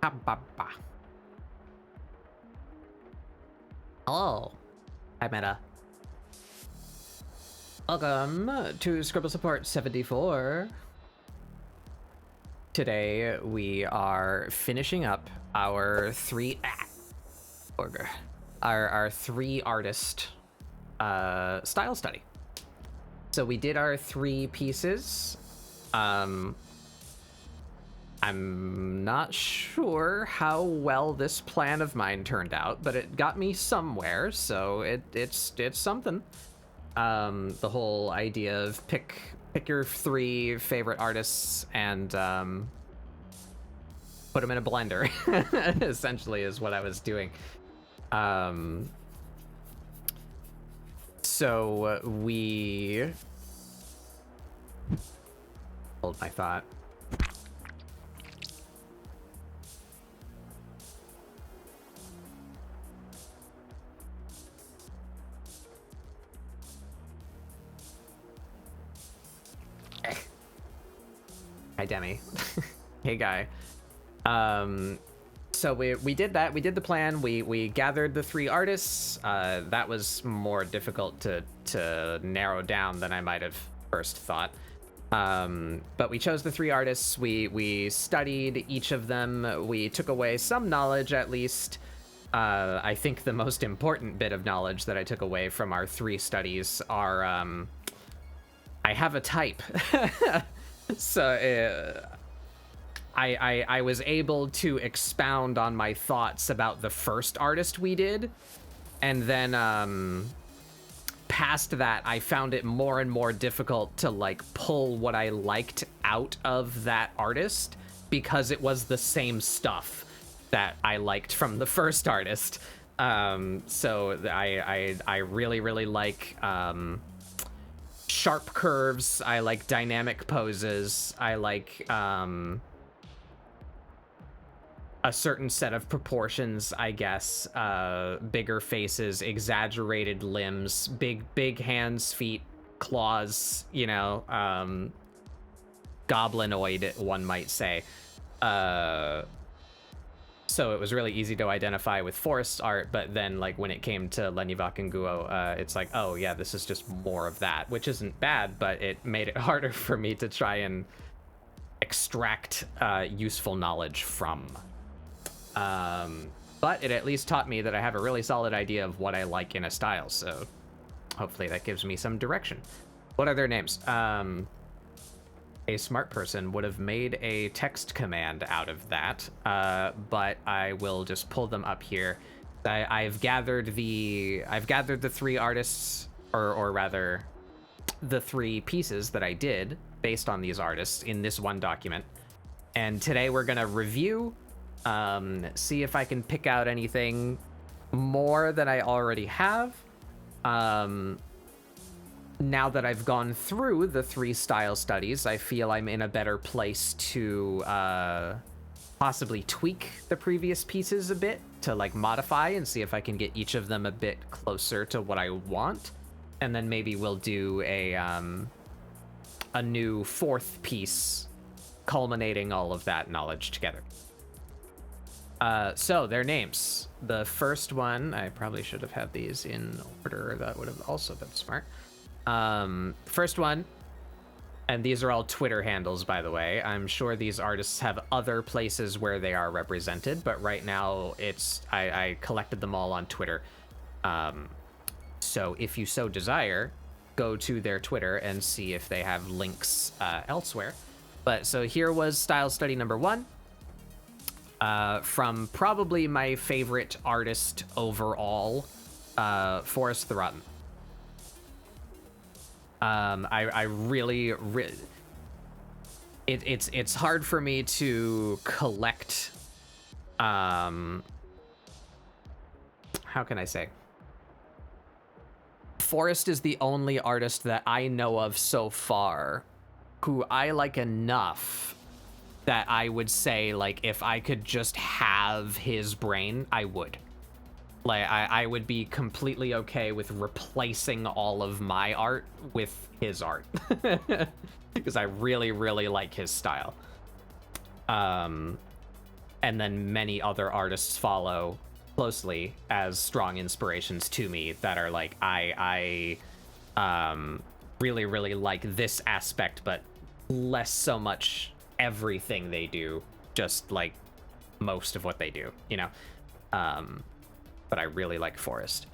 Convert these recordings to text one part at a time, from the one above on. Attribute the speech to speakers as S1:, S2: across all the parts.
S1: Ba-ba-ba. Hello. Hi, Meta. Welcome to ScribbleSupport 74. Today we are finishing up our three artist style study. So we did our 3 pieces. I'm not sure how well this plan of mine turned out, but it got me somewhere, so it's something. The whole idea of pick your 3 favorite artists and put them in a blender essentially is what I was doing. So we hold my thought. Hi, Demi. Hey, guy. So we did that. We did the plan. We gathered the 3 artists. That was more difficult to narrow down than I might have first thought. But we chose the 3 artists. We studied each of them. We took away some knowledge, at least. I think the most important bit of knowledge that I took away from our 3 studies are I have a type. So I was able to expound on my thoughts about the first artist we did, and then past that I found it more and more difficult to like pull what I liked out of that artist because it was the same stuff that I liked from the first artist. So I really like sharp curves. I like dynamic poses. I like a certain set of proportions, I guess. Bigger faces, exaggerated limbs, big hands, feet, claws, you know, goblinoid, one might say. So it was really easy to identify with forest art, but then like when it came to Lenivak and Guo, it's like, oh yeah, this is just more of that, which isn't bad, but it made it harder for me to try and extract useful knowledge from. But it at least taught me that I have a really solid idea of what I like in a style, so hopefully that gives me some direction. What are their names? A smart person would have made a text command out of that, but I will just pull them up here. I've gathered the 3 artists, or rather, the 3 pieces that I did based on these artists in this one document. And today we're gonna review, see if I can pick out anything more than I already have. Now that I've gone through the 3 style studies, I feel I'm in a better place to possibly tweak the previous pieces a bit to like modify and see if I can get each of them a bit closer to what I want. And then maybe we'll do a new 4th piece culminating all of that knowledge together. So their names. The first one, I probably should have had these in order. That would have also been smart. First one, and these are all Twitter handles, by the way. I'm sure these artists have other places where they are represented, but right now I collected them all on Twitter. So if you so desire, go to their Twitter and see if they have links elsewhere. But so here was style study number 1, from probably my favorite artist overall, Forrest the Rotten. I really it's hard for me to collect, how can I say? Forrest is the only artist that I know of so far who I like enough that I would say, like, if I could just have his brain, I would. Like, I would be completely okay with replacing all of my art with his art. Because I really like his style. and then many other artists follow closely as strong inspirations to me that are like, I really, really like this aspect, but less so much everything they do, just like most of what they do, you know? But I really like Forrest.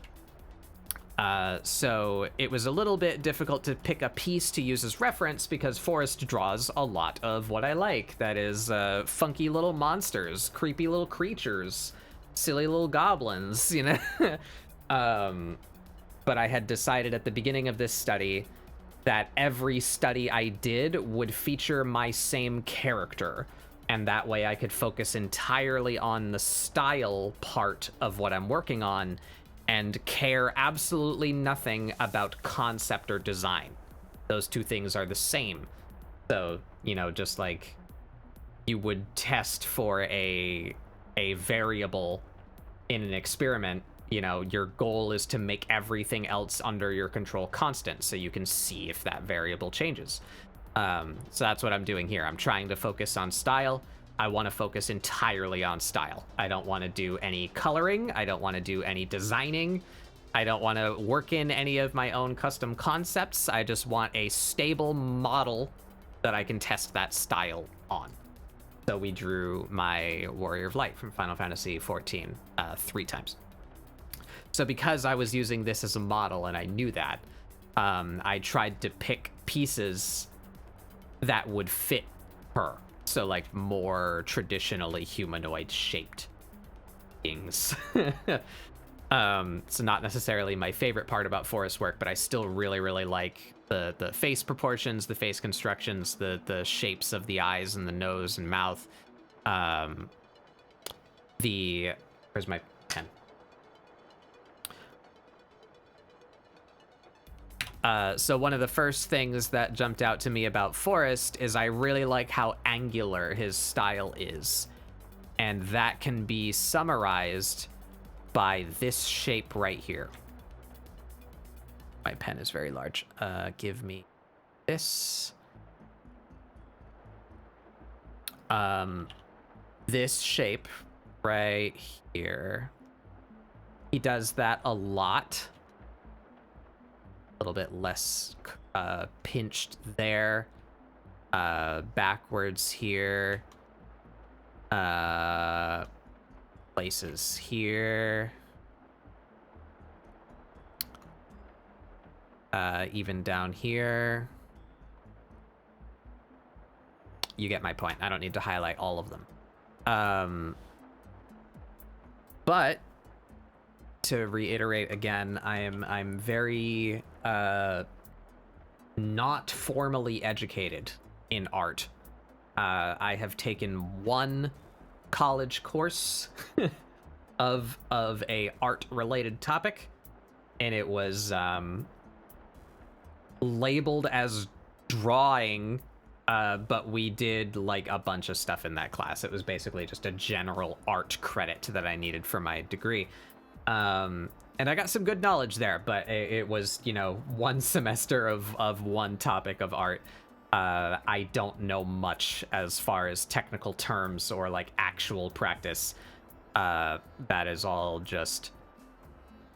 S1: So it was a little bit difficult to pick a piece to use as reference because Forrest draws a lot of what I like. That is funky little monsters, creepy little creatures, silly little goblins, you know? But I had decided at the beginning of this study that every study I did would feature my same character. And that way I could focus entirely on the style part of what I'm working on and care absolutely nothing about concept or design. Those two things are the same. So, you know, just like you would test for a variable in an experiment, you know, your goal is to make everything else under your control constant so you can see if that variable changes. So that's what I'm doing here. I'm trying to focus on style. I want to focus entirely on style. I don't want to do any coloring. I don't want to do any designing. I don't want to work in any of my own custom concepts. I just want a stable model that I can test that style on. So we drew my Warrior of Light from Final Fantasy XIV 3 times. So because I was using this as a model and I knew that, I tried to pick pieces that would fit her. So like more traditionally humanoid shaped things. It's not necessarily my favorite part about Forrest's work, but I still really, really like the face proportions, the face constructions, the shapes of the eyes and the nose and mouth. Where's my pen? So one of the first things that jumped out to me about Forrest is I really like how angular his style is. And that can be summarized by this shape right here. My pen is very large. Give me this. This shape right here. He does that a lot. A little bit less pinched there. Backwards here. Places here. Even down here. You get my point. I don't need to highlight all of them. But to reiterate again, I'm very not formally educated in art. I have taken one college course of a art related topic, and it was labeled as drawing, but we did like a bunch of stuff in that class. It was basically just a general art credit that I needed for my degree. And I got some good knowledge there, but it was, you know, one semester of one topic of art. I don't know much as far as technical terms or like actual practice. That is all just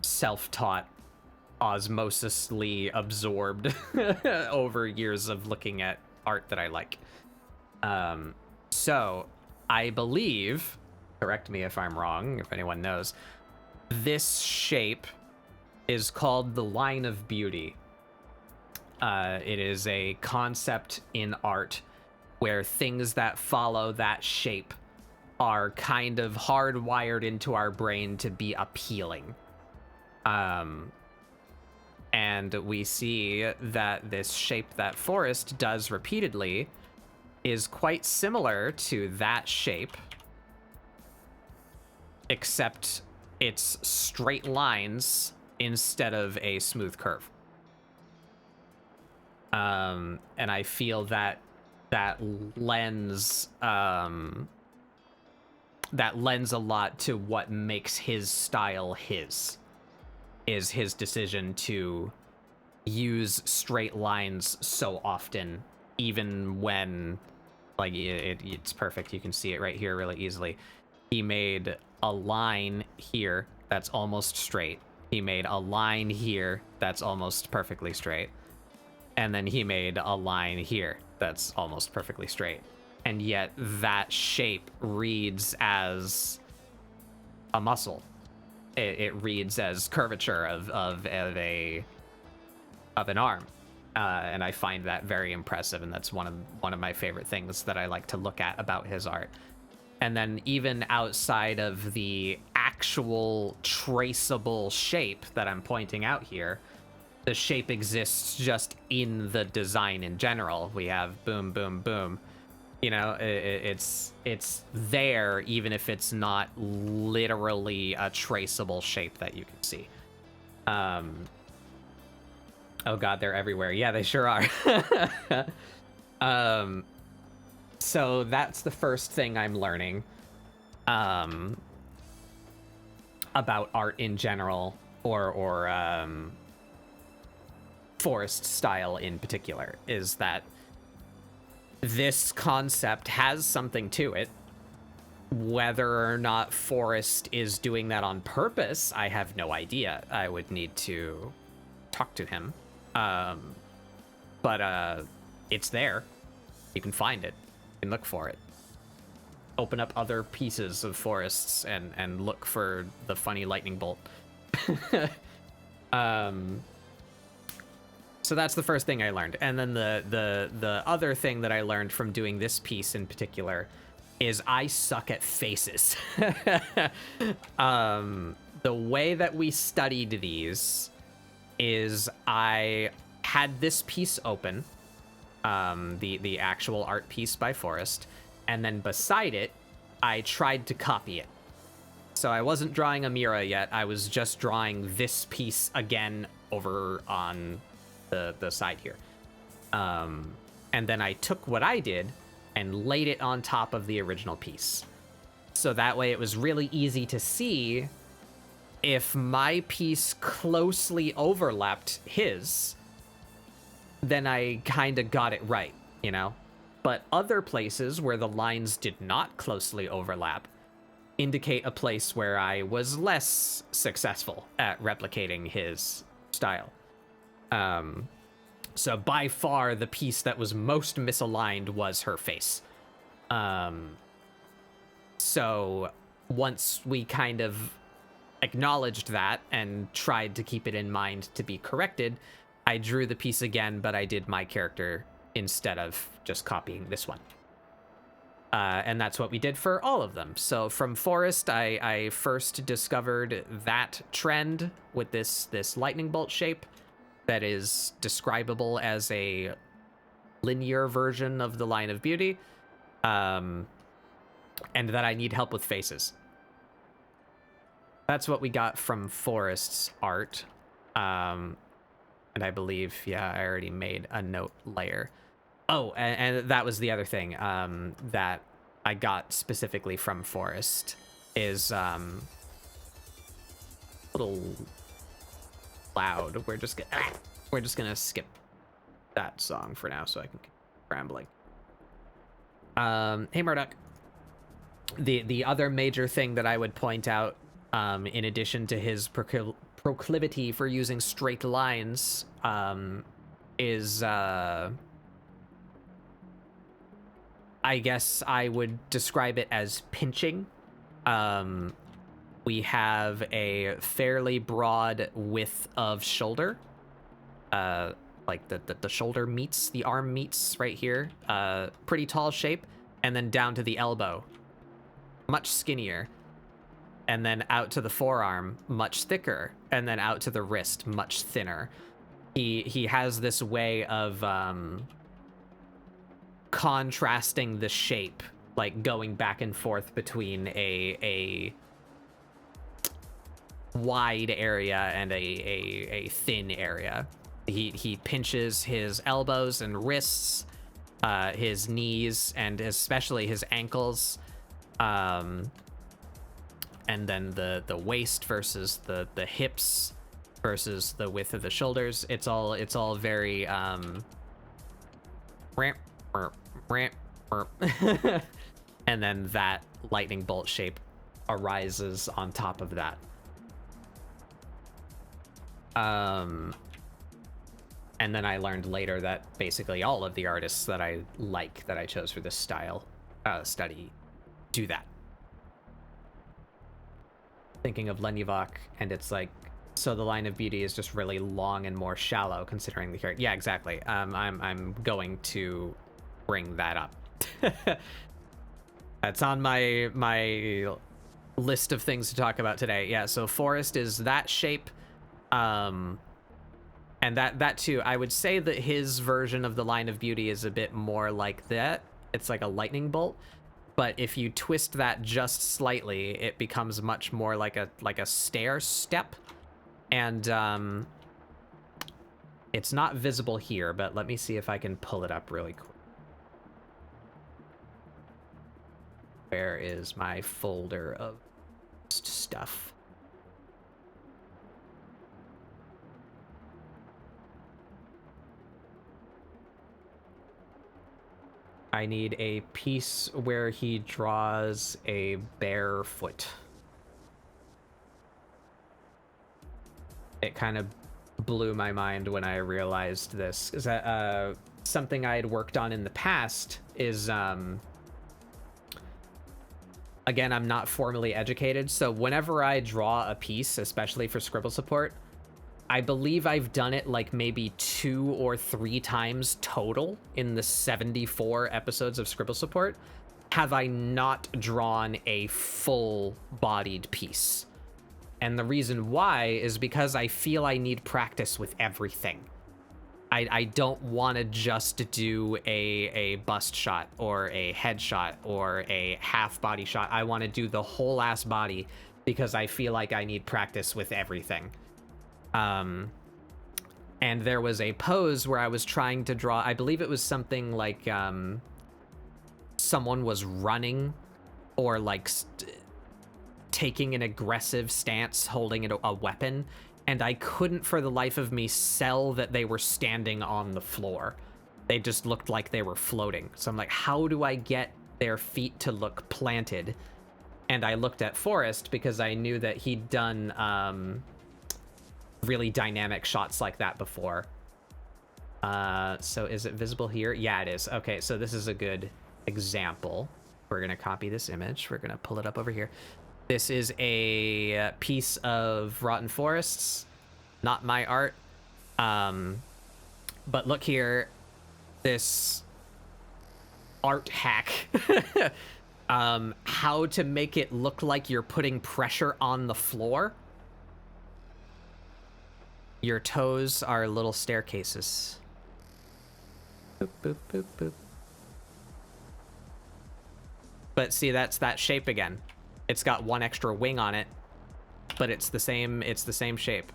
S1: self-taught, osmosisly absorbed over years of looking at art that I like. So I believe, correct me if I'm wrong, if anyone knows, this shape is called the line of beauty. It is a concept in art where things that follow that shape are kind of hardwired into our brain to be appealing. And we see that this shape that Forrest does repeatedly is quite similar to that shape, except it's straight lines instead of a smooth curve. And I feel that lends a lot to what makes his style his decision to use straight lines so often, even when like it's perfect. You can see it right here really easily. He made a line here that's almost straight. He made a line here that's almost perfectly straight. And then he made a line here that's almost perfectly straight. And yet that shape reads as a muscle. It reads as curvature of an arm. And I find that very impressive, and that's one of my favorite things that I like to look at about his art. And then even outside of the actual traceable shape that I'm pointing out here, the shape exists just in the design in general. We have boom, boom, boom. You know, it's there, even if it's not literally a traceable shape that you can see. Oh god, they're everywhere. Yeah, they sure are. So that's the first thing I'm learning about art in general, or forest style in particular, is that this concept has something to it. Whether or not Forrest is doing that on purpose, I have no idea. I would need to talk to him. But it's there. You can find it. You can look for it. Open up other pieces of forests and look for the funny lightning bolt. So that's the first thing I learned. And then the other thing that I learned from doing this piece in particular is I suck at faces. The way that we studied these is I had this piece open, the actual art piece by Forrest, and then beside it, I tried to copy it. So I wasn't drawing a Mira yet, I was just drawing this piece again over on the side here. And then I took what I did and laid it on top of the original piece. So that way it was really easy to see if my piece closely overlapped his, then I kind of got it right, you know? But other places where the lines did not closely overlap indicate a place where I was less successful at replicating his style. So by far the piece that was most misaligned was her face. So once we kind of acknowledged that and tried to keep it in mind to be corrected, I drew the piece again, but I did my character instead of just copying this one. And that's what we did for all of them. So from Forest, I first discovered that trend with this lightning bolt shape that is describable as a linear version of the line of beauty, and that I need help with faces. That's what we got from Forest's art. And I believe, yeah, I already made a note layer. Oh, and that was the other thing that I got specifically from Forest is a little loud. We're just gonna skip that song for now so I can keep rambling. Hey Murdoch. The other major thing that I would point out, in addition to his proclivity for using straight lines, is I guess I would describe it as pinching. We have a fairly broad width of shoulder. Like the shoulder meets, the arm meets right here. Pretty tall shape. And then down to the elbow. Much skinnier. And then out to the forearm, much thicker. And then out to the wrist, much thinner. He has this way of contrasting the shape, like going back and forth between a wide area and a thin area. He pinches his elbows and wrists, his knees, and especially his ankles, and then the waist versus the hips versus the width of the shoulders. It's all very and then that lightning bolt shape arises on top of that. And then I learned later that basically all of the artists that I like, that I chose for this style study, do that. Thinking of Lenyvok, and it's like, so the line of beauty is just really long and more shallow considering the character. Yeah, exactly. I'm going to bring that up. That's on my list of things to talk about today. Yeah, so Forrest is that shape. And that too, I would say that his version of the line of beauty is a bit more like that. It's like a lightning bolt. But if you twist that just slightly, it becomes much more like a stair step. And it's not visible here, but let me see if I can pull it up really quick. Where is my folder of stuff? I need a piece where he draws a bare foot. It kind of blew my mind when I realized this. Is that something I had worked on in the past is, again, I'm not formally educated, so whenever I draw a piece, especially for ScribbleSupport, I believe I've done it like maybe 2 or 3 times total in the 74 episodes of ScribbleSupport. Have I not drawn a full-bodied piece? And the reason why is because I feel I need practice with everything. I don't want to just do a bust shot or a headshot or a half body shot. I want to do the whole ass body because I feel like I need practice with everything. And there was a pose where I was trying to draw, I believe it was something like someone was running or like taking an aggressive stance holding a weapon, and I couldn't for the life of me sell that they were standing on the floor. They just looked like they were floating. So I'm like, how do I get their feet to look planted? And I looked at Forrest because I knew that he'd done really dynamic shots like that before. So is it visible here? Yeah, it is. Okay, so this is a good example. We're gonna copy this image. We're gonna pull it up over here. This is a piece of Rotten Forests, not my art. But look here, this art hack. How to make it look like you're putting pressure on the floor. Your toes are little staircases. Boop, boop, boop, boop. But see, that's that shape again. It's got one extra wing on it, but it's the same shape.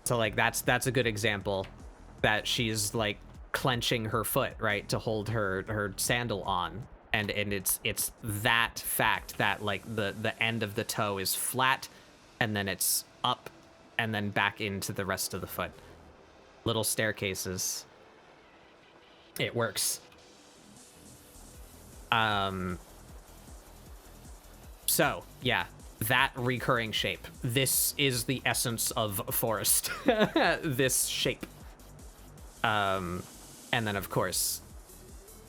S1: So like that's a good example that she's like clenching her foot, right, to hold her sandal on. And it's that fact that like the end of the toe is flat and then it's up and then back into the rest of the foot. Little staircases. It works. So yeah, that recurring shape. This is the essence of Forest. This shape. And then of course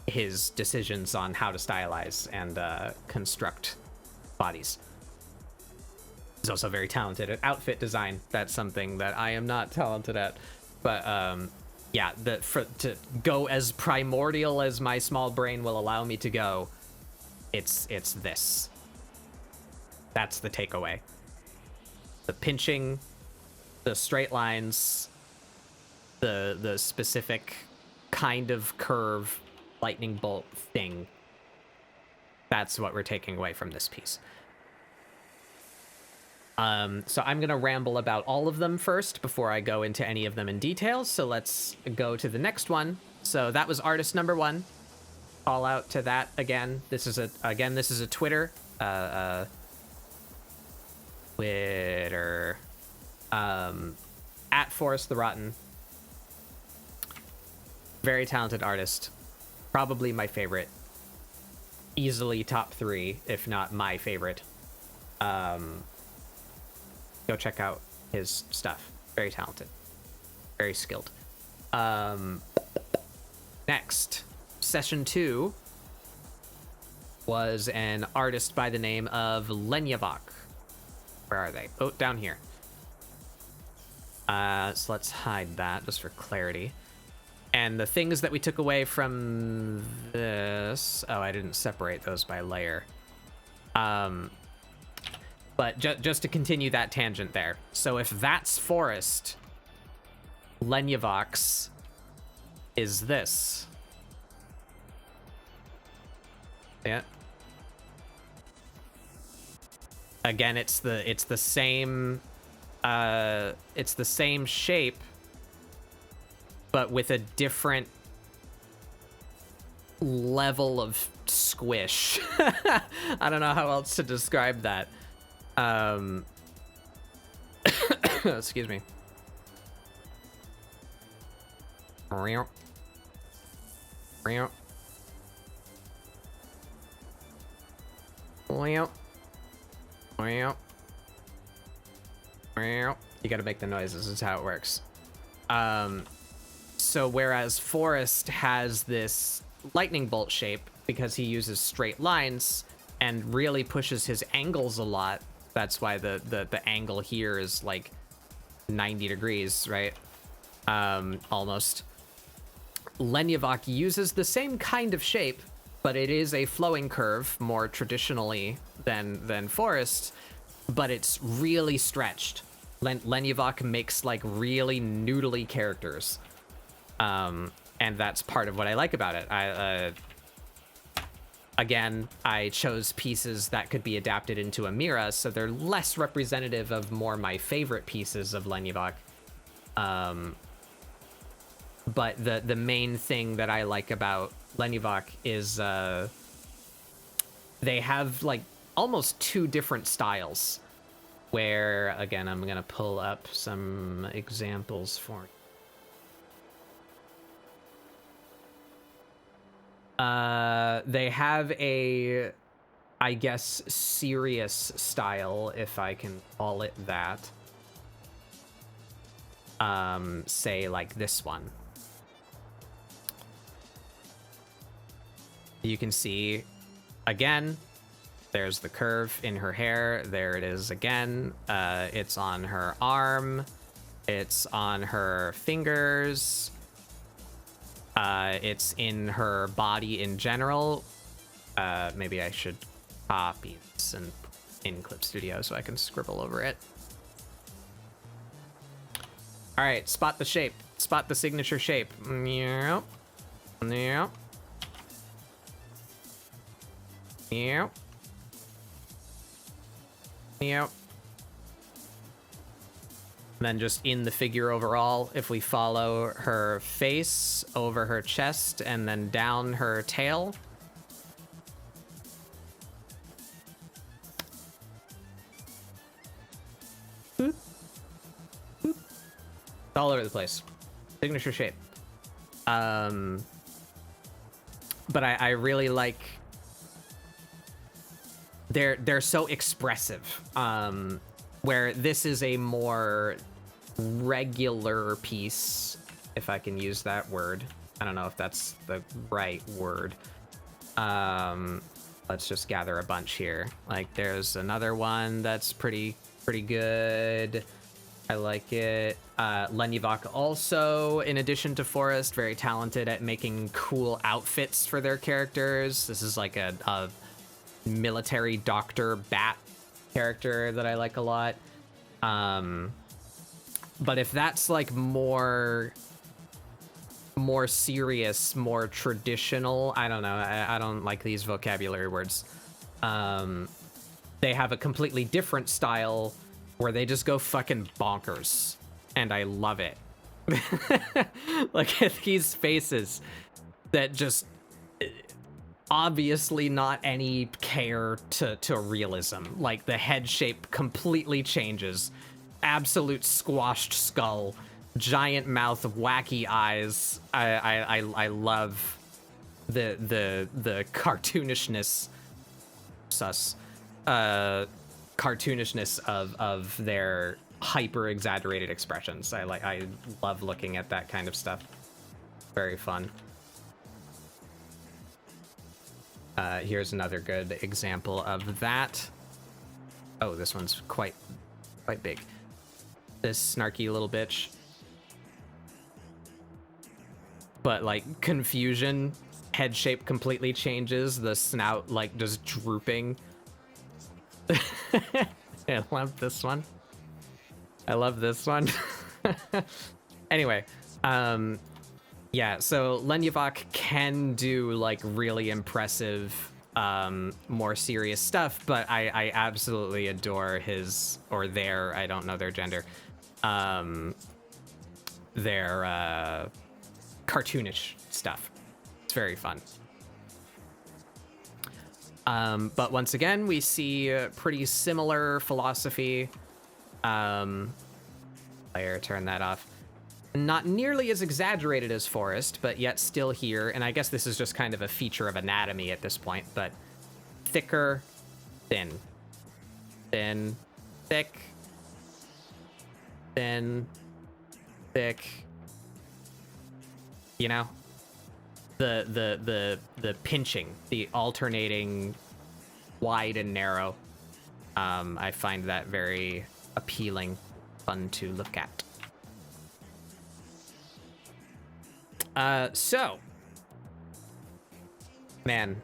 S1: his decisions on how to stylize and construct bodies. He's also very talented at outfit design. That's something that I am not talented at. But yeah, to go as primordial as my small brain will allow me to go, it's this. That's the takeaway. The pinching, the straight lines, the specific kind of curve, lightning bolt thing. That's what we're taking away from this piece. So I'm gonna ramble about all of them first before I go into any of them in detail. So let's go to the next one. So that was artist number 1. Call out to that again. This is a Twitter. Twitter. At Forrest the Rotten. Very talented artist. Probably my favorite. Easily top 3, if not my favorite. Go check out his stuff. Very talented. Very skilled. Next, session 2 was an artist by the name of Lenyavok. Where are they? Oh, down here. So let's hide that just for clarity. And the things that we took away from this... Oh, I didn't separate those by layer. But just to continue that tangent there. So if that's forest, Lenyavok's is this. Yeah. Again, it's the same shape, but with a different level of squish. I don't know how else to describe that. Excuse me. You gotta make the noises, is how it works. So whereas Forest has this lightning bolt shape because he uses straight lines and really pushes his angles a lot, that's why the angle here is like 90 degrees, right? Almost. Lenyavok uses the same kind of shape, but it is a flowing curve more traditionally than Forest, but it's really stretched. Lenyavok makes like really noodly characters. And that's part of what I like about it. Again, I chose pieces that could be adapted into a Mira, so they're less representative of more my favorite pieces of Lenyavok. But the main thing that I like about Lenyavok is they have like almost 2 different styles, where, again, I'm gonna pull up some examples for you. They have a, I guess, serious style, if I can call it that. Say like this one. You can see, again, there's the curve in her hair. There it is again. It's on her arm. It's on her fingers. It's in her body in general. Maybe I should copy this in Clip Studio so I can scribble over it. All right, spot the shape. Spot the signature shape. Yeah. Yeah. Yeah. Yeah. Then just in the figure overall, if we follow her face over her chest and then down her tail. Boop. Boop. It's all over the place. Signature shape. But I really like... They're so expressive. Where this is a more regular piece, if I can use that word. I don't know if that's the right word. Let's just gather a bunch here. Like, there's another one that's pretty good. I like it. Lenyavok also, in addition to Forest, very talented at making cool outfits for their characters. This is like a military doctor bat character that I like a lot. But if that's like more serious, more traditional, I don't know, I don't like these vocabulary words. They have a completely different style where they just go fucking bonkers, and I love it. Look at these faces that just obviously not any care to realism. Like, the head shape completely changes. Absolute squashed skull, giant mouth, wacky eyes. I love the cartoonishness cartoonishness of their hyper exaggerated expressions. I love looking at that kind of stuff. Very fun. Here's another good example of that. Oh, this one's quite big. This snarky little bitch. But like confusion, head shape completely changes, the snout like just drooping. I love this one. I love this one. Anyway, yeah, so Lenyavok can do like really impressive, more serious stuff, but I absolutely adore his, or their, I don't know their gender, their cartoonish stuff. It's very fun. But once again, we see a pretty similar philosophy. Player, turn that off. Not nearly as exaggerated as Forest, but yet still here. And I guess this is just kind of a feature of anatomy at this point, but thicker, thin, thin, thick, thin, thick. You know, the pinching, the alternating wide and narrow. I find that very appealing, fun to look at. So, man,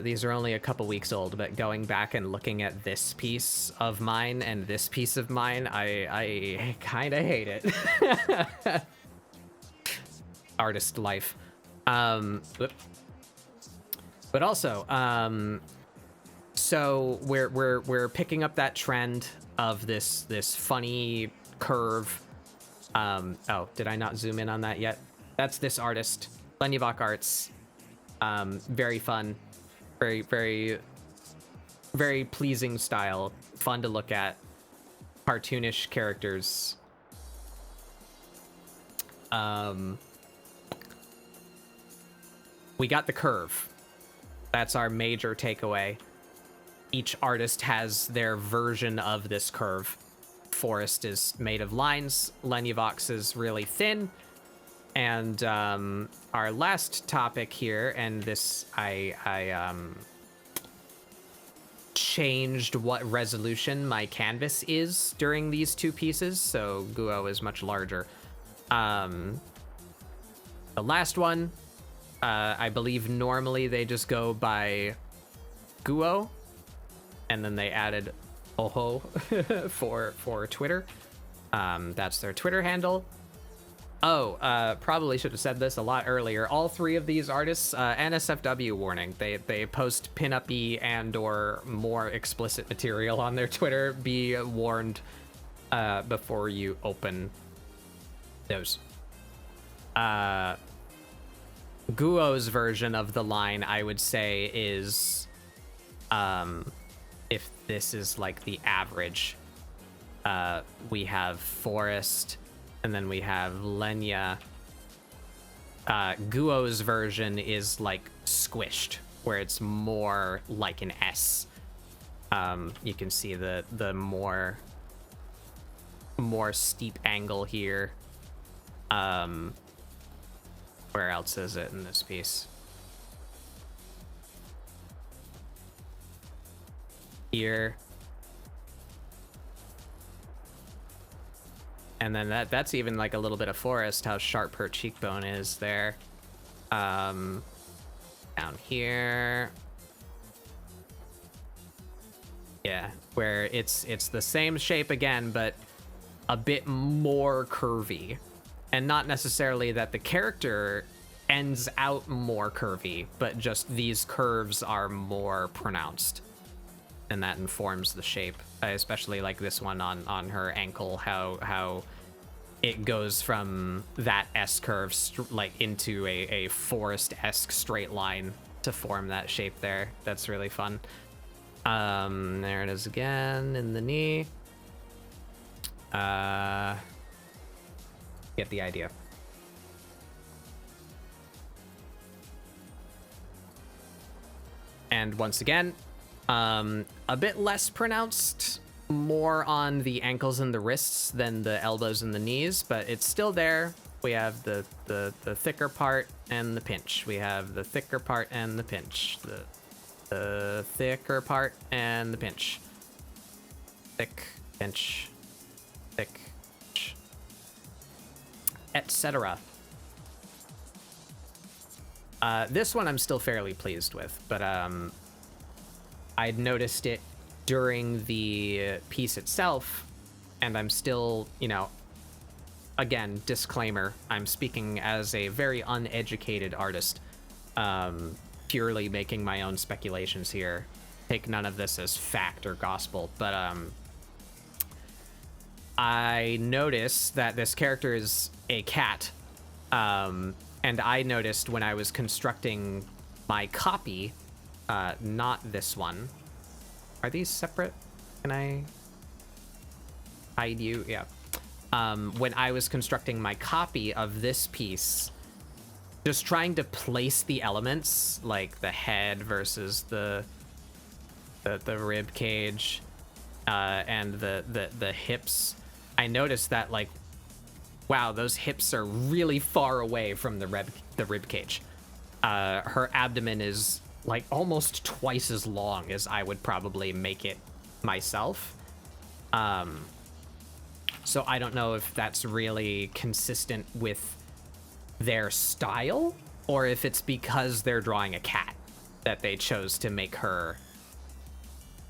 S1: these are only a couple weeks old, but going back and looking at this piece of mine and this piece of mine, I kind of hate it. Artist life. But also, so we're picking up that trend of this funny curve. Oh, did I not zoom in on that yet? That's this artist, Lenyavok Arts. Very fun, very pleasing style, fun to look at, cartoonish characters. We got the curve. That's our major takeaway. Each artist has their version of this curve. Forest is made of lines. Lenyavok's is really thin. And our last topic here, and this I changed what resolution my canvas is during these two pieces, so Guo is much larger. The last one, I believe normally they just go by Guo, and then they added Oho for Twitter. That's their Twitter handle. Oh, probably should have said this a lot earlier. All three of these artists, NSFW warning. They post pinup-y and or more explicit material on their Twitter. Be warned before you open those. Guo's version of the line, I would say, is if this is like the average, we have Forest, and then we have Lenya. Guo's version is like squished, where it's more like an S. You can see the more steep angle here. Where else is it in this piece? Here. And then that's even like a little bit of Forest, how sharp her cheekbone is there. Down here. Yeah, where it's the same shape again, but a bit more curvy. And not necessarily that the character ends out more curvy, but just these curves are more pronounced. And that informs the shape, especially like this one on her ankle, how it goes from that S curve like into a Forest-esque straight line to form that shape there. That's really fun. There it is again in the knee. Get the idea. And once again, a bit less pronounced, more on the ankles and the wrists than the elbows and the knees, but it's still there. We have the thicker part and the pinch. We have the thicker part and the pinch. The thicker part and the pinch. Thick, pinch, thick, pinch, etc. This one I'm still fairly pleased with, but I'd noticed it during the piece itself, and I'm still, you know, again, disclaimer, I'm speaking as a very uneducated artist, purely making my own speculations here. Take none of this as fact or gospel, but I noticed that this character is a cat, and I noticed when I was constructing my copy, not this one. Are these separate? Can I hide you? Yeah. When I was constructing my copy of this piece, just trying to place the elements, like the head versus the rib cage, and the hips, I noticed that, like, wow, those hips are really far away from the rib cage. Her abdomen is like almost twice as long as I would probably make it myself. So I don't know if that's really consistent with their style, or if it's because they're drawing a cat that they chose to make her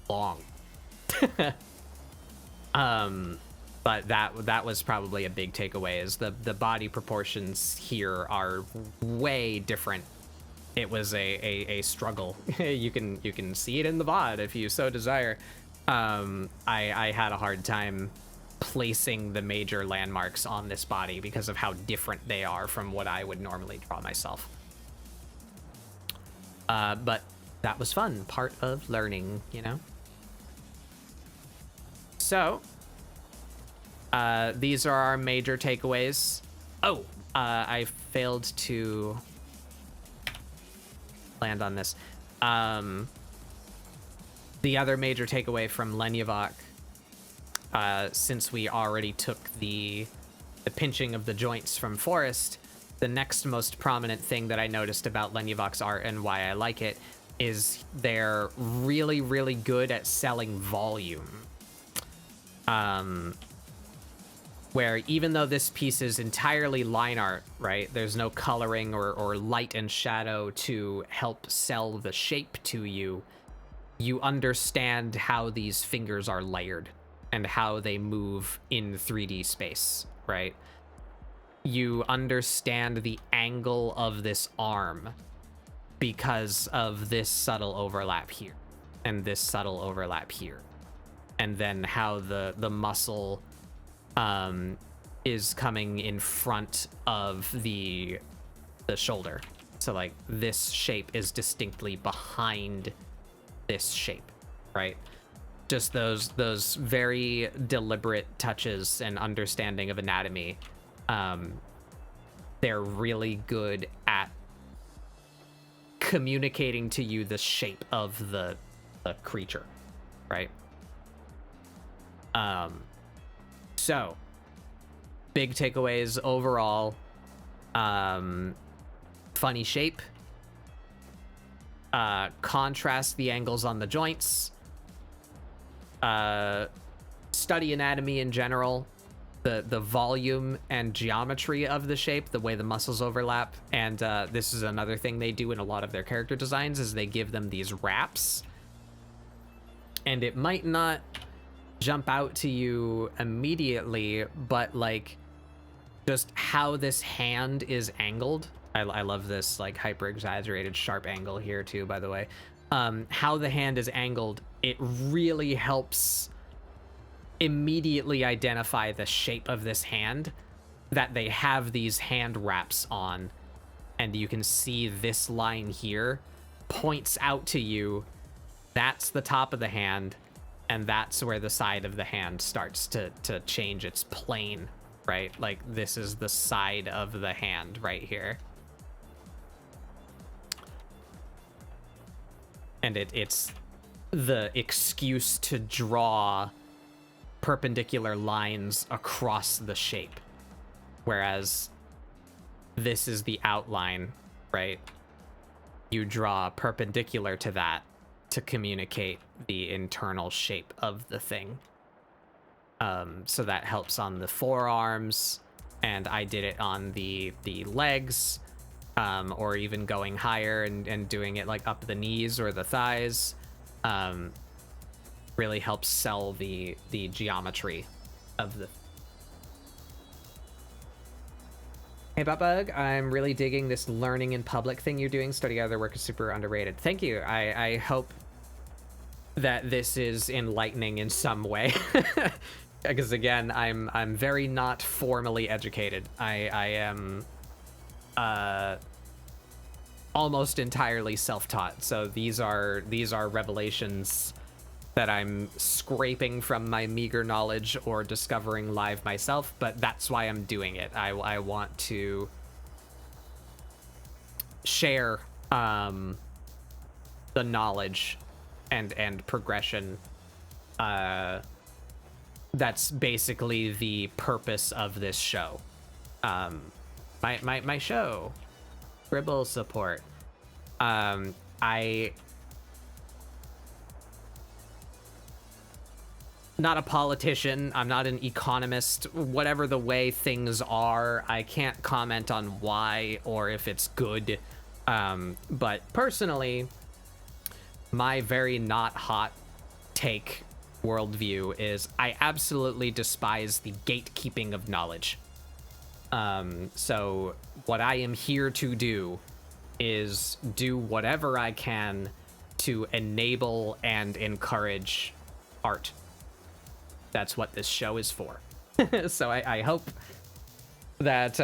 S1: long. But that was probably a big takeaway, is the body proportions here are way different. It was a struggle. You can see it in the VOD if you so desire. I had a hard time placing the major landmarks on this body because of how different they are from what I would normally draw myself. But that was fun, part of learning, you know? So, these are our major takeaways. Oh, I failed to land on this. The other major takeaway from Lenyavok, since we already took the pinching of the joints from Forest, the next most prominent thing that I noticed about Lenyavok's art and why I like it is they're really, really good at selling volume. Where even though this piece is entirely line art, right? There's no coloring or light and shadow to help sell the shape to you. You understand how these fingers are layered and how they move in 3D space, right? You understand the angle of this arm because of this subtle overlap here and this subtle overlap here. And then how the muscle is coming in front of the shoulder. So like this shape is distinctly behind this shape, right? Just those very deliberate touches and understanding of anatomy. They're really good at communicating to you the shape of the creature, right? So big takeaways overall. Funny shape. Contrast the angles on the joints. Study anatomy in general. The volume and geometry of the shape, the way the muscles overlap. And this is another thing they do in a lot of their character designs, is they give them these wraps. And it might not jump out to you immediately, but like just how this hand is angled. I love this like hyper exaggerated sharp angle here too, by the way. How the hand is angled, it really helps immediately identify the shape of this hand, that they have these hand wraps on, and you can see this line here points out to you that's the top of the hand, and that's where the side of the hand starts to change its plane, right? Like this is the side of the hand right here. and it's the excuse to draw perpendicular lines across the shape, whereas this is the outline, right? You draw perpendicular to that to communicate the internal shape of the thing. So that helps on the forearms, and I did it on the legs, or even going higher and doing it like up the knees or the thighs. Really helps sell the geometry of the. Hey Buttbug, I'm really digging this learning in public thing you're doing. Study other work is super underrated. Thank you. I hope that this is enlightening in some way. Because again, I'm very not formally educated. I am almost entirely self-taught. So these are revelations that I'm scraping from my meager knowledge or discovering live myself, but that's why I'm doing it. I want to share the knowledge and progression. That's basically the purpose of this show. My show, ScribbleSupport. Not a politician, I'm not an economist. Whatever the way things are, I can't comment on why or if it's good. But personally, my very not hot take worldview is I absolutely despise the gatekeeping of knowledge. So what I am here to do is do whatever I can to enable and encourage art. That's what this show is for. So I hope that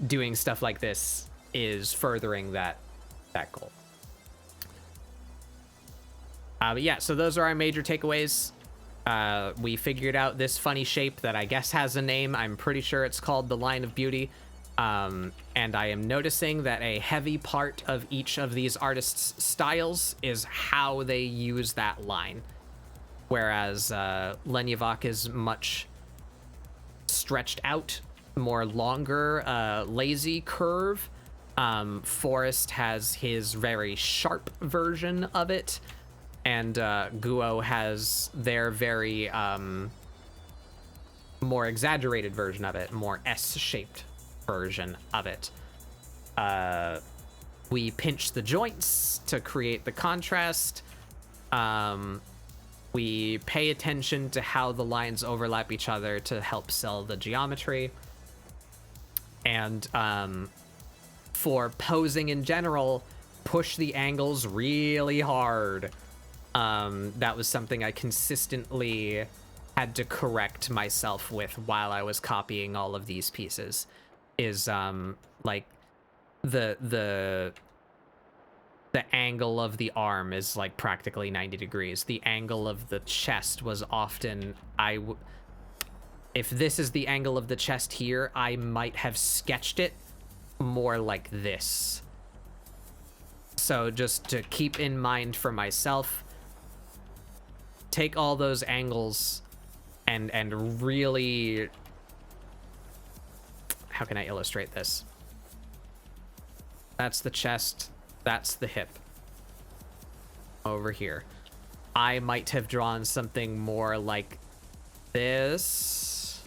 S1: doing stuff like this is furthering that goal. But yeah, so those are our major takeaways. We figured out this funny shape that I guess has a name. I'm pretty sure it's called the Line of Beauty. And I am noticing that a heavy part of each of these artists' styles is how they use that line. Whereas Lenyavok is much stretched out, more longer, lazy curve. Forrest has his very sharp version of it. And Guo has their very more exaggerated version of it, more S-shaped version of it. We pinch the joints to create the contrast. We pay attention to how the lines overlap each other to help sell the geometry. And for posing in general, push the angles really hard. That was something I consistently had to correct myself with while I was copying all of these pieces. Is like the angle of the arm is like practically 90 degrees. The angle of the chest was often, if this is the angle of the chest here, I might have sketched it more like this. So just to keep in mind for myself, take all those angles and really, how can I illustrate this? That's the chest. That's the hip over here. I might have drawn something more like this.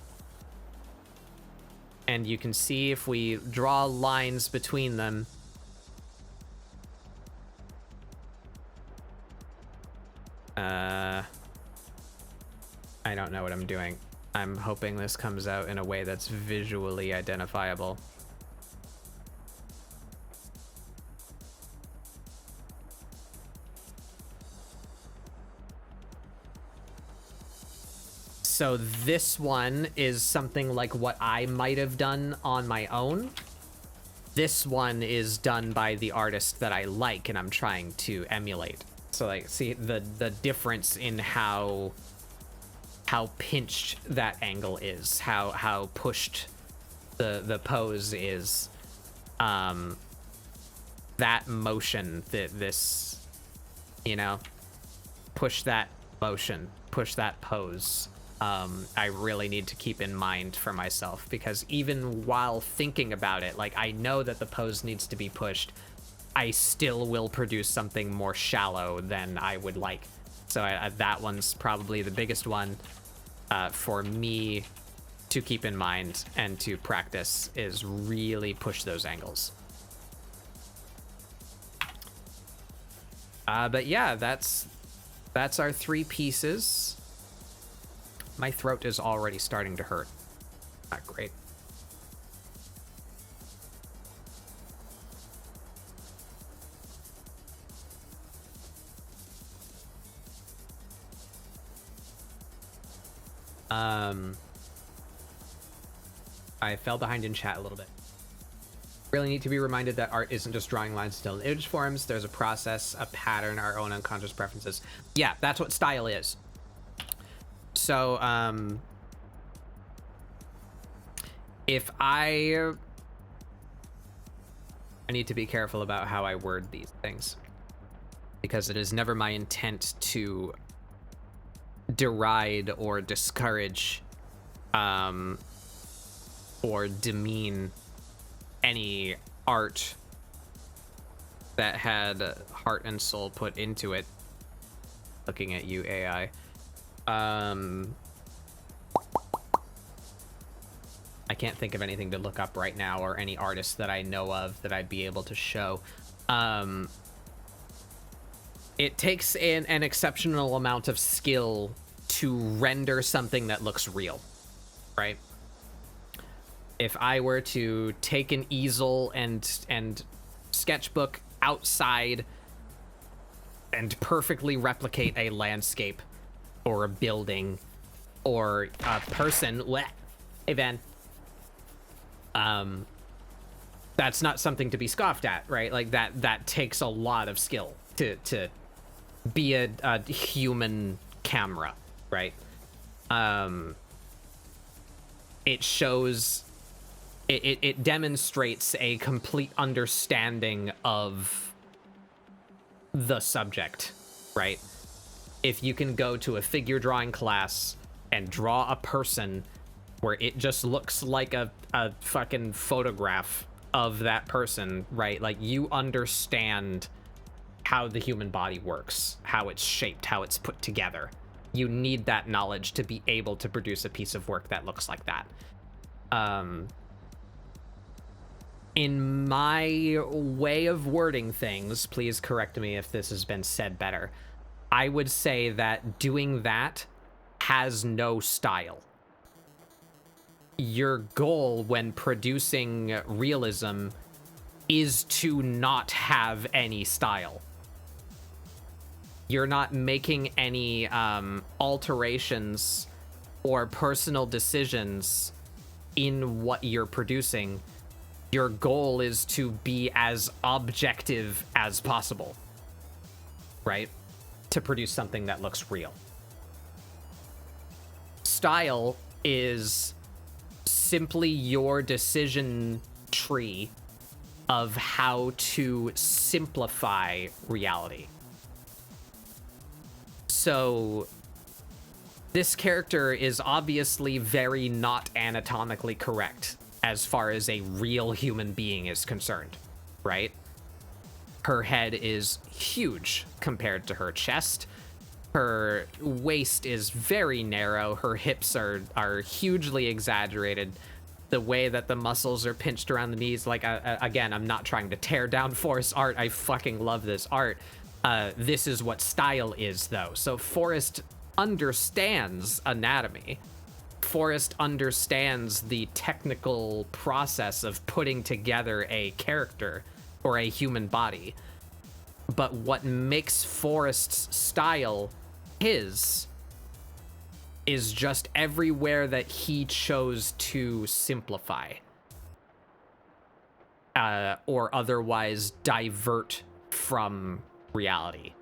S1: And you can see if we draw lines between them. I don't know what I'm doing. I'm hoping this comes out in a way that's visually identifiable. So this one is something like what I might have done on my own. This one is done by the artist that I like and I'm trying to emulate. So like, see the difference in how pinched that angle is, how pushed the pose is. that motion, this, you know, push that motion, push that pose, I really need to keep in mind for myself, because even while thinking about it, like, I know that the pose needs to be pushed, I still will produce something more shallow than I would like. So that one's probably the biggest one for me to keep in mind and to practice, is really push those angles. But yeah, that's our 3 pieces. My throat is already starting to hurt. Not great. I fell behind in chat a little bit. Really need to be reminded that art isn't just drawing lines still in image forms. There's a process, a pattern, our own unconscious preferences. Yeah, that's what style is. So, if I need to be careful about how I word these things, because it is never my intent to deride or discourage or demean any art that had heart and soul put into it. Looking at you, AI. I can't think of anything to look up right now, or any artists that I know of that I'd be able to show. It takes an exceptional amount of skill to render something that looks real, right? If I were to take an easel and sketchbook outside and perfectly replicate a landscape or a building or a person, hey Van, that's not something to be scoffed at, right? Like that takes a lot of skill to be a human camera, right? It shows, it demonstrates a complete understanding of the subject, right? If you can go to a figure drawing class and draw a person where it just looks like a fucking photograph of that person, right? Like, you understand how the human body works, how it's shaped, how it's put together. You need that knowledge to be able to produce a piece of work that looks like that. In my way of wording things, please correct me if this has been said better, I would say that doing that has no style. Your goal when producing realism is to not have any style. You're not making any alterations or personal decisions in what you're producing. Your goal is to be as objective as possible, right? To produce something that looks real. Style is simply your decision tree of how to simplify reality. So this character is obviously very not anatomically correct as far as a real human being is concerned, right? Her head is huge compared to her chest. Her waist is very narrow. Her hips are hugely exaggerated. The way that the muscles are pinched around the knees, like, again, I'm not trying to tear down Forrest's art. I fucking love this art. This is what style is, though. So Forrest understands anatomy. Forrest understands the technical process of putting together a character or a human body. But what makes Forrest's style his is just everywhere that he chose to simplify or otherwise divert from reality.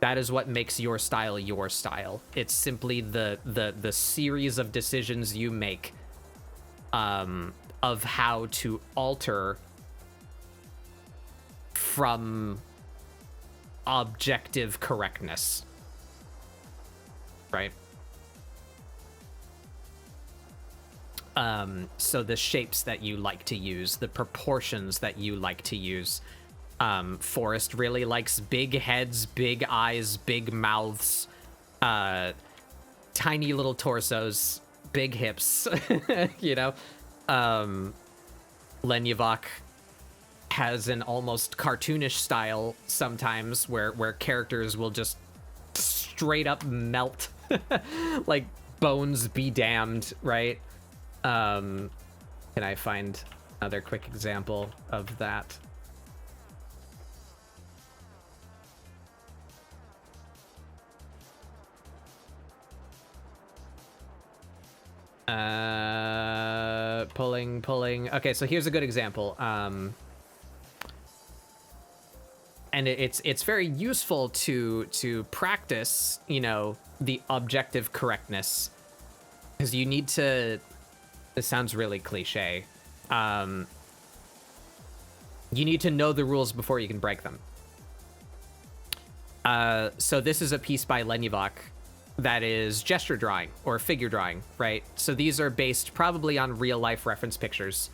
S1: That is what makes your style your style. It's simply the series of decisions you make of how to alter from objective correctness, right? So the shapes that you like to use, the proportions that you like to use. Forrest really likes big heads, big eyes, big mouths, tiny little torsos, big hips, you know? Lenyavok has an almost cartoonish style sometimes where characters will just straight up melt, like bones be damned, right? Can I find another quick example of that? Pulling. Okay, so here's a good example. And it's very useful to practice, you know, the objective correctness, because you need to. This sounds really cliche. You need to know the rules before you can break them. So this is a piece by Lenyavok that is gesture drawing or figure drawing, right? So these are based probably on real life reference pictures,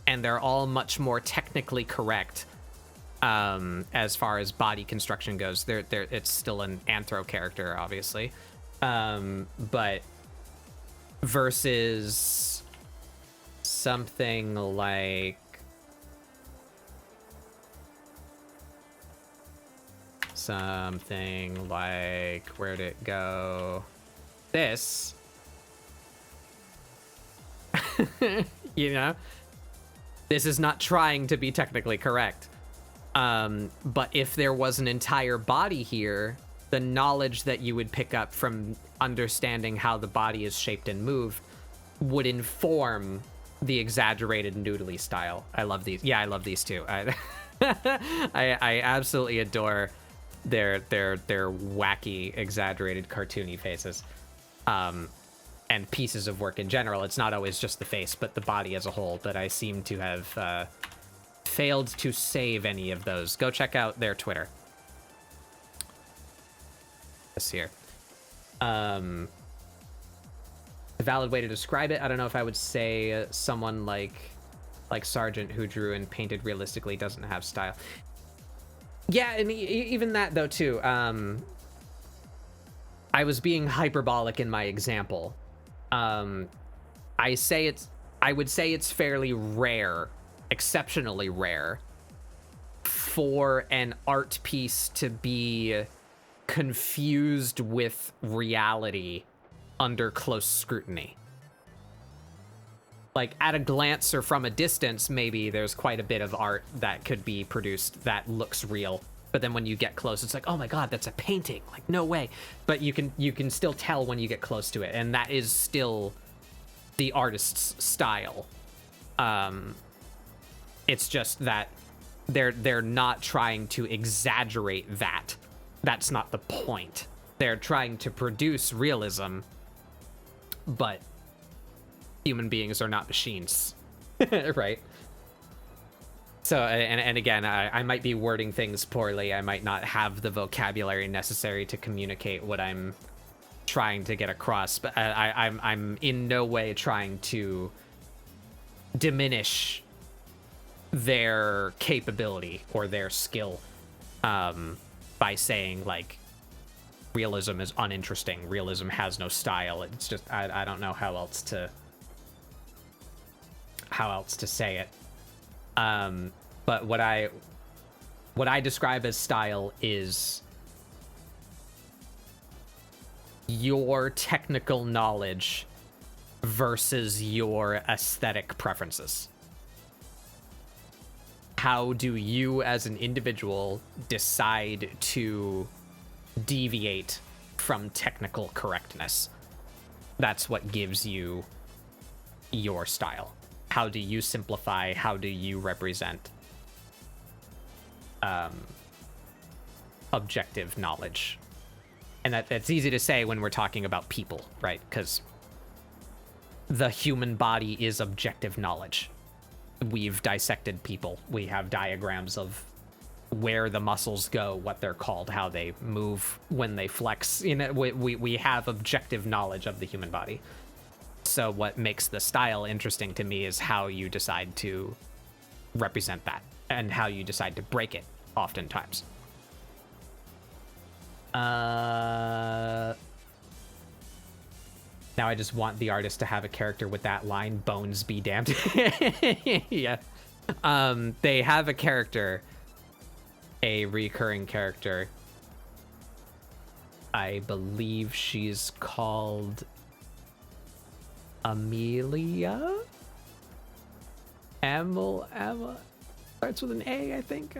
S1: and they're all much more technically correct as far as body construction goes. It's still an anthro character, obviously, but versus something like where'd it go? This, you know, this is not trying to be technically correct. But if there was an entire body here, the knowledge that you would pick up from understanding how the body is shaped and moved would inform the exaggerated noodly style. I love these. Yeah, I love these too. I absolutely adore their wacky, exaggerated, cartoony faces, and pieces of work in general. It's not always just the face, but the body as a whole. But I seem to have failed to save any of those. Go check out their Twitter. This here. A valid way to describe it, I don't know if I would say someone like Sargent, who drew and painted realistically, doesn't have style. Yeah, and even that though too. I was being hyperbolic in my example. I would say it's fairly rare, exceptionally rare, for an art piece to be confused with reality under close scrutiny. Like, at a glance or from a distance, maybe there's quite a bit of art that could be produced that looks real, but then when you get close, it's like, oh my god, that's a painting, like, no way. But you can still tell when you get close to it, and that is still the artist's style. It's just that they're not trying to exaggerate that. That's not the point. They're trying to produce realism, but human beings are not machines, right? So, and again, I might be wording things poorly. I might not have the vocabulary necessary to communicate what I'm trying to get across, but I'm in no way trying to diminish their capability or their skill by saying, like, realism is uninteresting, realism has no style. It's just, I don't know how else to say it. But what I describe as style is your technical knowledge versus your aesthetic preferences. How do you as an individual decide to deviate from technical correctness? That's what gives you your style. How do you simplify? How do you represent objective knowledge? And that's easy to say when we're talking about people, right? Because the human body is objective knowledge. We've dissected people. We have diagrams of where the muscles go, what they're called, how they move when they flex. You know, we have objective knowledge of the human body. So what makes the style interesting to me is how you decide to represent that and how you decide to break it oftentimes. Now I just want the artist to have a character with that line, bones be damned. Yeah. They have a character, a recurring character. I believe she's called Amelia? Emma? Starts with an A, I think.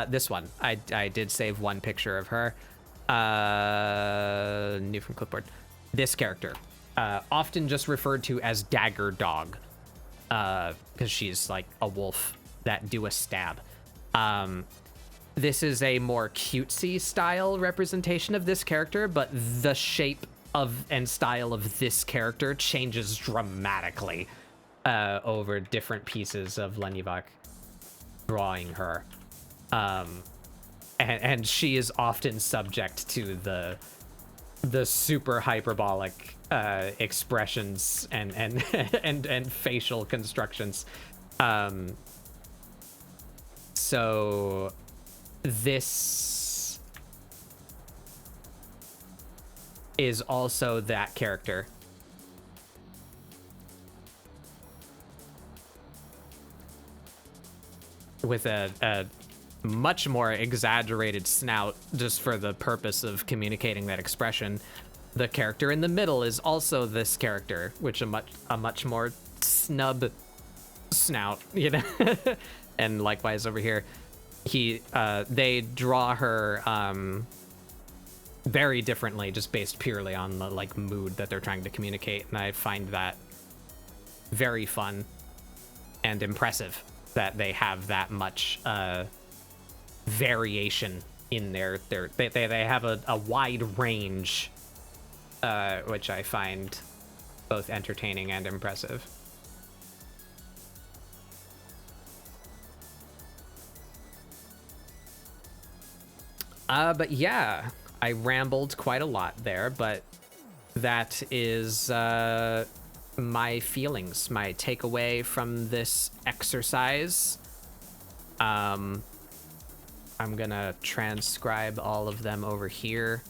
S1: This one. I did save one picture of her. New from clipboard. This character. Often just referred to as Dagger Dog. Because she's like a wolf that do a stab. This is a more cutesy style representation of this character, but the shape of and style of this character changes dramatically over different pieces of Lenivak drawing her. And she is often subject to the super hyperbolic expressions and facial constructions. So this is also that character. With a much more exaggerated snout just for the purpose of communicating that expression. The character in the middle is also this character, which a much more snub snout, you know. And likewise over here, they draw her very differently, just based purely on the like mood that they're trying to communicate, and I find that very fun and impressive that they have that much variation in they have a wide range, which I find both entertaining and impressive. But yeah, I rambled quite a lot there, but that is my feelings, my takeaway from this exercise. I'm gonna transcribe all of them over here.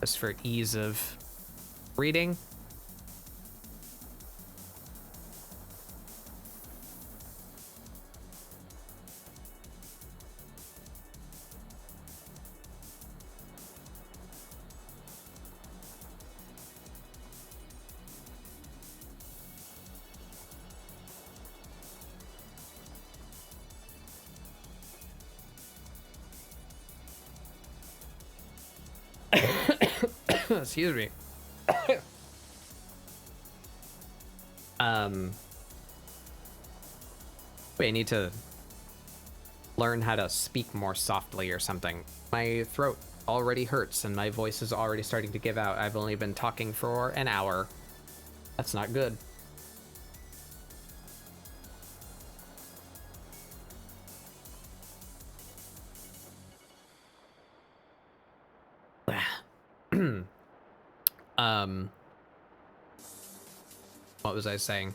S1: Just for ease of reading. Excuse me. Wait, I need to learn how to speak more softly or something. My throat already hurts and my voice is already starting to give out. I've only been talking for an hour. That's not good. What was I saying?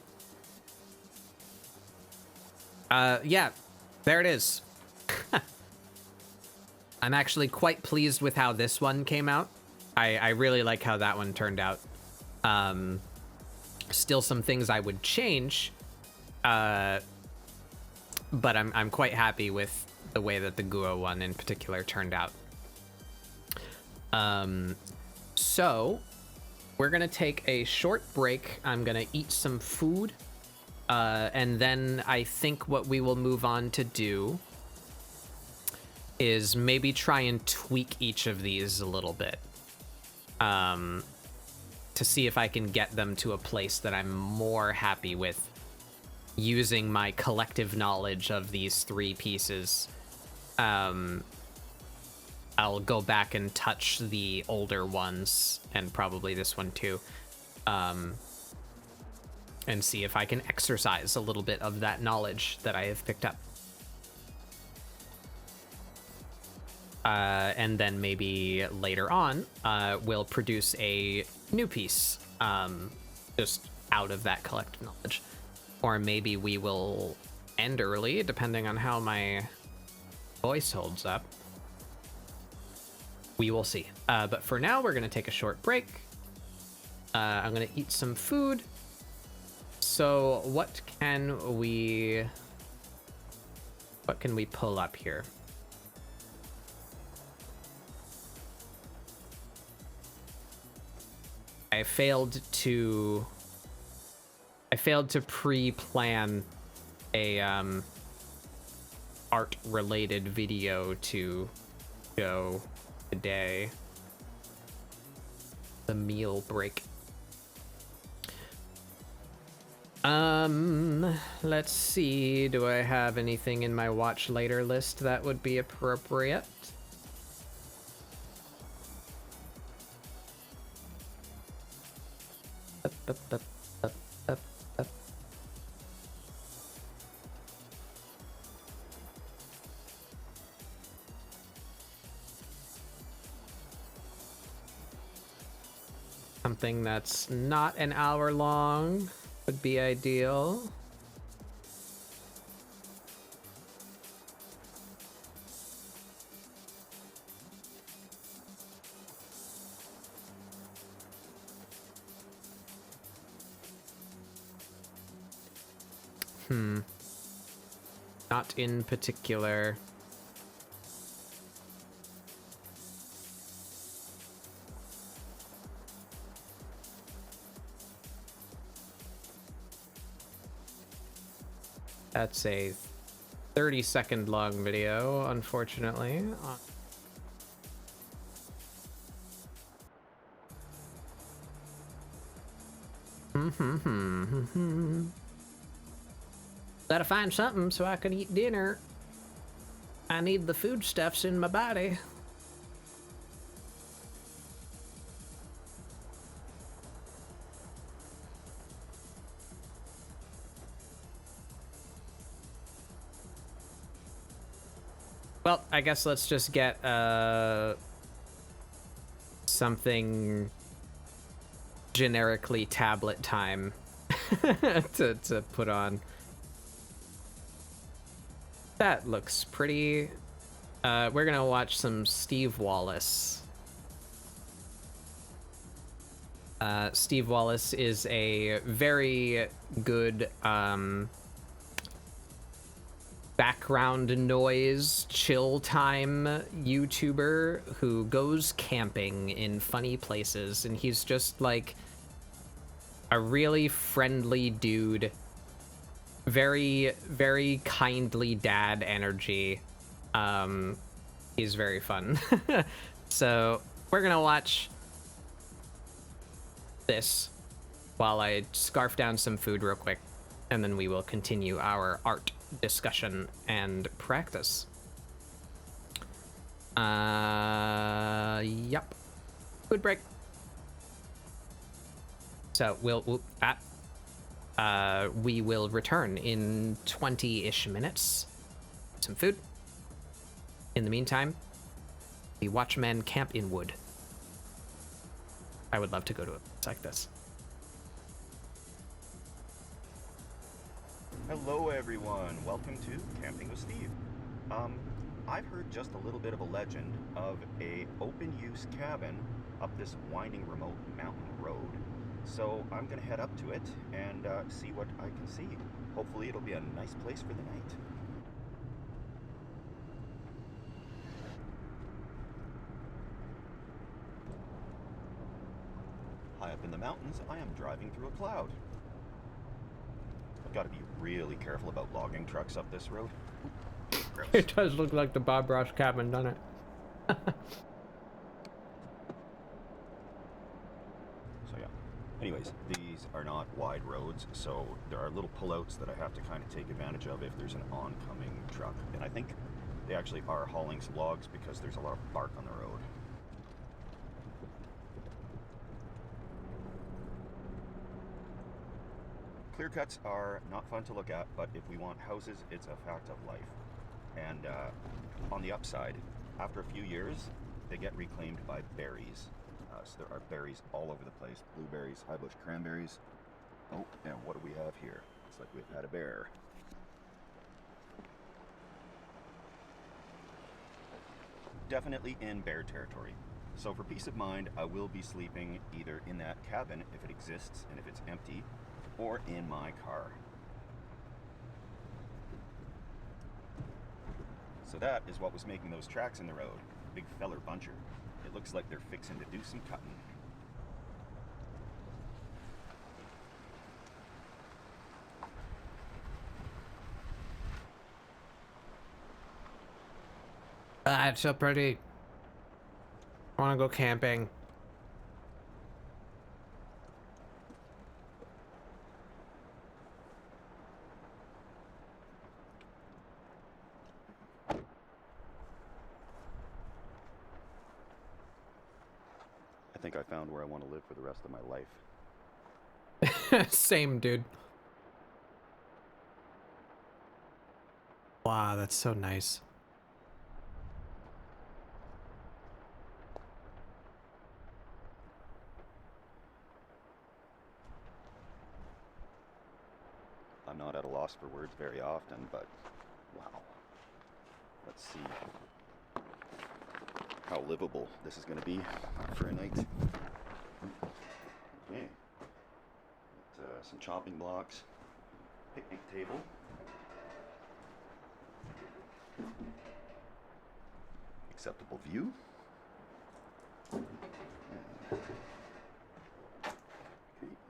S1: Yeah, there it is. I'm actually quite pleased with how this one came out. I really like how that one turned out. Still some things I would change, but I'm quite happy with the way that the Guo one in particular turned out. So we're gonna take a short break. I'm gonna eat some food, and then I think what we will move on to do is maybe try and tweak each of these a little bit, to see if I can get them to a place that I'm more happy with using my collective knowledge of these three pieces. I'll go back and touch the older ones, and probably this one too, and and see if I can exercise a little bit of that knowledge that I have picked up. And then maybe later on, we'll produce a new piece just out of that collective knowledge. Or maybe we will end early, depending on how my voice holds up. We will see. But for now, we're going to take a short break. I'm going to eat some food. So what can we pull up here? I failed to pre-plan a art related video to go today. The meal break. Let's see, do I have anything in my watch later list that would be appropriate? Something that's not an hour long would be ideal. Not in particular. That's a 30-second long video, unfortunately. Gotta find something so I can eat dinner. I need the foodstuffs in my body. Well, I guess let's just get something generically tablet time to put on. That looks pretty. We're gonna watch some Steve Wallace. Steve Wallace is a very good background noise chill time YouTuber who goes camping in funny places, and he's just like a really friendly dude. Very, very kindly dad energy. He's very fun. So we're gonna watch this while I scarf down some food real quick, and then we will continue our art discussion and practice. Yep. Food break. So we will return in 20-ish minutes. Some food. In the meantime, the Watchmen camp in wood. I would love to go to a place like this.
S2: Hello everyone, welcome to Camping with Steve. I've heard just a little bit of a legend of a open-use cabin up this winding remote mountain road. So I'm gonna head up to it and see what I can see. Hopefully it'll be a nice place for the night. High up in the mountains, I am driving through a cloud. I've got to be really careful about logging trucks up this road. Ooh,
S1: It does look like the Bob Ross cabin, doesn't it?
S2: So yeah. Anyways, these are not wide roads, so there are little pullouts that I have to kind of take advantage of if there's an oncoming truck. And I think they actually are hauling some logs because there's a lot of bark on the road. Clear cuts are not fun to look at, but if we want houses, it's a fact of life. And on the upside, after a few years, they get reclaimed by berries. So there are berries all over the place. Blueberries, high bush cranberries. Oh, and what do we have here? Looks like we've had a bear. Definitely in bear territory. So for peace of mind, I will be sleeping either in that cabin, if it exists and if it's empty, or in my car. So that is what was making those tracks in the road. Big feller buncher. It looks like they're fixing to do some cutting.
S1: It's so pretty. I want to go camping.
S2: I think I found where I want to live for the rest of my life.
S1: Same, dude. Wow, that's so nice.
S2: I'm not at a loss for words very often, but wow. Let's see how livable this is going to be for a night. Okay. Some chopping blocks, picnic table. Acceptable view. Okay,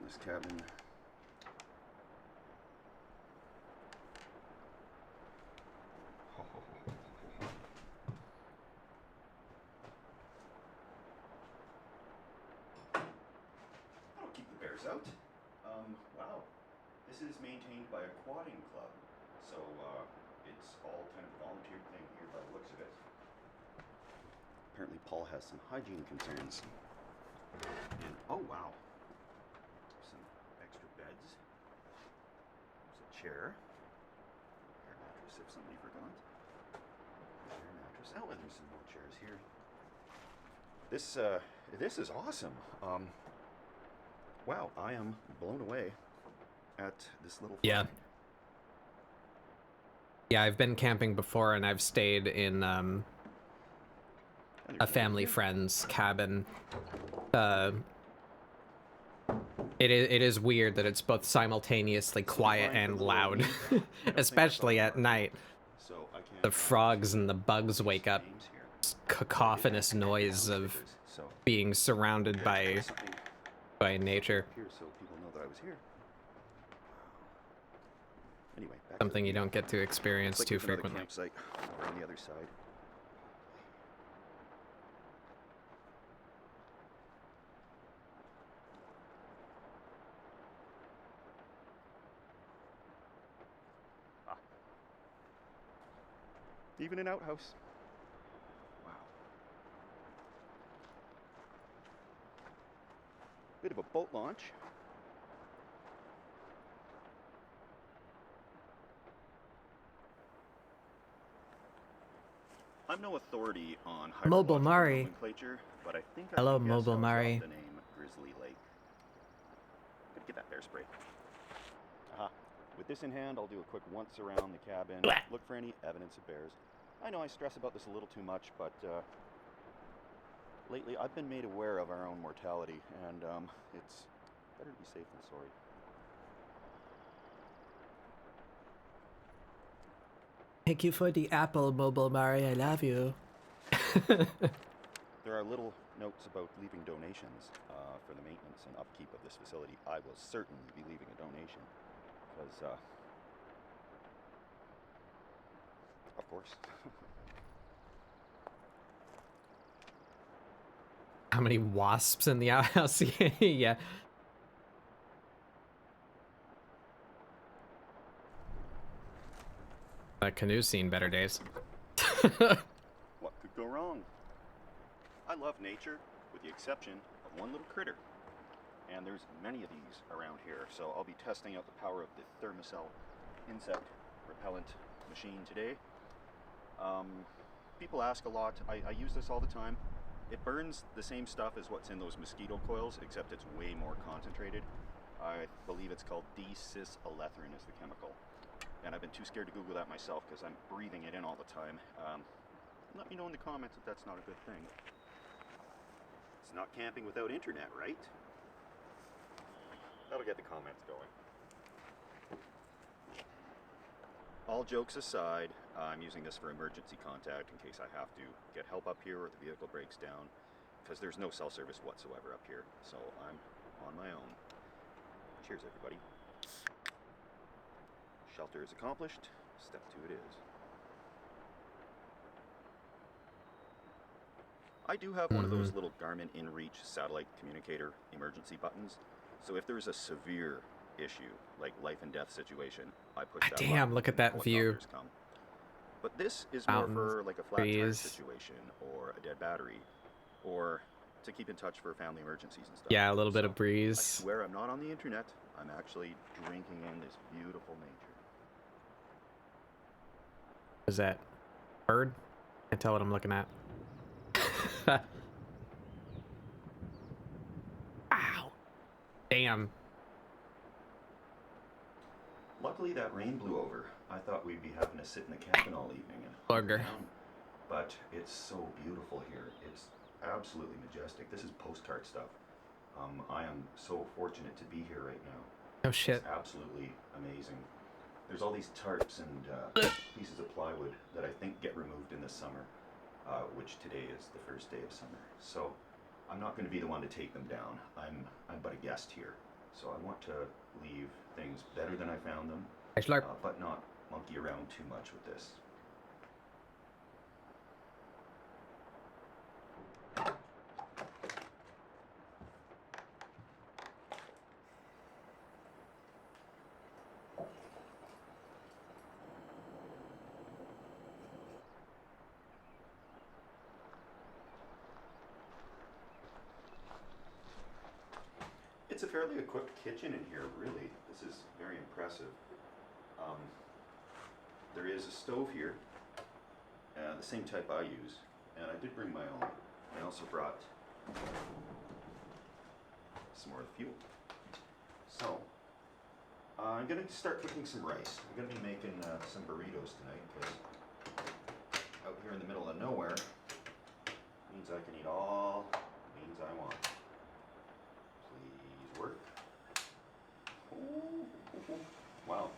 S2: this cabin. That'll keep the bears out. Wow. This is maintained by a quadding club, so it's all kind of a volunteer thing here by the looks of it. Apparently Paul has some hygiene concerns. And, oh wow. Some extra beds. There's a chair. Air mattress if somebody forgot. Air mattress. Oh, and there's some more chairs here. This is awesome. Wow, I am blown away at this little
S1: Yeah.
S2: find.
S1: Yeah, I've been camping before and I've stayed in a family friend's cabin. It is weird that it's both simultaneously quiet and loud, especially at night. The frogs and the bugs wake up. Cacophonous noise of being surrounded by nature.
S2: So people know that I was here. Anyway,
S1: Something you don't get to experience too frequently.
S2: Campsite on the other side. Even an outhouse. Wow. Bit of a boat launch. I'm no authority on
S1: Mobile
S2: hydrological
S1: Murray.
S2: nomenclature, but I think I
S1: Hello,
S2: can guess
S1: Mobile
S2: how it's
S1: Murray.
S2: got the name Grizzly Lake. Gotta get that bear spray. Aha. With this in hand, I'll do a quick once around the cabin.
S1: Blah.
S2: Look for any evidence of bears. I know I stress about this a little too much, but lately I've been made aware of our own mortality, and it's better to be safe than sorry.
S1: Thank you for the apple, Mobile Murray. I love you.
S2: There are little notes about leaving donations for the maintenance and upkeep of this facility. I will certainly be leaving a donation, because, of course.
S1: How many wasps in the outhouse? Yeah. That canoe's seen better days.
S2: What could go wrong? I love nature, with the exception of one little critter. and there's many of these around here. So I'll be testing out the power of the Thermacell insect repellent machine today. People ask a lot. I use this all the time. It burns the same stuff as what's in those mosquito coils, except it's way more concentrated. I believe it's called D-cis-alethrin is the chemical. And I've been too scared to Google that myself because I'm breathing it in all the time. Let me know in the comments if that's not a good thing. It's not camping without internet, right? That'll get the comments going. All jokes aside, I'm using this for emergency contact in case I have to get help up here or the vehicle breaks down, because there's no cell service whatsoever up here, so I'm on my own. Cheers, everybody. Shelter is accomplished. Step 2 it is. I do have one of those little Garmin InReach satellite communicator emergency buttons, so if there's a severe issue, like life and death situation, I push that button.
S1: Damn, look at that view.
S2: Come. But this is more for like a flat tire situation or a dead battery, or to keep in touch for family emergencies and stuff.
S1: Yeah, a little bit of breeze.
S2: I swear I'm not on the internet. I'm actually drinking in this beautiful nature.
S1: Is that bird? Can't tell what I'm looking at. Ow! Damn.
S2: Luckily that rain blew over. I thought we'd be having to sit in the cabin all evening and
S1: Bugger.
S2: down, but it's so beautiful here. It's absolutely majestic. This is postcard stuff. I am so fortunate to be here right now.
S1: Oh shit.
S2: It's absolutely amazing. There's all these tarps and pieces of plywood that I think get removed in the summer, which today is the first day of summer. So I'm not going to be the one to take them down. I'm but a guest here. So I want to leave things better than I found them, but not monkey around too much with this. It's a fairly equipped kitchen in here, really. This is very impressive. There is a stove here, the same type I use, and I did bring my own. I also brought some more fuel. So, I'm going to start cooking some rice. I'm going to be making some burritos tonight, because out here in the middle of nowhere means I can eat all the beans I want. Work. Ooh. Wow,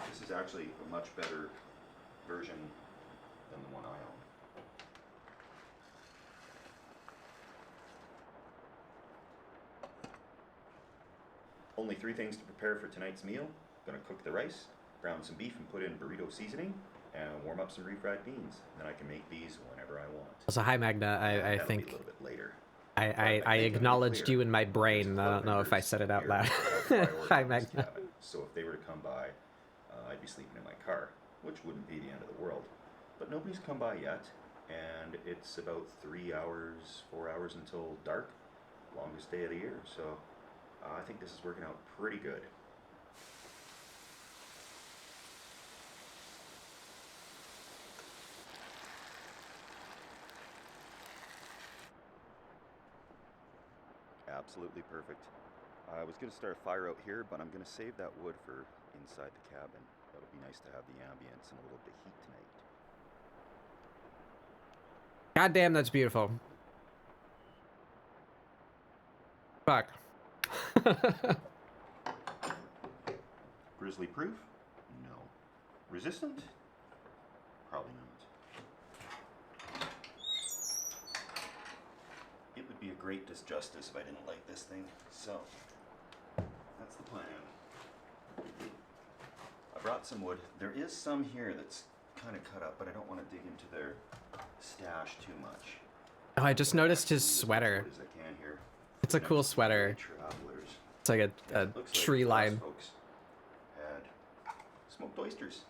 S2: this is actually a much better version than the one I own. Only 3 things to prepare for tonight's meal. Gonna cook the rice, brown some beef and put in burrito seasoning, and warm up some refried beans. Then I can make these whenever I want.
S1: So hi Magna, I think
S2: a little bit later.
S1: I acknowledged you in my brain. I don't know if I said it out loud. Hi Magna.
S2: So if they were to come by, I'd be sleeping in my car, which wouldn't be the end of the world. But nobody's come by yet, and it's about 3 hours, 4 hours until dark. Longest day of the year, so I think this is working out pretty good. Absolutely perfect. I was going to start a fire out here, but I'm going to save that wood for inside the cabin. That'll be nice to have the ambience and a little bit of heat tonight.
S1: God damn, that's beautiful. Fuck.
S2: Grizzly proof? No. Resistant? Probably not. It would be a great disjustice if I didn't like this thing, so that's the plan. I brought some wood. There is some here that's kind of cut up, but I don't want to dig into their stash too much.
S1: Oh, I just noticed his sweater.
S2: As I can here.
S1: It's a cool sweater. It's like a tree line.
S2: Folks had smoked oysters.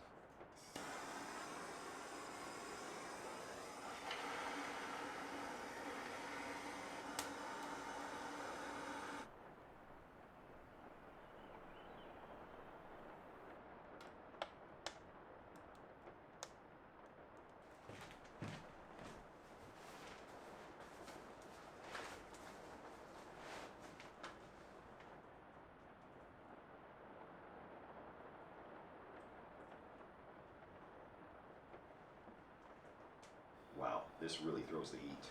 S2: this really throws the heat.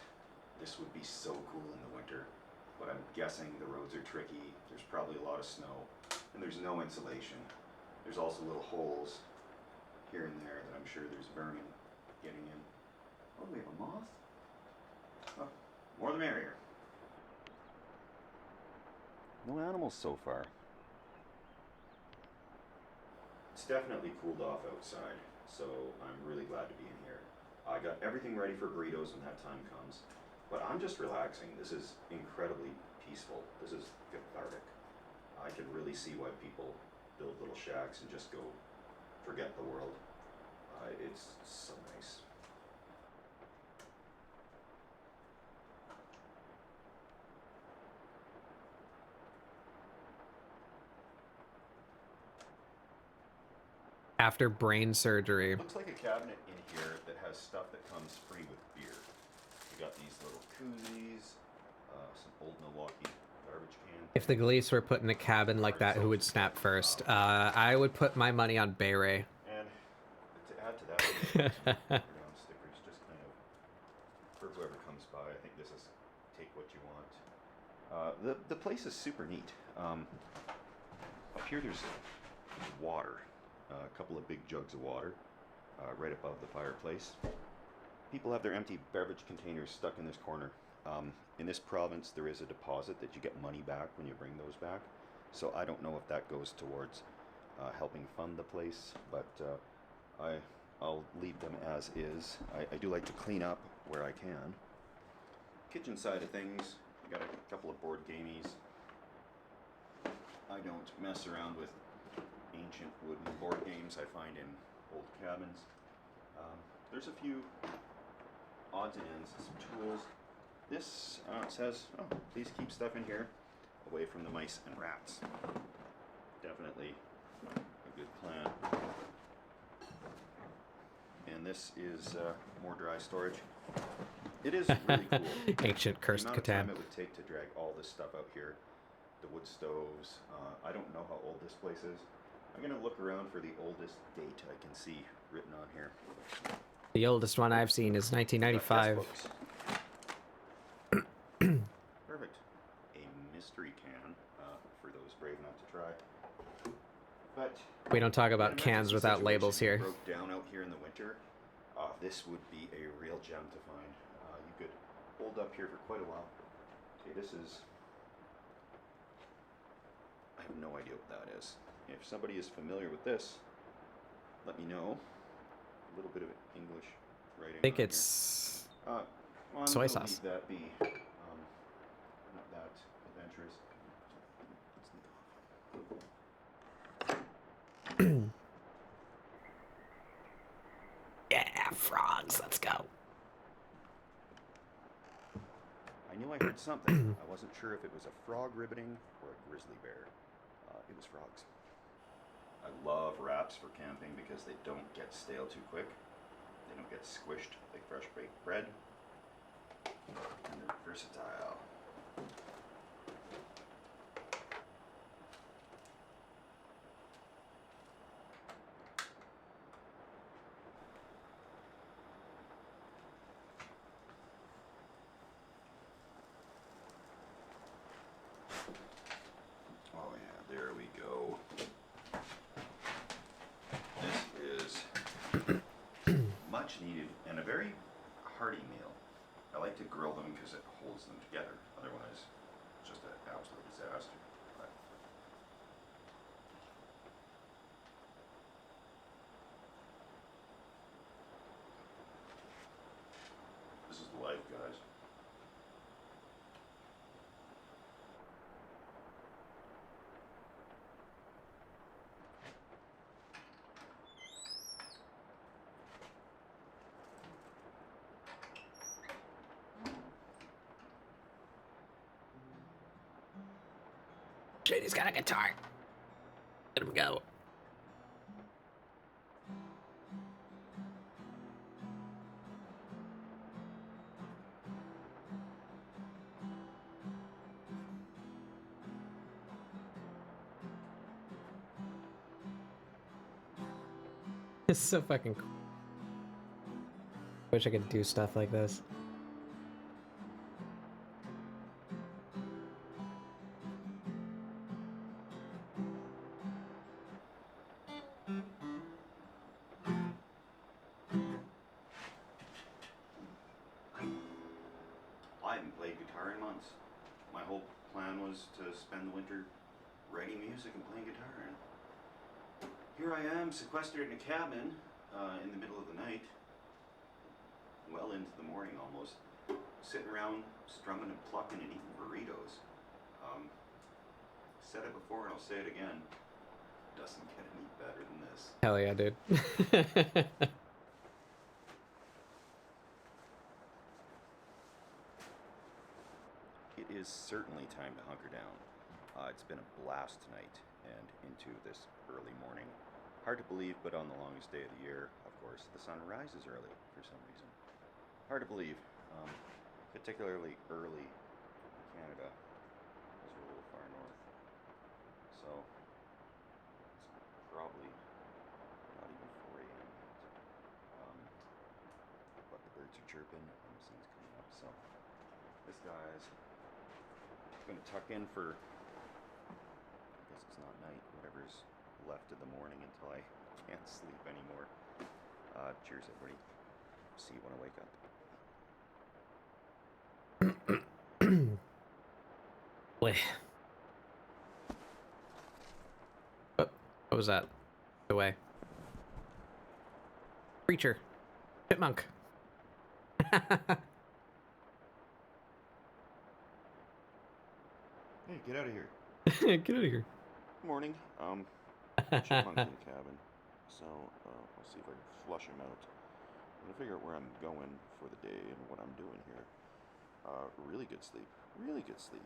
S2: This would be so cool in the winter, but I'm guessing the roads are tricky. There's probably a lot of snow, and there's no insulation. There's also little holes here and there that I'm sure there's vermin getting in. Oh, we have a moth? Oh, more the merrier. No animals so far. It's definitely cooled off outside, so I'm really glad to be in here. I got everything ready for burritos when that time comes, but I'm just relaxing. This is incredibly peaceful. This is cathartic. I can really see why people build little shacks and just go forget the world. It's so nice.
S1: After brain surgery.
S2: Looks like a cabinet in here that has stuff that comes free with beer. We got these little koozies, some old Milwaukee garbage can.
S1: If the Gleese were put in a cabin like that, who would snap first? I would put my money on Beret.
S2: And to add to that, stickers just kind of for whoever comes by. I think this is take what you want. The place is super neat. Up here there's water. A couple of big jugs of water right above the fireplace. People have their empty beverage containers stuck in this corner. In this province, there is a deposit that you get money back when you bring those back. So I don't know if that goes towards helping fund the place, but I'll leave them as is. I do like to clean up where I can. Kitchen side of things, I got a couple of board gamies. I don't mess around with ancient wooden board games I find in old cabins. There's a few odds and ends, some tools. This says, oh, please keep stuff in here away from the mice and rats. Definitely a good plan. And this is more dry storage. It is really cool.
S1: Ancient cursed
S2: the amount of time
S1: Catan.
S2: it would take to drag all this stuff out here. The wood stoves. I don't know how old this place is. I'm going to look around for the oldest date I can see written on here.
S1: The oldest one I've seen is 1995.
S2: Perfect. A mystery can for those brave enough to try. But
S1: We don't talk about cans without labels here.
S2: Broke down out here in the winter. This would be a real gem to find. You could hold up here for quite a while. Okay, this is. I have no idea what that is. If somebody is familiar with this, let me know. A little bit of English writing.
S1: I think it's
S2: well, I'm
S1: soy
S2: gonna
S1: sauce.
S2: Leave that be. Not that adventurous.
S1: Yeah, frogs, let's go.
S2: I knew I heard something. I wasn't sure if it was a frog ribbiting or a grizzly bear. It was frogs. I love wraps for camping because they don't get stale too quick. They don't get squished like fresh baked bread. And they're versatile. Oh yeah, there we go. This is much needed and a very hearty meal. I like to grill them because it holds them together. Otherwise, it's just an absolute disaster. But this is the life, guys.
S1: Shady's got a guitar. Let him go. It's so fucking cool. Wish I could do stuff like this.
S2: I haven't played guitar in months. My whole plan was to spend the winter writing music and playing guitar. And here I am, sequestered in a cabin in the middle of the night, well into the morning almost, sitting around strumming and plucking and eating burritos. Said it before and I'll say it again. Doesn't get any better than this.
S1: Hell yeah, dude.
S2: It is certainly time to hunker down. It's been a blast tonight and into this early morning. Hard to believe, but on the longest day of the year, of course, the sun rises early for some reason. Hard to believe, particularly early in Canada, as we're a little far north. So, it's probably not even 4 a.m. yet. But the birds are chirping and the sun's coming up, so this guy's gonna tuck in for, I guess it's not night, whatever's left of the morning until I can't sleep anymore. Cheers, everybody. See you when I wake up.
S1: Wait. What was that? Away. Creature. Chipmunk.
S2: Hey, get out of here.
S1: Get out of here.
S2: Morning. Chipmunk in the cabin. So, I'll see if I can flush him out. I'm gonna figure out where I'm going for the day and what I'm doing here. Really good sleep. Really good sleep.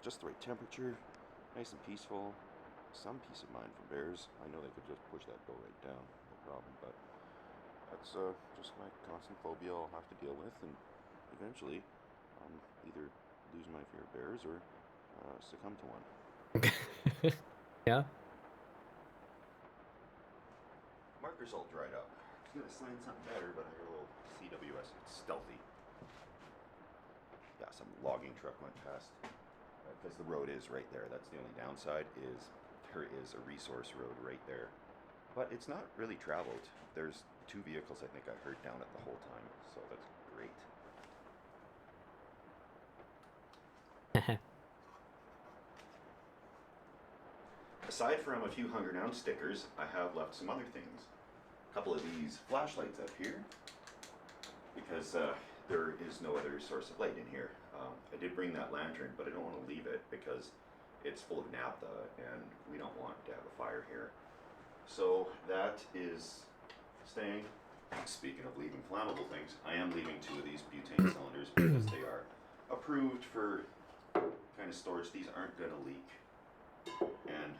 S2: Just the right temperature. Nice and peaceful. Some peace of mind from bears. I know they could just push that bow right down. No problem. But that's just my constant phobia I'll have to deal with. And eventually, either lose my fear of bears or succumb to one.
S1: Yeah?
S2: Marker's all dried up. I was gonna sign something better, but I got a little CWS. It's stealthy. Yeah, some logging truck went past. Because the road is right there. That's the only downside is there is a resource road right there. But it's not really traveled. There's 2 vehicles I think I heard down it the whole time. So that's great. Aside from a few Hunger Down stickers, I have left some other things. A couple of these flashlights up here, because there is no other source of light in here. I did bring that lantern, but I don't want to leave it because it's full of naphtha and we don't want to have a fire here. So that is staying. Speaking of leaving flammable things, I am leaving 2 of these butane cylinders because they are approved for kind of storage. These aren't going to leak. And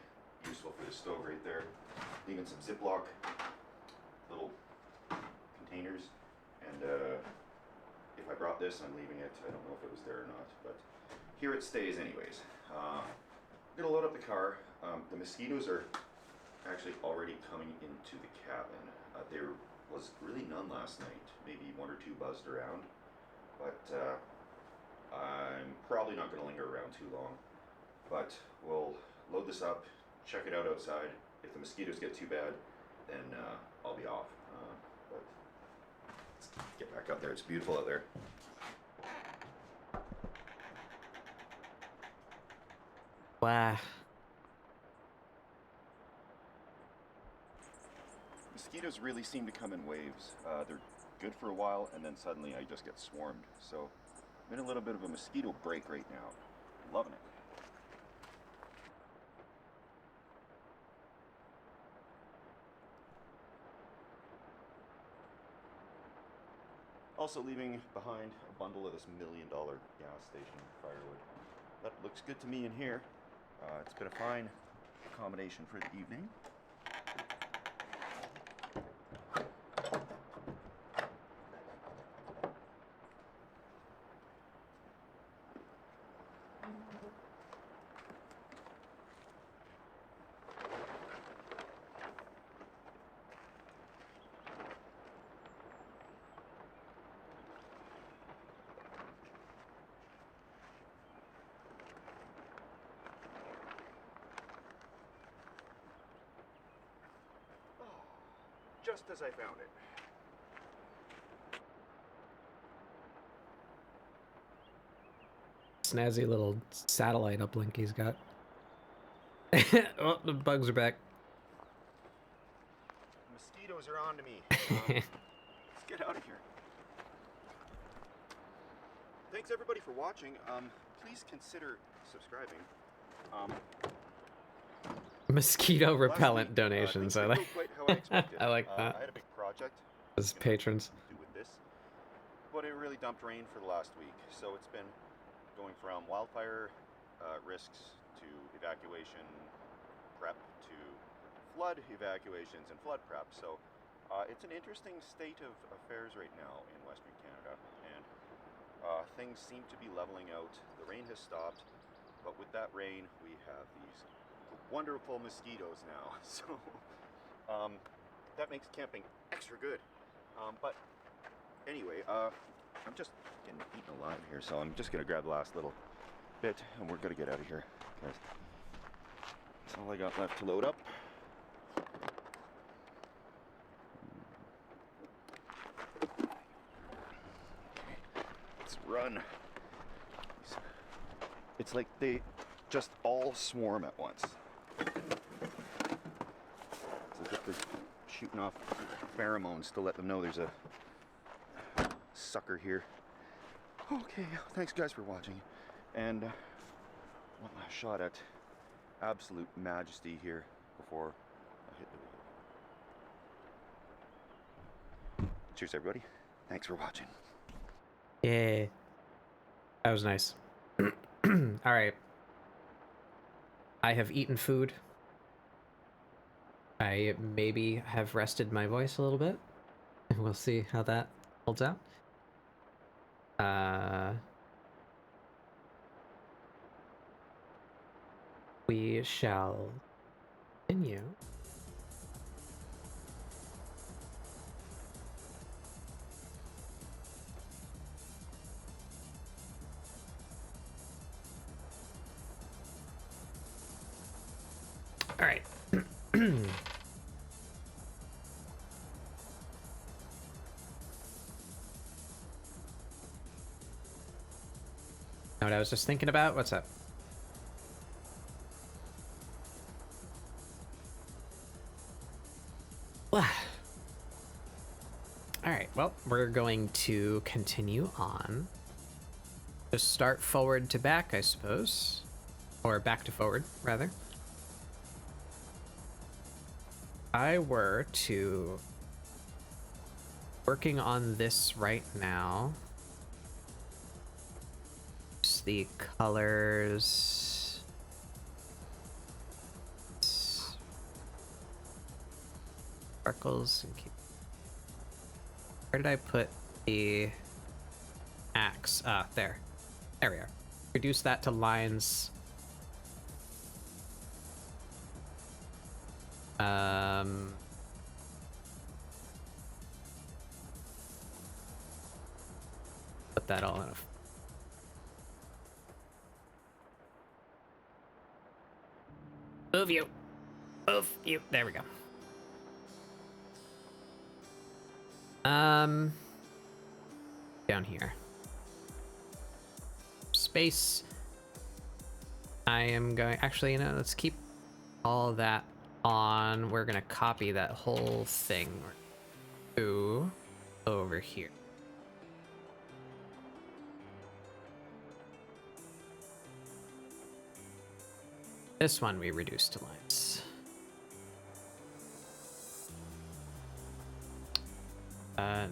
S2: useful for the stove right there. Leaving some Ziploc little containers. And if I brought this, I'm leaving it. I don't know if it was there or not, but here it stays anyways. I'm gonna load up the car. The mosquitoes are actually already coming into the cabin. There was really none last night. Maybe 1 or 2 buzzed around, but I'm probably not gonna linger around too long. But we'll load this up, check it out outside. If the mosquitoes get too bad, then I'll be off. But let's get back out there. It's beautiful out there.
S1: Wow.
S2: Mosquitoes really seem to come in waves. They're good for a while, and then suddenly I just get swarmed. So I'm in a little bit of a mosquito break right now. Loving it. Also leaving behind a bundle of this $1 million gas station firewood. That looks good to me in here. It's been a fine accommodation for the evening. just as I found it.
S1: Snazzy little satellite uplink he's got. Oh, the bugs are back.
S2: Mosquitoes are on to me. Let's get out of here. Thanks everybody for watching. Please consider subscribing.
S1: Mosquito repellent
S2: Week,
S1: donations.
S2: things
S1: I
S2: didn't
S1: like.
S2: go quite how I expected.
S1: I like that.
S2: I had a big project.
S1: As patrons.
S2: Do with this, but it really dumped rain for the last week, so it's been going from wildfire risks to evacuation prep to flood evacuations and flood prep. So it's an interesting state of affairs right now in Western Canada, and things seem to be leveling out. The rain has stopped, but with that rain we have these wonderful mosquitoes now. So that makes camping extra good. But anyway, I'm just getting eaten alive here, so I'm just gonna grab the last little bit and we're gonna get out of here, guys. That's all I got left to load up. Okay, let's run. It's like they just all swarm at once. It's as if they're shooting off pheromones to let them know there's a sucker here. Okay, thanks guys for watching, and one last shot at absolute majesty here before I hit the road. Cheers everybody, thanks for watching.
S1: Yeah, that was nice. All right, I have eaten food. I maybe have rested my voice a little bit. We'll see how that holds out. We shall continue. All right. Know what I was just thinking about? What's up? Alright, well, we're going to continue on. Just start forward to back, I suppose. Or back to forward, rather. I were to... working on this right now. Just the colors... sparkles and keep... Where did I put the axe? Ah, there. There we are. Reduce that to lines. Put that all in a... Move you. Move you. There we go. Down here. Space. I am going... Actually, you know, let's keep all that on. We're gonna copy that whole thing to over here. This one we reduce to lines.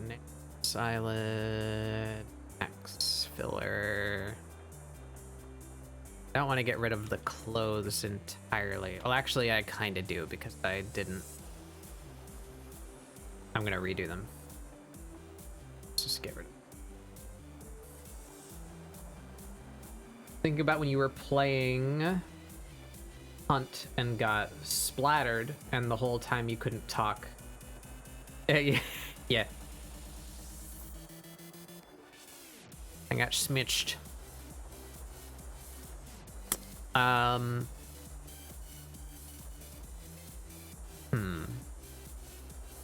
S1: Next island, X filler. I don't want to get rid of the clothes entirely. Well, actually, I kind of do because I didn't. I'm gonna redo them. Let's just get rid of them. Think about when you were playing Hunt and got splattered, and the whole time you couldn't talk. Yeah. I got smidged.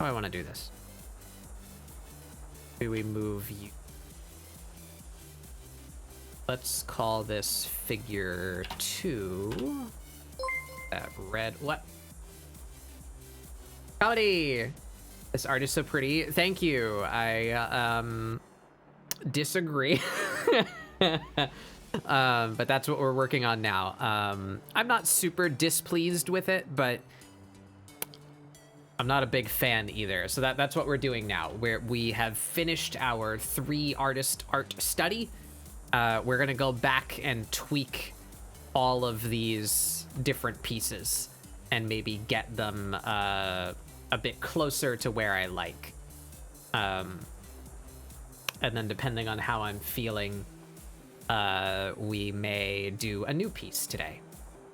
S1: How do I want to do this? Do we move you? Let's call this figure 2. That red, what? Howdy! This art is so pretty. Thank you. I disagree. But that's what we're working on now. I'm not super displeased with it, but I'm not a big fan either. So that's what we're doing now. We have finished our 3 artist art study. We're gonna go back and tweak all of these different pieces and maybe get them a bit closer to where I like. And then depending on how I'm feeling, we may do a new piece today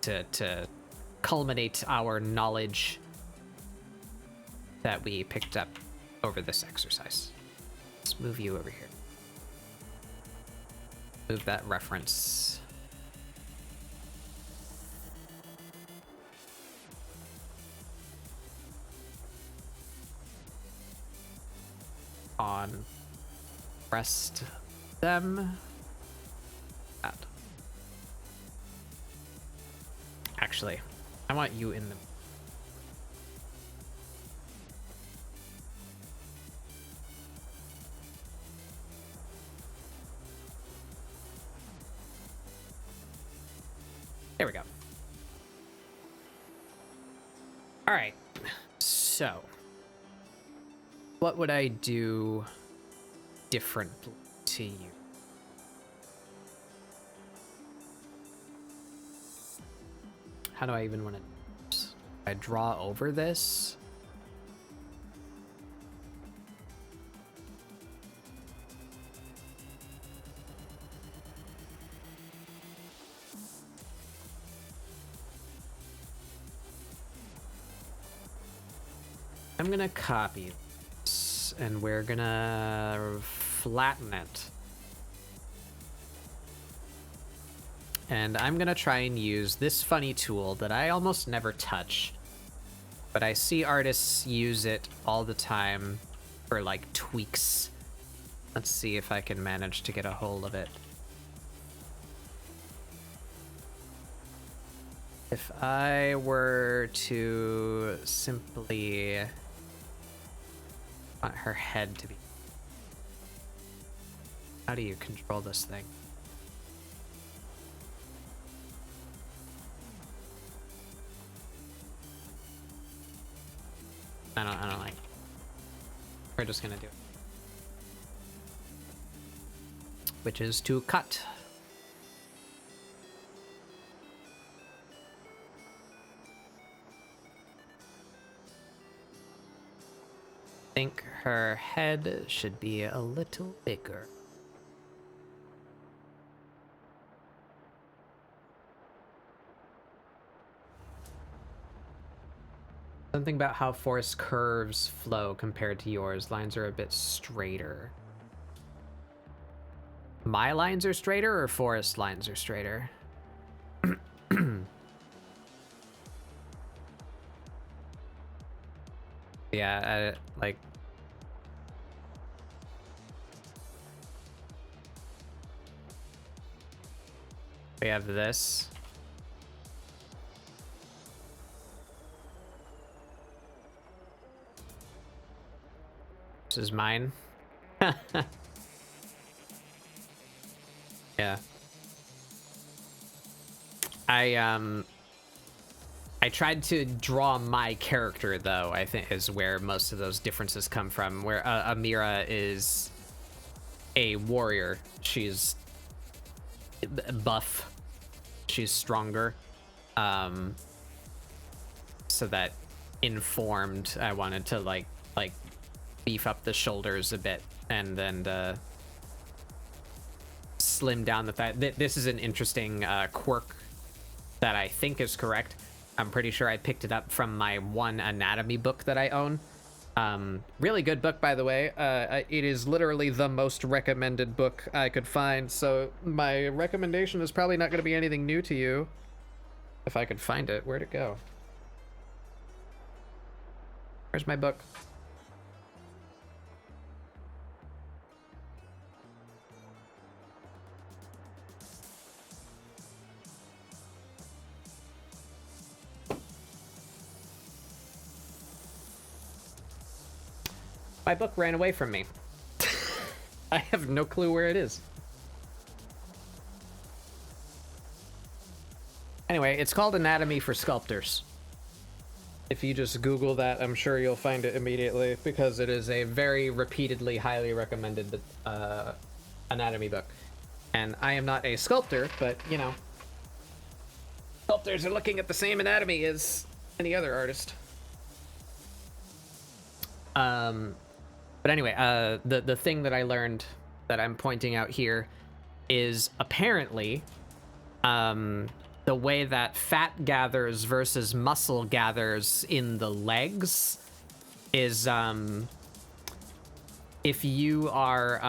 S1: to culminate our knowledge that we picked up over this exercise. Let's move you over here. Move that reference. On rest them. That. Actually, I want you in the. There we go. All right. So, what would I do differently to you? How do I even want to do this? I draw over this? I'm gonna copy this and we're gonna flatten it. And I'm gonna try and use this funny tool that I almost never touch, but I see artists use it all the time for like tweaks. Let's see if I can manage to get a hold of it. If I were to simply want her head to be... How do you control this thing? I don't like it. We're just gonna do it. Which is to cut. I think her head should be a little bigger. Something about how Forest curves flow compared to yours. Lines are a bit straighter. My lines are straighter or Forest lines are straighter? Yeah, like... We have this. This is mine. Yeah. I tried to draw my character, though, I think is where most of those differences come from, where Amira is a warrior. She's buff. She's stronger. So that informed, I wanted to like beef up the shoulders a bit and then slim down the fat. This is an interesting quirk that I think is correct. I'm pretty sure I picked it up from my one anatomy book that I own. Really good book, by the way. It is literally the most recommended book I could find, so my recommendation is probably not going to be anything new to you. If I could find it. Where'd it go? Where's my book? My book ran away from me. I have no clue where it is. Anyway, it's called Anatomy for Sculptors. If you just Google that, I'm sure you'll find it immediately, because it is a very repeatedly highly recommended anatomy book. And I am not a sculptor, but, you know, sculptors are looking at the same anatomy as any other artist. But anyway, the thing that I learned that I'm pointing out here is apparently the way that fat gathers versus muscle gathers in the legs is if you are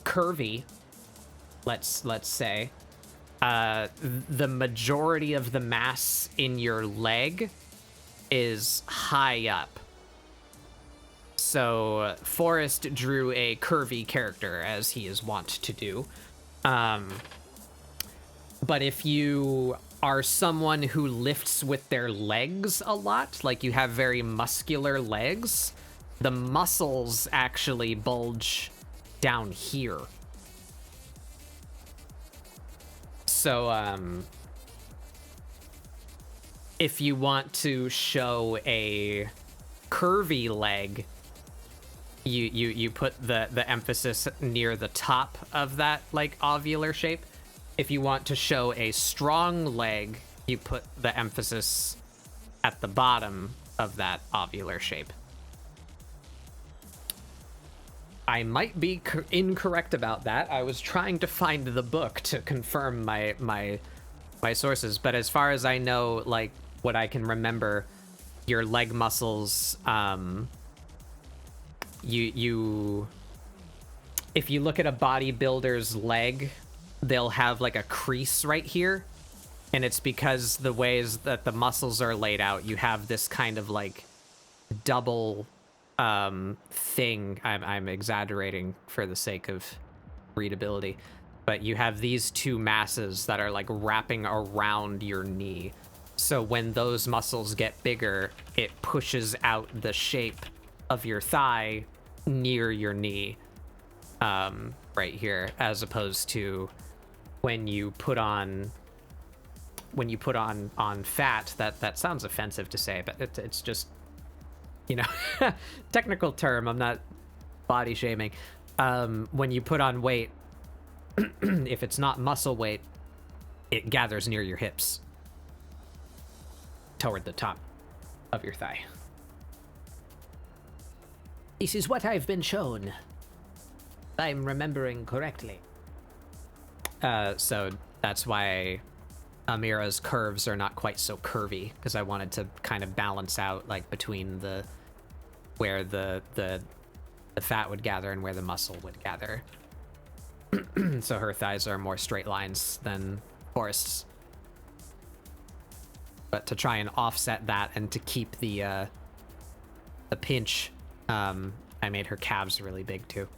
S1: curvy, let's say, the majority of the mass in your leg is high up. So Forrest drew a curvy character, as he is wont to do. But if you are someone who lifts with their legs a lot, like you have very muscular legs, the muscles actually bulge down here. So, if you want to show a curvy leg, you put the emphasis near the top of that, like, ovular shape. If you want to show a strong leg, you put the emphasis at the bottom of that ovular shape. I might be incorrect about that. I was trying to find the book to confirm my sources, but as far as I know, like, what I can remember, your leg muscles, you if you look at a bodybuilder's leg, they'll have like a crease right here, and it's because the ways that the muscles are laid out, you have this kind of like double thing. I'm exaggerating for the sake of readability, but you have these two masses that are like wrapping around your knee. So when those muscles get bigger, it pushes out the shape of your thigh near your knee, right here, as opposed to when you put on fat. That sounds offensive to say, but it's just, you know, technical term. I'm not body shaming. When you put on weight, if it's not muscle weight, it gathers near your hips, toward the top of your thigh. This is what I've been shown, if I'm remembering correctly. So that's why Amira's curves are not quite so curvy, because I wanted to kind of balance out, like, between where the fat would gather and where the muscle would gather. So her thighs are more straight lines than Forrest's. But to try and offset that and to keep the pinch, I made her calves really big too.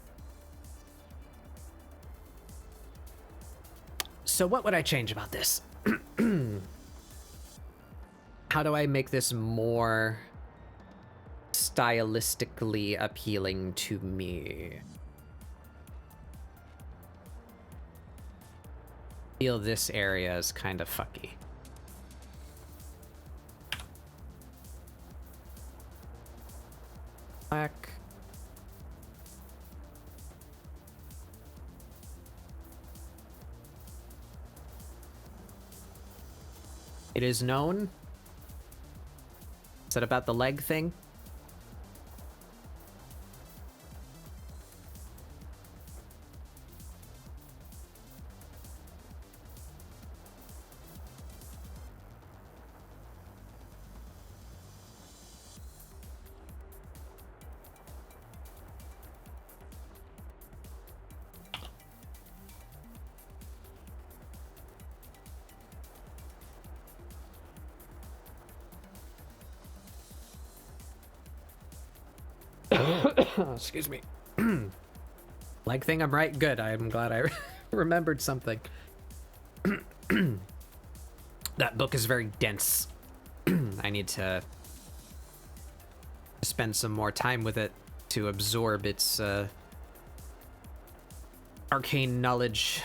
S1: So what would I change about this? How do I make this more stylistically appealing to me? I feel this area is kind of fucky. Black. It is known. Is that about the leg thing? Excuse me. Leg thing, I'm right. Good. I'm glad I remembered something. That book is very dense. I need to spend some more time with it to absorb its arcane knowledge.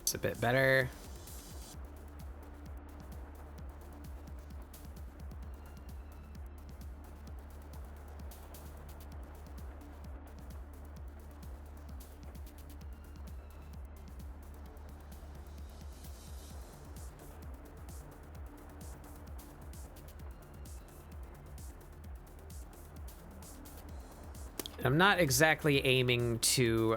S1: It's a bit better. I'm not exactly aiming to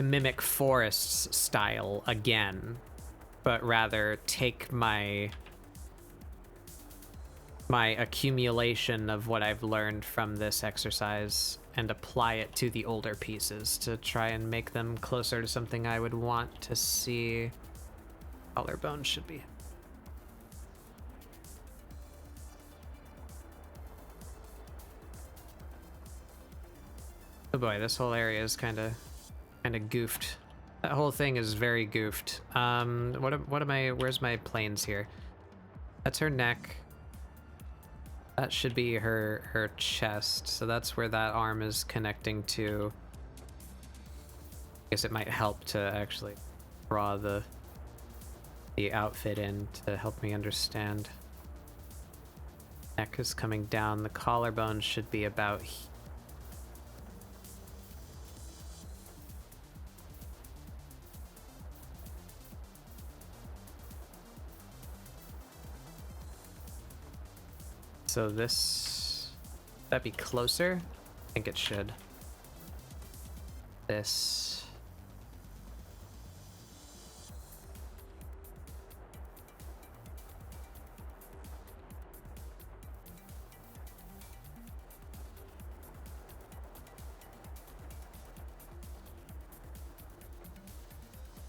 S1: mimic Forest's style again, but rather take my accumulation of what I've learned from this exercise and apply it to the older pieces to try and make them closer to something I would want to see. Collarbone should be. Oh boy, this whole area is kind of goofed. That whole thing is very goofed. What am I? Where's my planes here? That's her neck. That should be her chest. So that's where that arm is connecting to. I guess it might help to actually draw the outfit in to help me understand. Neck is coming down. The collarbone should be about here. So this, that'd be closer? I think it should. This.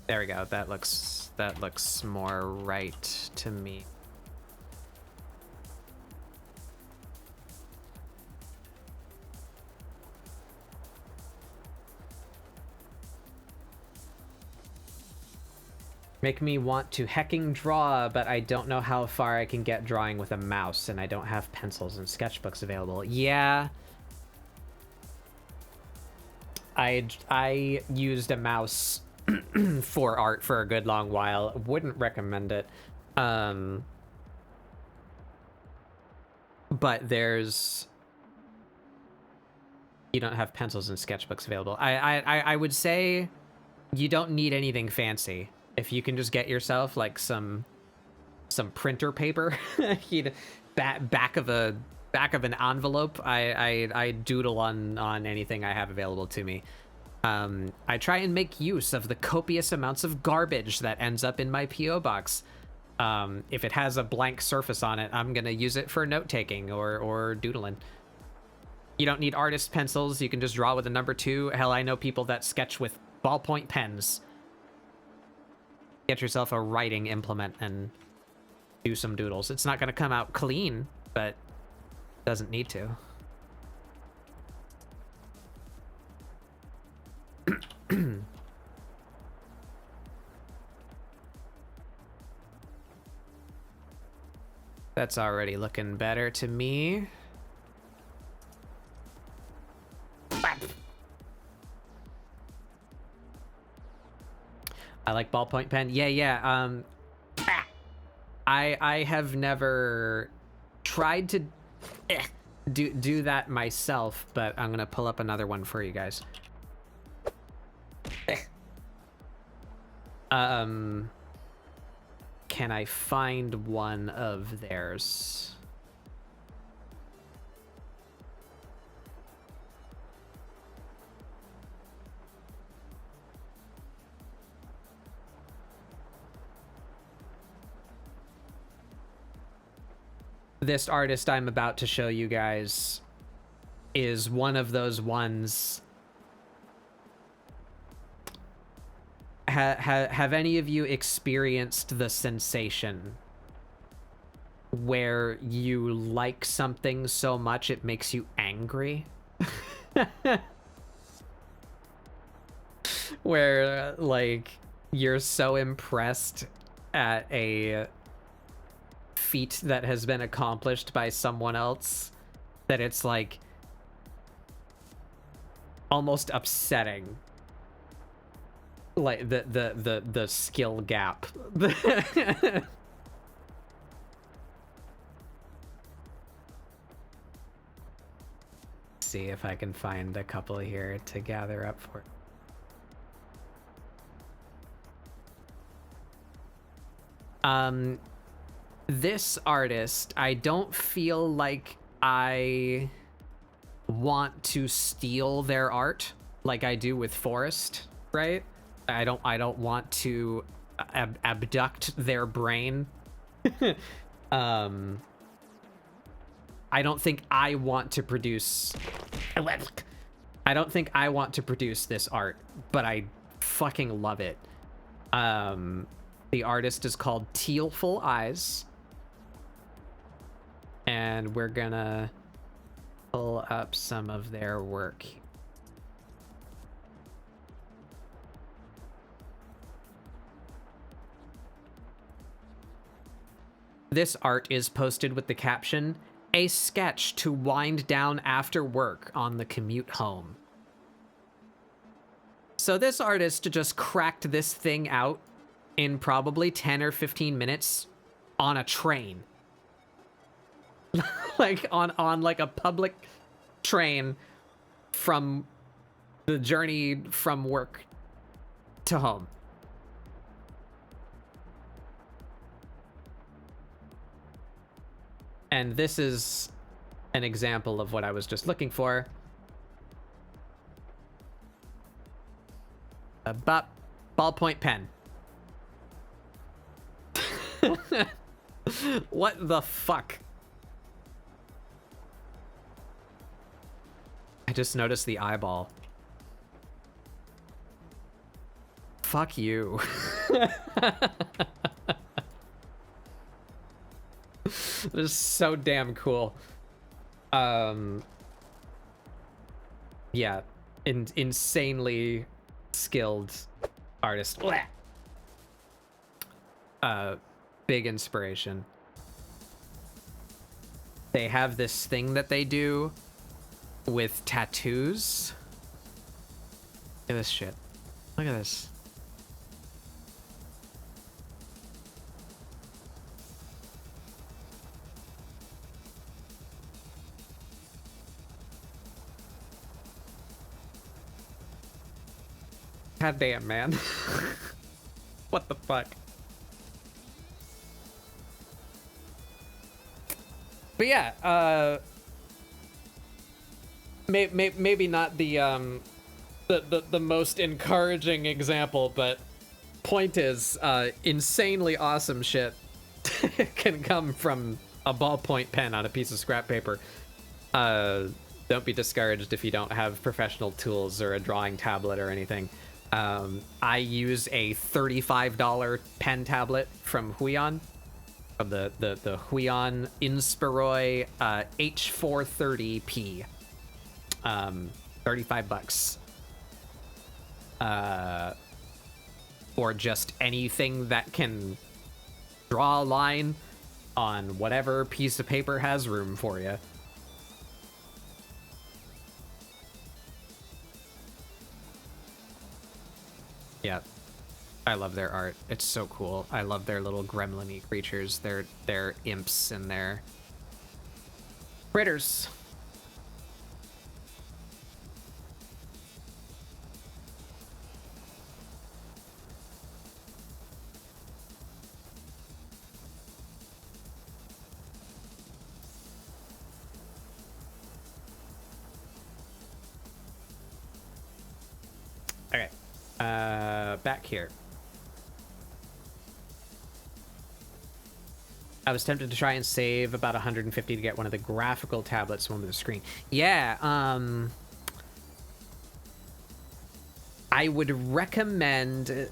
S1: There we go. That looks more right to me. Make me want to hecking draw, but I don't know how far I can get drawing with a mouse, and I don't have pencils and sketchbooks available. Yeah. I used a mouse for art for a good long while. Wouldn't recommend it. But there's... You don't have pencils and sketchbooks available. I would say you don't need anything fancy. If you can just get yourself like some printer paper, back of an envelope, I doodle on anything I have available to me. I try and make use of the copious amounts of garbage that ends up in my PO box. If it has a blank surface on it, I'm gonna use it for note taking or doodling. You don't need artist pencils. You can just draw with a number 2. Hell, I know people that sketch with ballpoint pens. Get yourself a writing implement and do some doodles. It's not going to come out clean, but doesn't need to. That's already looking better to me. I like ballpoint pen. Yeah. I have never tried to do that myself, but I'm gonna pull up another one for you guys. Can I find one of theirs? this artist I'm about to show you guys is one of those ones. Have any of you experienced the sensation where you like something so much it makes you angry? Where, like, you're so impressed at a feat that has been accomplished by someone else that it's, like, almost upsetting. Like, the skill gap. See if I can find a couple here to gather up for. This artist, I don't feel like I want to steal their art like I do with Forest, right? I don't want to abduct their brain. I don't think I want to produce this art, but I fucking love it. The artist is called Tealful Eyes, and we're gonna pull up some of their work. This art is posted with the caption, "A sketch to wind down after work on the commute home." So this artist just cracked this thing out in probably 10 or 15 minutes on a train. Like on like a public train from the journey from work to home. And this is an example of what I was just looking for. A ballpoint pen. What the fuck? I just noticed the eyeball. Fuck you. This is so damn cool. Yeah, insanely skilled artist. Big inspiration. They have this thing that they do with tattoos. Look at this shit. Look at this. God damn, man. What the fuck? But yeah, maybe not the most encouraging example, but point is, insanely awesome shit can come from a ballpoint pen on a piece of scrap paper. Don't be discouraged if you don't have professional tools or a drawing tablet or anything. I use a $35 pen tablet from Huion. Of the Huion Inspiroi H430p. 35 bucks. Or just anything that can draw a line on whatever piece of paper has room for you. Yeah. I love their art. It's so cool. I love their little gremlin-y creatures. Their imps and their critters. Okay. Back here. I was tempted to try and save about 150 to get one of the graphical tablets, one with a screen. Yeah, I would recommend...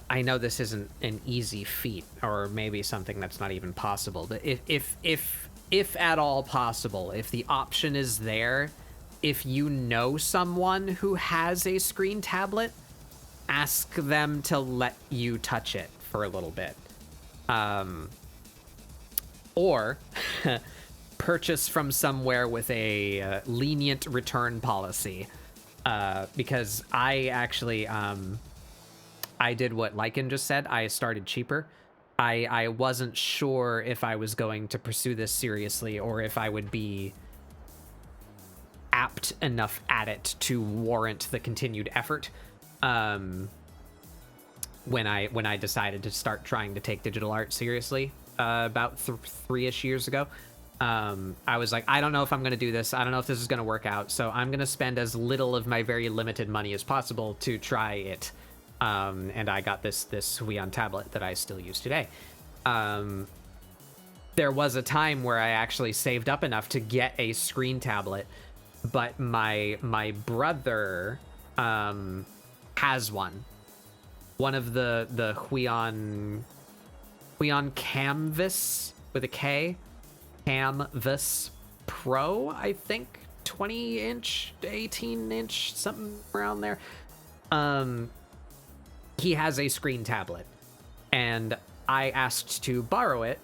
S1: I know this isn't an easy feat, or maybe something that's not even possible, but if at all possible, if the option is there, if you know someone who has a screen tablet, ask them to let you touch it for a little bit. Or purchase from somewhere with a lenient return policy. Because I actually, I did what Lycan just said. I started cheaper. I wasn't sure if I was going to pursue this seriously or if I would be apt enough at it to warrant the continued effort. When I decided to start trying to take digital art seriously, about 3-ish years ago, I was like, I don't know if I'm going to do this. I don't know if this is going to work out. So I'm going to spend as little of my very limited money as possible to try it. And I got this Huion tablet that I still use today. There was a time where I actually saved up enough to get a screen tablet, but my brother has one of the Huion Canvas with a K, Canvas Pro, I think, 20-inch, 18-inch, something around there. He has a screen tablet, and I asked to borrow it,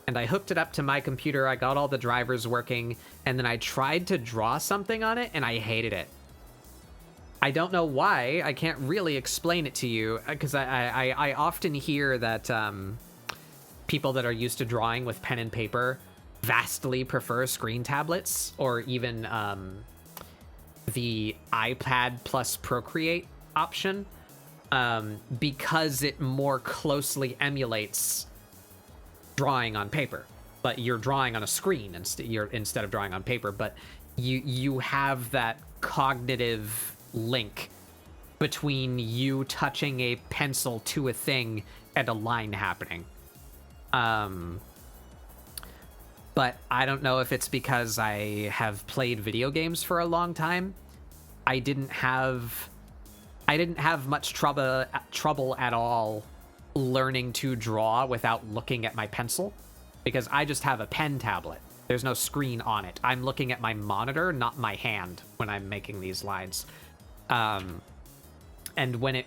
S1: and I hooked it up to my computer. I got all the drivers working, and then I tried to draw something on it, and I hated it. I don't know why. I can't really explain it to you, because I often hear that people that are used to drawing with pen and paper vastly prefer screen tablets, or even the iPad plus Procreate option, because it more closely emulates drawing on paper. But you're drawing on a screen instead of drawing on paper, but you have that cognitive link between you touching a pencil to a thing and a line happening. But I don't know if it's because I have played video games for a long time. I didn't have much trouble at all learning to draw without looking at my pencil, because I just have a pen tablet. There's no screen on it. I'm looking at my monitor, not my hand, when I'm making these lines. And when it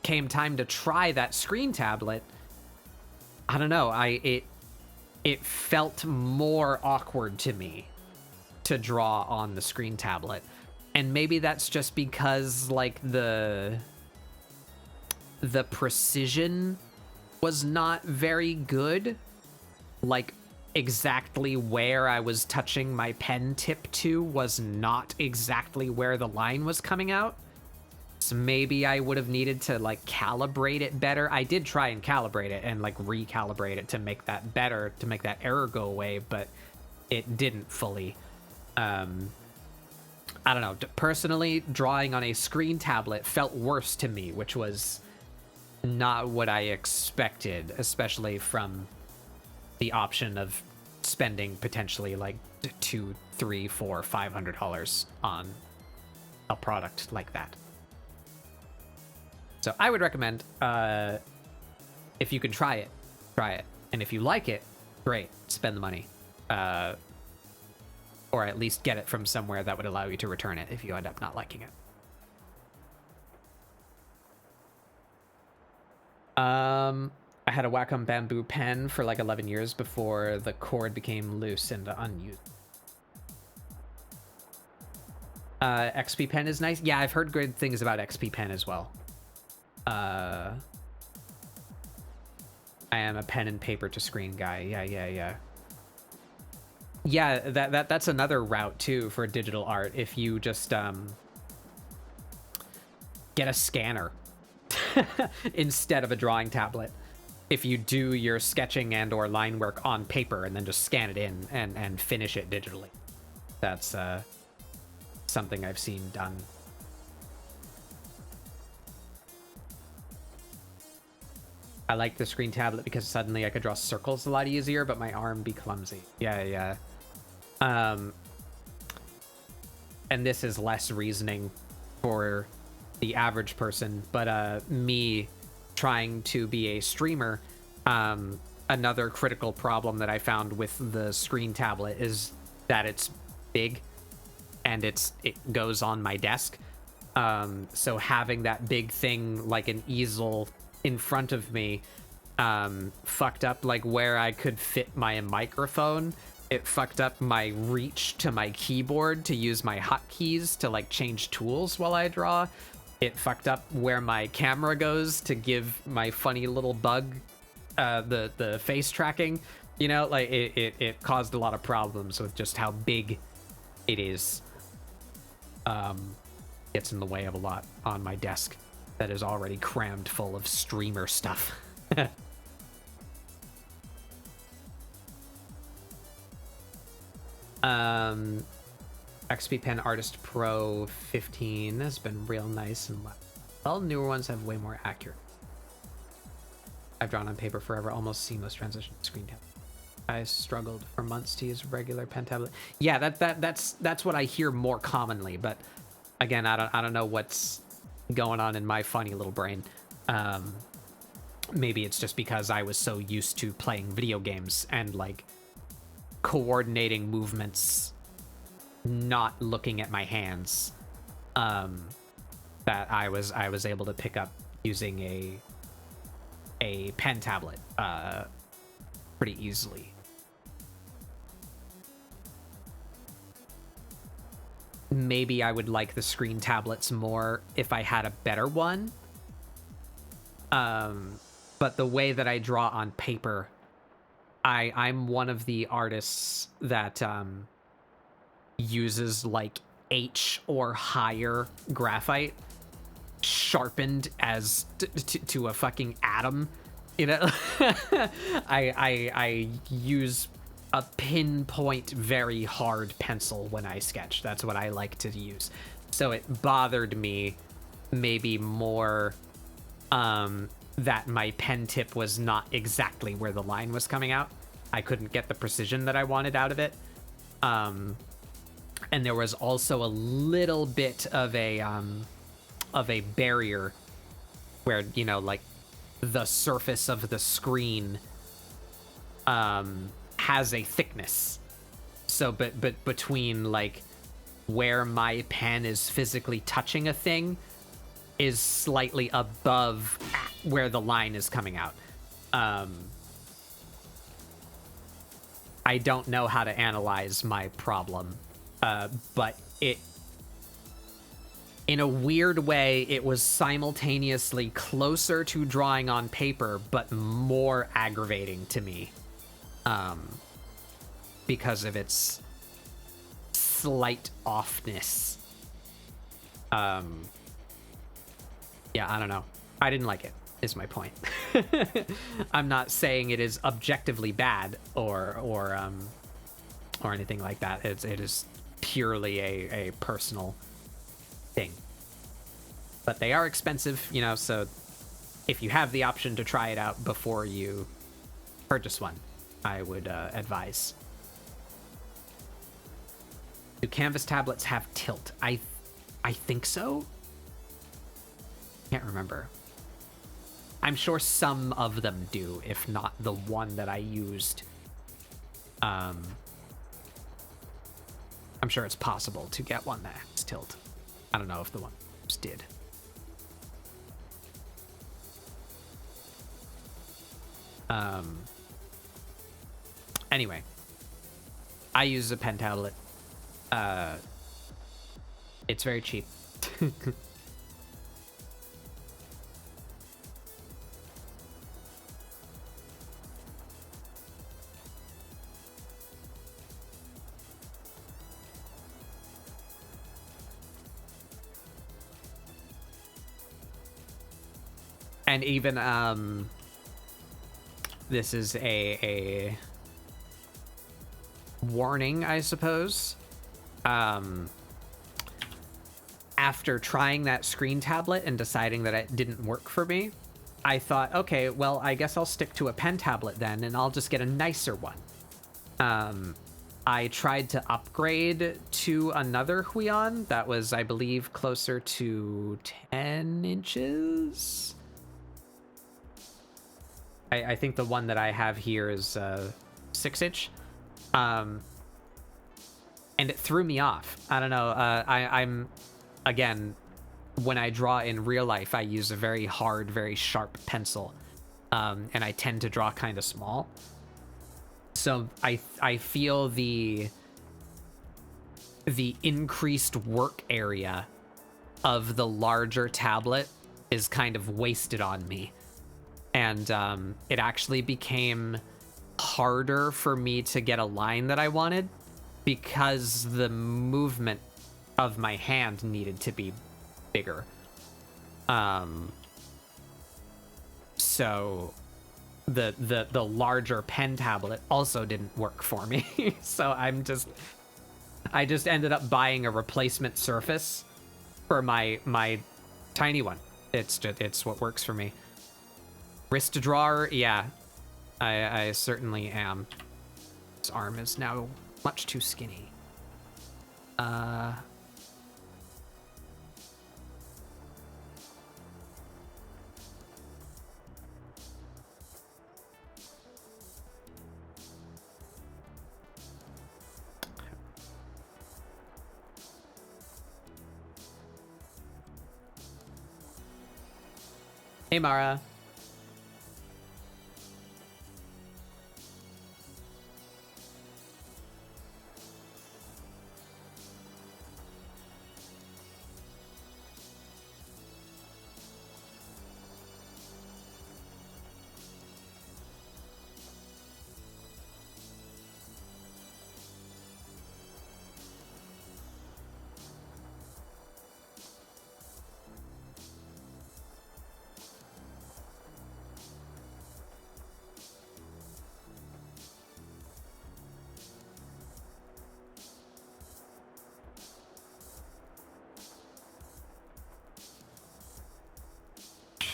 S1: came time to try that screen tablet, I don't know, it felt more awkward to me to draw on the screen tablet. And maybe that's just because, like, the precision was not very good. Like, exactly where I was touching my pen tip to was not exactly where the line was coming out. So maybe I would have needed to, like, calibrate it better. I did try and calibrate it and, like, recalibrate it to make that better, to make that error go away, but it didn't fully. I don't know. Personally, drawing on a screen tablet felt worse to me, which was not what I expected, especially from the option of spending potentially like $200, $300, $400, $500 on a product like that. So I would recommend, if you can try it, and if you like it, great, spend the money, or at least get it from somewhere that would allow you to return it if you end up not liking it. I had a Wacom bamboo pen for like 11 years before the cord became loose and unused. XP pen is nice. Yeah, I've heard good things about XP pen as well. I am a pen and paper to screen guy. Yeah. Yeah, that's another route too for digital art. If you just get a scanner instead of a drawing tablet. If you do your sketching and or line work on paper and then just scan it in and finish it digitally. That's something I've seen done. I like the screen tablet because suddenly I could draw circles a lot easier, but my arm be clumsy. Yeah. And this is less reasoning for the average person, but me trying to be a streamer, another critical problem that I found with the screen tablet is that it's big and it goes on my desk. So having that big thing like an easel in front of me fucked up like where I could fit my microphone. It fucked up my reach to my keyboard to use my hotkeys to like change tools while I draw. It fucked up where my camera goes to give my funny little bug the face tracking. You know, like it caused a lot of problems with just how big it is. Gets in the way of a lot on my desk that is already crammed full of streamer stuff. XP Pen Artist Pro 15 has been real nice and well, newer ones have way more accurate. I've drawn on paper forever, almost seamless transition to screen tablet. I struggled for months to use regular pen tablet. Yeah, that's what I hear more commonly, but again, I don't know what's going on in my funny little brain. Maybe it's just because I was so used to playing video games and like coordinating movements, not looking at my hands, that I was able to pick up using a pen tablet pretty easily. Maybe I would like the screen tablets more if I had a better one. But the way that I draw on paper, I'm one of the artists that uses like H or higher graphite sharpened as to a fucking atom. You know, I use a pinpoint very hard pencil when I sketch. That's what I like to use. So it bothered me maybe more that my pen tip was not exactly where the line was coming out. I couldn't get the precision that I wanted out of it. And there was also a little bit of a barrier where, you know, like the surface of the screen has a thickness. So but between like where my pen is physically touching a thing is slightly above where the line is coming out. I don't know how to analyze my problem, but it, in a weird way, it was simultaneously closer to drawing on paper, but more aggravating to me, because of its slight offness. Yeah, I don't know. I didn't like it, is my point. I'm not saying it is objectively bad or anything like that. It is purely a personal thing. But they are expensive, you know, so if you have the option to try it out before you purchase one, I would advise. Do Canvas tablets have tilt? I think so. Can't remember. I'm sure some of them do, if not the one that I used. I'm sure it's possible to get one that has tilt. I don't know if the one did. Anyway, I use a pen tablet. It's very cheap. And even this is a warning, I suppose. After trying that screen tablet and deciding that it didn't work for me, I thought, okay, well, I guess I'll stick to a pen tablet then, and I'll just get a nicer one. I tried to upgrade to another Huion that was, I believe, closer to 10 inches. I think the one that I have here is 6-inch. And it threw me off. I don't know. I'm, again, when I draw in real life, I use a very hard, very sharp pencil. And I tend to draw kind of small. So I feel the increased work area of the larger tablet is kind of wasted on me. And it actually became harder for me to get a line that I wanted because the movement of my hand needed to be bigger. So the larger pen tablet also didn't work for me. So I just ended up buying a replacement surface for my tiny one. It's what works for me. Wrist drawer, yeah. I certainly am. His arm is now much too skinny. Hey, Mara.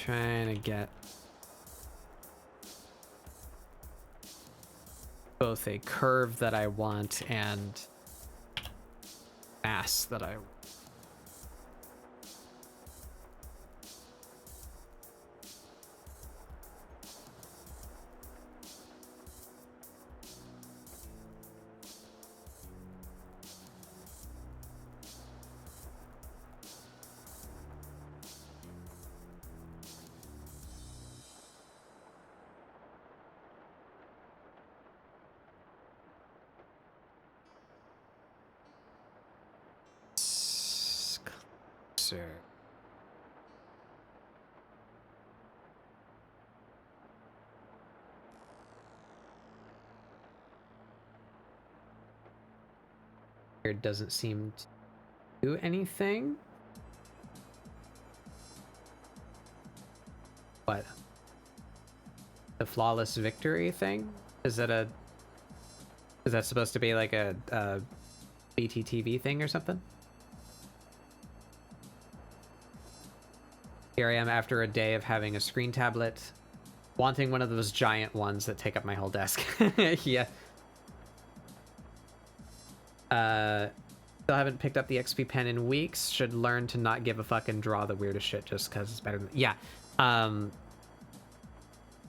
S1: Trying to get both a curve that I want and mass that I sir. Here doesn't seem to do anything. What? The flawless victory thing? Is that supposed to be like a BTTV thing or something? Here I am after a day of having a screen tablet, wanting one of those giant ones that take up my whole desk. Yeah. Still haven't picked up the XP pen in weeks. Should learn to not give a fuck and draw the weirdest shit just because it's better than... Yeah.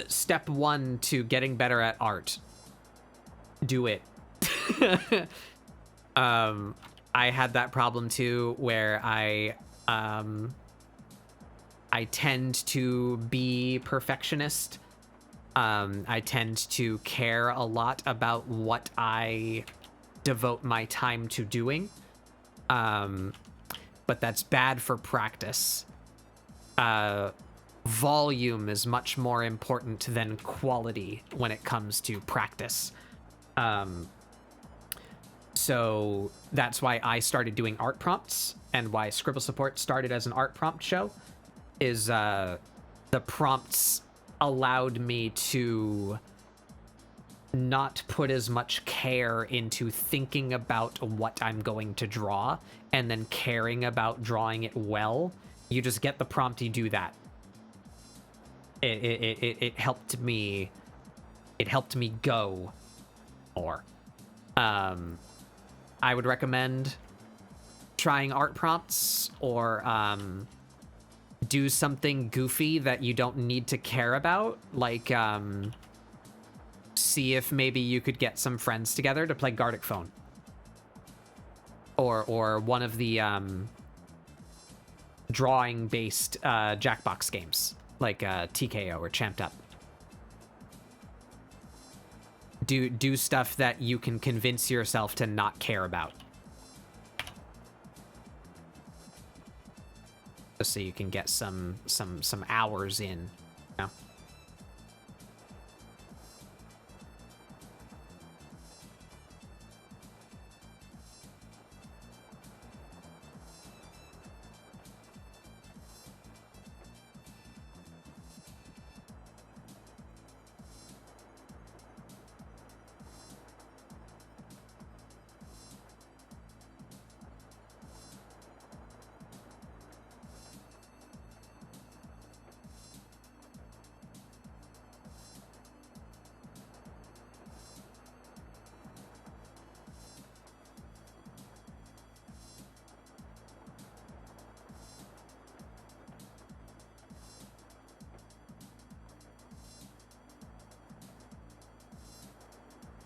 S1: Step 1 to getting better at art. Do it. I had that problem too, where I tend to be perfectionist. I tend to care a lot about what I devote my time to doing. But that's bad for practice. Volume is much more important than quality when it comes to practice. So that's why I started doing art prompts, and why ScribbleSupport started as an art prompt show. Is the prompts allowed me to not put as much care into thinking about what I'm going to draw and then caring about drawing it well. You just get the prompt, you do that. it helped me. It helped me go more. I would recommend trying art prompts, or do something goofy that you don't need to care about, like see if maybe you could get some friends together to play Gartic Phone, or one of the drawing based Jackbox games like TKO or Champed Up. Do stuff that you can convince yourself to not care about, just so you can get some hours in, you know?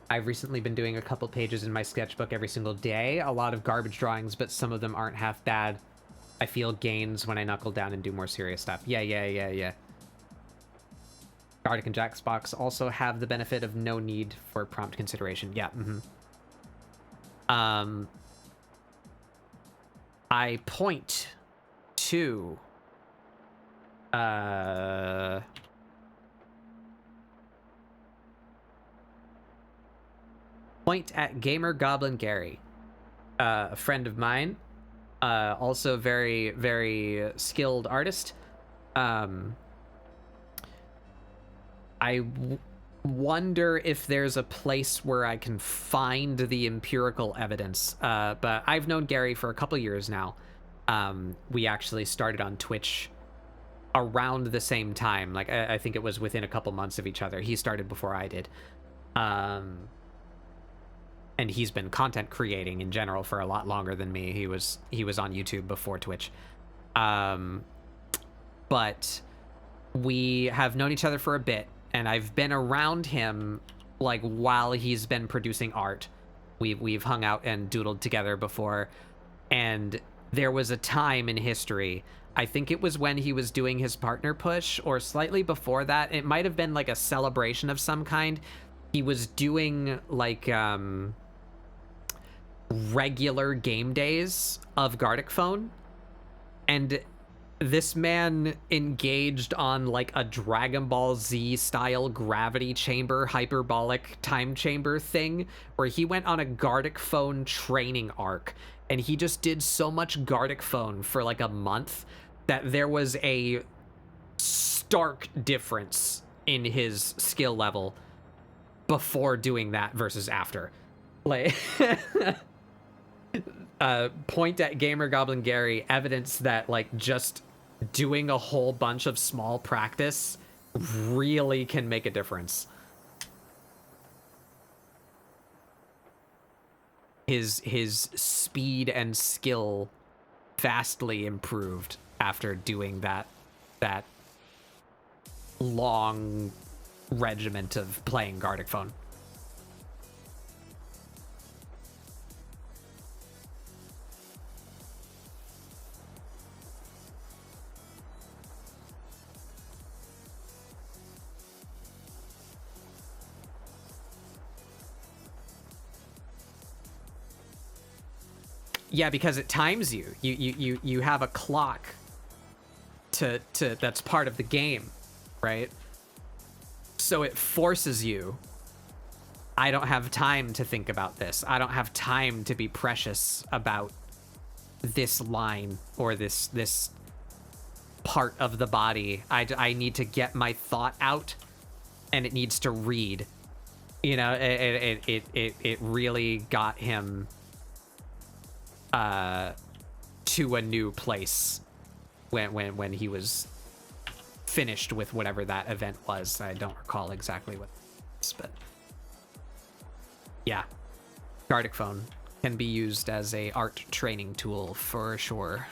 S1: I've recently been doing a couple pages in my sketchbook every single day. A lot of garbage drawings, but some of them aren't half bad. I feel gains when I knuckle down and do more serious stuff. Yeah. Gartic and Jackbox also have the benefit of no need for prompt consideration. Yeah, I point to... point at Gamer Goblin Gary, a friend of mine, also very, very skilled artist. Wonder if there's a place where I can find the empirical evidence, but I've known Gary for a couple years now. We actually started on Twitch around the same time. Like, I think it was within a couple months of each other. He started before I did. And he's been content creating in general for a lot longer than me. He was on YouTube before Twitch. But we have known each other for a bit, and I've been around him like while he's been producing art. We've hung out and doodled together before, and there was a time in history, I think it was when he was doing his partner push, or slightly before that. It might have been like a celebration of some kind. He was doing like regular game days of Gartic Phone, and this man engaged on like a Dragon Ball Z style gravity chamber hyperbolic time chamber thing, where he went on a Gartic Phone training arc, and he just did so much Gartic Phone for like a month that there was a stark difference in his skill level before doing that versus after. Like point at Gamer Goblin Gary, evidence that like just doing a whole bunch of small practice really can make a difference. His speed and skill vastly improved after doing that long regiment of playing Gartic Phone. Yeah, because it times you. You have a clock to that's part of the game, right? So it forces you. I don't have time to think about this. I don't have time to be precious about this line or this part of the body. I need to get my thought out, and it needs to read. You know, it really got him to a new place when he was finished with whatever that event was. I don't recall exactly what it was, but yeah, Gardic phone can be used as a art training tool for sure.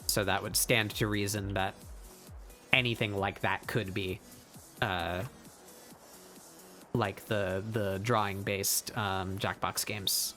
S1: So that would stand to reason that anything like that could be like the drawing based Jackbox games.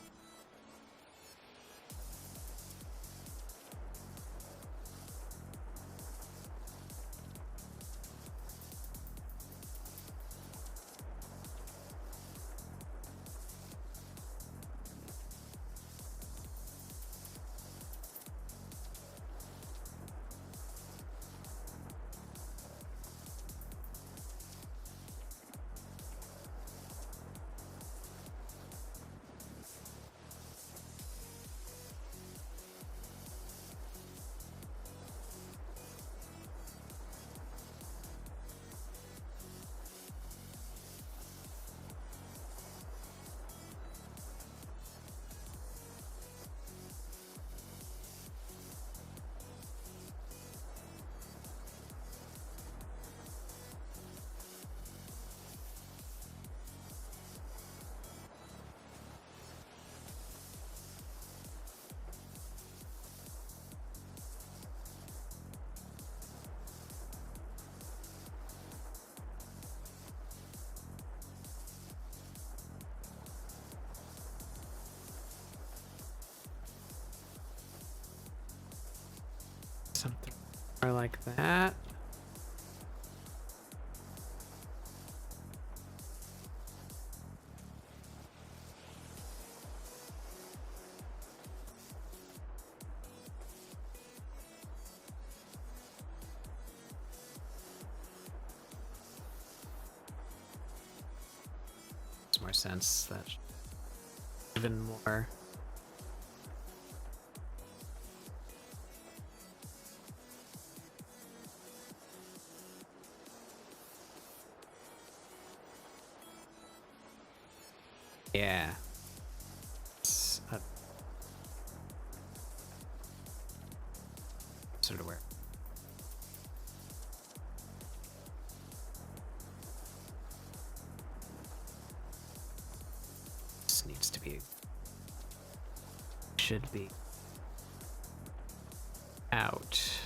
S1: Something more like that. Makes more sense. That even more. Yeah. Sort of where. This needs to be. Should be. Out.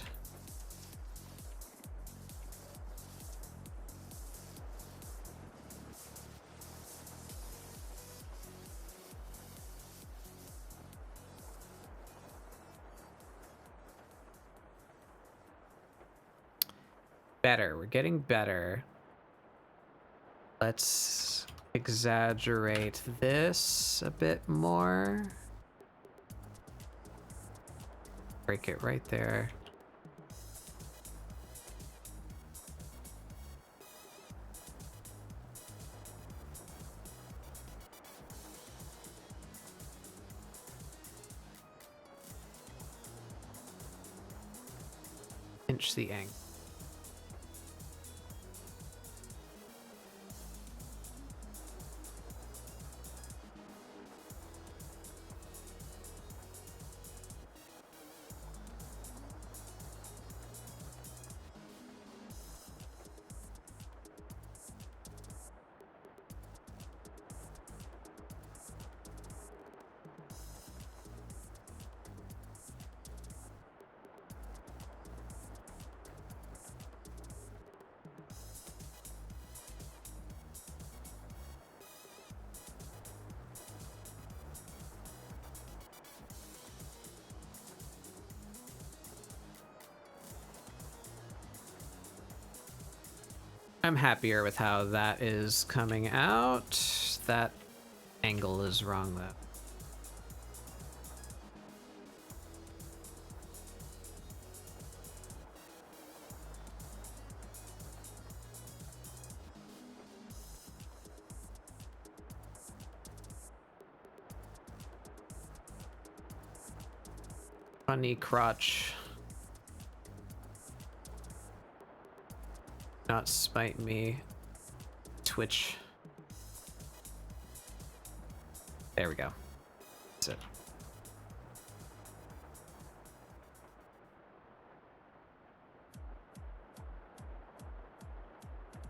S1: Better. We're getting better. Let's exaggerate this a bit more. Break it right there. Pinch the angle. I'm happier with how that is coming out. That angle is wrong though. Funny crotch. Not spite me. Twitch. There we go. That's it.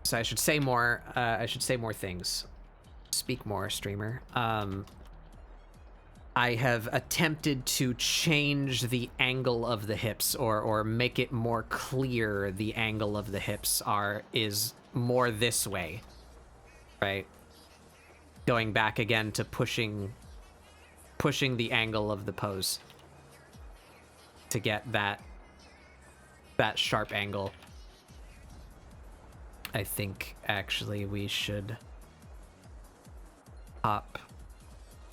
S1: So I should say more. I should say more things. Speak more, streamer. I have attempted to change the angle of the hips, or make it more clear the angle of the hips is more this way, right? Going back again to pushing the angle of the pose to get that sharp angle. I think actually we should pop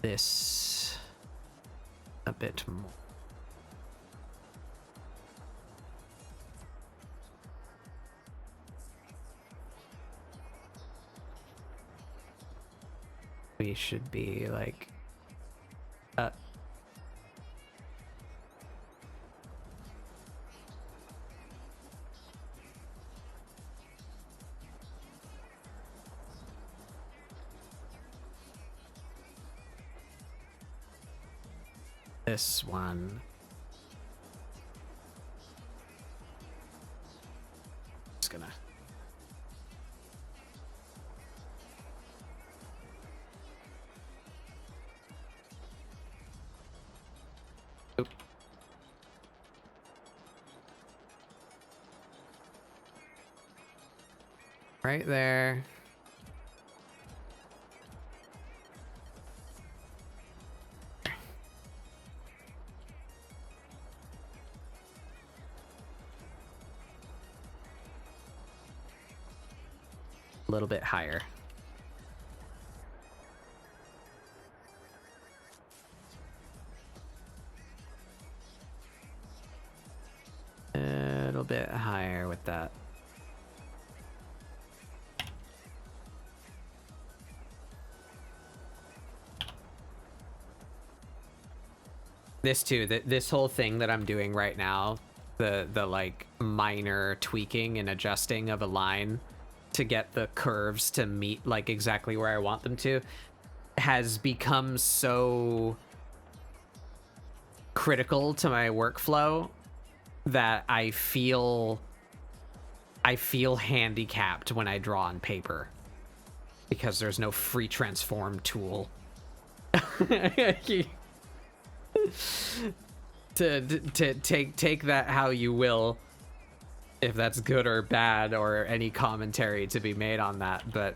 S1: this a bit more. We should be like this one. Just gonna oop. Right there. A little bit higher. A little bit higher with that. This too, this whole thing that I'm doing right now, the like minor tweaking and adjusting of a line to get the curves to meet like exactly where I want them to, has become so critical to my workflow that I feel handicapped when I draw on paper because there's no free transform tool. to take that how you will, if that's good or bad, or any commentary to be made on that, but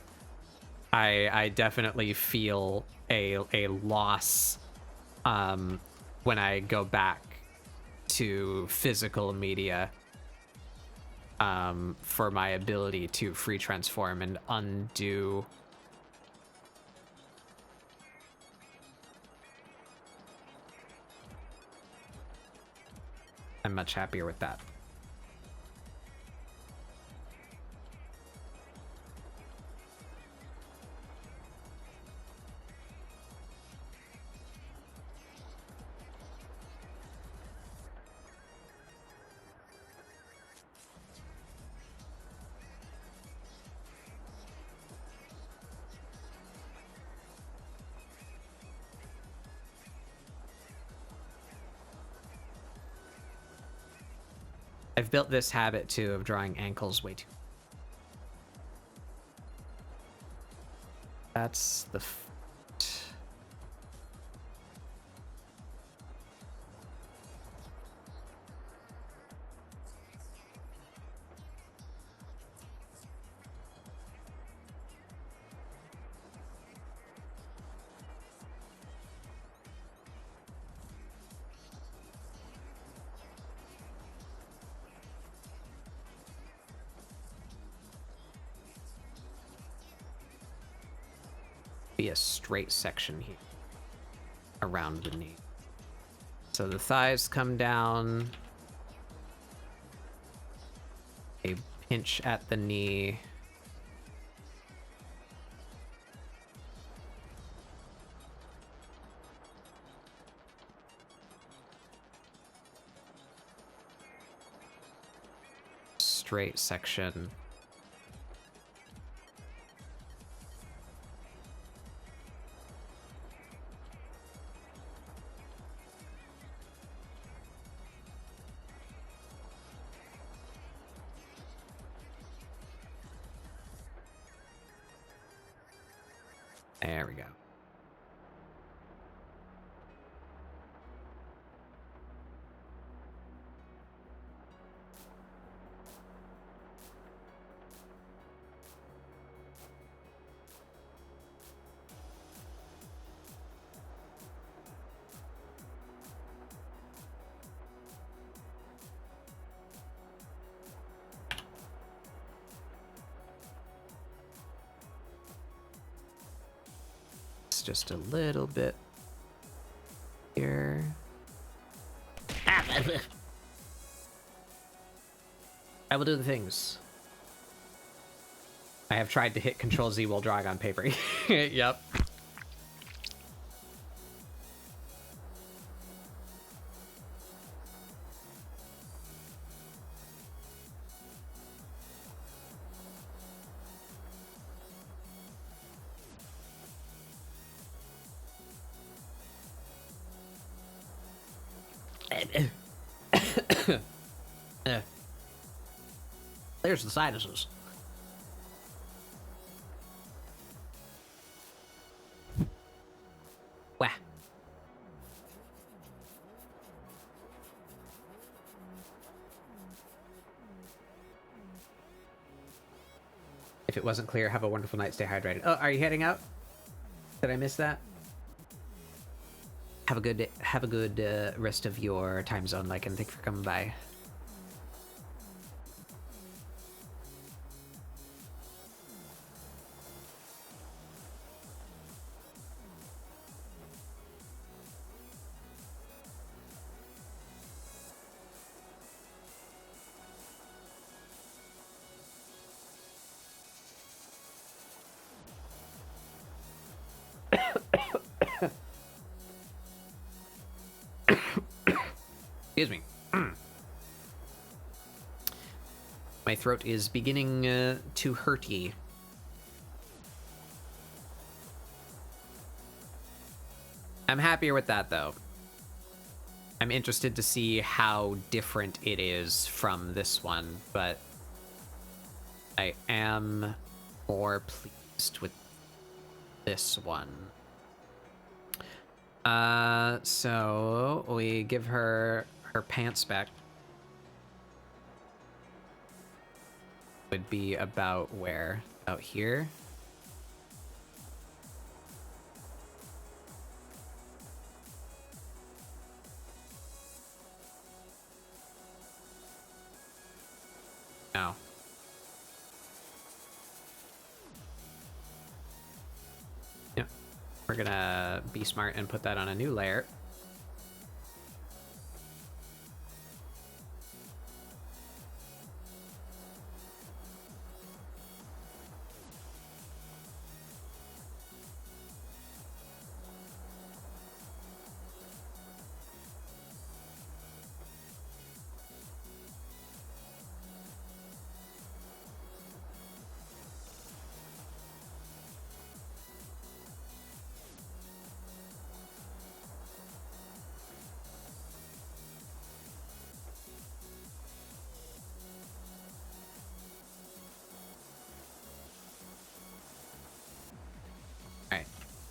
S1: I definitely feel a loss when I go back to physical media for my ability to free transform and undo. I'm much happier with that. I've built this habit too of drawing ankles way too. That's the be a straight section here around the knee. So the thighs come down, a pinch at the knee. Straight section. There we go. Just a little bit here. I will do the things. I have tried to hit Control Z while drawing on paper. Yep. There's the sinuses. Wah. If it wasn't clear, have a wonderful night. Stay hydrated. Oh, are you heading out? Did I miss that? Have a good rest of your time zone, like, and thank you for coming by. Excuse me. My throat is beginning to hurty. I'm happier with that, though. I'm interested to see how different it is from this one, but I am more pleased with this one. So we give her her pants back. Would be about where? Out here? No. Yep. We're gonna be smart and put that on a new layer.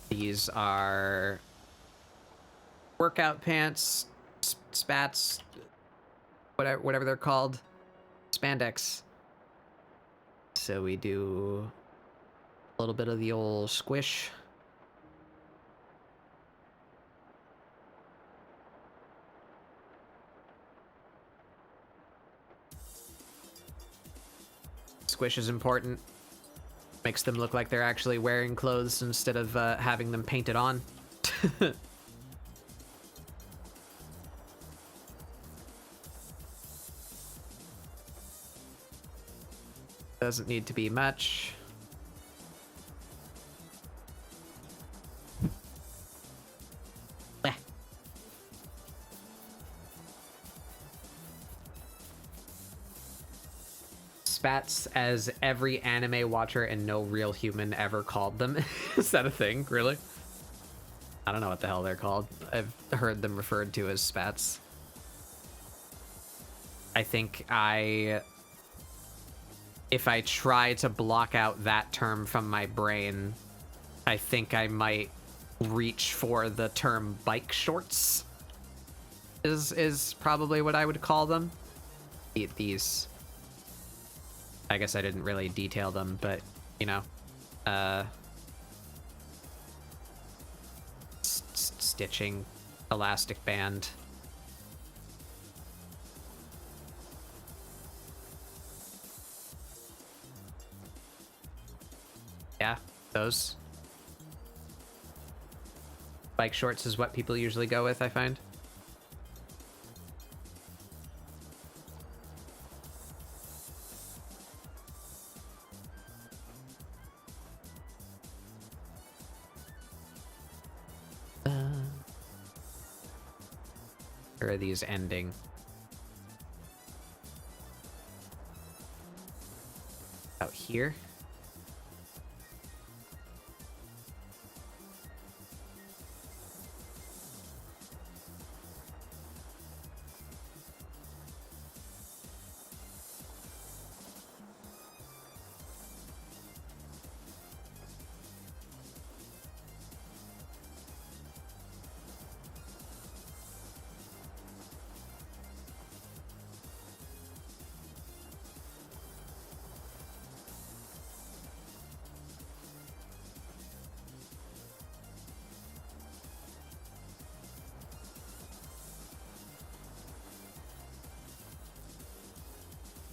S1: These are workout pants, spats, whatever they're called, spandex. So we do a little bit of the old squish. Squish is important. Makes them look like they're actually wearing clothes instead of having them painted on. Doesn't need to be much. Spats, as every anime watcher and no real human ever called them. Is that a thing? Really? I don't know what the hell they're called. I've heard them referred to as spats. I think if I try to block out that term from my brain, I think I might reach for the term bike shorts. Is probably what I would call them. These. I guess I didn't really detail them, but you know, stitching, elastic band. Yeah, those. Bike shorts is what people usually go with, I find. Where are these ending? Out here?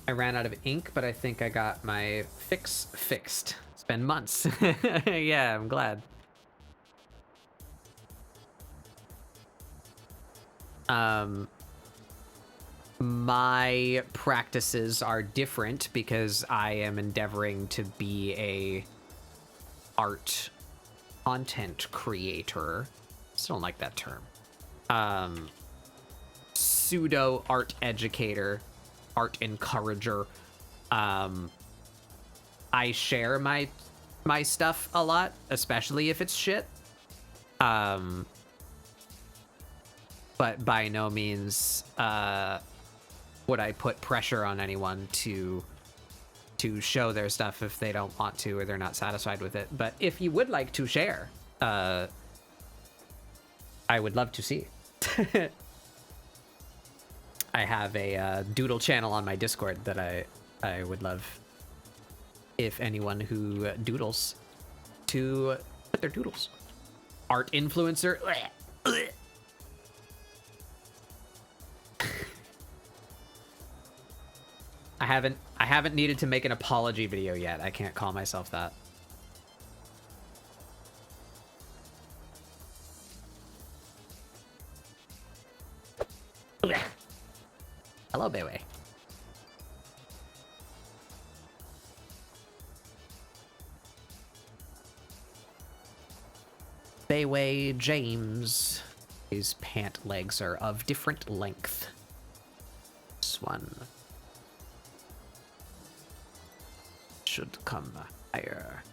S1: I ran out of ink, but I think I got my fix fixed. It's been months. Yeah, I'm glad. My practices are different because I am endeavoring to be a art content creator. Still don't like that term. Pseudo art educator, art encourager. I share my stuff a lot, especially if it's shit. But by no means would I put pressure on anyone to show their stuff if they don't want to or they're not satisfied with it. But if you would like to share, I would love to see. I have a doodle channel on my Discord that I would love if anyone who doodles to put their doodles. Art influencer. I haven't needed to make an apology video yet. I can't call myself that. Hello, Bayway. Bayway James. His pant legs are of different length. This one should come higher.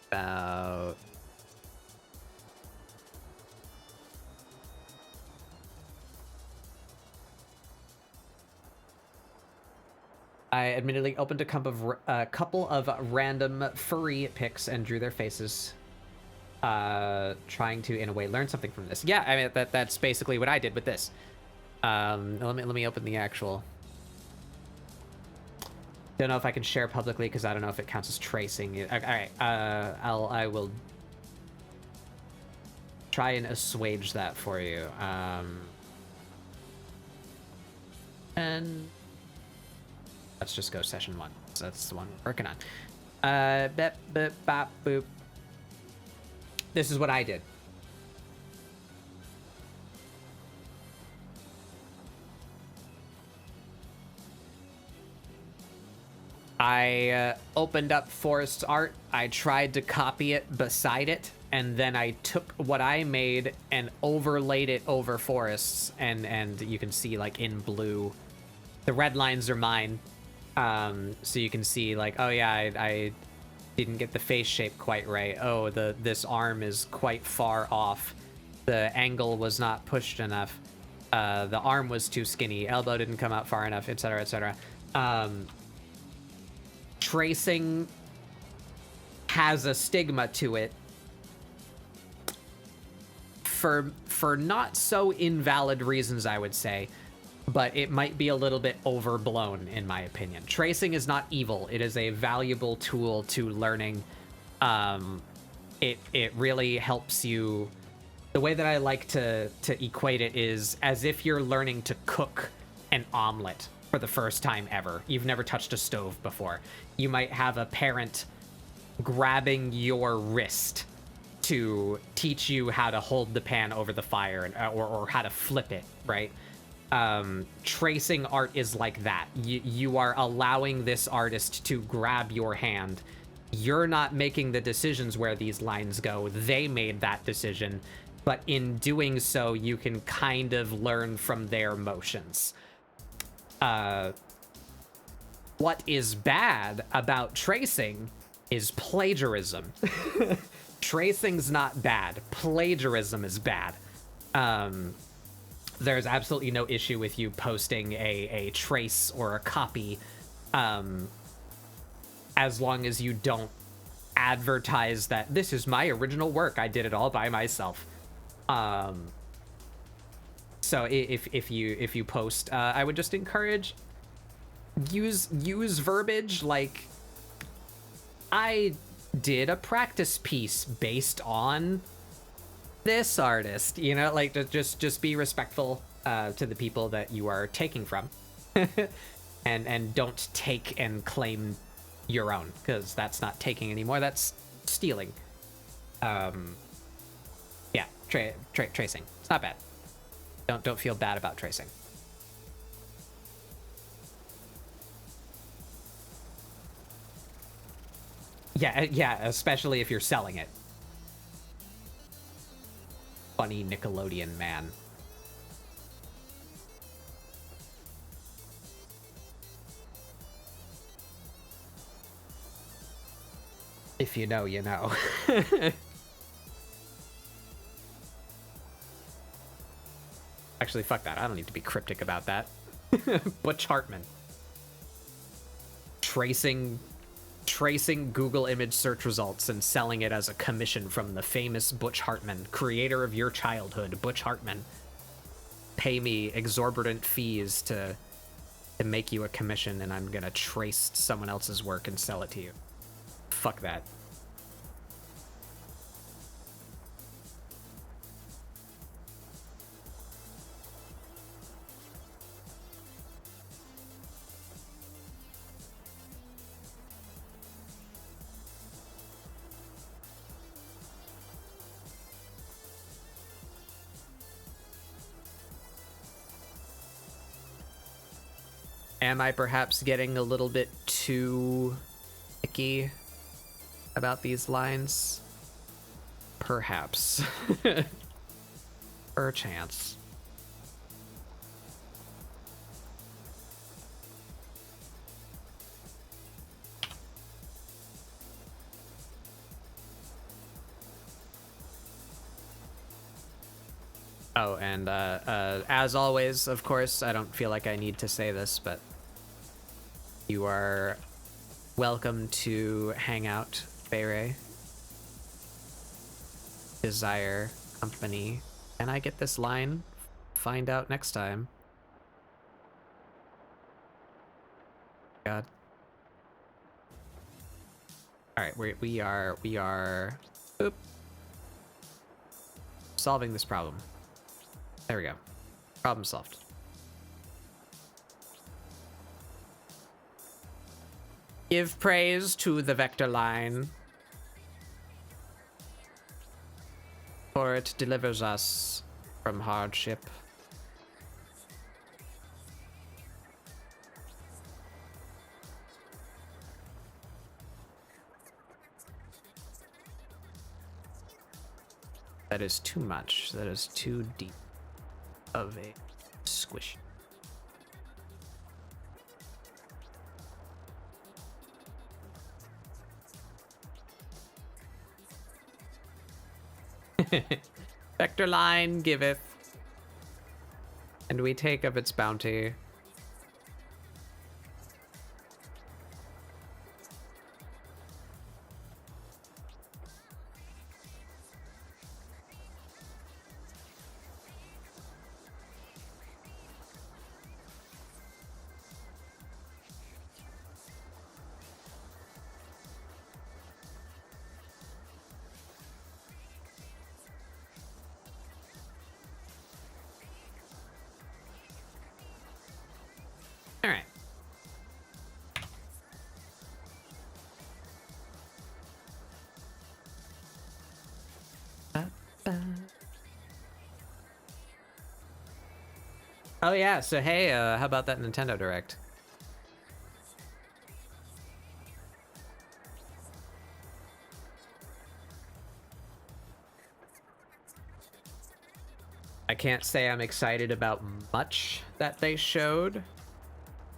S1: About I admittedly opened a couple of random furry pics and drew their faces, trying to in a way learn something from this. Yeah, I mean that's basically what I did with this. Let me open the actual. Don't know if I can share publicly because I don't know if it counts as tracing. All right, I will try and assuage that for you. And let's just go session 1. So that's the one we're working on. Bep, bep, bop, boop. This is what I did. I opened up Forrest's art. I tried to copy it beside it, and then I took what I made and overlaid it over Forrest's, and you can see like in blue, the red lines are mine. So you can see like, oh yeah, I didn't get the face shape quite right. Oh, this arm is quite far off. The angle was not pushed enough. The arm was too skinny, elbow didn't come out far enough, etc., etc. Tracing has a stigma to it for not so invalid reasons, I would say, but it might be a little bit overblown in my opinion. Tracing is not evil. It is a valuable tool to learning. It really helps you. The way that I like to equate it is as if you're learning to cook an omelet for the first time ever. You've never touched a stove before. You might have a parent grabbing your wrist to teach you how to hold the pan over the fire or how to flip it, right? Tracing art is like that. You are allowing this artist to grab your hand. You're not making the decisions where these lines go. They made that decision. But in doing so, you can kind of learn from their motions. What is bad about tracing is plagiarism. Tracing's not bad. Plagiarism is bad. There's absolutely no issue with you posting a trace or a copy, as long as you don't advertise that this is my original work. I did it all by myself. So if you post, I would just encourage use verbiage like, I did a practice piece based on this artist, you know, like just be respectful to the people that you are taking from. and don't take and claim your own, because that's not taking anymore, that's stealing. Yeah, tracing, it's not bad. Don't feel bad about tracing. Yeah, especially if you're selling it. Funny Nickelodeon man. If you know, you know. Actually, fuck that. I don't need to be cryptic about that. Butch Hartman. Tracing Google image search results and selling it as a commission from the famous Butch Hartman, creator of your childhood, Butch Hartman. Pay me exorbitant fees to make you a commission, and I'm gonna trace someone else's work and sell it to you. Fuck that. Am I perhaps getting a little bit too picky about these lines? Perhaps. Perchance. Oh, and as always, of course, I don't feel like I need to say this, but you are welcome to hang out, Feyre. Desire company. Can I get this line? Find out next time. God. Alright, we are oop, solving this problem. There we go. Problem solved. Give praise to the vector line, for it delivers us from hardship. That is too much. That is too deep of a squish. Vector line giveth. And we take of its bounty. All right. Oh yeah, so hey, how about that Nintendo Direct? I can't say I'm excited about much that they showed.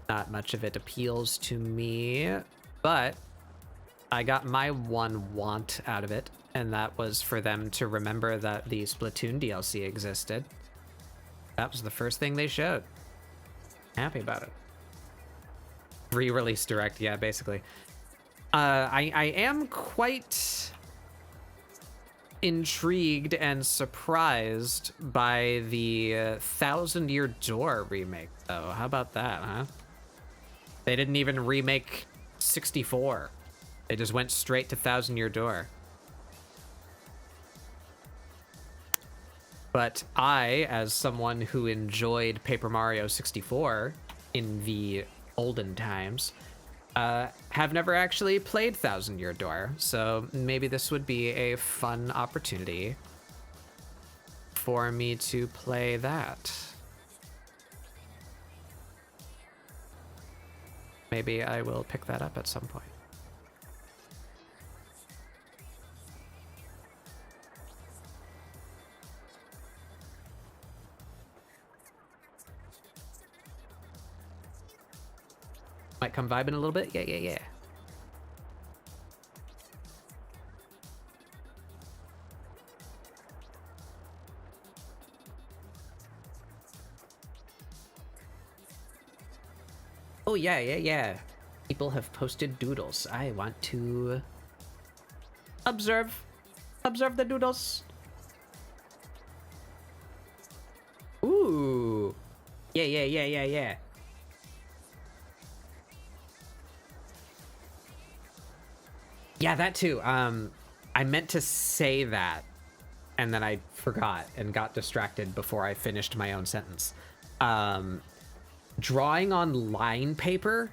S1: Not much of it appeals to me, but I got my one want out of it, and that was for them to remember that the Splatoon DLC existed. That was the first thing they showed. Happy about it. Re-release direct, yeah, basically. I am quite intrigued and surprised by the Thousand Year Door remake, though. How about that, huh? They didn't even remake 64. They just went straight to Thousand Year Door. But I, as someone who enjoyed Paper Mario 64 in the olden times, have never actually played Thousand Year Door, so maybe this would be a fun opportunity for me to play that. Maybe I will pick that up at some point. Might come vibing a little bit? Yeah. Oh, yeah. People have posted doodles. I want to observe the doodles. Ooh. Yeah. Yeah, that too. I meant to say that, and then I forgot and got distracted before I finished my own sentence. Drawing on line paper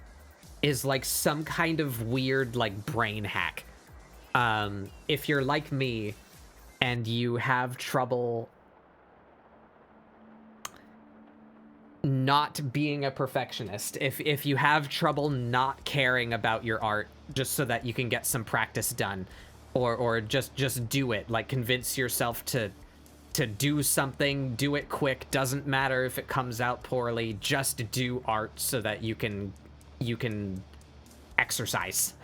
S1: is like some kind of weird like brain hack. If you're like me and you have trouble not being a perfectionist, if you have trouble not caring about your art just so that you can get some practice done, or just do it, like convince yourself to do something, do it quick, doesn't matter if it comes out poorly, just do art so that you can exercise.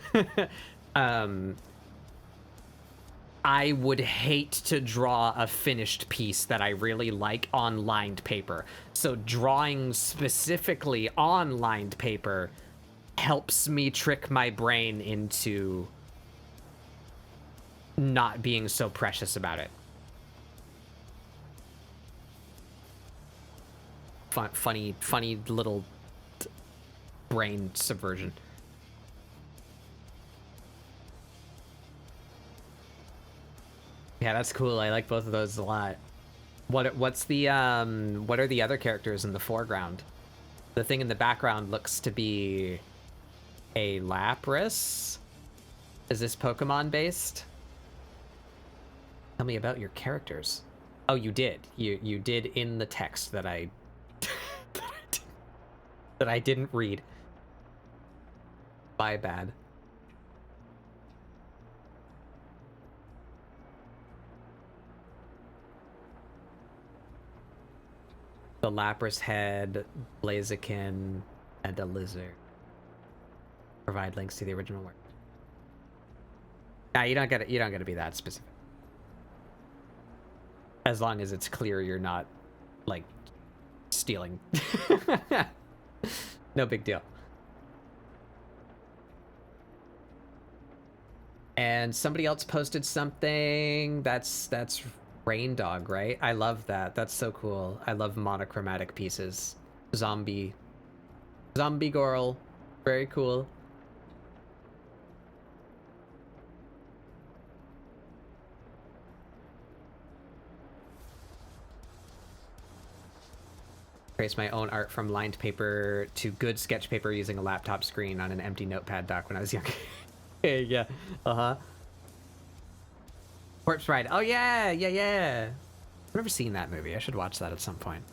S1: I would hate to draw a finished piece that I really like on lined paper. So drawing specifically on lined paper helps me trick my brain into not being so precious about it. Funny little brain subversion. Yeah, that's cool. I like both of those a lot. What's the what are the other characters in the foreground? The thing in the background looks to be a Lapras. Is this Pokemon based? Tell me about your characters. Oh, you did. You did in the text that I that I didn't read. My bad. The Lapras head, Blaziken, and a lizard. Provide links to the original work. Nah, you don't gotta be that specific. As long as it's clear you're not like stealing. No big deal. And somebody else posted something. That's Rain Dog, right? I love that. That's so cool. I love monochromatic pieces. Zombie girl. Very cool. Trace my own art from lined paper to good sketch paper using a laptop screen on an empty notepad dock when I was young. Yeah. Uh-huh. Corpse Bride. Oh, yeah. I've never seen that movie. I should watch that at some point.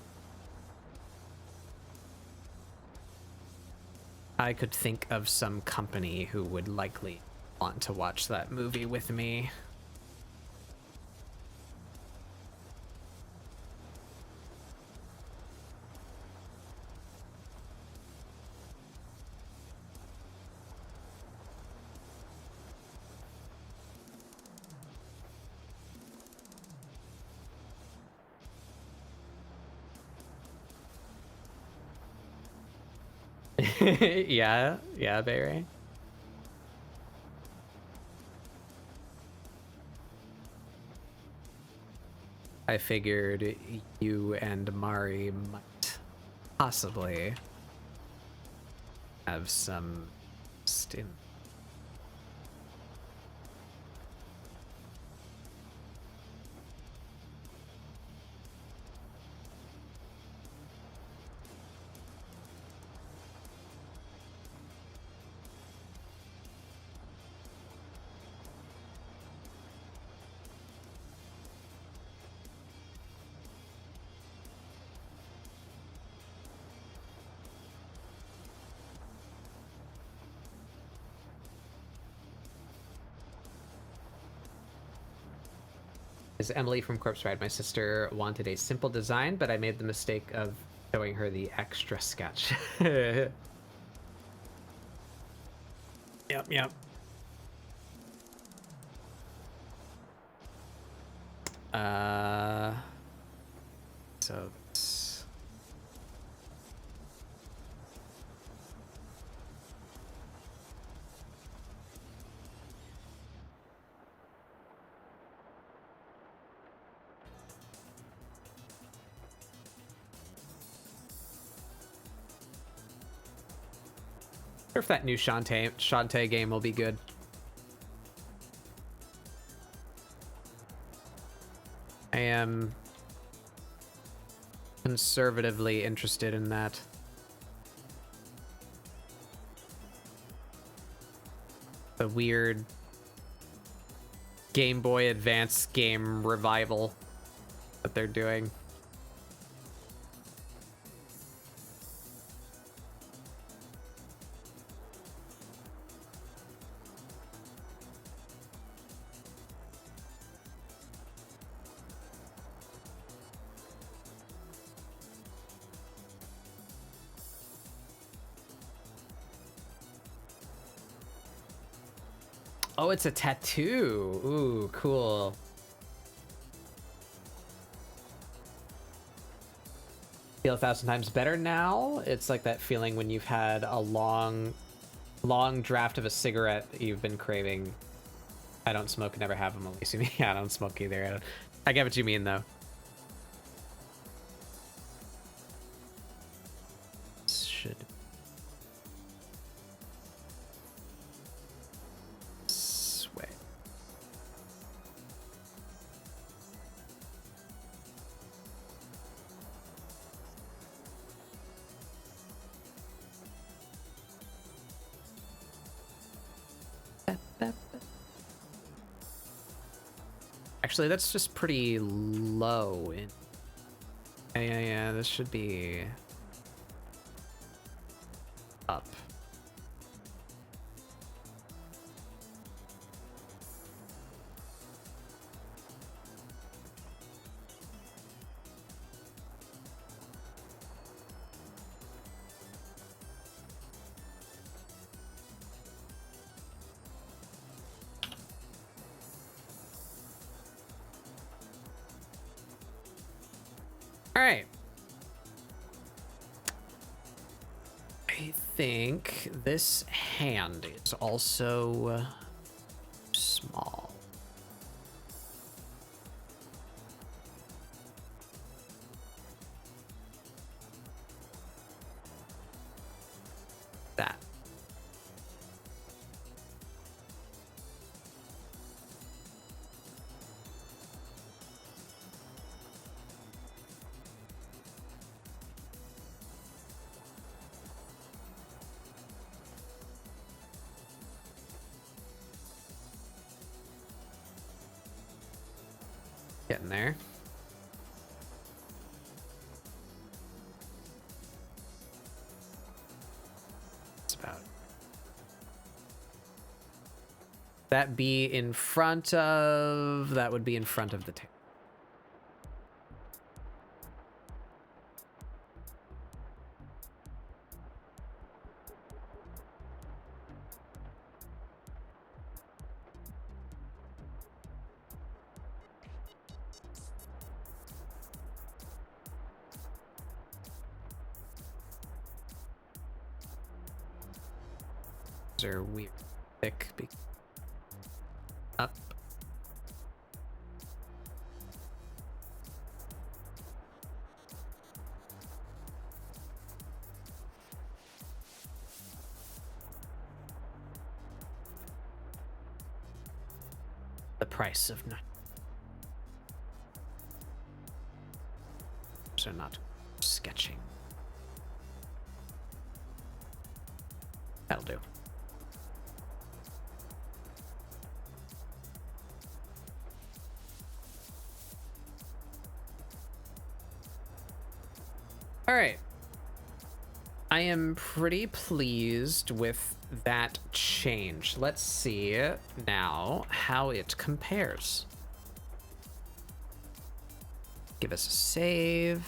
S1: I could think of some company who would likely want to watch that movie with me. Yeah, Bayray. I figured you and Mari might possibly have some stint. Is Emily from Corpse Bride. My sister wanted a simple design, but I made the mistake of showing her the extra sketch. Yep. So it's... I wonder if that new Shantae game will be good. I am conservatively interested in that. The weird Game Boy Advance game revival that they're doing. Oh, it's a tattoo. Ooh, cool. Feel 1,000 times better now. It's like that feeling when you've had a long draft of a cigarette that you've been craving. I don't smoke, never have them, at least me. I don't smoke either. I get what you mean, though. Should... sway. Actually, that's just pretty low. Yeah, this should be up. All right. I think this hand is also small. That. Getting there. That's about it. That be in front of... That would be in front of the table. Are weird thick up. The price of not so not sketching. That'll do. All right. I am pretty pleased with that change. Let's see now how it compares. Give us a save.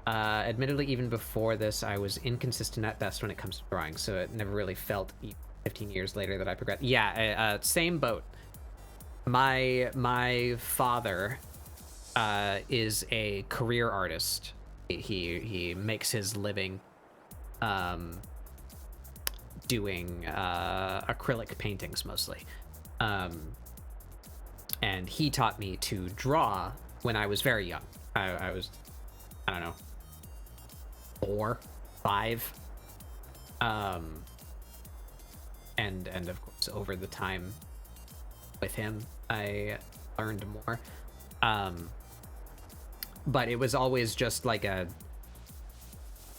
S1: Admittedly, even before this, I was inconsistent at best when it comes to drawing, so it never really felt 15 years later that I progressed. Yeah, same boat. My father is a career artist. He makes his living doing acrylic paintings mostly. And he taught me to draw when I was very young. I was, I don't know, 4, 5. And of course, over the time with him, I learned more. But it was always just like a,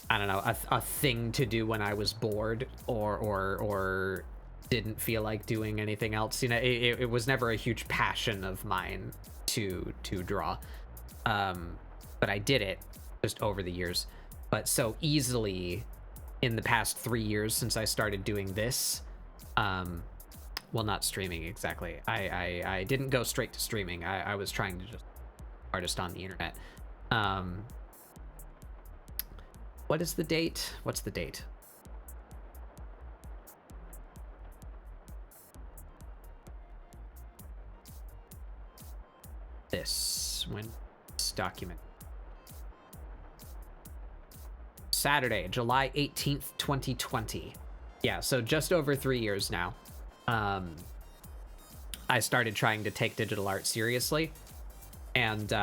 S1: I don't know, a thing to do when I was bored or didn't feel like doing anything else. You know, it was never a huge passion of mine to draw. But I did it just over the years. But so easily in the past 3 years since I started doing this, well, not streaming exactly. I didn't go straight to streaming. I was trying to just artist on the internet. What is the date? What's the date? When this document. Saturday, July 18th, 2020. Yeah, so just over 3 years now. I started trying to take digital art seriously. And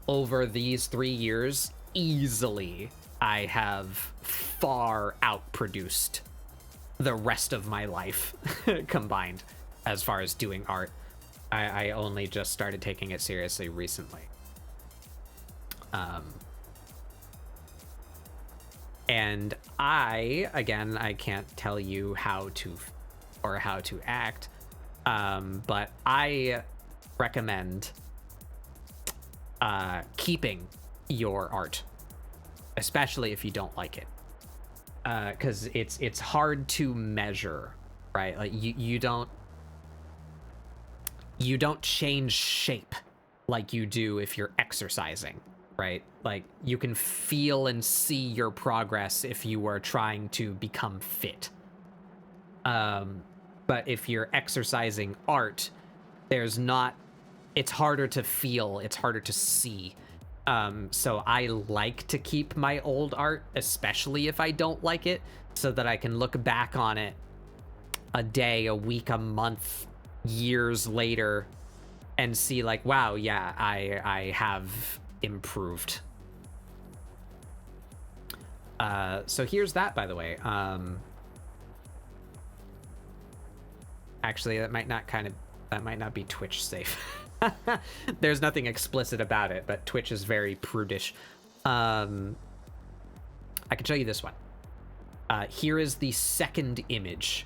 S1: over these 3 years, easily, I have far outproduced the rest of my life combined as far as doing art. I only just started taking it seriously recently. And again, I can't tell you how to act, but I recommend keeping your art, especially if you don't like it, because it's hard to measure, right? Like you don't change shape like you do if you're exercising, right? Like you can feel and see your progress if you are trying to become fit. But if you're exercising art, there's not it's harder to feel, it's harder to see. So I like to keep my old art, especially if I don't like it, so that I can look back on it a day, a week, a month, years later and see like, wow, yeah, I have improved. So here's that, by the way. Actually, that might not be Twitch safe. There's nothing explicit about it, but Twitch is very prudish. I can show you this one. Here is the second image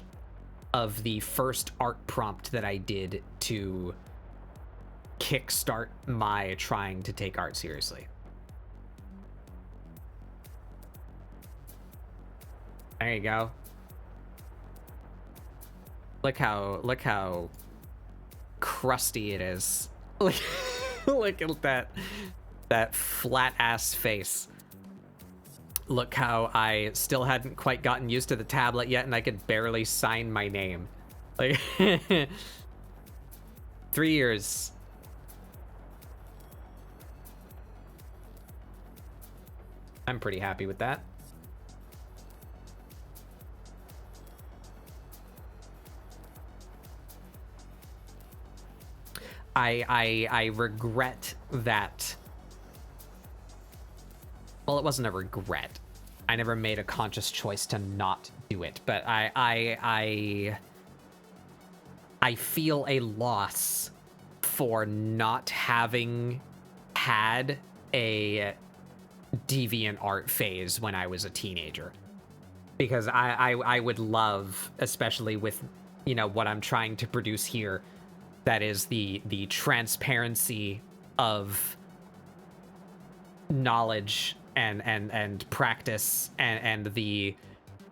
S1: of the first art prompt that I did to kickstart my trying to take art seriously. There you go. Look how crusty it is. Look at that flat ass face. Look how I still hadn't quite gotten used to the tablet yet, and I could barely sign my name. Like 3 years. I'm pretty happy with that. I regret that. Well, it wasn't a regret. I never made a conscious choice to not do it, but I feel a loss for not having had a deviant art phase when I was a teenager, because I would love, especially with, you know, what I'm trying to produce here, that is the transparency of knowledge and practice and the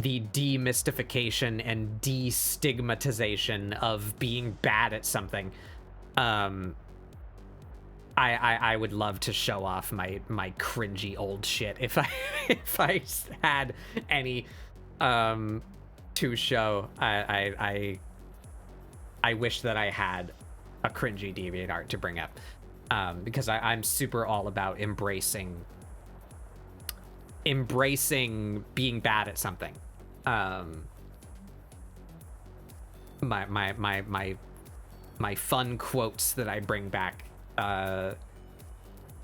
S1: demystification and destigmatization of being bad at something. I would love to show off my cringy old shit if I had any to show. I wish that I had a cringy DeviantArt to bring up, because I'm super all about embracing being bad at something. My fun quotes that I bring back.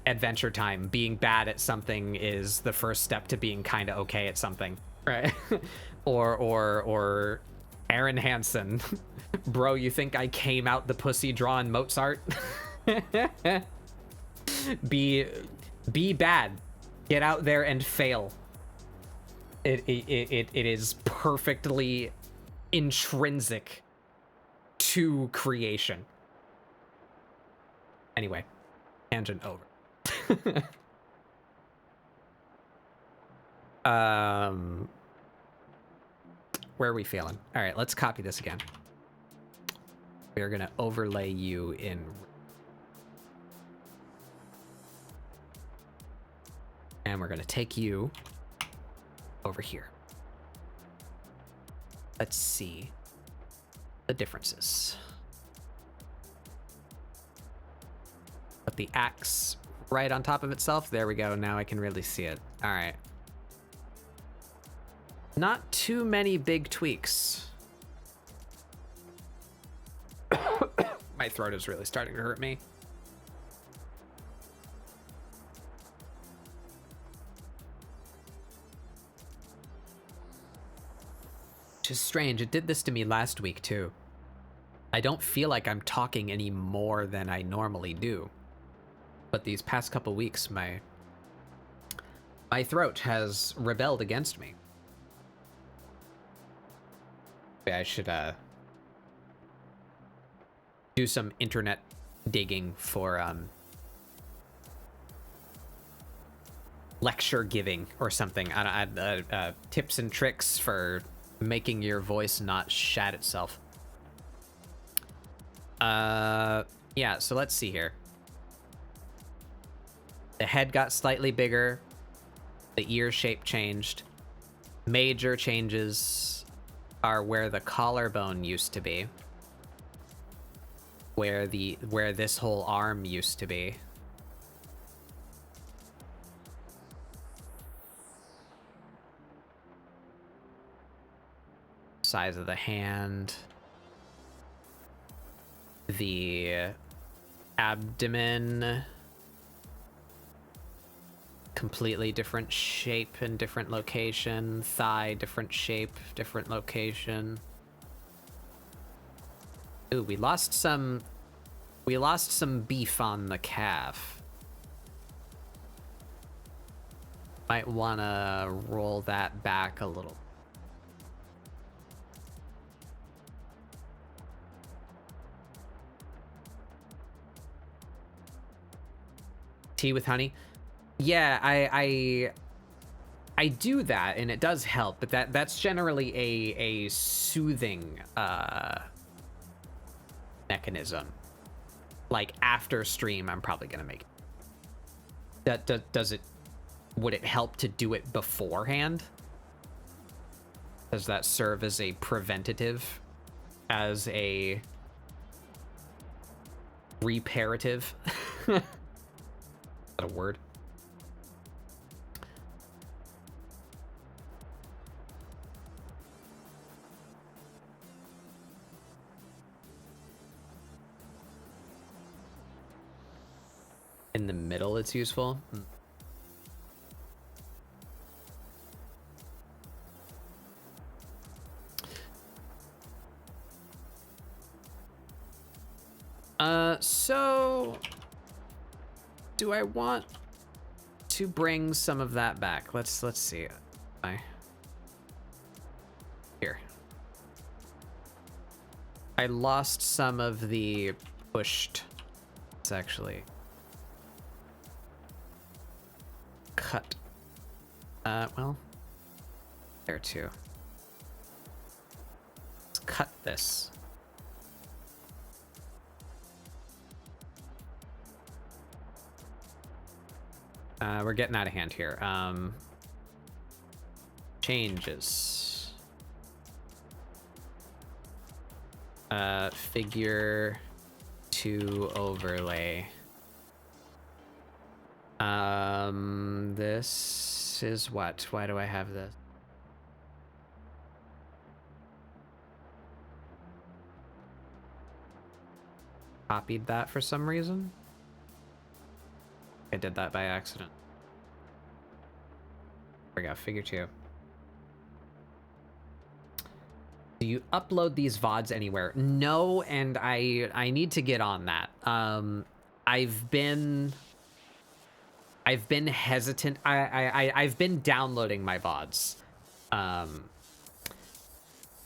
S1: Adventure Time, being bad at something is the first step to being kind of okay at something, right? or Aaron Hansen, bro, you think I came out the pussy drawing Mozart? Be bad, get out there and fail. It is perfectly intrinsic to creation. Anyway, tangent over. Where are we feeling? All right, let's copy this again. We're gonna overlay you in. And we're gonna take you over here. Let's see the differences. Put the axe right on top of itself. There we go. Now I can really see it. All right. Not too many big tweaks. My throat is really starting to hurt me. Which is strange. It did this to me last week too. I don't feel like I'm talking any more than I normally do. But these past couple weeks, my throat has rebelled against me. I should do some internet digging for lecture giving or something. Tips and tricks for making your voice not shat itself. Yeah, so let's see here. The head got slightly bigger. The ear shape changed. Major changes are where the collarbone used to be. where this whole arm used to be. Size of the hand, the abdomen, completely different shape and different location, thigh different shape, different location. Ooh, we lost some beef on the calf. Might want to roll that back a little. Tea with honey. Yeah, I do that and it does help, but that's generally a soothing mechanism. Like after stream, I'm probably gonna make it. Does it? Would it help to do it beforehand? Does that serve as a preventative, as a reparative? Is that a word? In the middle, it's useful. So do I want to bring some of that back? Let's see. Here. I lost some of the pushed. It's actually cut. Well, there too. Let's cut this. We're getting out of hand here. Changes. Figure 2 overlay. This is what? Why do I have this? Copied that for some reason. I did that by accident. There we go, figure 2. Do you upload these VODs anywhere? No, and I need to get on that. I've been hesitant. I've been downloading my VODs.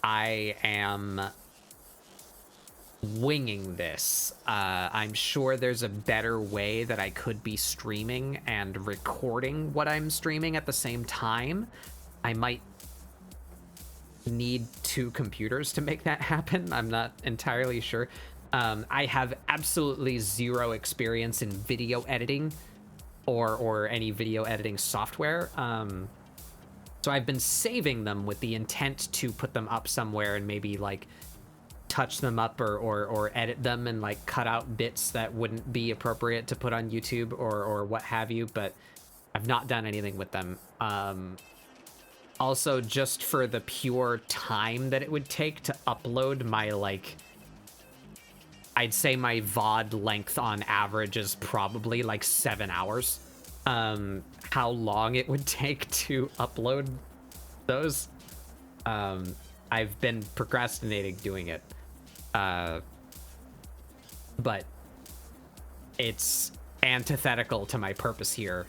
S1: I am winging this. I'm sure there's a better way that I could be streaming and recording what I'm streaming at the same time. I might need 2 computers to make that happen. I'm not entirely sure. I have absolutely zero experience in video editing or any video editing software. So I've been saving them with the intent to put them up somewhere and maybe like touch them up or edit them and like cut out bits that wouldn't be appropriate to put on YouTube or what have you, but I've not done anything with them. Also, just for the pure time that it would take to upload my, like, I'd say my VOD length on average is probably like 7 hours. How long it would take to upload those. I've been procrastinating doing it. But it's antithetical to my purpose here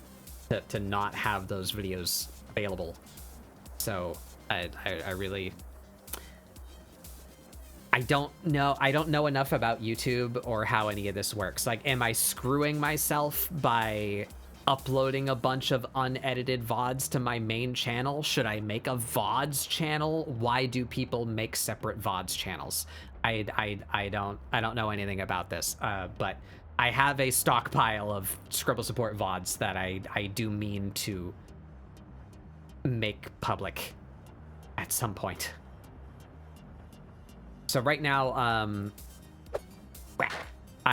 S1: to not have those videos available. So I really, I don't know enough about YouTube or how any of this works. Like, am I screwing myself by uploading a bunch of unedited VODs to my main channel? Should I make a VODs channel? Why do people make separate VODs channels? I don't know anything about this, but I have a stockpile of ScribbleSupport VODs that I do mean to make public at some point. So right now,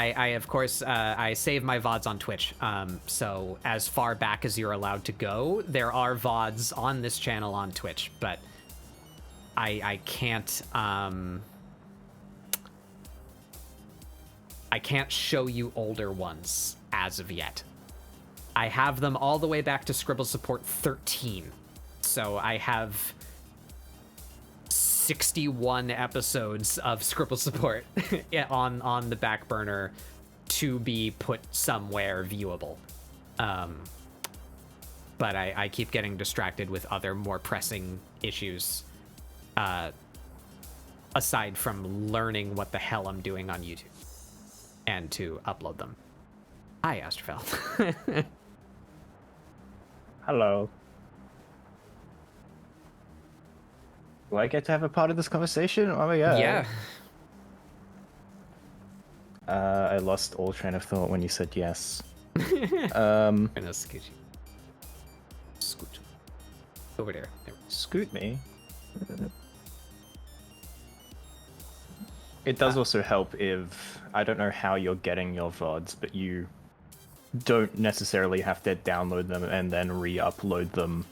S1: I of course, I save my VODs on Twitch. So as far back as you're allowed to go, there are VODs on this channel on Twitch, but I can't, I can't show you older ones as of yet. I have them all the way back to ScribbleSupport 13. So I have 61 episodes of ScribbleSupport on the back burner to be put somewhere viewable. But I keep getting distracted with other more pressing issues, aside from learning what the hell I'm doing on YouTube and to upload them. Hi, Astrofeld.
S3: Hello. Do I get to have a part of this conversation? Oh my god.
S1: Yeah.
S3: I lost all train of thought when you said yes.
S1: Gonna scoot you. Scoot. Over there.
S3: Scoot me. It does also help if, I don't know how you're getting your VODs, but you don't necessarily have to download them and then re-upload them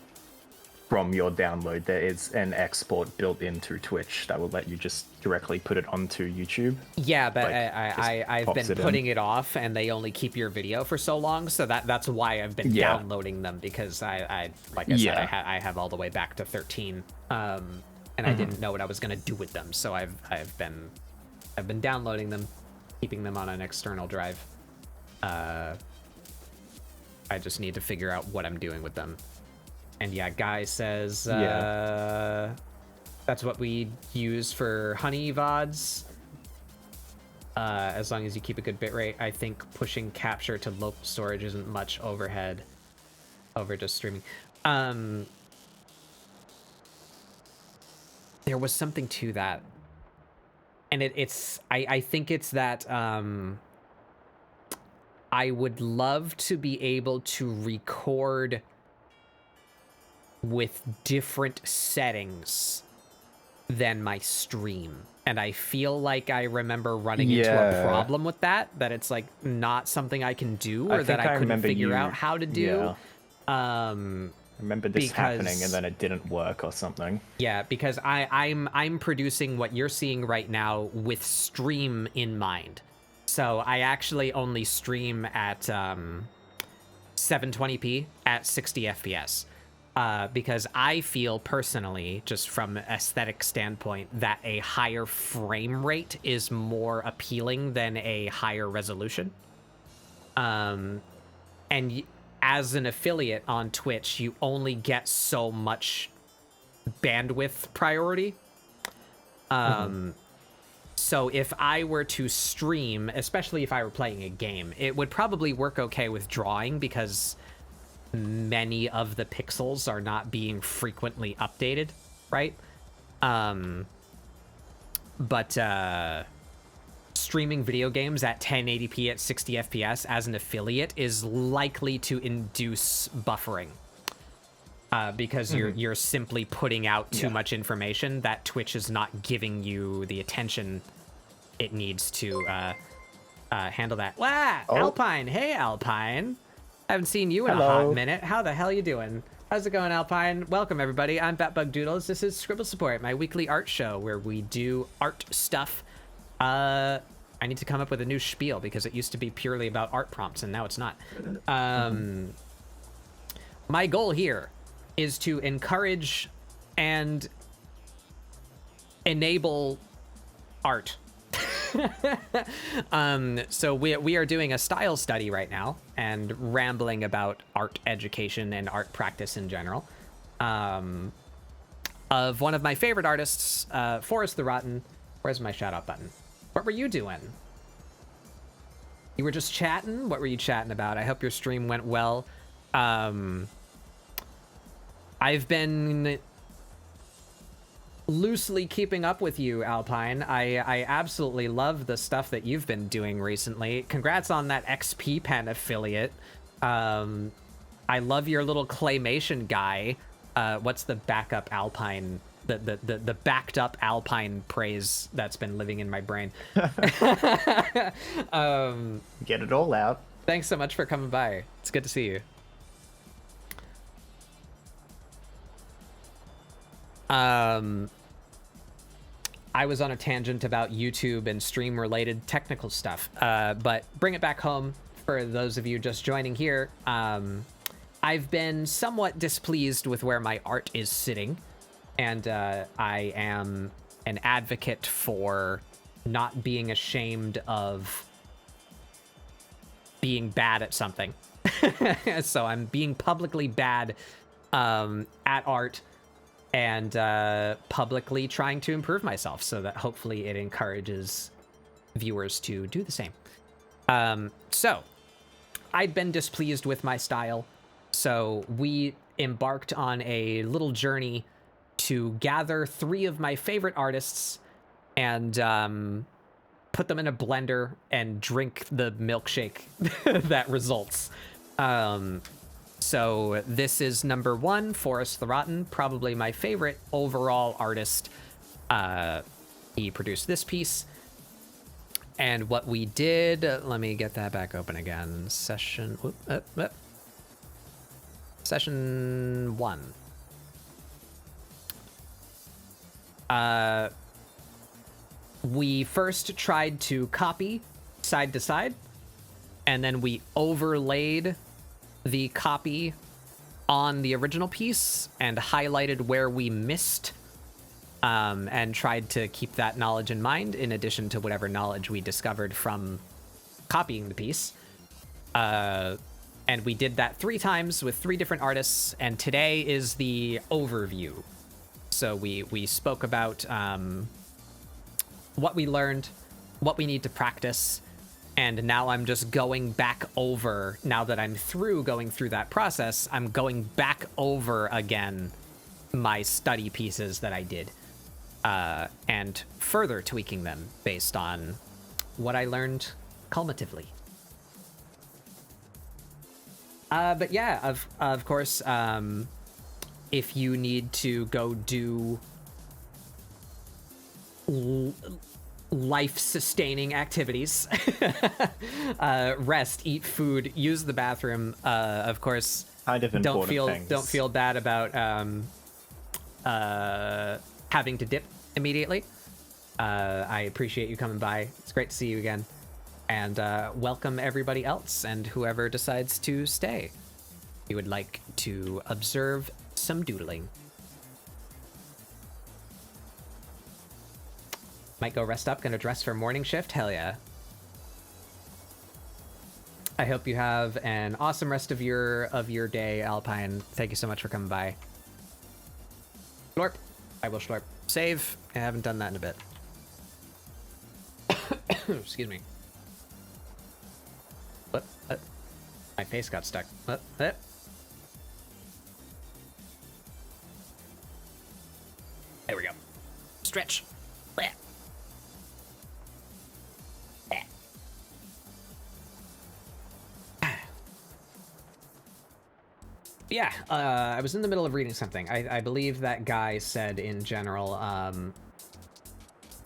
S3: from your download. There is an export built into Twitch that will let you just directly put it onto YouTube.
S1: Yeah, but
S3: Like,
S1: I've been putting it off, and they only keep your video for so long, so that's why I've been downloading them, because I like I said, I have all the way back to 13, and I didn't know what I was gonna do with them, so I've been downloading them, keeping them on an external drive. I just need to figure out what I'm doing with them. And yeah, Guy says that's what we use for Honey VODs. As long as you keep a good bitrate. I think pushing capture to local storage isn't much overhead over just streaming. There was something to that. And I think it's that I would love to be able to record with different settings than my stream. And I feel like I remember running into a problem with that it's like not something I can do, or that I couldn't figure out how to do.
S3: I remember this happening and then it didn't work or something.
S1: Yeah, because I'm producing what you're seeing right now with stream in mind. So I actually only stream at 720p at 60 FPS. Because I feel personally, just from an aesthetic standpoint, that a higher frame rate is more appealing than a higher resolution. And as an affiliate on Twitch, you only get so much bandwidth priority. So if I were to stream, especially if I were playing a game, it would probably work okay with drawing, because many of the pixels are not being frequently updated, right? But streaming video games at 1080p at 60 FPS as an affiliate is likely to induce buffering, because you're simply putting out too much information that Twitch is not giving you the attention it needs to handle that. Wow, Alpine! Hey, Alpine! I haven't seen you in a hot minute. How the hell you doing? How's it going, Alpine? Welcome, everybody. I'm Batbug Doodles. This is ScribbleSupport, my weekly art show where we do art stuff. I need to come up with a new spiel, because it used to be purely about art prompts, and now it's not. My goal here is to encourage and enable art. So we are doing a style study right now and rambling about art education and art practice in general, of one of my favorite artists, Forrest the Rotten. Where's my shout out button? What were you doing? You were just chatting? What were you chatting about? I hope your stream went well. I've been loosely keeping up with you, Alpine. I absolutely love the stuff that you've been doing recently. Congrats on that XP Pen affiliate. I love your little claymation guy. What's the backup Alpine the backed up Alpine praise that's been living in my brain.
S3: Get it all out.
S1: Thanks so much for coming by. It's good to see you. I was on a tangent about YouTube and stream related technical stuff, but bring it back home for those of you just joining here. I've been somewhat displeased with where my art is sitting, and I am an advocate for not being ashamed of being bad at something. So I'm being publicly bad at art, and publicly trying to improve myself so that hopefully it encourages viewers to do the same. So I'd been displeased with my style, so we embarked on a little journey to gather 3 of my favorite artists and put them in a blender and drink the milkshake that results. So this is number 1, Forrest the Rotten, probably my favorite overall artist. He produced this piece. And what we did, let me get that back open again. Session 1. We first tried to copy side to side, and then we overlaid the copy on the original piece and highlighted where we missed, and tried to keep that knowledge in mind in addition to whatever knowledge we discovered from copying the piece. And we did that 3 times with 3 different artists, and today is the overview. So we spoke about what we learned, what we need to practice, and now I'm just going back over, now that I'm through going through that process, I'm going back over again my study pieces that I did, and further tweaking them based on what I learned cumulatively. But yeah, of course, if you need to go do life-sustaining activities, rest, eat food, use the bathroom, of course,
S3: Kind of important things.
S1: Don't feel bad about having to dip immediately. I appreciate you coming by. It's great to see you again. And welcome everybody else and whoever decides to stay. You would like to observe some doodling. Might go rest up, gonna dress for morning shift. Hell yeah. I hope you have an awesome rest of your day, Alpine. Thank you so much for coming by. Schlorp. I will schlorp. Save. I haven't done that in a bit. Excuse me. What? My face got stuck. What? There we go. Stretch. Yeah, I was in the middle of reading something. I believe that guy said in general,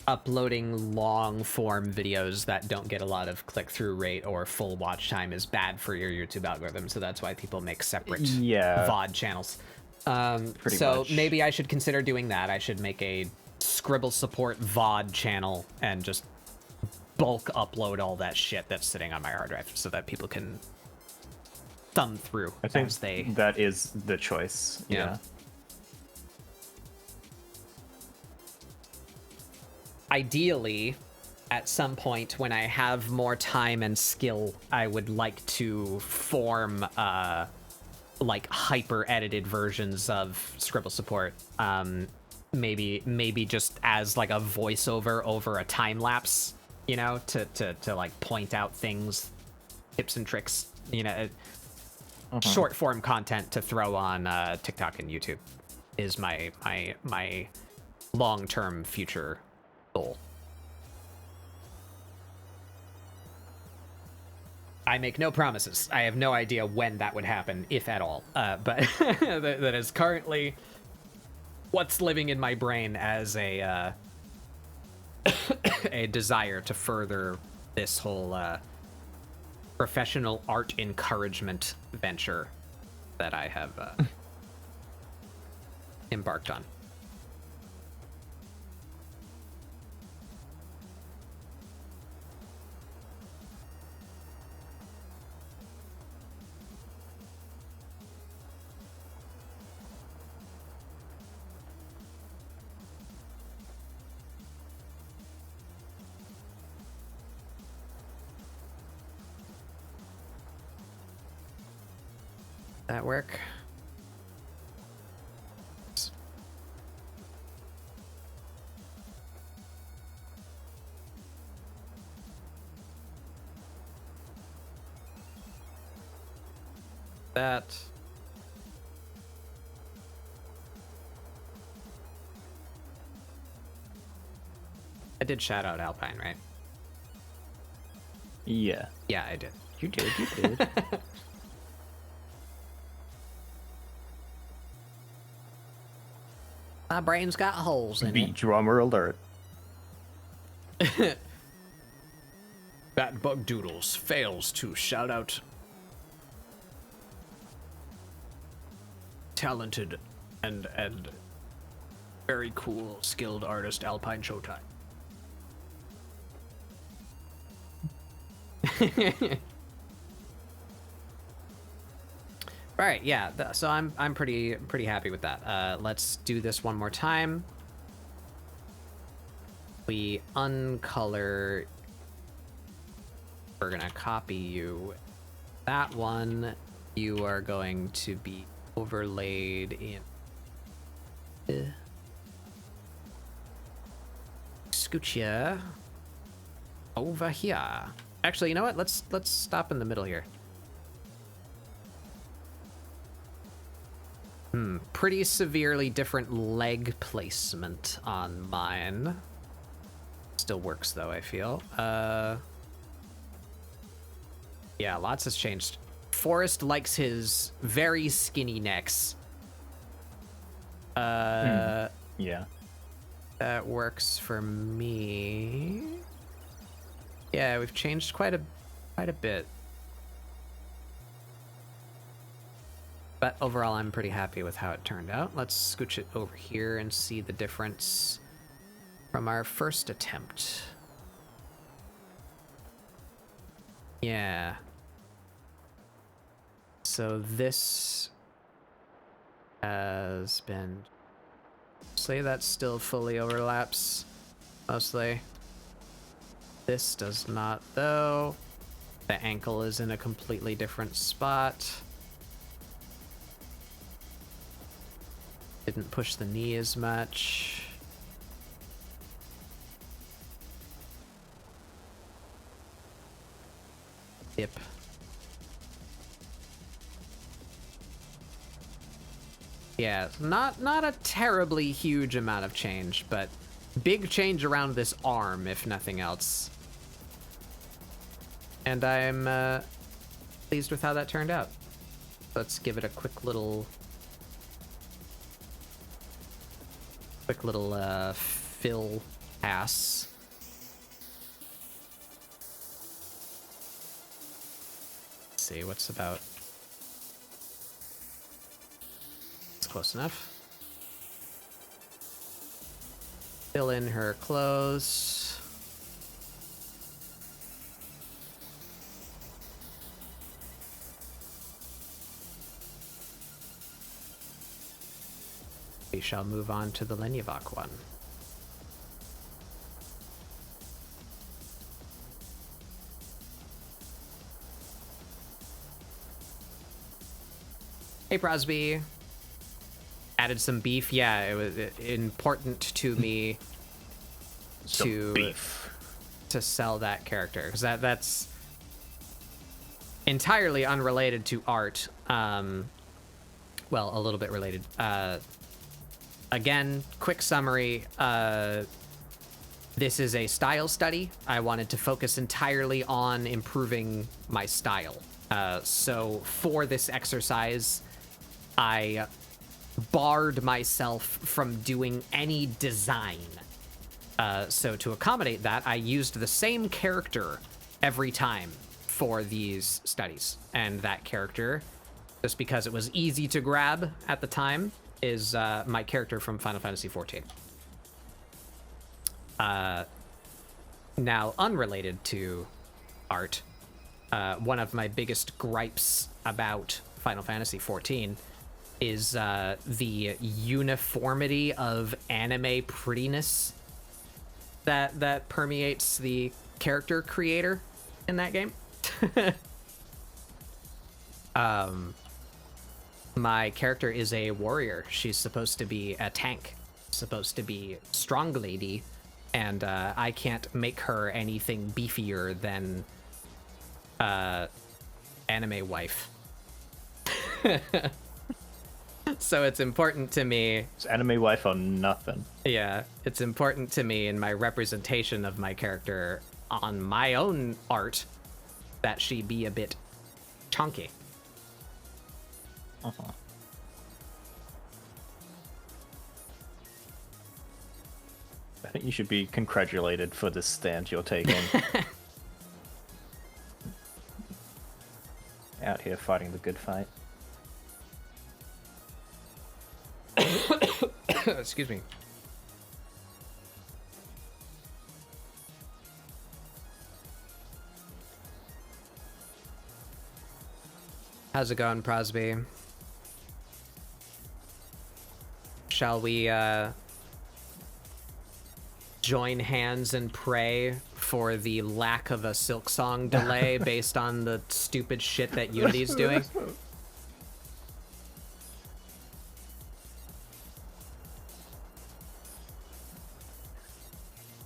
S1: uploading long-form videos that don't get a lot of click-through rate or full watch time is bad for your YouTube algorithm, so that's why people make separate VOD channels. So much. Maybe I should consider doing that. I should make a ScribbleSupport VOD channel and just bulk upload all that shit that's sitting on my hard drive so that people can thumb through.
S3: I think that is the choice. Yeah.
S1: Ideally, at some point when I have more time and skill, I would like to form like hyper edited versions of ScribbleSupport. Maybe just as like a voiceover over a time lapse, you know, to like point out things, tips and tricks, you know. Short form content to throw on TikTok and YouTube is my long-term future goal. I make no promises. I have no idea when that would happen, if at all. But that is currently what's living in my brain as a a desire to further this whole professional art encouragement venture that I have embarked on. That work? That. I did shout out Alpine, right?
S3: Yeah.
S1: Yeah, I did.
S3: You did.
S1: My brain's got holes in
S3: Beat drummer alert.
S1: it. That Bug Doodles fails to shout out talented and very cool skilled artist Alpine Showtime. All right, yeah. So I'm pretty happy with that. Let's do this one more time. We uncolor. We're gonna copy you. That one, you are going to be overlaid in. Scooch ya over here. Actually, you know what? Let's stop in the middle here. Pretty severely different leg placement on mine. Still works though, I feel. Yeah, lots has changed. Forrest likes his very skinny necks.
S3: Yeah.
S1: That works for me. Yeah, we've changed quite a bit. But overall, I'm pretty happy with how it turned out. Let's scooch it over here and see the difference from our first attempt. Yeah. So this has been... Say that still fully overlaps, mostly. This does not, though. The ankle is in a completely different spot. Didn't push the knee as much. Hip. Yeah, not a terribly huge amount of change, but big change around this arm, if nothing else. And I'm pleased with how that turned out. Let's give it a quick little fill pass. Let's see what's about. It's close enough. Fill in her clothes. We shall move on to the Lenyavok one. Hey, Prosby. Added some beef. Yeah, it was important to me to sell that character, because that's entirely unrelated to art. Well, a little bit related. Again, quick summary. This is a style study. I wanted to focus entirely on improving my style. So for this exercise, I barred myself from doing any design. So to accommodate that, I used the same character every time for these studies. And that character, just because it was easy to grab at the time, is my character from Final Fantasy XIV. Now, unrelated to art, one of my biggest gripes about Final Fantasy XIV is the uniformity of anime prettiness that permeates the character creator in that game. My character is a warrior. She's supposed to be a tank, supposed to be strong lady, and I can't make her anything beefier than anime wife. So it's important to me.
S3: It's anime wife or nothing.
S1: Yeah, it's important to me in my representation of my character on my own art that she be a bit chunky.
S3: Uh-huh. I think you should be congratulated for the stand you're taking. Out here fighting the good fight.
S1: Excuse me. How's it going, Prosby? Shall we join hands and pray for the lack of a Silksong delay based on the stupid shit that Unity's doing?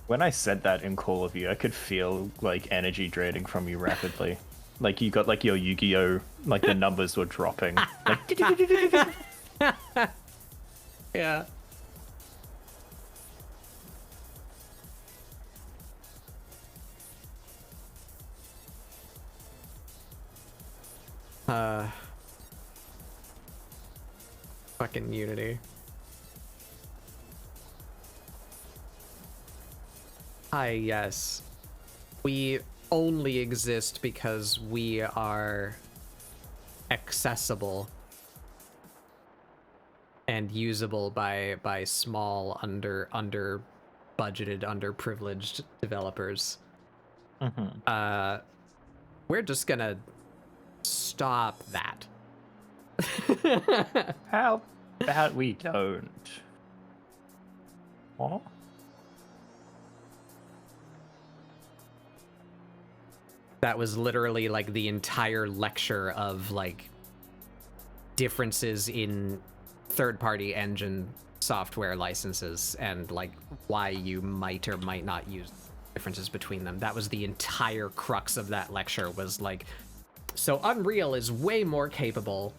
S3: When I said that in Call of You, I could feel like energy draining from you rapidly. Like you got like your Yu-Gi-Oh, like the numbers were dropping. Like,
S1: yeah. Fucking Unity. Hi, yes. We only exist because we are accessible and usable by small, under budgeted, underprivileged developers.
S3: mm-hmm.
S1: We're just gonna stop that.
S3: How about we don't? What?
S1: That was literally like the entire lecture of like differences in third-party engine software licenses and like why you might or might not use differences between them. That was the entire crux of that lecture, was like, so Unreal is way more capable.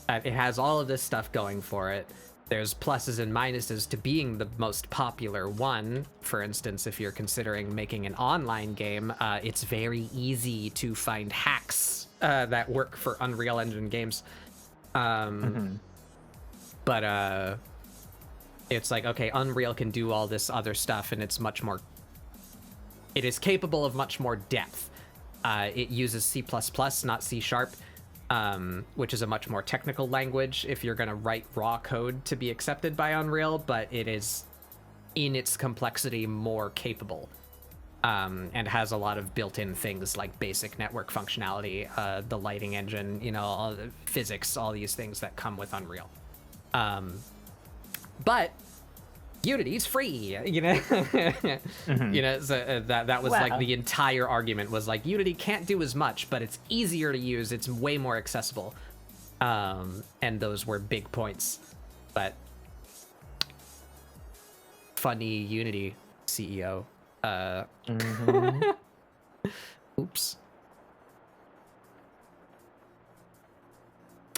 S1: It has all of this stuff going for it. There's pluses and minuses to being the most popular one. For instance, if you're considering making an online game, it's very easy to find hacks that work for Unreal Engine games. But it's like, okay, Unreal can do all this other stuff, and it's much more... It is capable of much more depth. It uses C++, not C#. Which is a much more technical language if you're going to write raw code to be accepted by Unreal, but it is, in its complexity, more capable, and has a lot of built-in things like basic network functionality, the lighting engine, you know, all the physics, all these things that come with Unreal. But Unity's free, you know? You know, so that was like the entire argument, was like, Unity can't do as much, but it's easier to use, it's way more accessible. And those were big points. But funny Unity CEO. Oops.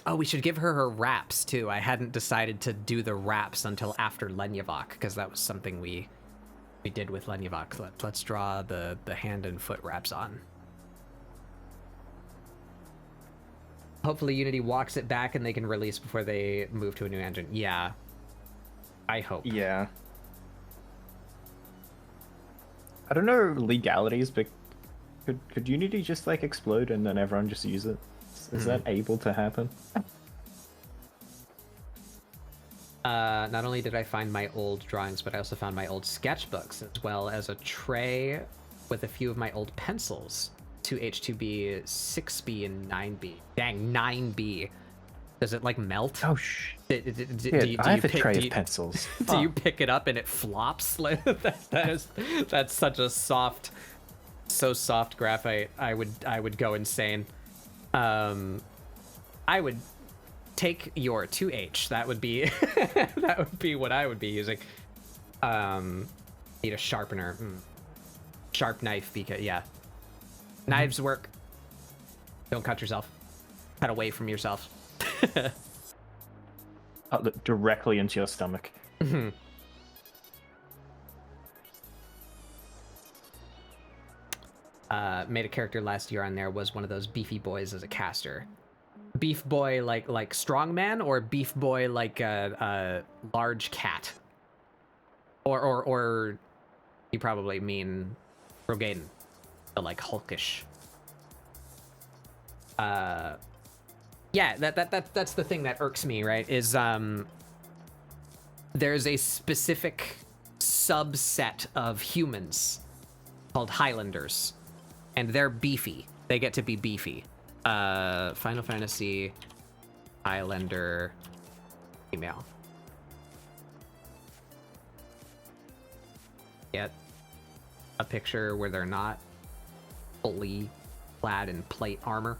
S1: Oh, we should give her raps, too. I hadn't decided to do the raps until after Lenyavok, because that was something we did with Lenyavok. Let's draw the hand and foot raps on. Hopefully Unity walks it back and they can release before they move to a new engine. Yeah. I hope.
S3: Yeah. I don't know legalities, but could Unity just like explode and then everyone just use it? Is that able to happen?
S1: Not only did I find my old drawings, but I also found my old sketchbooks, as well as a tray with a few of my old pencils. 2H2B, 6B, and 9B. Dang, 9B. Does it like melt?
S3: Oh shh.
S1: I
S3: have a tray of pencils.
S1: Do you pick it up and it flops? That's such a soft, so soft graphite. I would go insane. I would take your 2H. That would be that would be what I would be using. Need a sharpener. Sharp knife, because yeah. Knives work. Don't cut yourself. Cut away from yourself.
S3: Look directly into your stomach.
S1: Made a character last year on there, was one of those beefy boys as a caster. Beef boy like strongman, or beef boy like a large cat? Or you probably mean Rogaden, the like hulkish. Yeah, that's the thing that irks me, right? Is there's a specific subset of humans called Highlanders, and they're beefy. They get to be beefy. Final Fantasy Highlander female. Get a picture where they're not fully clad in plate armor.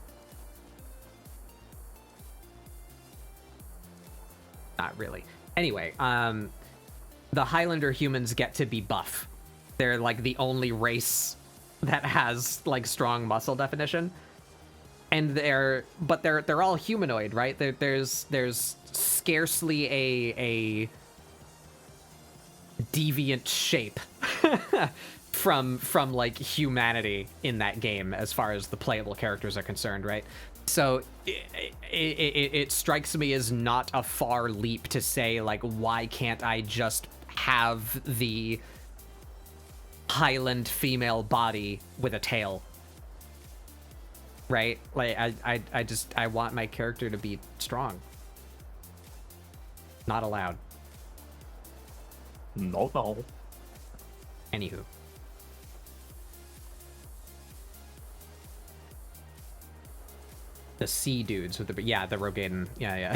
S1: Not really. Anyway, the Highlander humans get to be buff. They're like the only race that has like strong muscle definition, and they're all humanoid, right? There's scarcely a deviant shape from like humanity in that game as far as the playable characters are concerned, right? So it strikes me as not a far leap to say, like, why can't I just have the Highland female body with a tail, right? Like, I want my character to be strong. Not allowed.
S3: No.
S1: Anywho. The sea dudes with the Rogaden, yeah.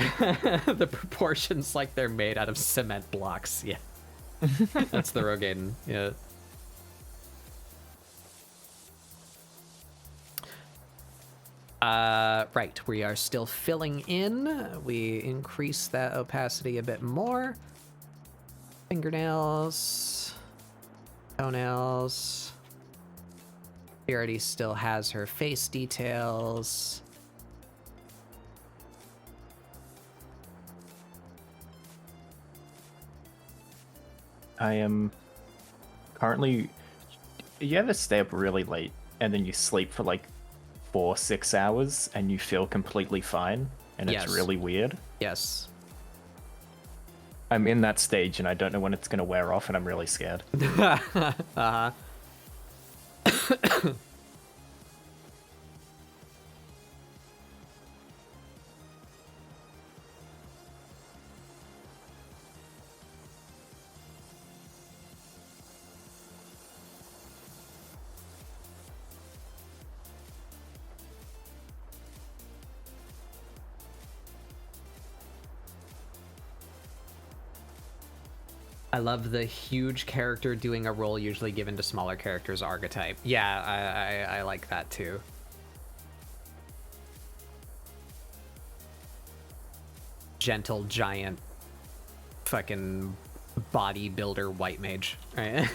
S1: The proportions, like they're made out of cement blocks, yeah. That's the Rogaden, yeah. Right, we are still filling in. We increase that opacity a bit more. Fingernails, toenails. She already still has her face details.
S3: I am currently... You ever stay up really late and then you sleep for like 4-6 hours and you feel completely fine and
S1: Yes.
S3: it's really weird?
S1: Yes.
S3: I'm in that stage and I don't know when it's going to wear off and I'm really scared.
S1: Uh-huh. I love the huge character doing a role usually given to smaller characters archetype. Yeah, I like that too. Gentle giant fucking bodybuilder white mage, right?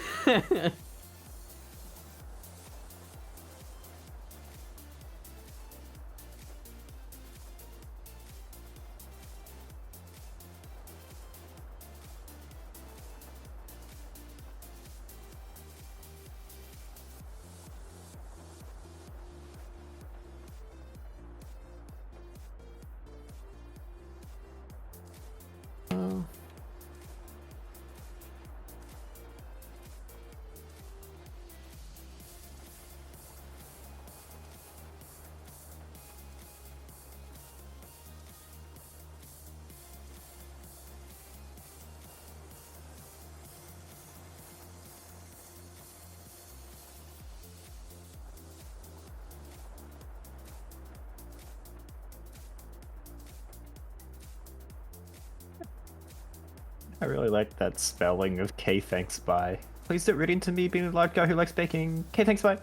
S3: I really like that spelling of K thanks bye. Please don't read into me being a large guy who likes baking. K thanks bye.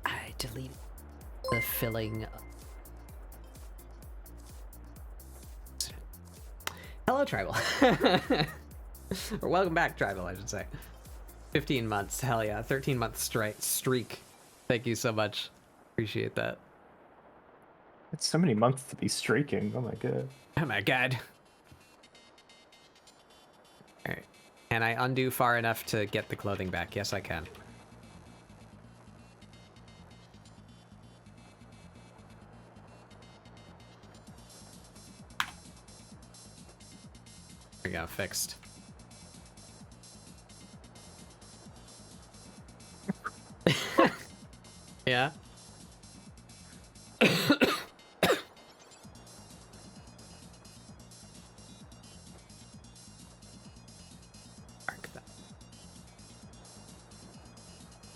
S1: I deleted the filling. Hello, Tribal. Or welcome back, Tribal, I should say. 15 months, hell yeah. 13-month streak. Thank you so much. Appreciate that.
S3: It's so many months to be streaking. Oh my god.
S1: Oh my god. Alright. Can I undo far enough to get the clothing back? Yes, I can. There we go, fixed. Yeah.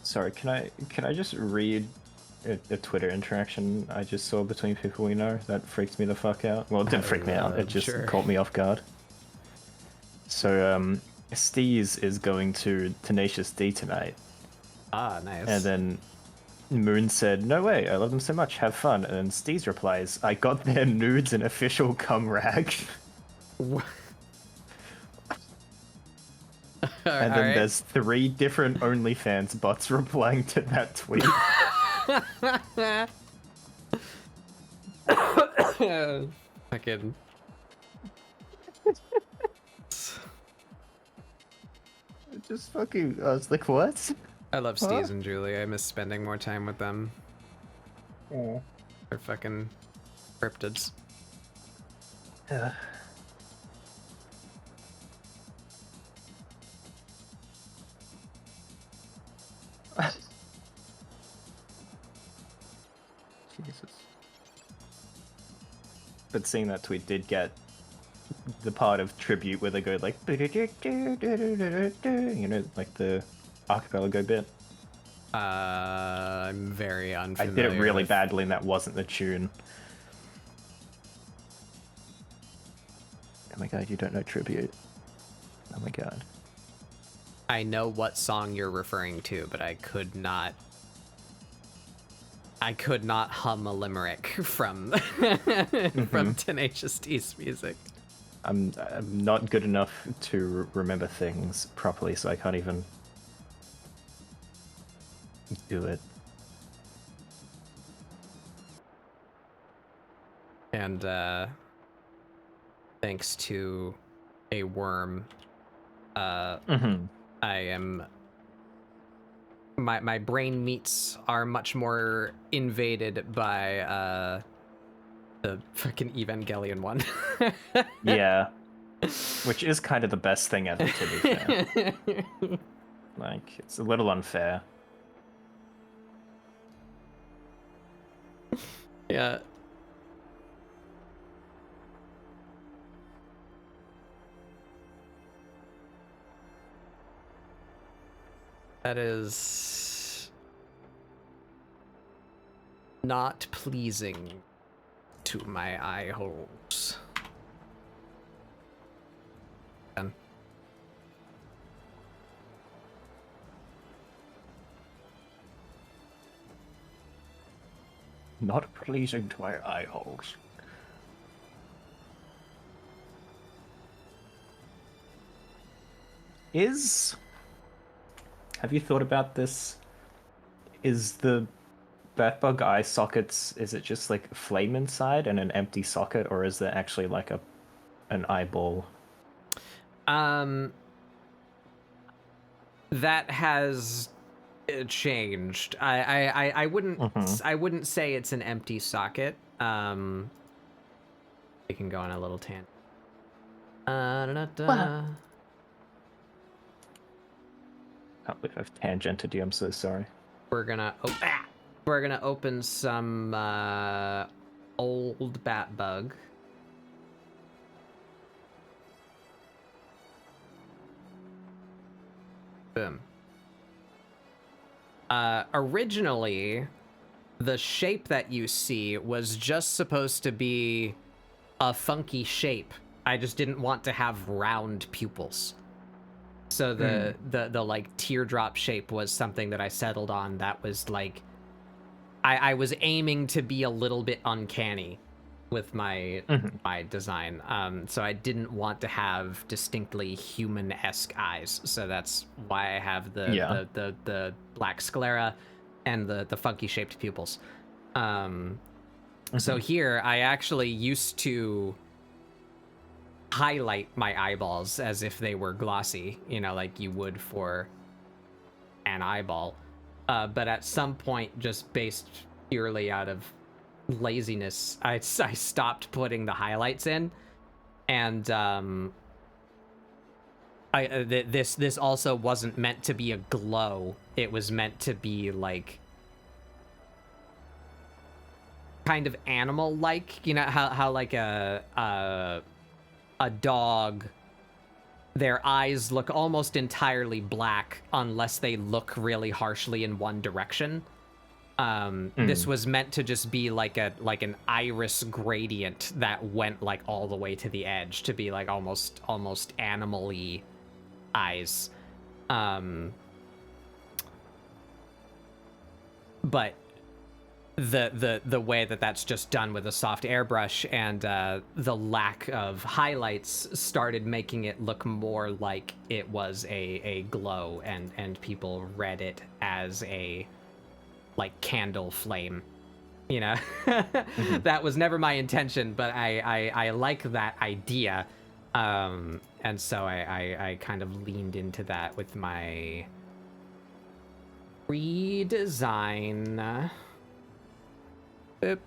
S3: Sorry, can I just read a Twitter interaction I just saw between people we know that freaked me the fuck out? Well, it didn't freak me out. It just
S1: Sure.
S3: caught me off guard. So, Steez is going to Tenacious D tonight.
S1: Ah, nice.
S3: And then Moon said, "No way, I love them so much, have fun." And then Steez replies, "I got their nudes in official cum rag." And then there's 3 different OnlyFans bots replying to that tweet.
S1: Fucking.
S3: Just fucking, I was like, what?
S1: I love Steez and Julie. I miss spending more time with them.
S3: Oh.
S1: They're fucking cryptids.
S3: Yeah. Jesus. But seeing that tweet did get the part of tribute where they go like, you know, like the archipelago bit.
S1: I'm very
S3: I
S1: unfamiliar.
S3: did it really
S1: with...
S3: badly and that wasn't the tune. Oh my god, you don't know tribute. Oh my god.
S1: I know what song you're referring to, but I could not hum a limerick from from Tenacious D's music.
S3: I'm not good enough to remember things properly, so I can't even do it.
S1: And thanks to a worm, I am my brain meats are much more invaded by the fucking Evangelion one.
S3: Yeah. Which is kind of the best thing ever, to be fair. Like, it's a little unfair.
S1: Yeah. That is not pleasing to my eye holes.
S3: Not pleasing to my eye holes. Have you thought about this? Is the Batbug eye sockets, is it just like flame inside and an empty socket, or is there actually like an eyeball?
S1: That has changed. I wouldn't say it's an empty socket. We can go on a little tangent.
S3: Can't believe I've tangented you, I'm so sorry.
S1: We're gonna open some old Batbug. Boom. Originally, the shape that you see was just supposed to be a funky shape I just didn't want to have round pupils. So the like teardrop shape was something that I settled on that was like I was aiming to be a little bit uncanny with my my design. So I didn't want to have distinctly human-esque eyes. So that's why I have the black sclera and the funky shaped pupils. So here I actually used to highlight my eyeballs as if they were glossy, you know, like you would for an eyeball. But at some point, just based purely out of laziness, I stopped putting the highlights in, and this also wasn't meant to be a glow. It was meant to be like kind of animal-like, you know, how like a dog, their eyes look almost entirely black unless they look really harshly in one direction. This was meant to just be like an iris gradient that went like all the way to the edge, to be like almost animal-y eyes. But the way that that's just done with a soft airbrush and the lack of highlights started making it look more like it was a glow, and people read it as a like candle flame, you know. That was never my intention, but I like that idea, and so I kind of leaned into that with my redesign. Boop.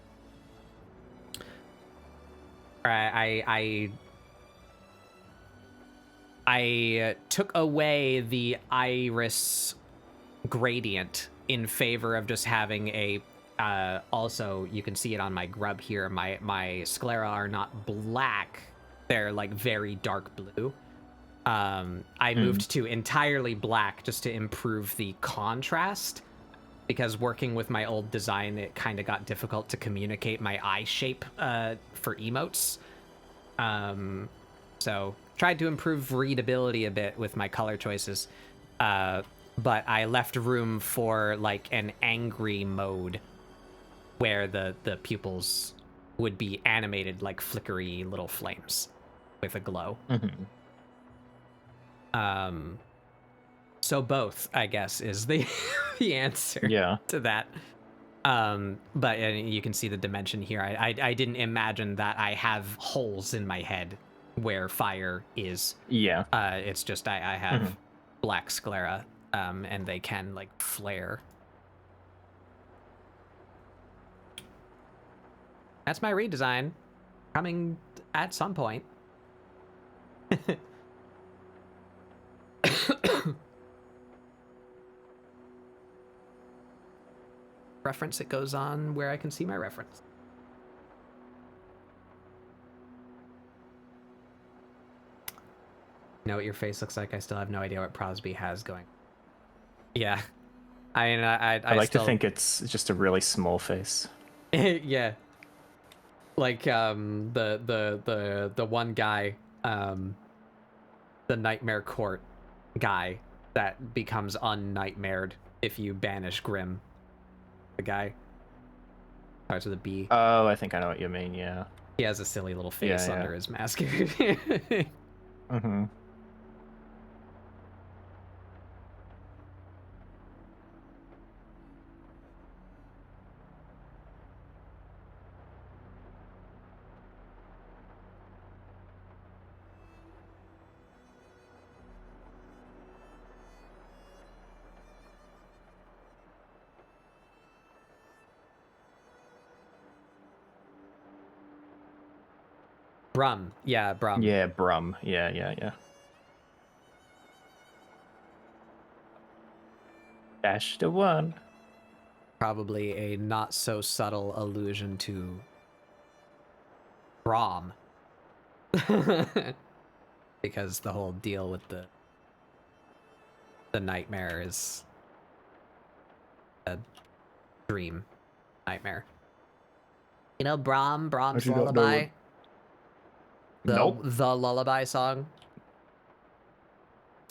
S1: I took away the iris gradient in favor of just having a also, you can see it on my grub here, my sclera are not black, they're like very dark blue. I moved to entirely black just to improve the contrast, because working with my old design, it kind of got difficult to communicate my eye shape for emotes. So tried to improve readability a bit with my color choices, but I left room for like an angry mode where the pupils would be animated like flickery little flames with a glow. So both, I guess, is the the answer to that. But you can see the dimension here. I didn't imagine that I have holes in my head where fire is. It's just I have black sclera, and they can like flare. That's my redesign, coming at some point. Reference, it goes on where I can see my reference. Know what your face looks like? I still have no idea what Prosby has going. Yeah, I
S3: like
S1: still
S3: to think it's just a really small face.
S1: yeah, like the one guy, the Nightmare Court guy that becomes unnightmared if you banish Grim. The guy starts with a B.
S3: Oh, I think I know what you mean. Yeah,
S1: he has a silly little face under his mask. Brum. Yeah, Brum.
S3: Yeah, Brum. Yeah. Dash to 1.
S1: Probably a not so subtle allusion to Brom. Because the whole deal with the nightmare is a dream nightmare. You know Brom's lullaby?
S3: Nope.
S1: The lullaby song.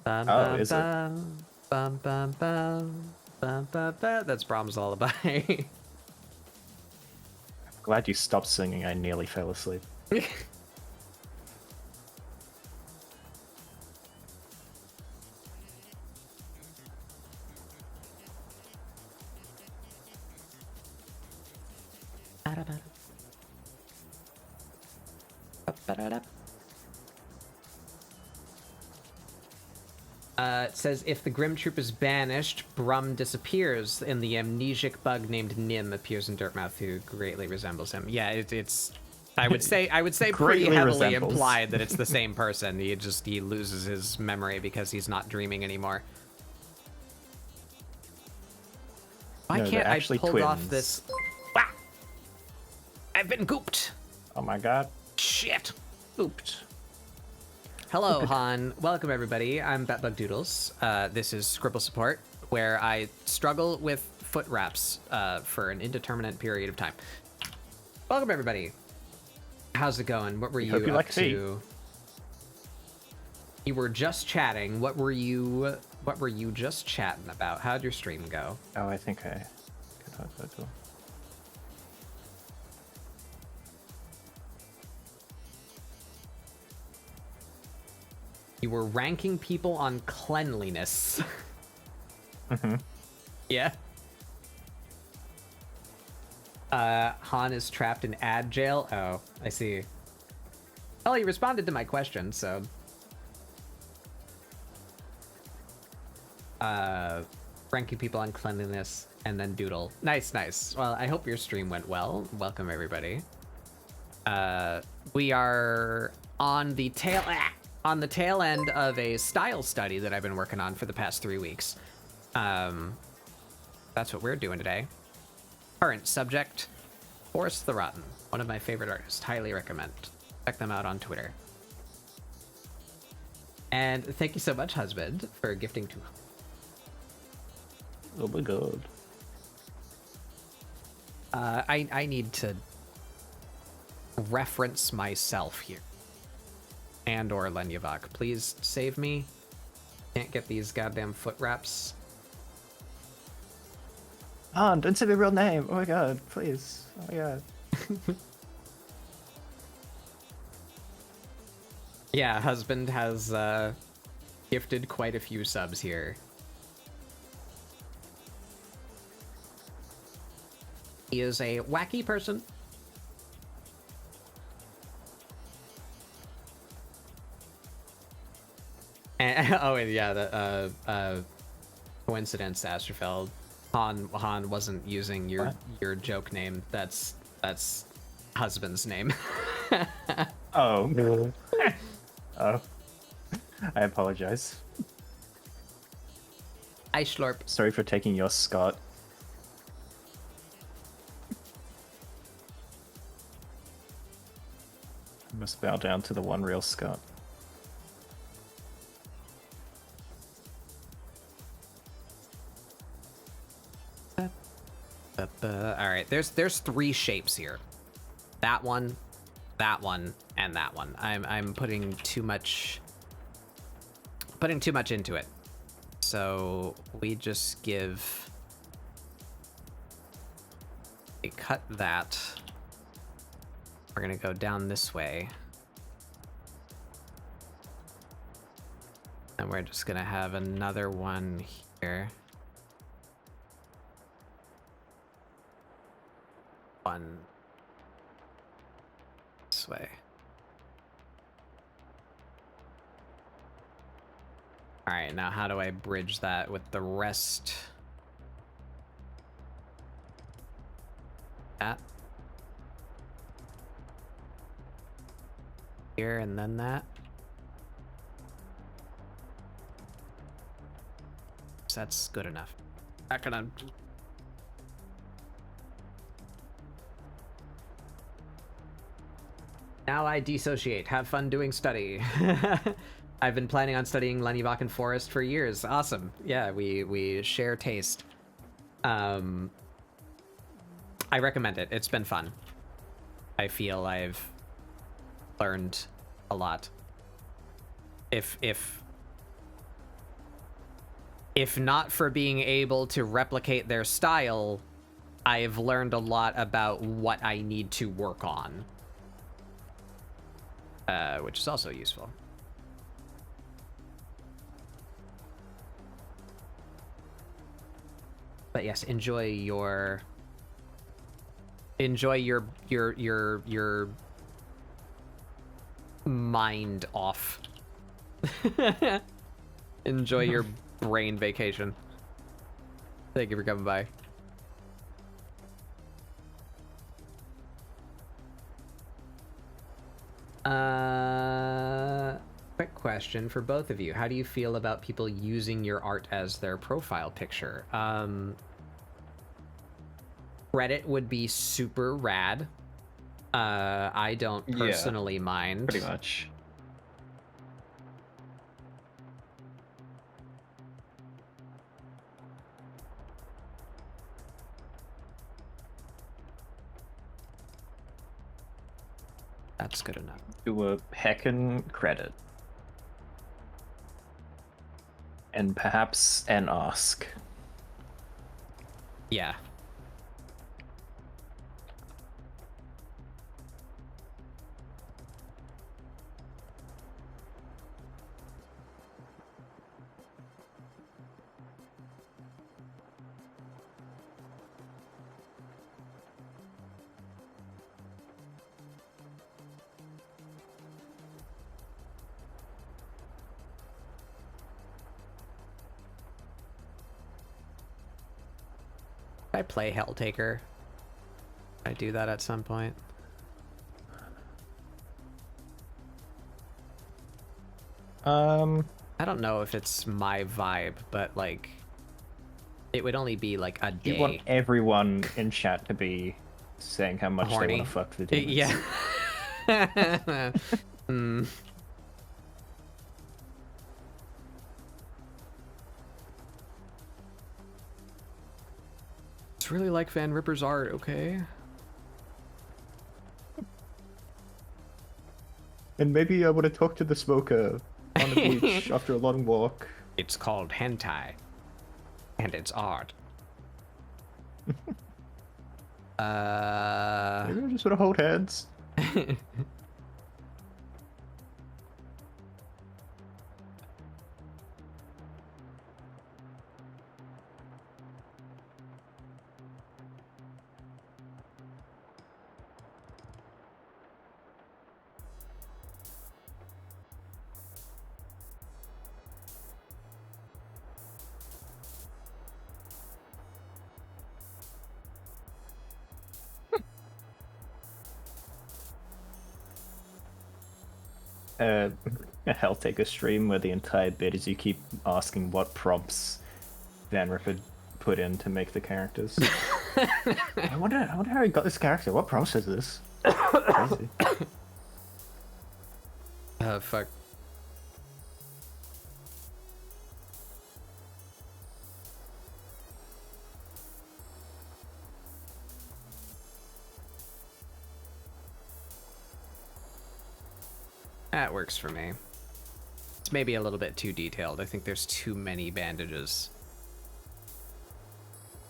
S1: Bum,
S3: Oh,
S1: bum,
S3: is it?
S1: bum, bum, bum, bum, bum, bum, bum. That's Brahms' lullaby.
S3: Glad you stopped singing. I nearly fell asleep.
S1: It says if the Grim Troop is banished, Brum disappears, and the amnesic bug named Nim appears in Dirtmouth, who greatly resembles him. Yeah, it's. I would say pretty
S3: Greatly
S1: heavily
S3: resembles.
S1: implied that it's the same person. He loses his memory because he's not dreaming anymore. Why
S3: No, they're
S1: can't I
S3: actually
S1: pull off
S3: twins.
S1: this? Wow! I've been gooped.
S3: Oh my god.
S1: Shit. Gooped. Hello, Han. Welcome, everybody. I'm Batbug Doodles. This is ScribbleSupport, where I struggle with foot wraps for an indeterminate period of time. Welcome, everybody. How's it going? What were you
S3: hope you
S1: up
S3: like tea.
S1: to? You were just chatting. What were you just chatting about? How'd your stream go?
S3: Oh, I think I could hope that too.
S1: You were ranking people on cleanliness.
S3: Mm-hmm.
S1: Yeah. Han is trapped in ad jail. Oh, I see. Well, he responded to my question, so. Ranking people on cleanliness and then doodle. Nice, nice. Well, I hope your stream went well. Welcome, everybody. We are on the tail end of a style study that I've been working on for the past 3 weeks. That's what we're doing today. Current subject, Forrest the Rotten, one of my favorite artists. Highly recommend. Check them out on Twitter. And thank you so much, husband, for gifting to.
S3: Oh my god.
S1: I need to reference myself here. And or Lenyavok. Please save me. Can't get these goddamn foot wraps.
S3: Han, don't say my real name. Oh my god, please. Oh my god.
S1: Yeah, husband has gifted quite a few subs here. He is a wacky person. And, oh, and yeah, the coincidence, Astrofeld. Han wasn't using your joke name. That's husband's name.
S3: Oh. Oh. I apologize.
S1: I slurp.
S3: Sorry for taking your Scott. I must bow down to the one real Scott.
S1: All right, there's 3 shapes here. That one, and that one. I'm putting too much into it. So we just give a cut that. We're gonna go down this way. And we're just gonna have another one here. One this way. All right, now how do I bridge that with the rest? That. Here and then that. So that's good enough. Not gonna. Now I dissociate. Have fun doing study. I've been planning on studying Lenyavok and Forest for years. Awesome. Yeah, we share taste. I recommend it. It's been fun. I feel I've learned a lot. If not for being able to replicate their style, I've learned a lot about what I need to work on. Which is also useful. But yes, enjoy your mind off. Enjoy your brain vacation. Thank you for coming by. Quick question for both of you. How do you feel about people using your art as their profile picture? Credit would be super rad. I don't personally mind.
S3: Pretty much.
S1: That's good enough.
S3: Do a heckin' credit. And perhaps an ask.
S1: Yeah. I play Helltaker. I do that at some point. I don't know if it's my vibe, but like, it would only be like a day.
S3: You want everyone in chat to be saying how much
S1: Horny.
S3: they want to fuck the demons.
S1: Yeah. It's really like Van Ripper's art, okay?
S3: And maybe I would have talked to the smoker on the beach after a long walk.
S1: It's called hentai. And it's art.
S3: Maybe I just want to hold hands. A Helltaker stream where the entire bit is you keep asking what prompts Van Ripper put in to make the characters. I wonder how he got this character. What prompts is this? Crazy.
S1: Oh, fuck. That works for me. It's maybe a little bit too detailed. I think there's too many bandages.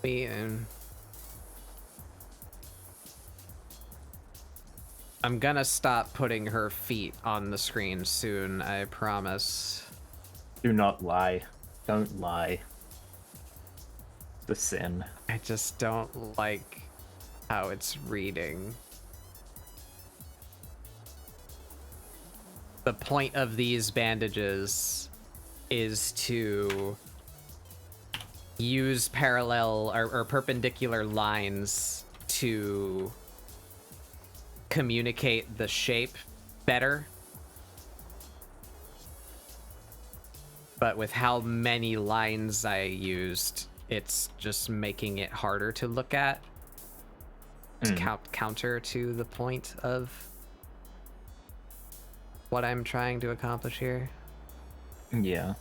S1: I'm gonna stop putting her feet on the screen soon, I promise.
S3: Do not lie. Don't lie. The sin.
S1: I just don't like how it's reading. The point of these bandages is to use parallel or perpendicular lines to communicate the shape better. But with how many lines I used, it's just making it harder to look at. It's counter to the point of what I'm trying to accomplish here.
S3: Yeah.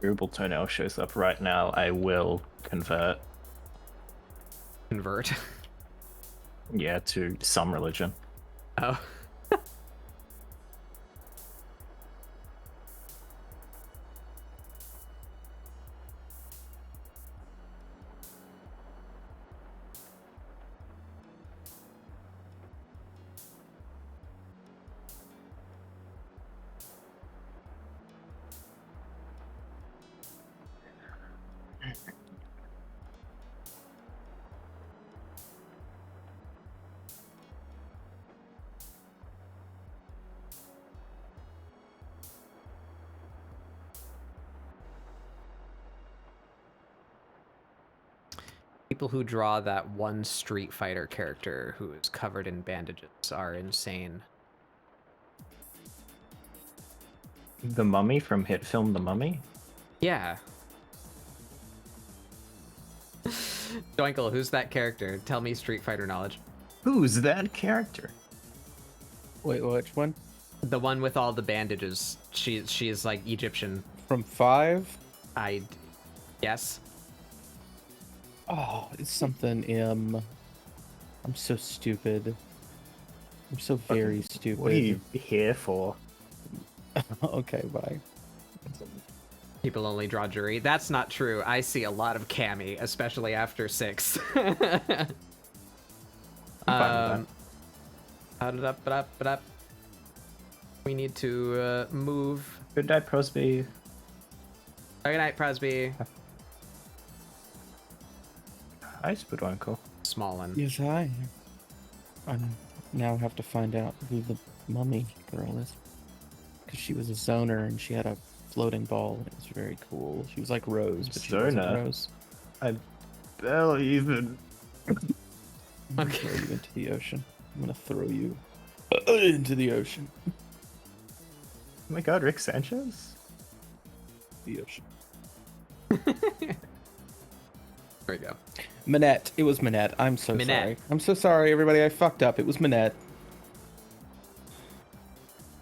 S3: Google toenail shows up right now, I will convert.
S1: Convert.
S3: Yeah, to some religion.
S1: Oh. People who draw that one Street Fighter character who is covered in bandages are insane.
S3: The Mummy from hit film The Mummy?
S1: Yeah. Doinkle, who's that character? Tell me Street Fighter knowledge.
S3: Who's that character?
S4: Wait, which one?
S1: The one with all the bandages. She is like Egyptian.
S4: From 5?
S1: Yes.
S4: Oh, it's something M. I'm so stupid. I'm so very stupid.
S3: What are you here for?
S4: Okay, bye.
S1: People only draw Jury. That's not true. I see a lot of Cammy, especially after 6. We need to move.
S3: Good night, Prosby.
S1: Good night, Presby.
S3: Hi, Spudwanko.
S1: Small one.
S4: Yes, I now have to find out who the mummy girl is. Because she was a zoner and she had a floating ball. And it was very cool. She was like Rose, but she wasn't
S3: Zoner?
S4: Rose.
S3: I barely even.
S4: I'm gonna throw you into the ocean. I'm gonna throw you into the ocean.
S3: Oh my god, Rick Sanchez?
S4: The ocean.
S1: There we go.
S4: Minette. It was Minette. I'm so
S1: Minette.
S4: sorry. I'm so sorry, everybody. I fucked up. It was Minette.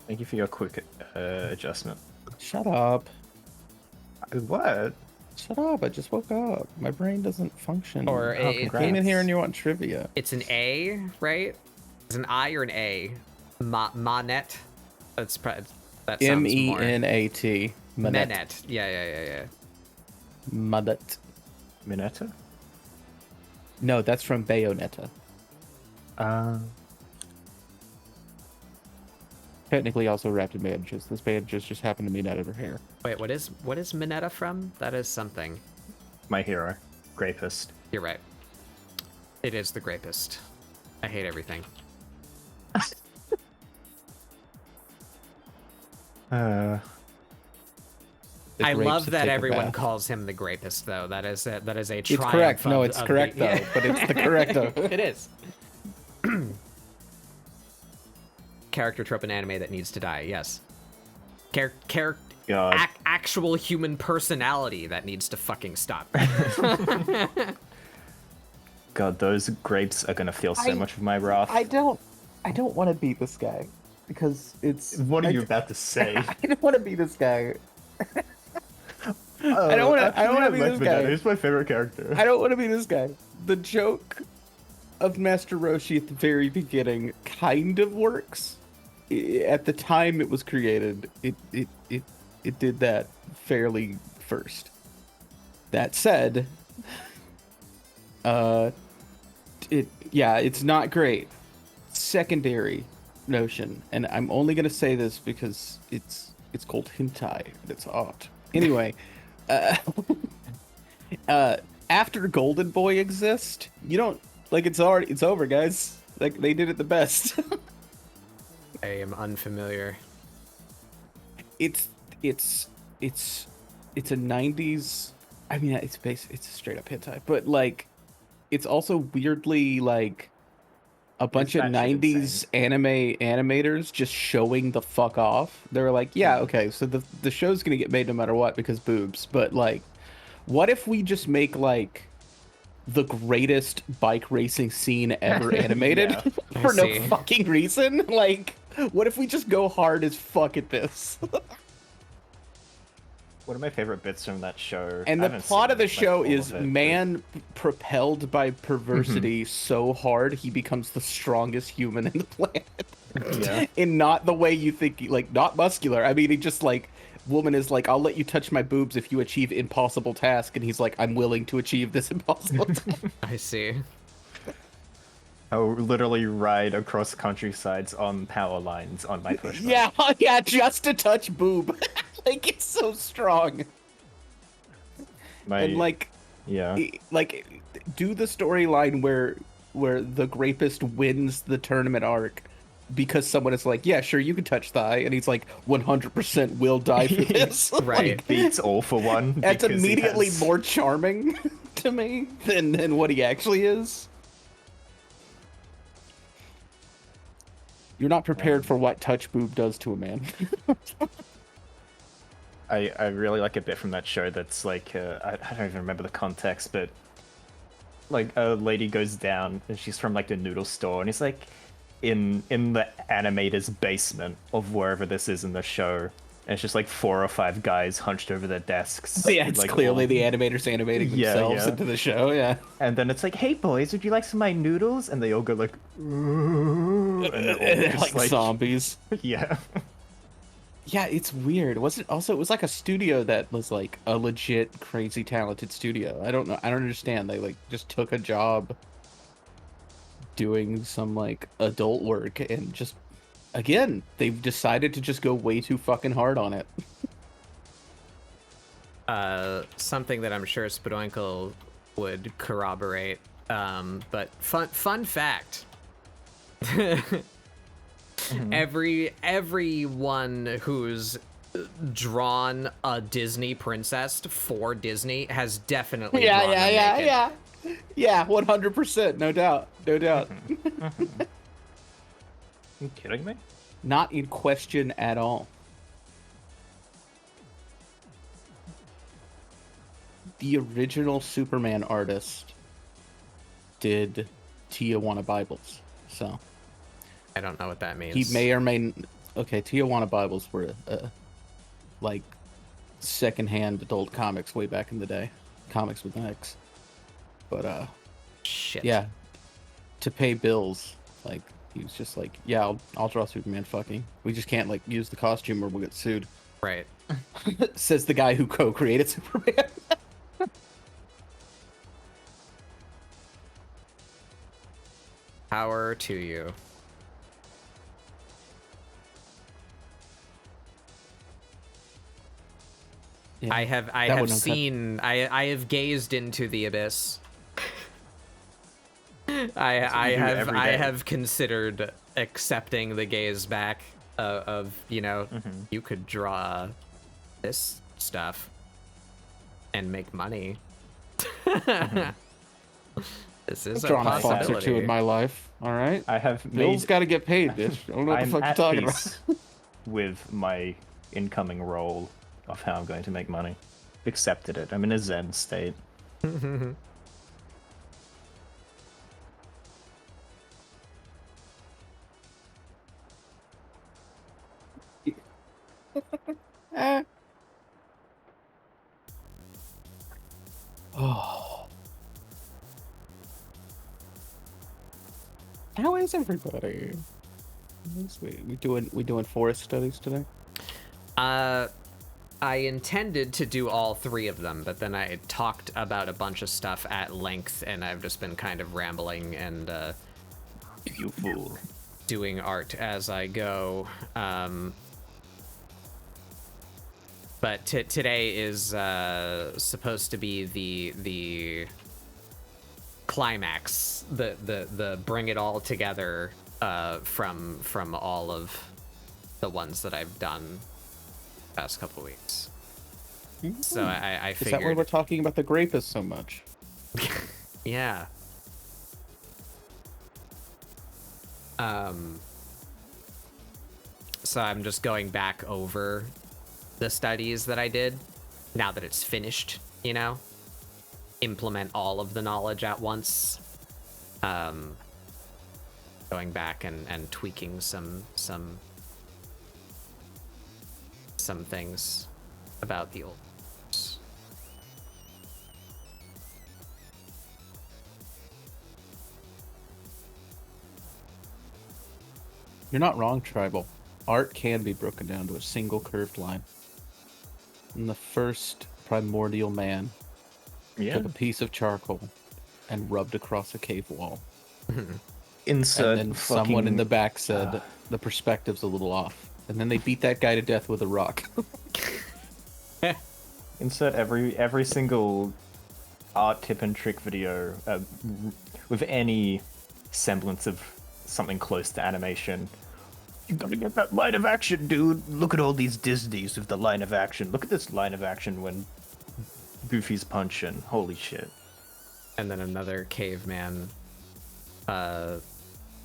S3: Thank you for your quick adjustment.
S4: Shut up.
S3: What?
S4: Shut up. I just woke up. My brain doesn't function.
S1: Or
S4: I came in here and you want trivia.
S1: It's an A, right? It's an I or an A. Manet. That sounds more.
S4: M-E-N-A-T.
S1: Menet. Yeah.
S4: Madet.
S3: Minetta?
S4: No, that's from Bayonetta. Technically also wrapped in bandages. This bandages just happened to be out of her hair.
S1: Wait, what is Minetta from? That is something.
S3: My hero. Grapist.
S1: You're right. It is the Grapist. I hate everything.
S4: The
S1: I
S4: grapes
S1: love
S4: have
S1: that
S4: taken
S1: everyone
S4: bath.
S1: calls him the Grapist, though. That is a triumph.
S4: It's correct. No,
S1: of-
S4: it's
S1: of
S4: correct
S1: the-
S4: though. But it's the correcto.
S1: It is. Character trope in anime that needs to die. Yes.
S3: God.
S1: Actual human personality that needs to fucking stop.
S3: God, those grapes are gonna feel so much of my wrath.
S4: I don't want to beat this guy because it's.
S3: What are you about to say?
S4: I don't want to be this guy.
S3: I
S4: don't wanna be this guy.
S3: He's my favorite character.
S4: I don't want to be this guy. The joke of Master Roshi at the very beginning kind of works. At the time it was created, it did that fairly first. That said, it's not great. Secondary notion, and I'm only gonna say this because it's called hentai and it's art. Anyway, after Golden Boy exists, you don't like it's over, guys. Like they did it the best.
S1: I am unfamiliar.
S4: It's a 90s. I mean, it's a straight up hentai, but like, it's also weirdly like a bunch of
S3: that shit
S4: 90s animators just showing the fuck off. They were like, yeah, okay, so the show's gonna get made no matter what because boobs, but like, what if we just make like the greatest bike racing scene ever animated
S3: Yeah,
S4: for no
S1: see.
S4: fucking reason? Like, what if we just go hard as fuck at this?
S3: One of my favorite bits from that show.
S4: And
S3: I
S4: the
S3: haven't
S4: plot
S3: seen,
S4: of the
S3: like,
S4: show
S3: all
S4: is
S3: of it, but-
S4: man propelled by perversity so hard he becomes the strongest human in the planet.
S3: Yeah.
S4: In not the way you think, like, not muscular. I mean, he just, like, woman is like, I'll let you touch my boobs if you achieve impossible task. And he's like, I'm willing to achieve this impossible task.
S1: I see.
S3: I'll literally ride across countrysides on power lines on my push bike.
S4: Yeah, yeah, just to touch boob. Like, it's so strong.
S3: My,
S4: And, like,
S3: yeah.
S4: do the storyline where the rapist wins the tournament arc because someone is like, yeah, sure, you can touch thigh, and he's like, 100% will die for this.
S1: Right.
S4: Like,
S3: Beats all for one.
S4: that's
S3: because he
S4: immediately
S3: has-
S4: more charming to me than what he actually is. You're not prepared for what touch boob does to a man.
S3: I really like a bit from that show that's like, I don't even remember the context, but like a lady goes down and she's from like the noodle store and it's like in the animator's basement of wherever this is in the show. And it's just like 4 or 5 guys hunched over their desks.
S4: Yeah, it's
S3: like,
S4: clearly
S3: all-
S4: the animators animating
S3: Yeah,
S4: themselves
S3: yeah.
S4: into the show, yeah.
S3: And then it's like, hey boys, would you like some of my noodles? And they all go like, "Ooh," and they're all
S4: They're
S3: just
S4: like zombies.
S3: Yeah.
S4: Yeah, it's weird. It was like a studio that was like a legit crazy talented studio. I don't know. I don't understand. They like just took a job doing some like adult work and just again, they've decided to just go way too fucking hard on it.
S1: Something that I'm sure Spadoinkle would corroborate. But fun fact. Everyone who's drawn a Disney princess for Disney has definitely drawn them naked.
S4: Yeah, 100%, no doubt. No doubt.
S3: You kidding me?
S4: Not in question at all. The original Superman artist did Tijuana Bibles, so
S1: I don't know what that means.
S4: he may or may. Okay, Tijuana Bibles were like secondhand adult comics way back in the day, comics with X. But
S1: Shit.
S4: yeah, to pay bills, like he was just like, yeah, I'll draw Superman fucking. We just can't like use the costume or we'll get sued.
S1: Right.
S4: Says the guy who co-created Superman.
S1: Power to you.
S4: Yeah,
S1: I
S4: that
S1: have
S4: wouldn't
S1: seen I have gazed into the abyss. I
S3: you do every
S1: I
S3: day.
S1: have considered accepting the gaze back of you could draw this stuff and make money. This is
S4: I've drawn a
S1: possibility.
S4: fox or two in my life. All right,
S3: I have
S4: Bill's
S3: made.
S4: got to get paid, bitch. I don't know what the
S3: I'm
S4: fuck you're
S3: at
S4: talking about.
S3: peace with my incoming role of how I'm going to make money. Accepted it. I'm in a zen state.
S4: Eh. Oh. How is everybody? We doing forest studies today?
S1: I intended to do all 3 of them, but then I talked about a bunch of stuff at length, and I've just been kind of rambling and
S3: You fool.
S1: doing art as I go. But today is supposed to be the climax, the bring it all together from all of the ones that I've done past couple weeks. So I
S4: Is that why
S1: figured,
S4: we're talking about the Grapus so much?
S1: yeah. So I'm just going back over the studies that I did now that it's finished, you know? Implement all of the knowledge at once. Going back and tweaking some things about the old
S4: You're not wrong, Tribal. Art can be broken down to a single curved line. And the first primordial man
S3: Yeah.
S4: took a piece of charcoal and rubbed across a cave wall.
S3: Insert
S4: And then
S3: fucking...
S4: someone in the back said, the perspective's a little off. And then they beat that guy to death with a rock.
S3: Insert every single art tip and trick video with any semblance of something close to animation. You gotta get that line of action, dude. Look at all these Disneys with the line of action. Look at this line of action when Goofy's punching. Holy shit.
S1: And then another caveman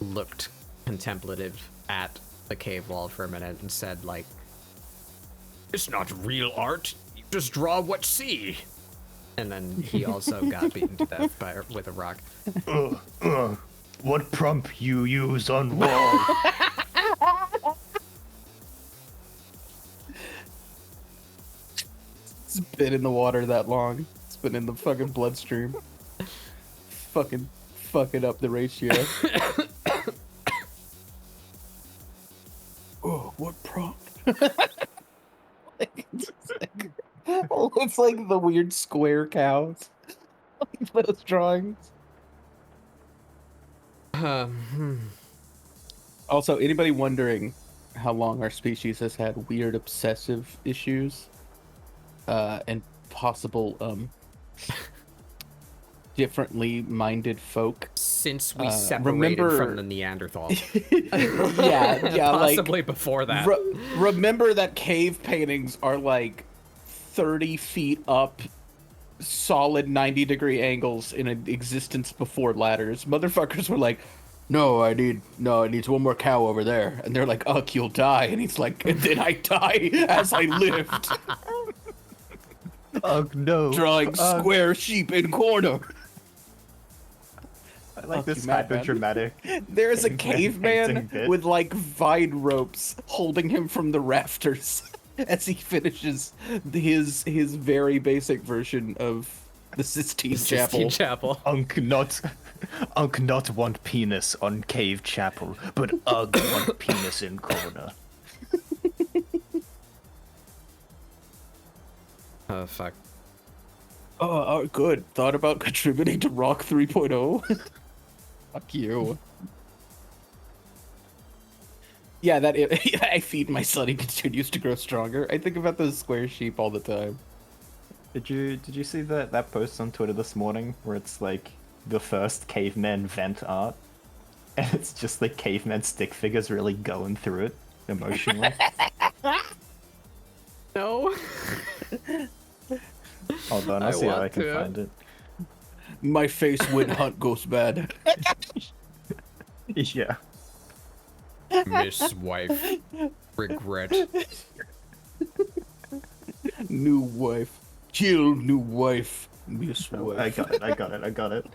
S1: looked contemplative at the cave wall for a minute and said, like, "It's not real art. You just draw what see." And then he also got beaten to death with a rock.
S3: What prompt you use on wall?
S4: It's been in the water that long. It's been in the fucking bloodstream. Fucking up the ratio. Oh, what prompt? It's like the weird square cows. Like those drawings. Also, anybody wondering how long our species has had weird obsessive issues and possible differently minded folk?
S1: Since we separated from the Neanderthal.
S4: yeah,
S1: Possibly
S4: like,
S1: before that.
S4: Remember that cave paintings are like 30 feet up, solid 90-degree angles in an existence before ladders. Motherfuckers were like, no, it needs one more cow over there. And they're like, ugh, you'll die. And he's like, and then I die as I lived.
S3: Ugh, no.
S4: Drawing square sheep in corner.
S3: I like this hyper-dramatic.
S4: There's a
S3: painting
S4: caveman
S3: bit.
S4: with like vine ropes holding him from the rafters as he finishes his very basic version of the Sistine Chapel.
S3: Unk not want penis on cave chapel, but ugh want penis in corner.
S1: Oh, fuck.
S4: Oh, good. Thought about contributing to Rock 3.0? Fuck you. Yeah, I feed my son, he continues to grow stronger. I think about those square sheep all the time.
S3: Did you see that post on Twitter this morning where it's like the first caveman vent art? And it's just like caveman stick figures really going through it emotionally.
S1: No.
S3: Hold on, I'll see how I can find it.
S4: My face when hunt goes bad.
S3: Yeah.
S1: Miss wife. Regret.
S4: New wife. Chill, new wife. Miss wife.
S3: I got it.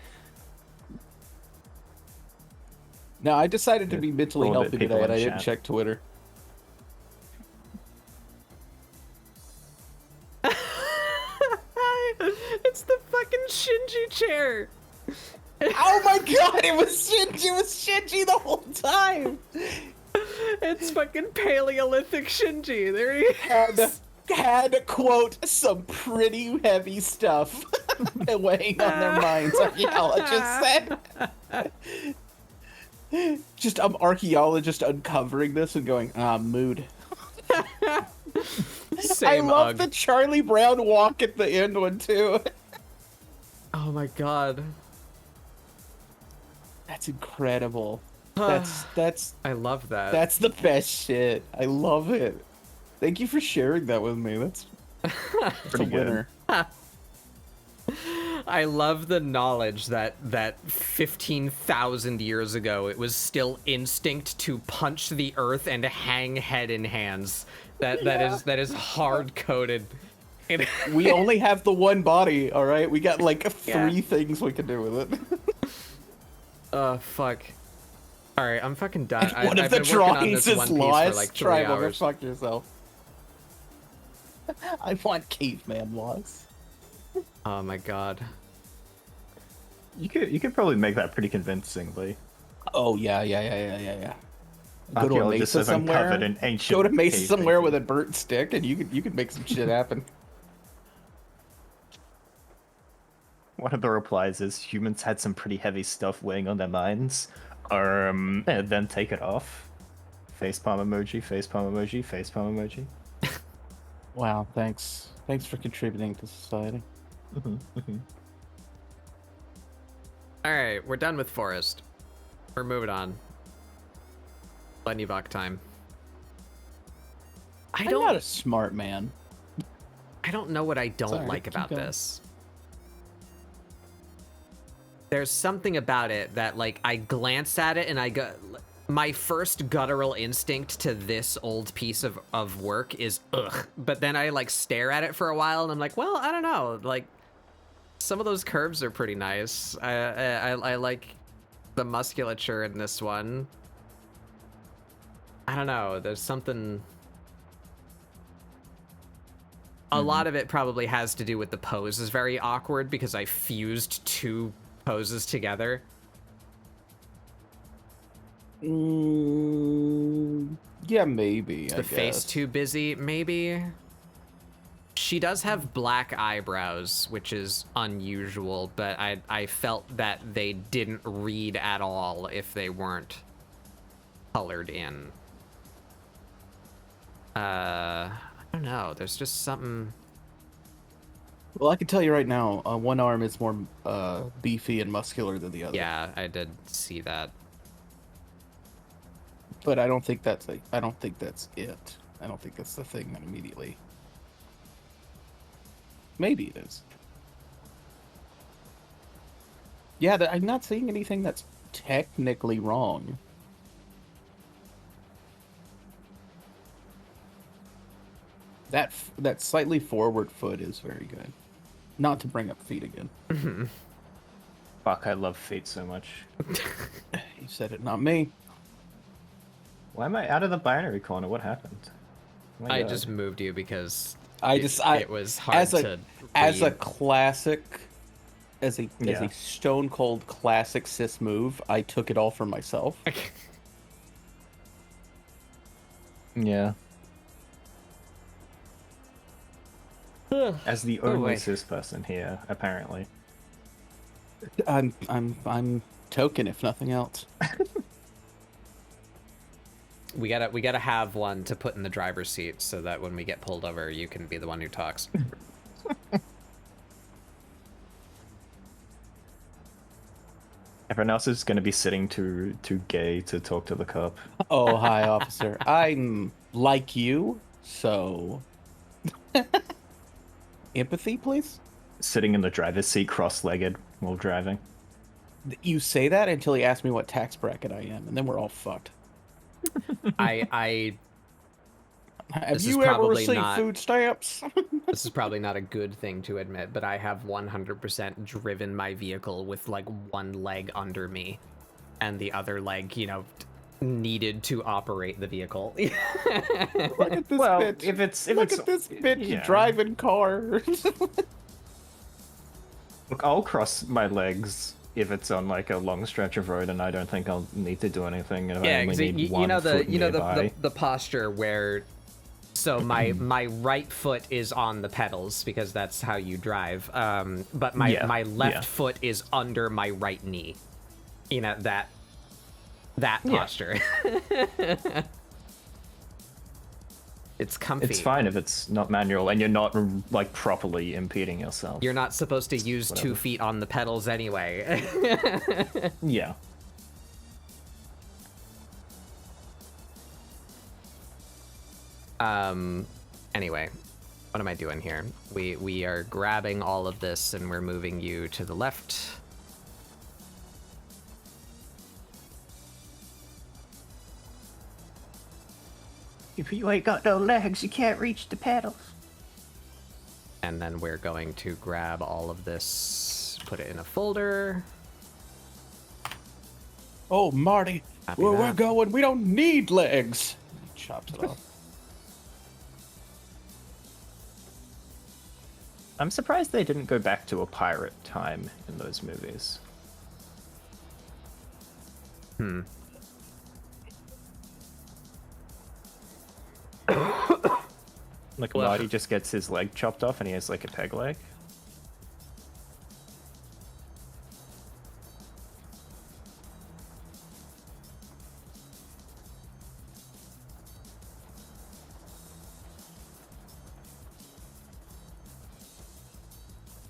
S4: No, I decided to be mentally
S3: All the
S4: healthy
S3: people
S4: today, and
S3: in
S4: I didn't
S3: chat.
S4: check Twitter.
S1: It's the fucking Shinji chair.
S4: Oh my god, it was Shinji the whole time!
S1: It's fucking Paleolithic Shinji. There he is.
S4: Had quote some pretty heavy stuff weighing on their minds, archaeologists said. Just archaeologist uncovering this and going, mood.
S1: Same
S4: I love
S1: ugh.
S4: the Charlie Brown walk at the end one too.
S1: Oh my god.
S4: That's incredible. That's
S1: I love that.
S4: That's the best shit. I love it. Thank you for sharing that with me. That's
S3: Pretty
S4: a
S3: good.
S4: winner.
S1: I love the knowledge that 15,000 years ago it was still instinct to punch the earth and hang head in hands. That is hard coded.
S4: We only have the one body, all right? We got like three things we can do with it.
S1: Fuck. All right, I'm fucking done.
S4: One
S1: I've
S4: of the
S1: been working on
S4: drawings
S1: this
S4: is
S1: One Piece
S4: lost.
S1: for like 3
S4: Try go
S1: hours.
S4: fuck yourself. I want caveman laws.
S1: Oh my god.
S3: You could probably make that pretty convincingly.
S4: Oh yeah. Go to a
S3: Archaeologists
S4: mesa
S3: have
S4: somewhere.
S3: uncovered an ancient
S4: Go to mesa
S3: cave
S4: somewhere
S3: painting.
S4: with a burnt stick, and you could make some shit happen.
S3: One of the replies is humans had some pretty heavy stuff weighing on their minds. And then take it off. Facepalm emoji, facepalm emoji, facepalm emoji.
S4: Wow, thanks. Thanks for contributing to society.
S1: All right, we're done with forest. We're moving on. Lenivok time.
S4: I'm not a smart man.
S1: I don't know what I don't
S4: Sorry,
S1: like
S4: keep
S1: about
S4: going.
S1: this. There's something about it that, like, I glanced at it and I got... My first guttural instinct to this old piece of work is ugh. But then I, like, stare at it for a while and I'm like, well, I don't know. Like, some of those curves are pretty nice. I like the musculature in this one. I don't know. There's something... A lot of it probably has to do with the pose is very awkward because I fused two poses together.
S4: Yeah, maybe.
S1: The face too busy, maybe. She does have black eyebrows, which is unusual, but I felt that they didn't read at all if they weren't colored in. I don't know. There's just something.
S4: Well, I can tell you right now, one arm is more beefy and muscular than the other.
S1: Yeah, I did see that.
S4: But I don't think that's I don't think that's it. I don't think that's the thing that immediately. Maybe it is. Yeah, I'm not seeing anything that's technically wrong. That slightly forward foot is very good. Not to bring up feet again.
S3: Fuck, I love feet so much.
S4: You said it, not me.
S3: Why am I out of the binary corner? What happened? Oh my
S1: I
S3: God.
S1: just moved you because
S4: it
S1: was hard to
S4: as a
S1: read.
S4: classic, as a
S3: Yeah.
S4: stone cold classic cis move. I took it all for myself.
S3: Yeah. As the only
S1: wait.
S3: cis person here, apparently.
S4: I'm token if nothing else.
S1: We gotta have one to put in the driver's seat so that when we get pulled over, you can be the one who talks.
S3: Everyone else is going to be sitting too gay to talk to the cop.
S4: Oh, hi, officer. I'm like you, so empathy, please.
S3: Sitting in the driver's seat cross-legged while driving.
S4: You say that until he asks me what tax bracket I am, and then we're all fucked.
S1: I
S4: Have
S1: This is
S4: you ever
S1: probably
S4: received
S1: not-
S4: food stamps?
S1: This is probably not a good thing to admit, but I have 100% driven my vehicle with like one leg under me and the other leg, needed to operate the vehicle.
S4: Look at this
S3: Well,
S4: bitch.
S3: if it's
S4: Look at this bitch
S3: yeah.
S4: driving cars.
S3: Look, I'll cross my legs if it's on like a long stretch of road, and I don't think I'll need to do anything. If I
S1: Yeah,
S3: only
S1: because
S3: need one foot nearby.
S1: the posture where, so my right foot is on the pedals because that's how you drive. But my left foot is under my right knee. That posture. It's comfy.
S3: It's fine if it's not manual and you're not like properly impeding yourself.
S1: You're not supposed to use
S3: Whatever.
S1: 2 feet on the pedals anyway.
S3: Yeah.
S1: Anyway, what am I doing here? We are grabbing all of this and we're moving you to the left.
S3: If you ain't got no legs, you can't reach the pedals.
S1: And then we're going to grab all of this, put it in a folder.
S4: Oh, Marty,
S1: Copy
S4: where we're
S1: that.
S4: going, we don't need legs. Chops it off.
S3: I'm surprised they didn't go back to a pirate time in those movies. Like
S1: Well-
S3: Marty just gets his leg chopped off and he has like a peg leg.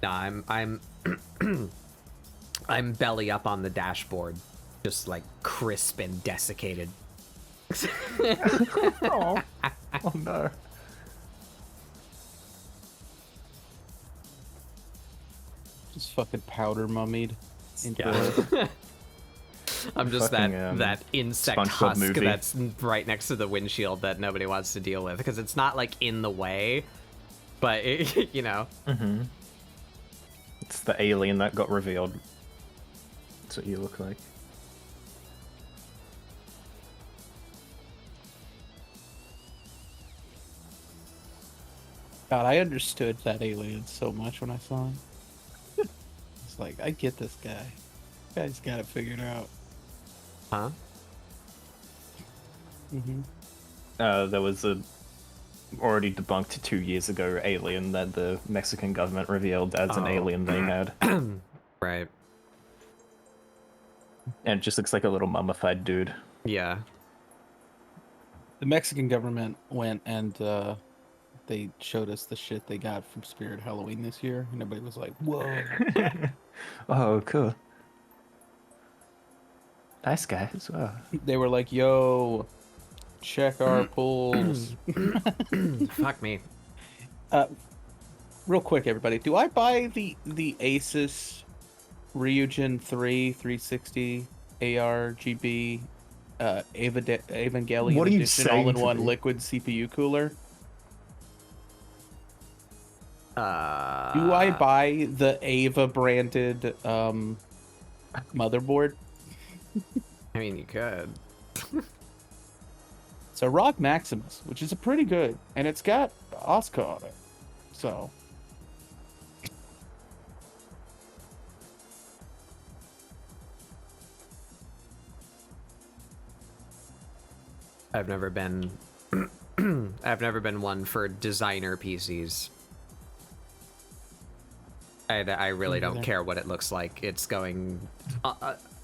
S1: No, I'm I'm belly up on the dashboard, just like crisp and desiccated.
S3: Oh, oh no.
S4: Just fucking powder mummied. Into
S1: Yeah. I'm just
S3: Fucking,
S1: that insect
S3: SpongeBob
S1: husk
S3: movie.
S1: that's right next to the windshield that nobody wants to deal with because it's not like in the way, but it, you know.
S3: It's the alien that got revealed. That's what you look like.
S4: God, I understood that alien so much when I saw him. It's like, I get this guy. This guy's got it figured out.
S1: Huh?
S3: There was a already debunked 2 years ago alien that the Mexican government revealed as an
S1: Oh.
S3: alien they had.
S1: Right.
S3: And it just looks like a little mummified dude.
S1: Yeah.
S4: The Mexican government went and they showed us the shit they got from Spirit Halloween this year. And everybody was like, whoa.
S3: Oh, cool. Nice guy as well.
S4: They were like, yo, check our pools.
S1: Fuck me.
S4: Real quick, everybody. Do I buy the Asus Ryujin 3 360 ARGB Evangelion
S3: What are you
S4: edition
S3: saying to
S4: all-in-one
S3: me?
S4: liquid CPU cooler? Do
S1: Do
S4: I buy the Ava branded motherboard?
S1: I mean, you could.
S4: It's a ROG Maximus, which is a pretty good, and it's got Oscar on it. So
S1: I've never been. I've never been one for designer PCs. I really don't
S4: neither.
S1: care what it looks like. It's going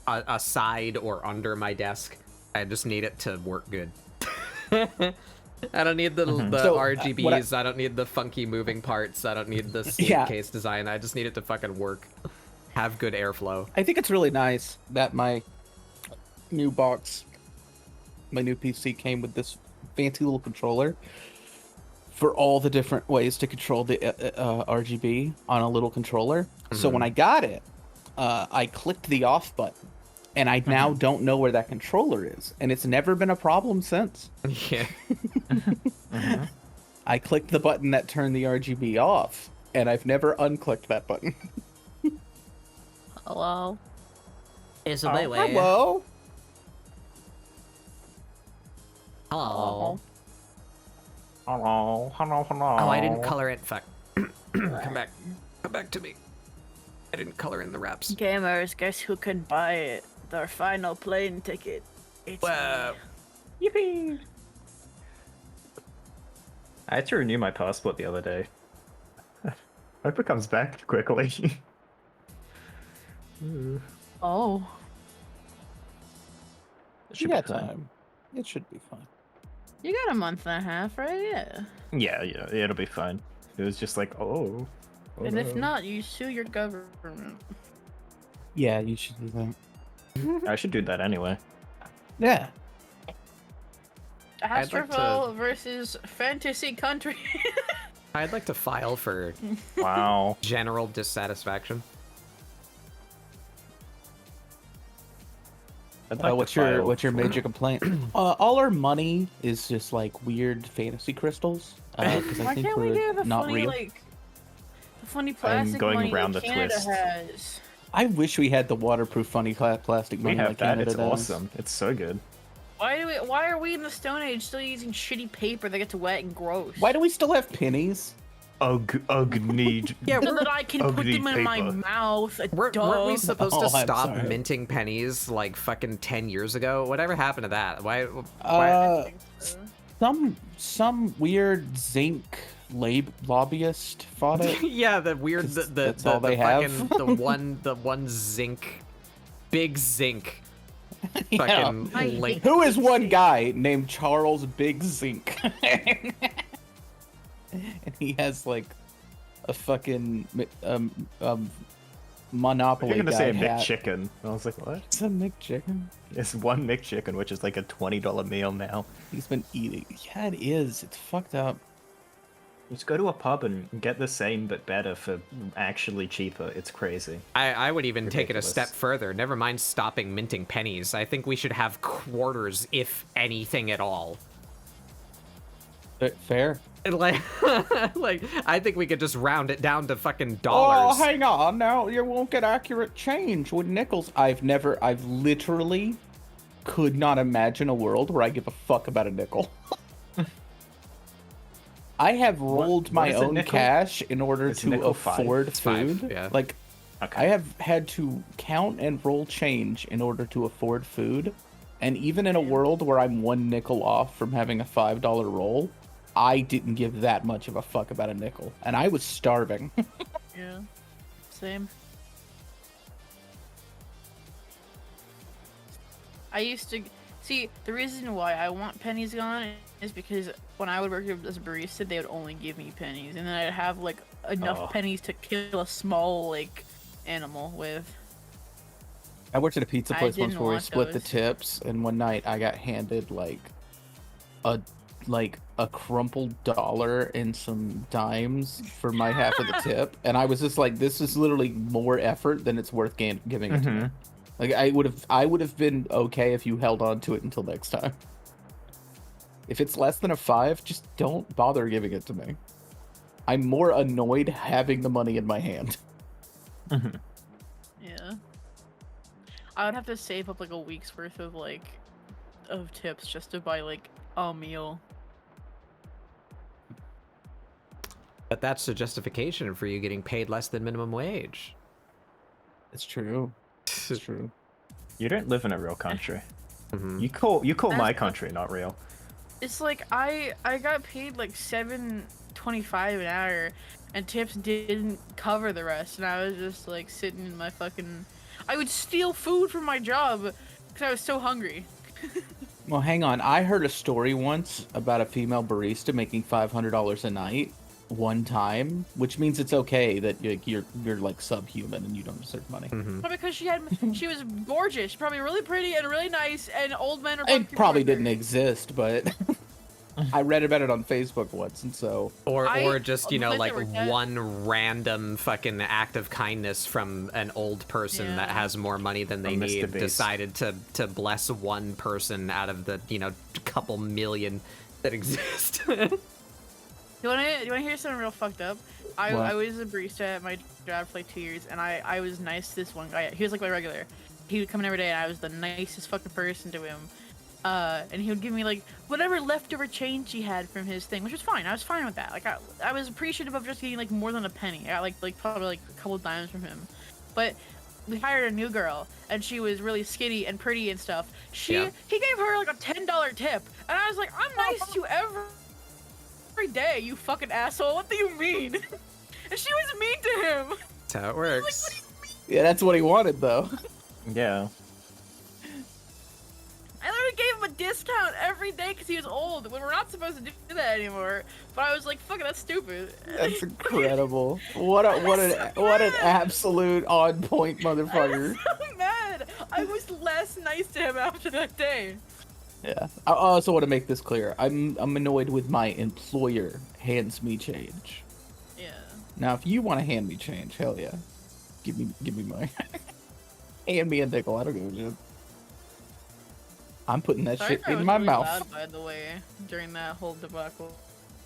S1: aside or under my desk. I just need it to work good. I don't need the
S4: So,
S1: RGBs. I don't need the funky moving parts. I don't need the
S4: Yeah.
S1: case design. I just need it to fucking work. Have good airflow.
S4: I think it's really nice that my new box, my new PC came with this fancy little controller for all the different ways to control the RGB on a little controller. So when I got it, I clicked the off button, and I now don't know where that controller is, and it's never been a problem since.
S1: Yeah.
S4: I clicked the button that turned the RGB off, and I've never unclicked that button.
S5: Hello.
S1: It's
S4: Oh, hello.
S1: Hello.
S3: Hello, hello, hello.
S1: Oh, I didn't color it. Fuck. Come back. Come back to me. I didn't color in the wraps.
S5: Gamers, guess who can buy it? Their final plane ticket. It's
S1: Wow.
S5: me.
S4: Yippee.
S3: I had to renew my passport the other day. Hope it comes back quickly.
S5: Oh.
S3: It
S4: You
S3: be
S4: got
S3: fine.
S4: time. It should be fine.
S5: You got a month and a half, right? Yeah.
S3: Yeah, it'll be fine. It was just like, oh.
S5: And if
S3: no.
S5: not, you sue your government.
S4: Yeah, you should do that.
S3: I should do that anyway.
S4: Yeah.
S1: I'd like
S5: Astroville versus Fantasy Country.
S1: I'd like to file for
S3: Wow.
S1: general dissatisfaction.
S3: I'd like to
S4: What's
S3: file
S4: your
S3: for-
S4: major complaint? All our money is just like weird fantasy crystals. Because I
S5: Why
S4: think
S5: can't we
S4: we're
S5: get the
S4: not
S5: funny
S4: real.
S5: the funny plastic
S3: going
S5: money
S3: around
S5: that
S3: the
S5: Canada
S3: twist.
S5: has?
S4: I wish we had the waterproof funny plastic
S3: We
S4: money
S3: have
S4: like
S3: that.
S4: Canada
S3: It's
S4: does.
S3: awesome. It's so good.
S5: Why are we in the Stone Age still using shitty paper that gets wet and gross?
S4: Why do we still have pennies?
S3: Need.
S1: Yeah,
S5: So that I can put
S3: ugly
S5: them in my
S3: paper.
S5: mouth.
S1: weren't we supposed
S4: Oh,
S1: to
S4: I'm
S1: stop
S4: sorry.
S1: minting pennies like fucking 10 years ago? Whatever happened to that? Why?
S4: Some weird zinc lobbyist fought it.
S1: Yeah, the weird,
S4: 'Cause
S1: the
S4: that's all they
S1: fucking,
S4: have.
S1: the one zinc, big zinc,
S4: Yeah.
S1: fucking
S5: I
S1: link.
S4: Who is one guy named Charles Big Zinc? And he has like a fucking Monopoly
S3: You're gonna
S4: guy
S3: say a
S4: hat.
S3: McChicken. I was like, what?
S4: It's a McChicken.
S3: It's one McChicken, which is like a $20 meal now.
S4: He's been eating. Yeah, it is. It's fucked up.
S3: Just go to a pub and get the same but better for actually cheaper. It's crazy.
S1: I would even take it a
S3: Ridiculous.
S1: step further. Never mind stopping minting pennies. I think we should have quarters, if anything at all.
S4: Fair.
S1: And like, like I think we could just round it down to fucking dollars.
S4: Oh, hang on. Now you won't get accurate change with nickels. I've literally could not imagine a world where I give a fuck about a nickel. I have rolled my
S3: is a
S4: own
S3: nickel?
S4: cash in order
S3: Is a
S4: to
S3: nickel five?
S4: afford
S1: It's five,
S4: food.
S1: yeah.
S4: Like,
S3: Okay.
S4: I have had to count and roll change in order to afford food. And even in a world where I'm one nickel off from having a $5 roll, I didn't give that much of a fuck about a nickel. And I was starving.
S5: Yeah. Same. I used to see the reason why I want pennies gone is because when I would work as a barista, they would only give me pennies, and then I'd have like enough
S3: Oh.
S5: pennies to kill a small like animal with.
S4: I worked at a pizza
S5: I
S4: place once
S5: didn't
S4: where we
S5: want
S4: split the
S5: those.
S4: tips, and one night I got handed like a crumpled dollar and some dimes for my half of the tip, and I was just like, this is literally more effort than it's worth giving it to me. Like I would have been okay if you held on to it until next time. If it's less than a 5, just don't bother giving it to me. I'm more annoyed having the money in my hand.
S5: Yeah. I would have to save up like a week's worth of tips just to buy like a meal.
S1: But that's the justification for you getting paid less than minimum wage.
S4: It's true. It's true.
S3: You don't live in a real country.
S1: Mhm.
S3: You call my
S5: That's-
S3: country not real.
S5: It's like I got paid like $7.25 an hour, and tips didn't cover the rest, and I was just like sitting in my fucking. I would steal food from my job because I was so hungry.
S4: Well, hang on. I heard a story once about a female barista making $500 a night one time, which means it's okay that you're like subhuman and you don't deserve money.
S5: But because she was gorgeous, probably really pretty and really nice, and old men are fucking
S4: It probably
S5: with her.
S4: didn't exist, but I read about it on Facebook once, and so
S1: Or just, you know,
S5: unless
S1: like
S5: they were dead.
S1: one random fucking act of kindness from an old person that
S5: Yeah.
S1: has more money than they
S3: From Mr.
S1: need
S3: Beast.
S1: decided to bless one person out of the, you know, couple million that exist.
S5: You wanna hear something real fucked up? I
S4: What?
S5: was a barista at my job for like 2 years, and I was nice to this one guy. He was like my regular. He would come in every day, and I was the nicest fucking person to him. And he would give me like whatever leftover change he had from his thing, which was fine. I was fine with that. Like I was appreciative of just getting like more than a penny. I got like probably like a couple of dimes from him. But we hired a new girl, and she was really skinny and pretty and stuff. He gave her like a $10 tip, and I was like, I'm nice to you every day, you fucking asshole. What do you mean? And she was mean to him.
S1: That's how it works.
S4: yeah, that's what he wanted though.
S3: Yeah.
S5: I literally gave him a discount every day because he was old, when we're not supposed to do that anymore. But I was like, fuck it, that's stupid.
S4: That's incredible. What an absolute on point
S5: I was
S4: motherfucker.
S5: so mad. I was less nice to him after that day.
S4: Yeah. I also want to make this clear. I'm annoyed with my employer hands me change.
S5: Yeah.
S4: Now, if you want to hand me change, hell yeah, give me my hand me a nickel. I don't give a shit. I'm putting that
S5: Sorry
S4: shit
S5: if I
S4: in
S5: was
S4: my
S5: really
S4: mouth.
S5: loud, by the way, during that whole debacle.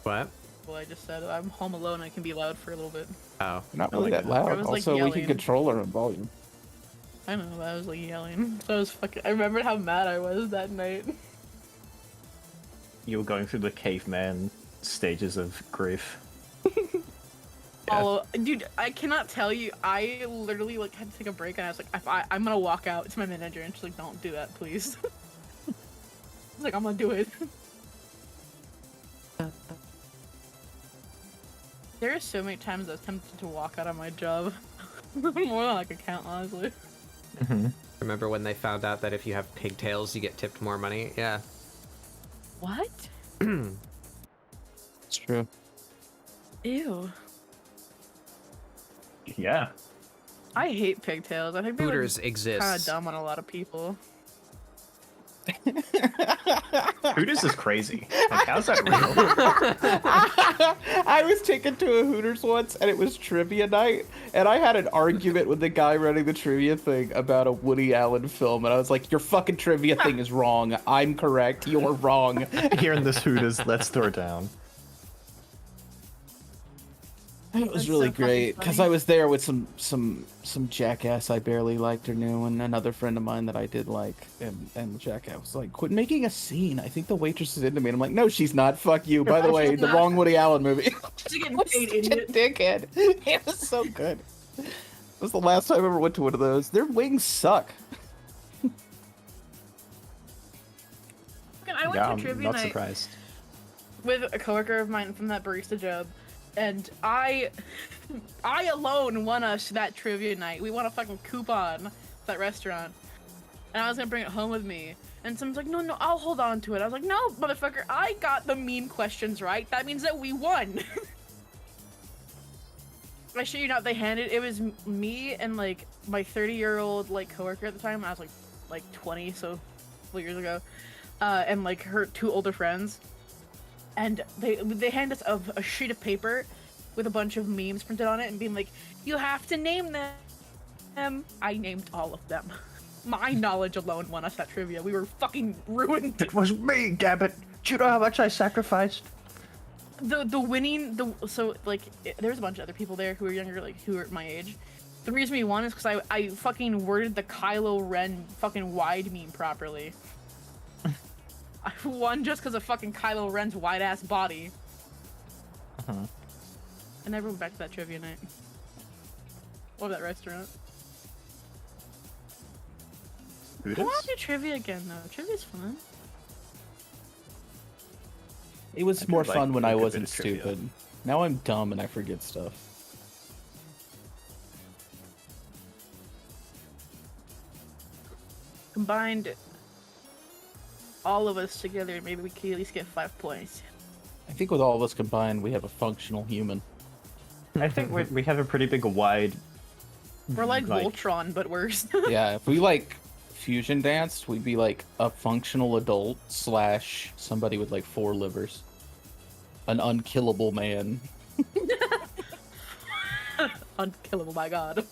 S1: What?
S5: Well, I just said I'm home alone. I can be loud for a little bit.
S1: Oh.
S4: Not
S3: Oh
S4: really
S3: my
S4: that
S3: God.
S5: I
S4: loud.
S5: was, like,
S4: Also, we can
S5: yelling.
S4: control our own volume.
S5: I know, but I was like yelling. So I was fucking. I remembered how mad I was that night.
S3: You were going through the caveman stages of grief.
S5: Oh, dude, I cannot tell you. I literally like had to take a break, and I was like, I'm gonna walk out to my manager, and she's like, "Don't do that, please." I was like, "I'm gonna do it." There are so many times I was tempted to walk out of my job. More than I could count, honestly.
S1: Remember when they found out that if you have pigtails, you get tipped more money? Yeah.
S5: What?
S4: It's true.
S5: Ew.
S3: Yeah.
S5: I hate pigtails. I think they
S1: Hooters
S5: look kind of
S1: exists.
S5: dumb on a lot of people.
S3: Hooters is crazy. Like, how's that real?
S4: I was taken to a Hooters once, and it was trivia night, and I had an argument with the guy running the trivia thing about a Woody Allen film, and I was like, your fucking trivia thing is wrong. I'm correct. You're wrong.
S3: Here in this Hooters, let's throw down.
S4: It was
S5: That's
S4: really
S5: so fucking
S4: great because
S5: funny.
S4: I was there with some jackass I barely liked or knew, and another friend of mine that I did like, and the jackass was like, "Quit making a scene. I think the waitress is into me." And I'm like, "No, she's not. Fuck you." By the way,
S5: She's
S4: the
S5: not.
S4: wrong Woody Allen movie.
S5: She's getting paid, idiot.
S4: Dickhead. It was so good. It was the last time I ever went to one of those. Their wings suck.
S5: I went
S3: Yeah,
S5: to
S3: I'm
S5: trivia
S3: not
S5: night
S3: surprised.
S5: with a coworker of mine from that barista job, and I alone won us that trivia night. We won a fucking coupon at that restaurant, and I was gonna bring it home with me. And someone's like, no, I'll hold on to it. I was like, no, motherfucker, I got the mean questions right. That means that we won. I shit you not, it was me and like my 30-year-old like coworker at the time. I was like 20, so a couple years ago, and like her two older friends. And they hand us a sheet of paper with a bunch of memes printed on it and being like, you have to name them. I named all of them. My knowledge alone won us that trivia. We were fucking ruined.
S3: It was me, Gabbit. Do you know how much I sacrificed?
S5: So like there was a bunch of other people there who were younger, like who were my age. The reason we won is because I fucking worded the Kylo Ren fucking wide meme properly. I won just because of fucking Kylo Ren's wide ass body. I never went back to that trivia night. Or that restaurant. I
S3: Hooters?
S5: want to do trivia again though. Trivia's fun.
S4: It was
S3: I
S4: more
S3: do like
S4: fun when
S3: a
S4: I
S3: good bit
S4: wasn't
S3: of trivia.
S4: stupid. Now I'm dumb and I forget stuff.
S5: Combined all of us together, maybe we could at least get 5 points.
S4: I think with all of us combined, we have a functional human.
S3: I think we have a pretty big wide.
S5: We're like Voltron, but worse.
S4: Yeah, if we like fusion danced, we'd be like a functional adult / somebody with like 4 livers. An unkillable man.
S5: Unkillable, my god.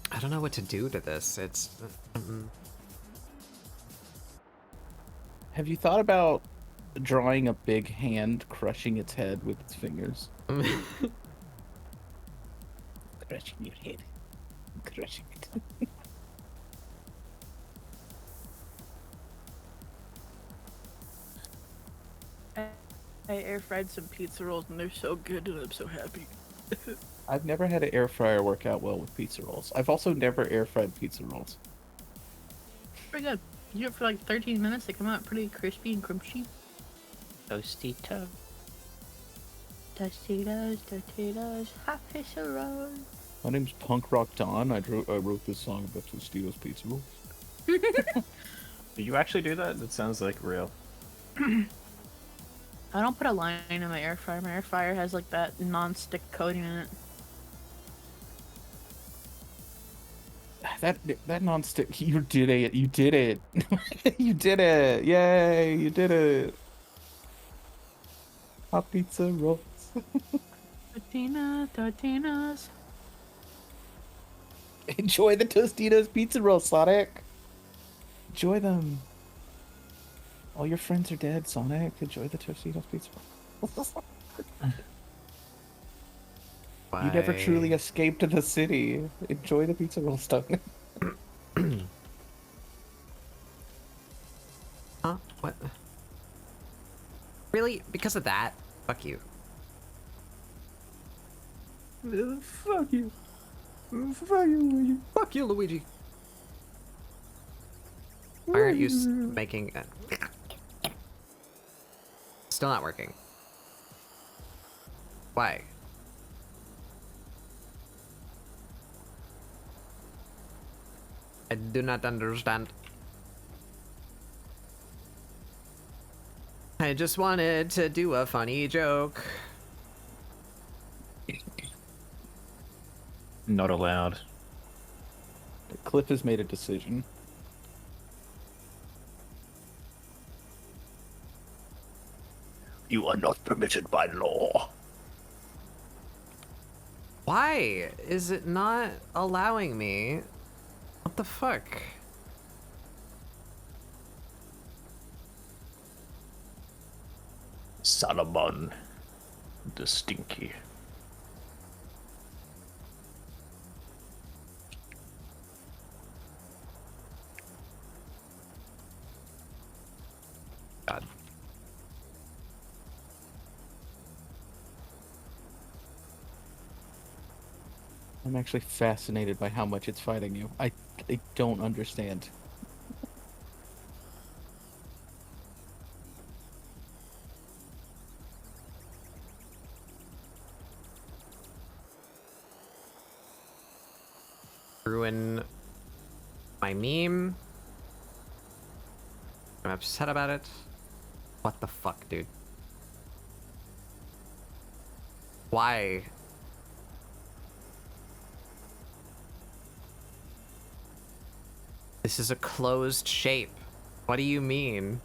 S1: I don't know what to do to this. It's
S4: Have you thought about drawing a big hand crushing its head with its fingers? Crushing your head. Crushing it.
S5: I air fried some pizza rolls and they're so good and I'm so happy.
S4: I've never had an air fryer work out well with pizza rolls. I've also never air fried pizza rolls.
S5: Pretty good. You do it for like 13 minutes, they come out pretty crispy and crunchy.
S3: Toasty toast.
S5: Tostitos, hot pizza rolls.
S4: My name's Punk Rock Don. I wrote this song about Tostitos pizza rolls.
S3: Do you actually do that? That sounds like real.
S5: I don't put a line in my air fryer. My air fryer has like that non-stick coating in it.
S4: That non-stick. You did it. You did it. You did it. Yay! You did it. Hot pizza rolls.
S5: Tortinas.
S4: Enjoy the Tostitos pizza rolls, Sonic. Enjoy them. All your friends are dead, Sonic. Enjoy the Tostitos pizza rolls. You never truly escaped the city. Enjoy the pizza roll stuff.
S1: Huh? What? Really? Because of that? Fuck you.
S4: Fuck you. Fuck you, Luigi.
S1: Fuck you, Luigi. Why aren't you making... Still not working. Why? I do not understand. I just wanted to do a funny joke.
S3: Not allowed.
S4: Cliff has made a decision.
S3: You are not permitted by law.
S1: Why is it not allowing me? What the fuck?
S3: Salomon the Stinky.
S1: God.
S4: I'm actually fascinated by how much it's fighting you. I don't understand.
S1: Ruin my meme. I'm upset about it. What the fuck, dude? Why? This is a closed shape. What do you mean?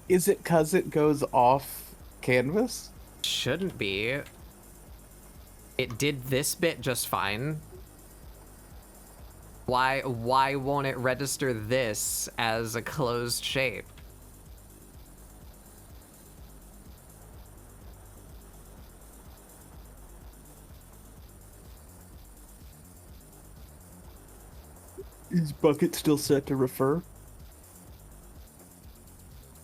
S4: Is it because it goes off canvas?
S1: Shouldn't be. It did this bit just fine. Why won't it register this as a closed shape?
S4: Is bucket still set to refer?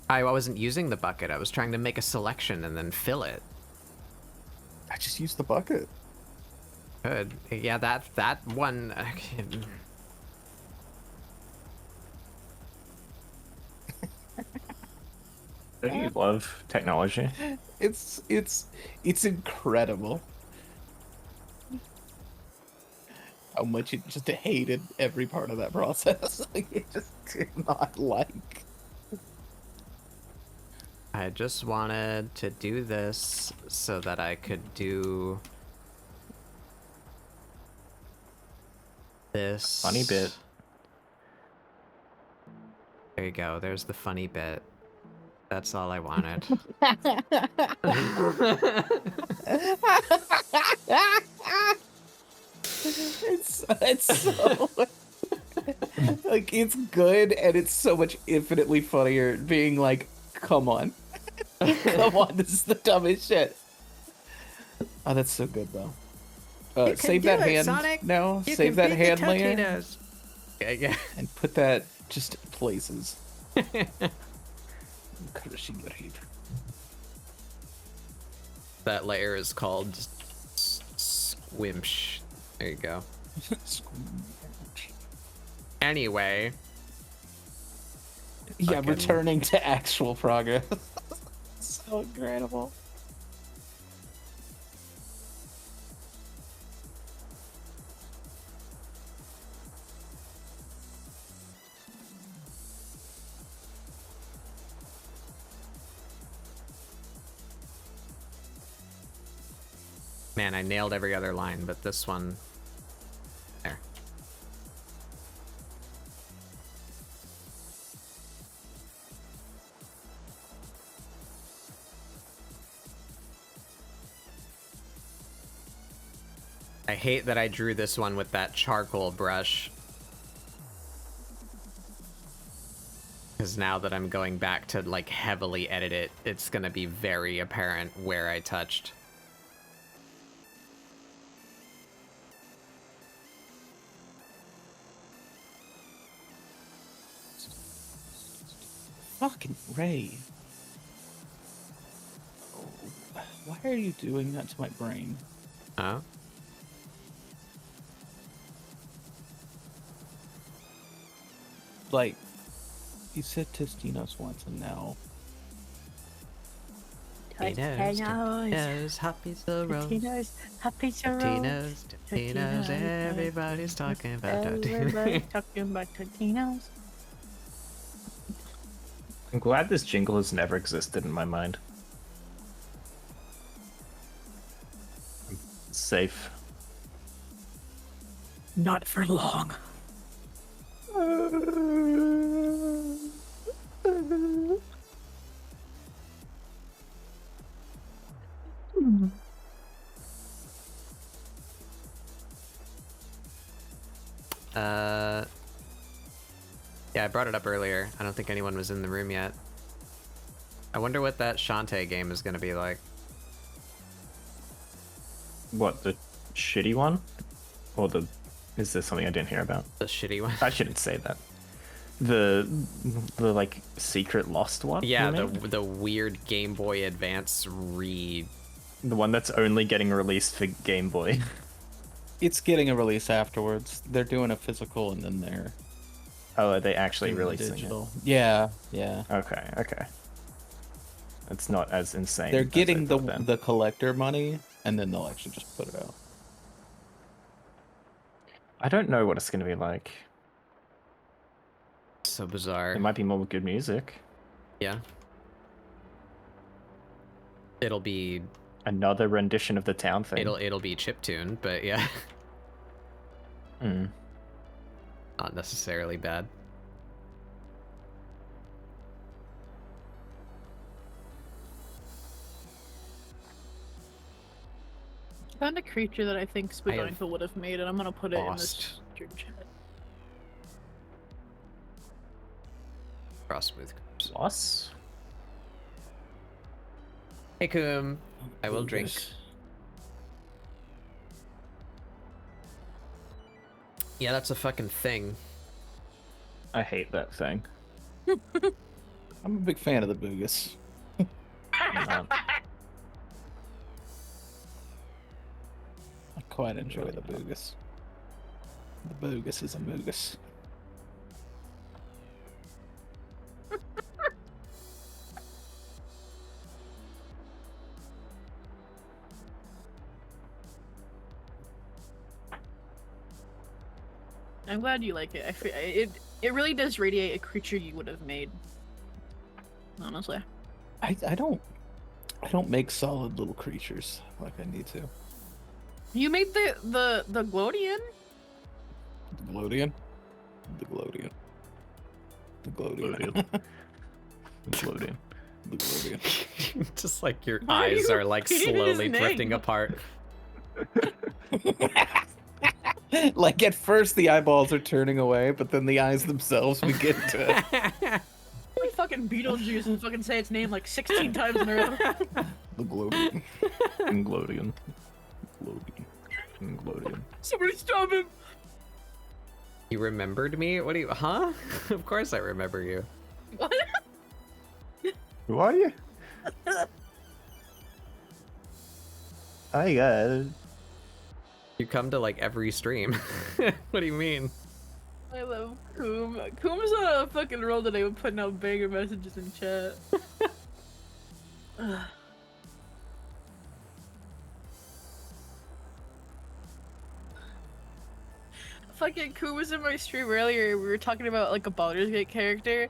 S1: I wasn't using the bucket. I was trying to make a selection and then fill it.
S4: I just used the bucket.
S1: Good. Yeah, that one.
S3: Don't you love technology?
S4: It's incredible. How much it just hated every part of that process. Like, it just did not like.
S1: I just wanted to do this so that I could do this.
S3: Funny bit.
S1: There you go. There's the funny bit. That's all I wanted.
S4: It's so like it's good and it's so much infinitely funnier being like, come on. Come on, this is the dumbest shit. Oh, that's so good though. Save that hand.
S1: Sonic.
S4: No,
S1: You
S4: save
S1: can
S4: that
S1: beat
S4: hand
S1: the
S4: layer
S1: Totinos. Yeah.
S4: and put that just places.
S1: That layer is called Squimsh. There you go. Anyway.
S4: Yeah,
S1: Fucking-
S4: returning to actual progress. So incredible.
S1: Man, I nailed every other line, but this one... There. I hate that I drew this one with that charcoal brush. Because now that I'm going back to, like, heavily edit it, it's gonna be very apparent where I touched.
S4: Fucking Ray. Why are you doing that to my brain?
S1: Huh?
S4: Like, you said Tostinos once and now
S1: Totino's, hot pizza rolls.
S5: Totino's, hot pizza rolls.
S1: Totino's, everybody's talking about
S5: Everybody's
S1: Totino's.
S5: talking about Totino's.
S3: I'm glad this jingle has never existed in my mind. Safe.
S5: Not for long.
S1: Yeah, I brought it up earlier. I don't think anyone was in the room yet. I wonder what that Shantae game is gonna be like.
S3: What, the shitty one? Or the... Is there something I didn't hear about?
S1: The shitty one.
S3: I shouldn't say that. The like secret lost one?
S1: Yeah,
S3: you
S1: the
S3: mean?
S1: the weird Game Boy Advance
S3: The one that's only getting released for Game Boy.
S4: It's getting a release afterwards. They're doing a physical and then they're
S3: Oh, are they actually
S4: doing
S3: releasing
S4: digital. Yeah, yeah.
S3: it? Okay. It's not as insane.
S4: They're
S3: as I
S4: getting
S3: thought then.
S4: the collector money and then they'll actually just put it out.
S3: I don't know what it's going to be like.
S1: so bizarre.
S3: It might be more good music.
S1: Yeah. It'll be
S3: Another rendition of the town thing.
S1: it'll be chiptune, but yeah,
S3: Hmm.
S1: not necessarily bad.
S5: Found a creature that I think
S1: I have
S5: Spadoinka would have made, and I'm gonna put it in this
S1: lost.
S5: group chat.
S1: Cross smooth curves.
S3: Loss?
S1: Hey Kum, I will drink. Yeah, that's a fucking thing.
S3: I hate that thing.
S4: I'm a big fan of the Boogus.
S3: Um,
S4: I quite enjoy the Boogus. The Boogus is a Moogus.
S5: I'm glad you like it. I feel, it really does radiate a creature you would have made. Honestly.
S4: I don't make solid little creatures like I need to.
S5: You made the Glodian?
S4: The Glodian? The Glodian. The Glodian.
S3: Loading.
S4: The Glodian.
S1: Just like your
S5: Why are
S1: eyes
S5: you
S1: are like
S5: repeating his
S1: slowly drifting
S5: name?
S1: apart.
S4: Like at first the eyeballs are turning away, but then the eyes themselves begin to.
S5: Like fucking Beetlejuice and fucking say its name like 16 times in a row.
S4: The Glodian.
S3: Glodian. Glodian.
S5: Somebody stop him!
S1: You remembered me? What do you? Huh? Of course I remember you.
S5: What?
S3: Who are you? Hi guys.
S1: You come to like every stream. What do you mean?
S5: I love Coom. Coom's on a fucking roll today with putting out banger messages in chat. Ugh. Fucking Coom was in my stream earlier. We were talking about like a Baldur's Gate character.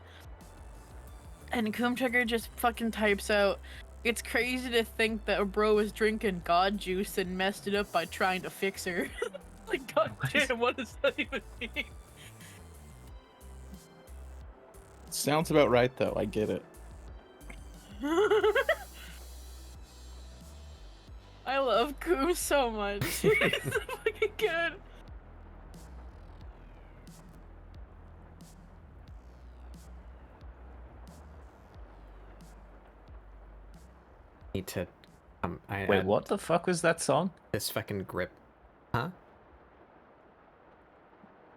S5: And Coom Trigger just fucking types out, "It's crazy to think that a bro was drinking god juice and messed it up by trying to fix her." Like, god damn, what does that even mean?
S4: Sounds about right though. I get it.
S5: I love Coom so much. He's so fucking good.
S1: Need to.
S3: Wait, what the fuck was that song?
S1: This fucking grip. Huh?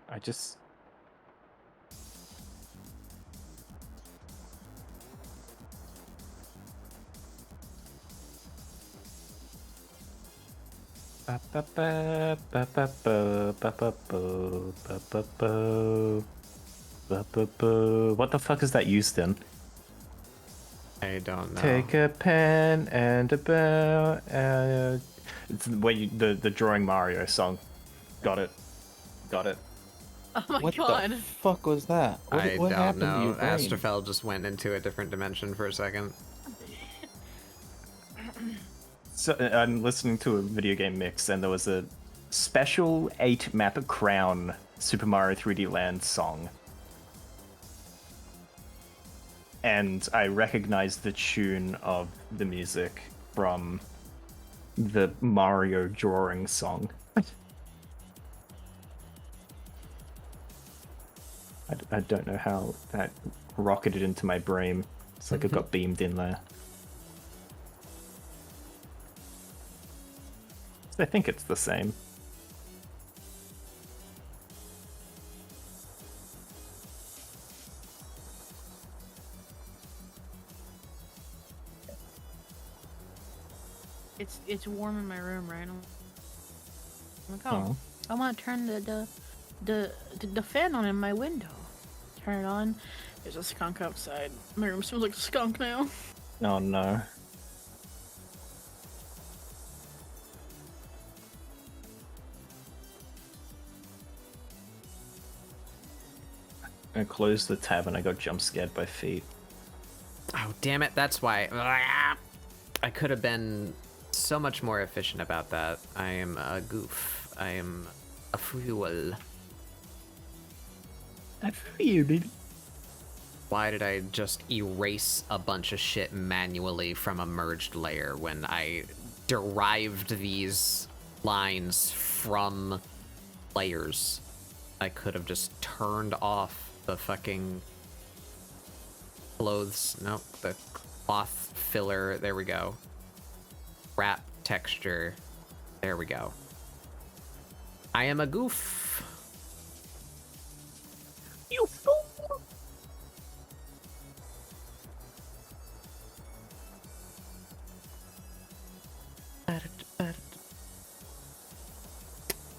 S3: I just... What the fuck is that used in?
S1: I don't know.
S3: Take a pen and a bow. It's where the drawing Mario song. Got it. Got it.
S5: Oh my
S4: What
S5: god.
S4: the fuck was that?
S1: I
S4: What
S1: don't
S4: happened to
S1: know.
S4: your brain?
S1: Astrofel just went into a different dimension for a second.
S3: So I'm listening to a video game mix, and there was a special 8-map crown Super Mario 3D Land song. And I recognized the tune of the music from the Mario drawing song. I don't know how that rocketed into my brain. It's like it got beamed in there. I think it's the same.
S5: It's warm in my room, right? I'm like, oh,
S3: Oh.
S5: I want to turn the fan on in my window. Turn it on. There's a skunk outside. My room smells like a skunk now.
S3: Oh no. I closed the tab and I got jump scared by feet.
S1: Oh, damn it. That's why. I could have been so much more efficient about that. I am a goof. I am a fool. Why did I just erase a bunch of shit manually from a merged layer when I derived these lines from layers? I could have just turned off the fucking clothes. Nope, the cloth filler. There we go. Wrap texture. There we go. I am a goof.
S3: You fool!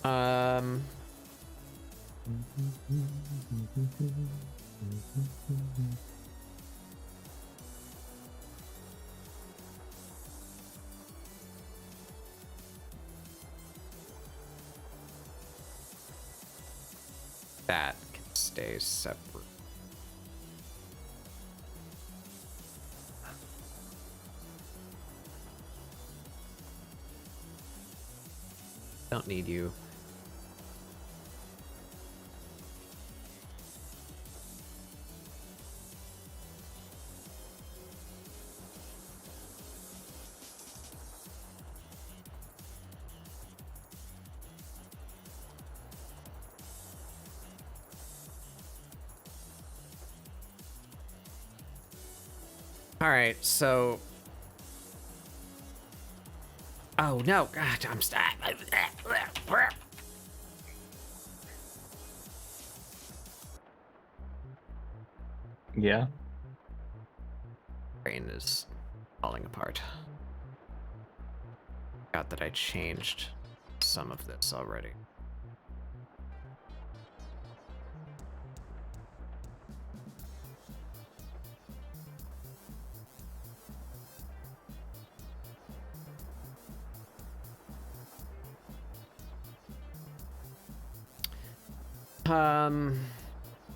S1: Um. That can stay separate. Don't need you. All right, so. Oh no! God, I'm stuck.
S3: Yeah.
S1: Brain is falling apart. Forgot that I changed some of this already.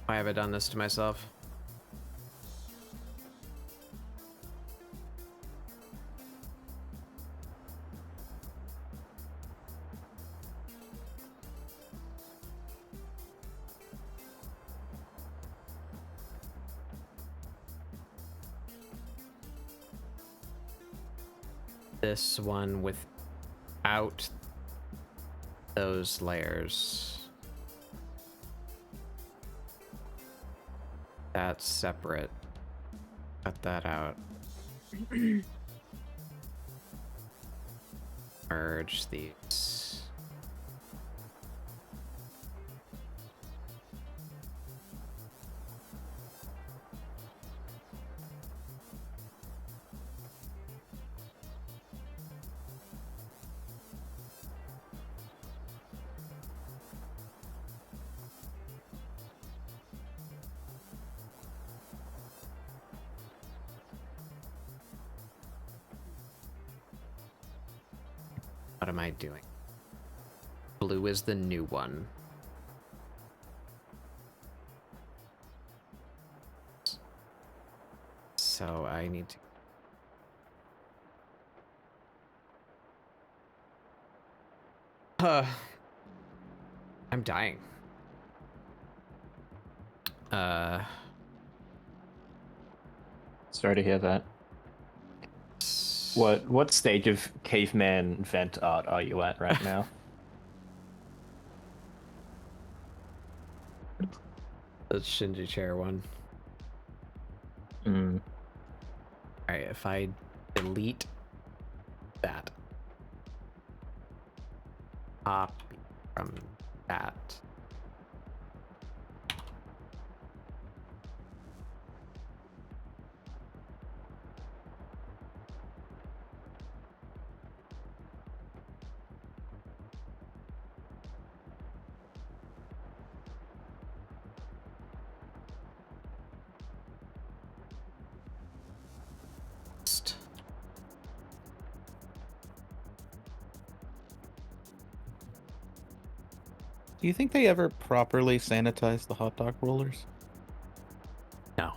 S1: Why have I done this to myself? This one without those layers. That's separate. Cut that out. Merge these. What am I doing? Blue is the new one. So I need to... I'm dying.
S3: Sorry to hear that. What stage of caveman vent art are you at right now?
S1: The Shinji chair one.
S3: Mm.
S1: Alright, if I delete that. Copy from that.
S4: Do you think they ever properly sanitize the hot dog rollers?
S1: No.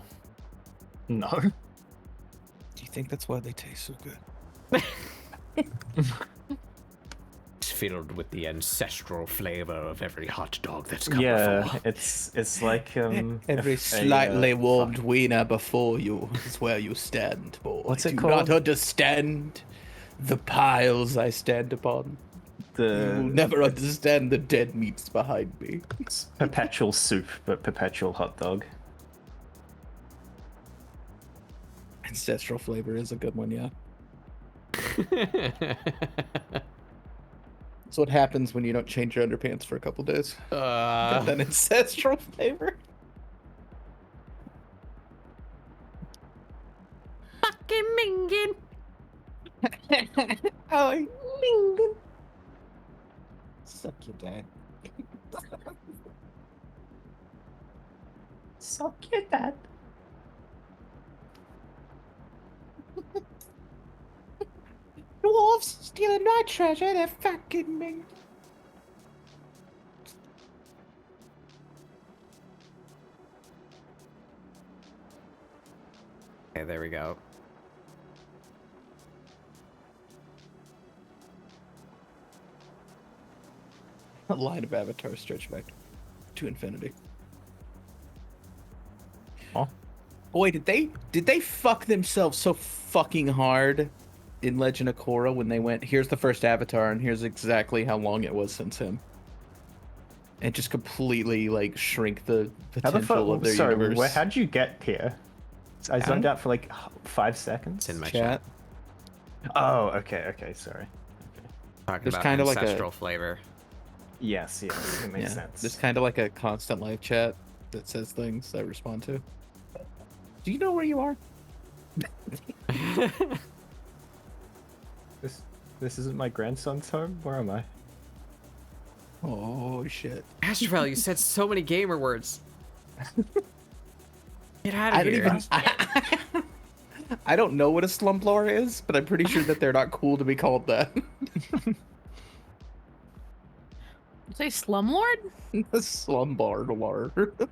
S3: No.
S4: Do you think that's why they taste so good?
S1: It's filled with the ancestral flavor of every hot dog that's come
S3: Yeah,
S1: before.
S3: it's like
S4: Every slightly warmed wiener before you is where you stand, boy.
S3: What's it
S4: Do
S3: called?
S4: not understand the piles I stand upon. You will never understand the dead meats behind me.
S3: It's perpetual soup, but perpetual hot dog.
S4: Ancestral flavor is a good one, yeah. That's what happens when you don't change your underpants for a couple days. Got that ancestral flavor.
S1: Fucking mingin.
S4: Oh, mingin. Suck your dad.
S3: Suck your dad.
S4: Dwarves stealing my treasure, they're fucking me.
S1: Okay, there we go.
S4: A line of avatars stretch back to infinity.
S3: Oh.
S4: Boy, did they fuck themselves so fucking hard in Legend of Korra when they went, here's the first avatar and here's exactly how long it was since him. And just completely like shrink the potential of their universe.
S3: How'd you get here? I zoned out for like 5 seconds.
S1: It's in my
S4: Chat.
S1: chat.
S3: Oh, okay, sorry.
S1: Talking
S4: There's
S1: about
S4: kinda like a-
S1: ancestral flavor.
S3: Yes, it makes sense.
S4: There's kind of like a constant live chat that says things I respond to. Do you know where you are?
S3: This isn't my grandson's home? Where am I?
S4: Oh shit.
S1: Astrovel, you said so many gamer words. Get out
S4: I
S1: of
S4: don't
S1: here.
S4: even. I don't know what a slumlord is, but I'm pretty sure that they're not cool to be called that.
S5: Say slumlord?
S4: A slumlord.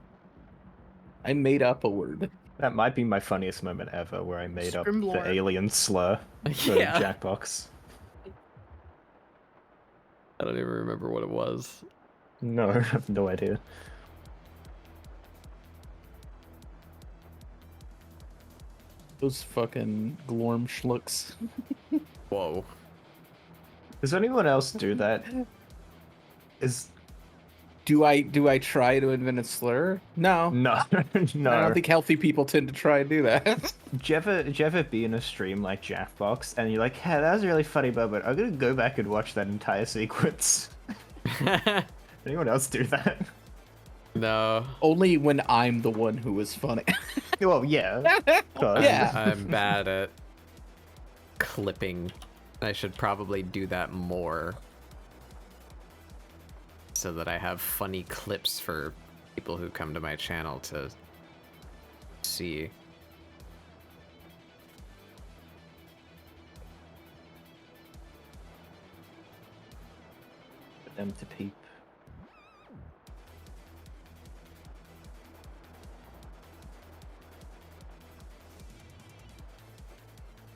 S4: I made up a word.
S3: That might be my funniest moment ever, where I made up the
S5: Scrimblord.
S3: alien slur for
S1: Yeah.
S3: Jackbox.
S1: I don't even remember what it was.
S3: No, I have no idea.
S4: Those fucking glorm schlucks.
S1: Whoa.
S3: Does anyone else do that?
S4: Do I try to invent a slur? No.
S3: No, no.
S4: I don't think healthy people tend to try and do that.
S3: Do you ever be in a stream like Jackbox and you're like, hey, that was a really funny moment. I'm gonna go back and watch that entire sequence. Anyone else do that?
S1: No.
S4: Only when I'm the one who is funny.
S3: Well, yeah.
S4: Yeah.
S1: I'm bad at clipping. I should probably do that more. So that I have funny clips for people who come to my channel to see.
S3: them to peep.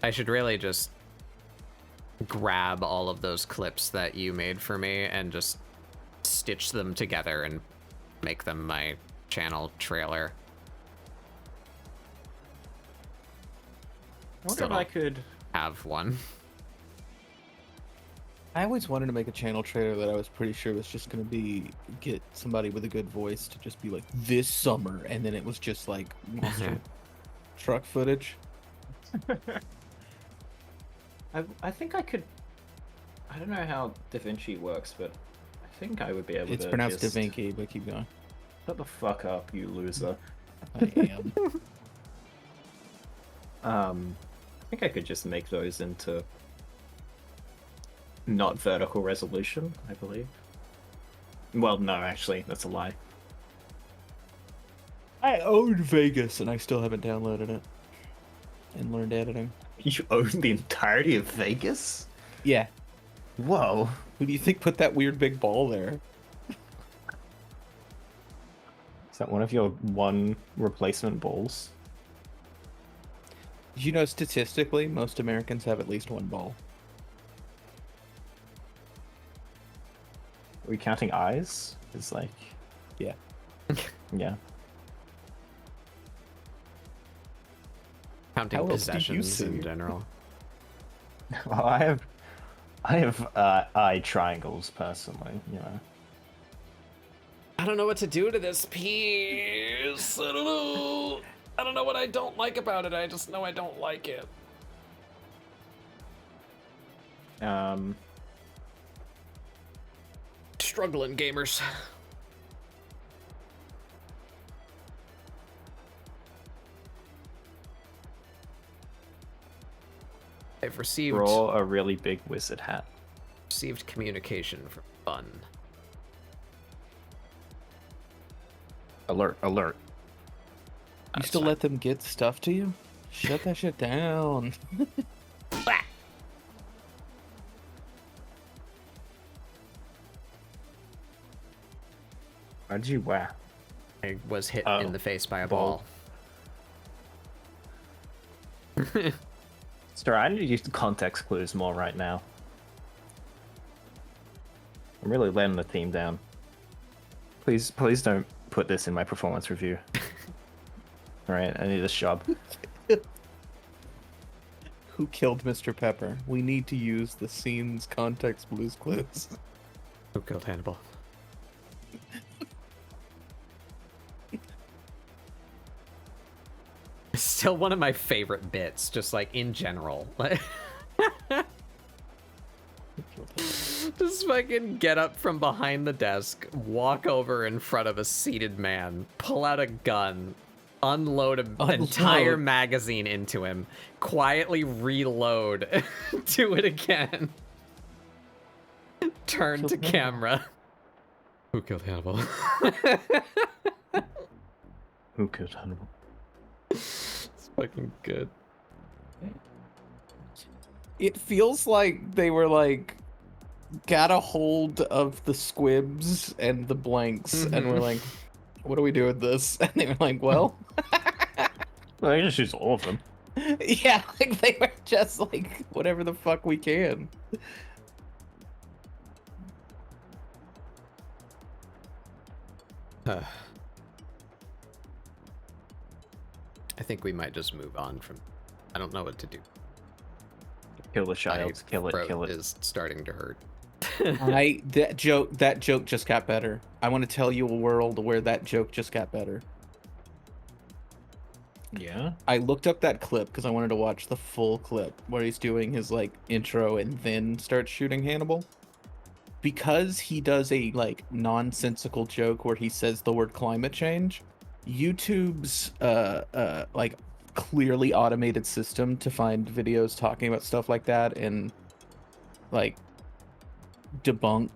S1: I should really just grab all of those clips that you made for me and just stitch them together and make them my channel trailer.
S3: I wonder
S1: Still
S3: if I
S1: don't
S3: could.
S1: have one.
S4: I always wanted to make a channel trailer that I was pretty sure was just gonna be get somebody with a good voice to just be like this summer, and then it was just like monster truck footage.
S3: I think I could. I don't know how DaVinci works, but I think I would be able
S4: It's
S3: to.
S4: pronounced
S3: just...
S4: Da Vinci, but keep going.
S3: Shut the fuck up, you loser.
S4: I am.
S3: I think I could just make those into not vertical resolution, I believe. Well, no, actually, that's a lie.
S4: I own Vegas, and I still haven't downloaded it and learned editing.
S3: You own the entirety of Vegas?
S4: Yeah.
S3: Whoa.
S4: Who do you think put that weird big ball there?
S3: Is that one of your one replacement balls?
S4: Did you know statistically, most Americans have at least one ball?
S3: Are we counting eyes? It's like...
S4: Yeah.
S3: Yeah.
S1: Counting
S4: How else do you
S1: possessions
S4: see?
S1: in general.
S3: Well, I have eye triangles personally, you know.
S1: I don't know what to do to this piece. I don't know. I don't know what I don't like about it. I just know I don't like it. Struggling gamers. I've received
S3: Draw a really big wizard hat.
S1: communication from Fun.
S3: Alert, alert.
S4: You
S1: That's
S4: still
S1: fine.
S4: let them get stuff to you? Shut that shit down.
S3: Why'd you whack?
S1: I was hit
S3: Oh,
S1: in the face by a
S3: ball.
S1: ball.
S3: Sorry, I need to use the context clues more right now. I'm really letting the team down. Please don't put this in my performance review. Alright, I need this job.
S4: Who killed Mr. Pepper? We need to use the scene's context blues clues.
S1: Who killed Hannibal? It's still one of my favorite bits, just like in general. Just fucking get up from behind the desk, walk over in front of a seated man, pull out a gun, unload an entire magazine into him, quietly reload, do it again, turn to camera. Who killed Hannibal?
S3: Who killed Hannibal?
S1: It's fucking good.
S4: It feels like they were like, got a hold of the squibs and the blanks, and we're like, what do we do with this? And they were like, well,
S3: Well, I just use all of them.
S4: yeah, like they were just like, whatever the fuck we can.
S1: I think we might just move on from. I don't know what to do.
S3: Kill the child. Kill it.
S1: Throat
S3: Kill it.
S1: is starting to hurt.
S4: That joke just got better. I want to tell you a world where that joke just got better.
S3: Yeah.
S4: I looked up that clip because I wanted to watch the full clip where he's doing his like intro and then starts shooting Hannibal. Because he does a like nonsensical joke where he says the word climate change, YouTube's like clearly automated system to find videos talking about stuff like that and like debunk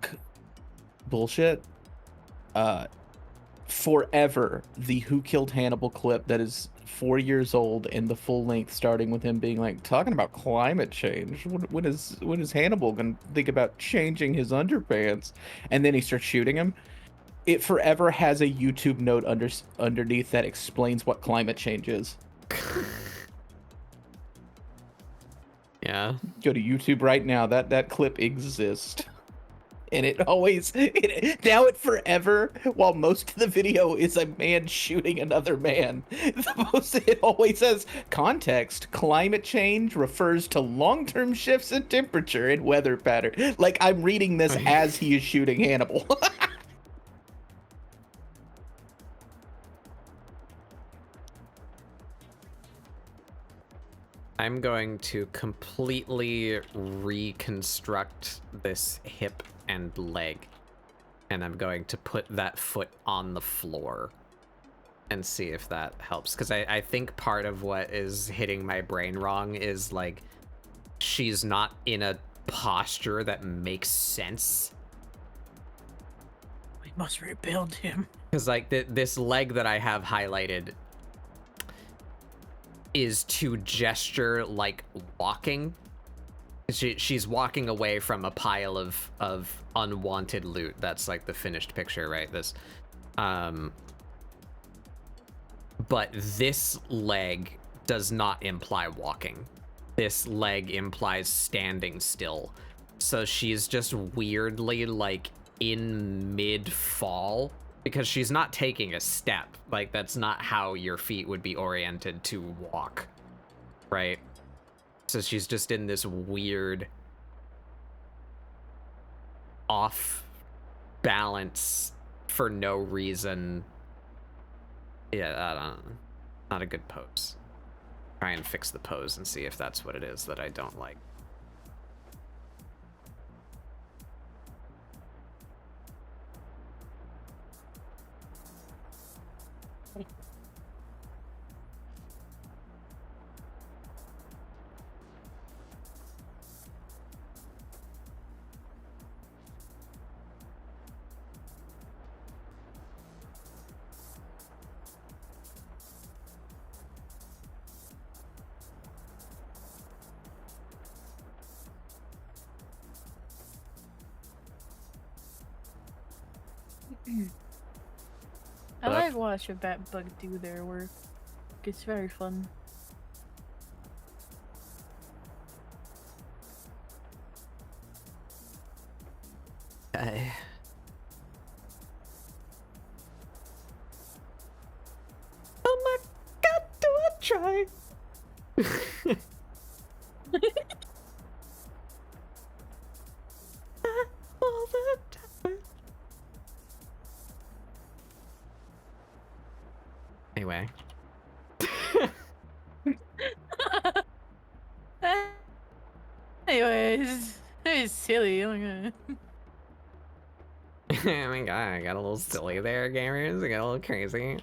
S4: bullshit forever the Who Killed Hannibal clip that is 4 years old and the full length starting with him being like talking about climate change. When is Hannibal gonna think about changing his underpants? And then he starts shooting him. It forever has a YouTube note underneath that explains what climate change is.
S1: Yeah.
S4: Go to YouTube right now. That clip exists. And it always, now it forever, while most of the video is a man shooting another man, it always says context. Climate change refers to long-term shifts in temperature and weather pattern. Like, I'm reading this as he is shooting Hannibal.
S1: I'm going to completely reconstruct this hip and leg, and I'm going to put that foot on the floor and see if that helps, because I think part of what is hitting my brain wrong is, like, she's not in a posture that makes sense.
S5: We must rebuild him.
S1: Because, like, this leg that I have highlighted is to gesture like walking. She's walking away from a pile of unwanted loot. That's like the finished picture, right? This but this leg does not imply walking. This leg implies standing still. So she's just weirdly like in mid fall, because she's not taking a step. Like, that's not how your feet would be oriented to walk, right? So she's just in this weird off balance for no reason. Yeah, I don't, not a good pose. Try and fix the pose and see if that's what it is that I don't like.
S5: I like watching that bug do their work. It's very fun.
S1: Oh my god, do I try? All the time. Anyway.
S5: Anyways, it's silly. Oh my god.
S1: Oh my god, I got a little silly there, gamers. I got a little crazy.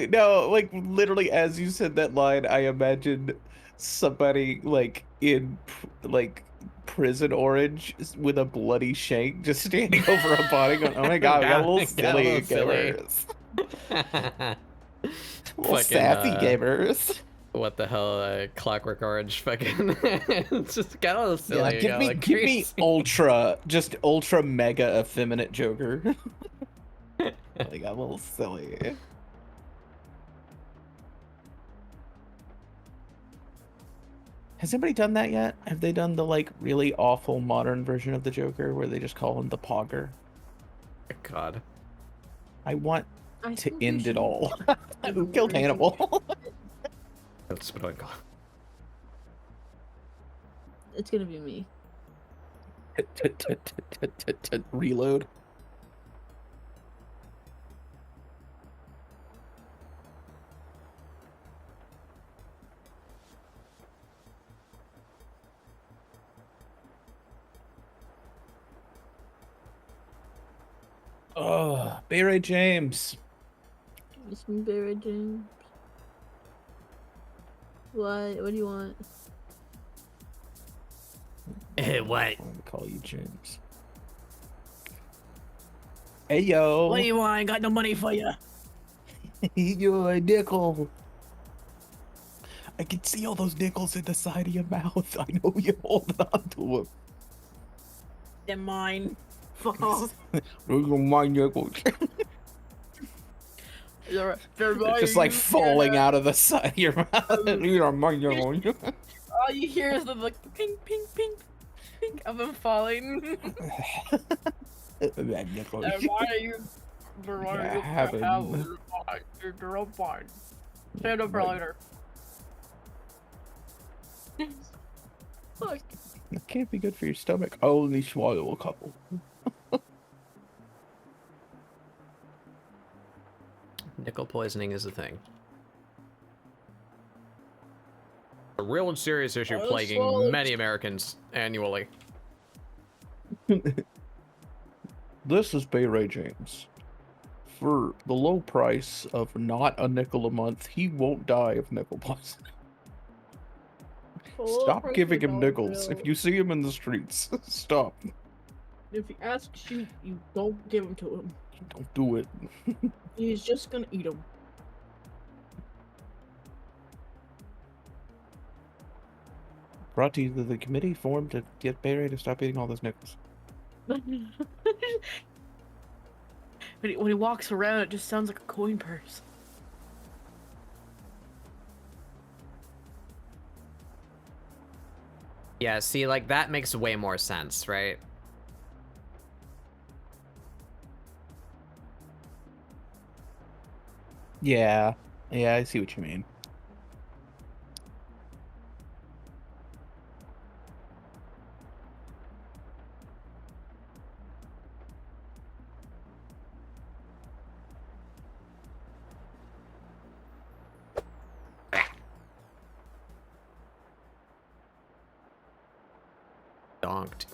S4: No, like, literally as you said that line, I imagined somebody like in like Prison Orange with a bloody shank just standing over a body going, oh my god, we got a little silly gamers. Little sassy gamers.
S1: What the hell, Clockwork Orange fucking just got a little silly.
S4: Yeah, give me ultra mega effeminate Joker. Like, I'm a little silly. Has anybody done that yet? Have they done the like really awful modern version of the Joker where they just call him the Pogger?
S1: God.
S4: I want to end it all. Who killed Hannibal?
S1: That's what I call.
S6: It's gonna be me.
S4: Reload. Oh, Barry James.
S6: It's me, Barry James. What? What do you want?
S1: What?
S4: I'm gonna call you James. Hey yo.
S5: What do you want? I got no money for you.
S4: You're a nickel. I can see all those nickels in the side of your mouth. I know you're holding on to them.
S5: They're mine. Fuck off.
S4: Those are my nickels.
S5: They're
S4: Just like falling out of the side of your mouth. These are my nickels.
S5: All you hear is the like pink, pink, pink, pink of them falling.
S4: That nickel.
S5: Why are you? Why
S4: Yeah,
S5: are you?
S4: have it.
S5: You're all fine. Stand up for
S4: Right.
S5: later. Fuck.
S4: It can't be good for your stomach. Only swallow a couple.
S1: Nickel poisoning is a thing. A real and serious issue
S5: Oh,
S1: plaguing
S5: swallow.
S1: many Americans annually.
S4: This is Bay Ray James. For the low price of not a nickel a month, he won't die of nickel poisoning. Stop giving him nickels. If you see him in the streets, stop.
S6: If he asks you, you don't give them to him.
S4: Don't do it.
S6: He's just gonna eat them.
S4: Brought to you to the committee formed to get Bay Ray to stop eating all those nickels.
S5: When he walks around, it just sounds like a coin purse.
S1: Yeah, see, like, that makes way more sense, right?
S4: Yeah. Yeah, I see what you mean.
S1: Donked.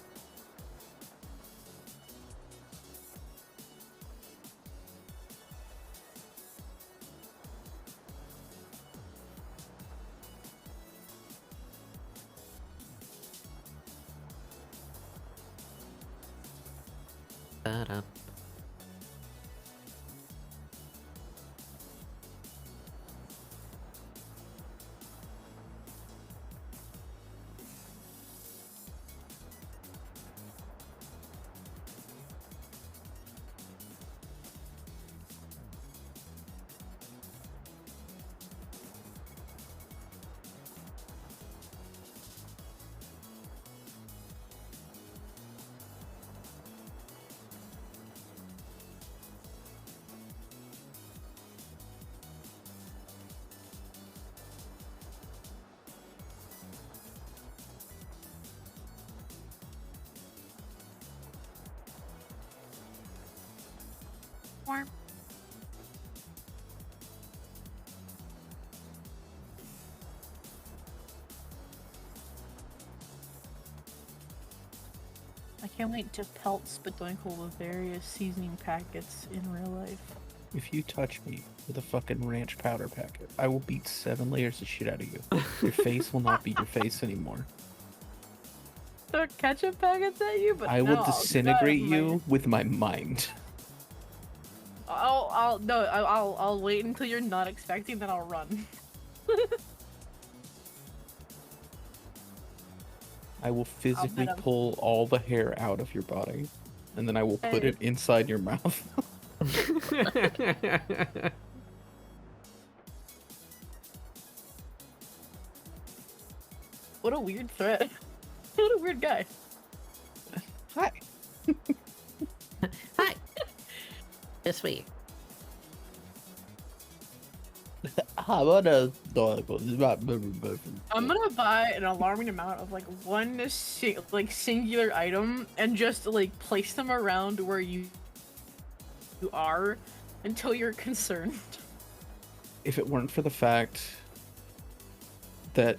S1: Da-da.
S5: I can't wait to pelt Spadoinkle with various seasoning packets in real life.
S4: If you touch me with a fucking ranch powder packet, I will beat 7 layers of shit out of you. Your face will not be your face anymore.
S5: Throw ketchup packets at you, but
S4: I
S5: no,
S4: will disintegrate you with my mind.
S5: I'll wait until you're not expecting, then I'll run.
S4: I will physically
S5: bet him.
S4: pull all the hair out of your body, and then I will put
S5: Hey.
S4: it inside your mouth.
S5: What a weird threat. What a weird guy.
S4: Hi.
S1: Hi. This week.
S4: I'm gonna
S5: I'm gonna buy an alarming amount of like one singular item and just like place them around where you are until you're concerned.
S4: If it weren't for the fact that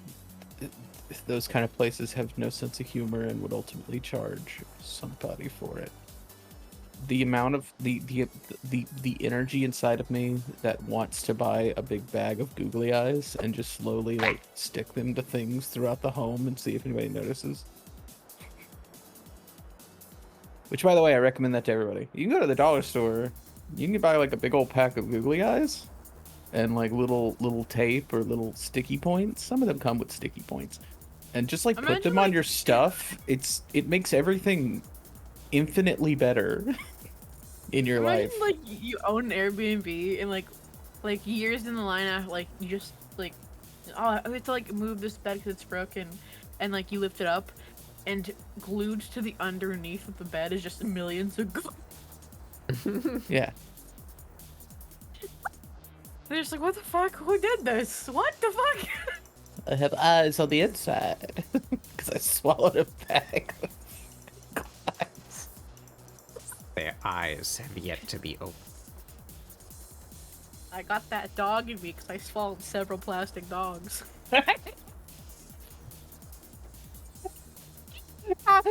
S4: those kind of places have no sense of humor and would ultimately charge somebody for it, the amount of the energy inside of me that wants to buy a big bag of googly eyes and just slowly like stick them to things throughout the home and see if anybody notices. Which, by the way, I recommend that to everybody. You can go to the dollar store, you can buy like a big old pack of googly eyes and like little tape or little sticky points. Some of them come with sticky points. And just like put
S5: Imagine,
S4: them on
S5: like-
S4: your stuff. It makes everything infinitely better in your
S5: Imagine,
S4: life.
S5: like, you own an Airbnb and, like, years in the line after, like, you just, like, oh, I have to, like, move this bed because it's broken. And, like, you lift it up, and glued to the underneath of the bed is just millions of glue.
S4: Yeah.
S5: They're just like, what the fuck? Who did this? What the fuck?
S4: I have eyes on the inside because I swallowed a bag of glass.
S1: Their eyes have yet to be opened.
S5: I got that dog in me because I swallowed several plastic dogs.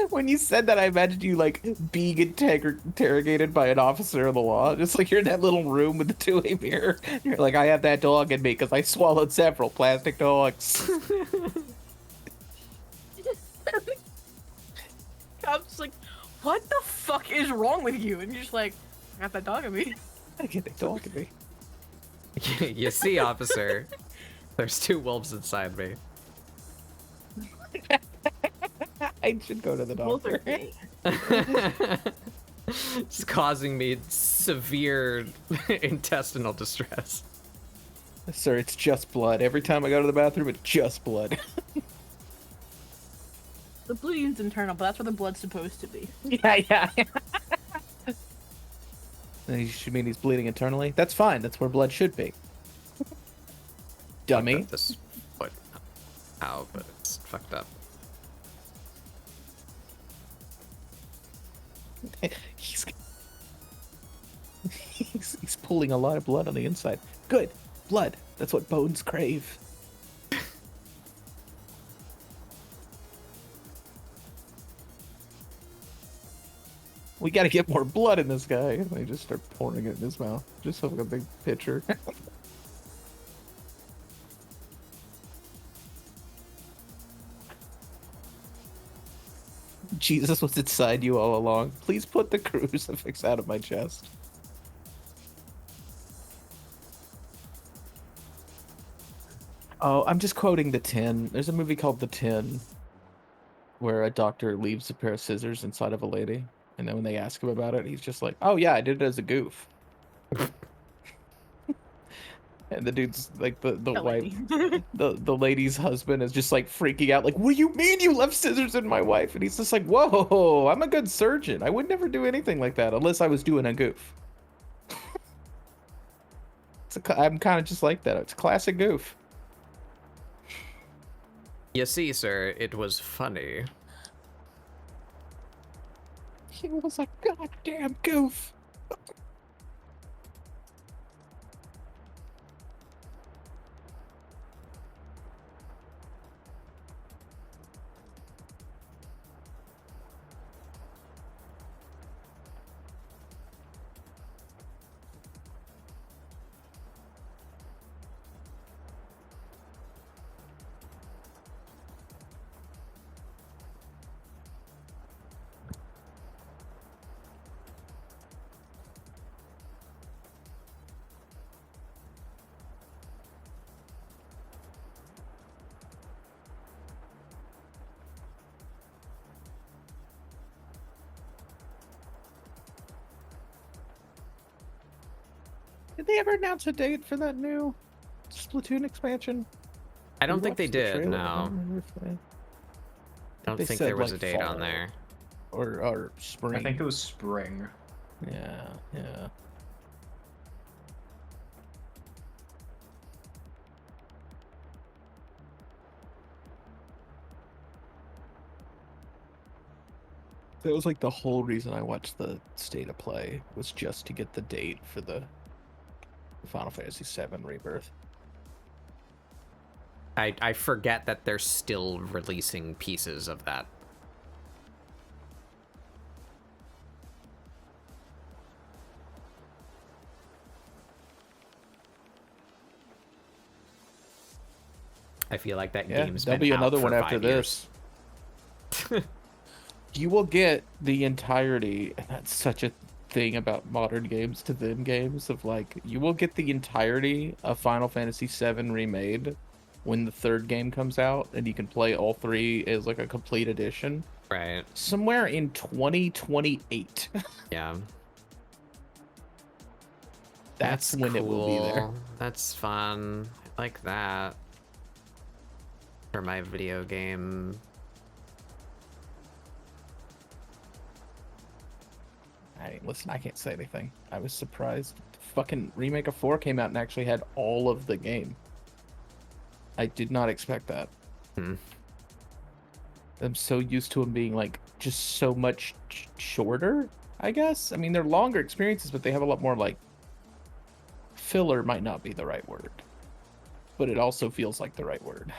S4: When you said that, I imagined you like being interrogated by an officer of the law. Just like you're in that little room with the two-way mirror. You're like, I have that dog in me because I swallowed several plastic dogs.
S5: I'm just like, what the fuck is wrong with you? And you're just like, I got that dog in me.
S4: I get that dog in me.
S1: You see, officer, there's 2 wolves inside me.
S4: I should go to the
S6: Both are
S4: doctor.
S6: gay.
S1: It's causing me severe intestinal distress.
S4: Sir, it's just blood. Every time I go to the bathroom, it's just blood.
S5: The bleeding's internal, but that's where the blood's supposed to be.
S4: Yeah. You should mean he's bleeding internally? That's fine. That's where blood should be. Dummy.
S1: This foot out, but it's fucked up.
S4: he's, he's pulling a lot of blood on the inside. Good. Blood. That's what bones crave. We gotta get more blood in this guy. They just start pouring it in his mouth. Just like a big pitcher. Jesus was inside you all along. Please put the crucifix out of my chest. Oh, I'm just quoting The Tin. There's a movie called The Tin where a doctor leaves a pair of scissors inside of a lady. And then when they ask him about it, he's just like, oh yeah, I did it as a goof. And the dude's like the wife, the lady's husband is just like freaking out, like, what do you mean you left scissors in my wife? And he's just like, whoa, I'm a good surgeon. I would never do anything like that unless I was doing a goof. I'm kind of just like that. It's a classic goof.
S1: You see, sir, it was funny.
S4: He was a goddamn goof. Did they ever announce a date for that new Splatoon expansion?
S1: I don't
S4: We
S1: think they
S4: watched the
S1: did,
S4: trailer. I
S1: no.
S4: don't remember if they-
S1: Don't
S4: They
S1: think
S4: said,
S1: there was
S4: like,
S1: a date on
S4: fall.
S1: there.
S4: Or spring.
S3: I think it was spring.
S4: Yeah. That was like the whole reason I watched the State of Play, was just to get the date for the Final Fantasy VII Rebirth.
S1: I forget that they're still releasing pieces of that. I feel like that
S4: Yeah,
S1: game's
S4: there'll
S1: been
S4: be
S1: out
S4: another
S1: for
S4: one after
S1: 5 years.
S4: this. You will get the entirety, and that's such a thing about modern games to then games of like, you will get the entirety of Final Fantasy VII Remade when the third game comes out, and you can play all three as like a complete edition.
S1: Right.
S4: Somewhere in 2028.
S1: Yeah.
S4: That's when it will be there.
S1: cool. That's fun. I like that. For my video game.
S4: Listen, I can't say anything. I was surprised. Fucking Remake of 4 came out and actually had all of the game. I did not expect that.
S1: Hmm.
S4: I'm so used to them being like just so much shorter, I guess. I mean, they're longer experiences, but they have a lot more like filler might not be the right word, but it also feels like the right word.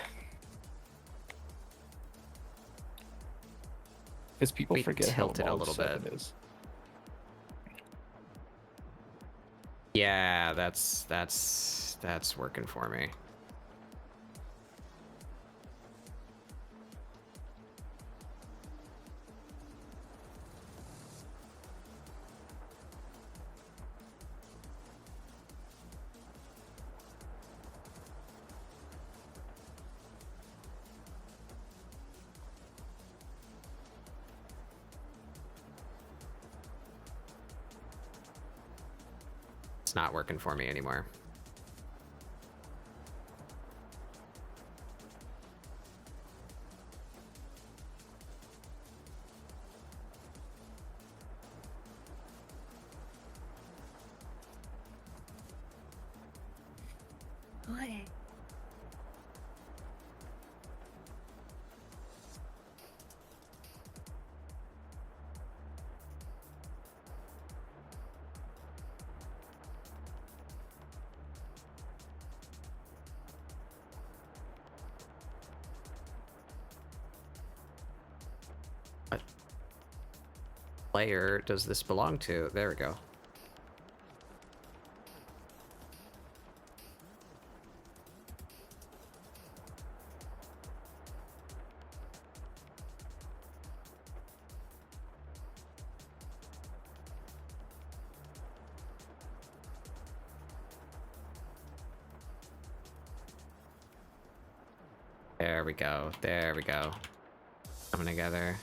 S4: Because people
S1: We
S4: forget how
S1: tilted a
S4: long
S1: little
S4: 7
S1: bit.
S4: is.
S1: Yeah, that's working for me. It's not working for me anymore. What player does this belong to? There we go. There we go. There we go. Coming together.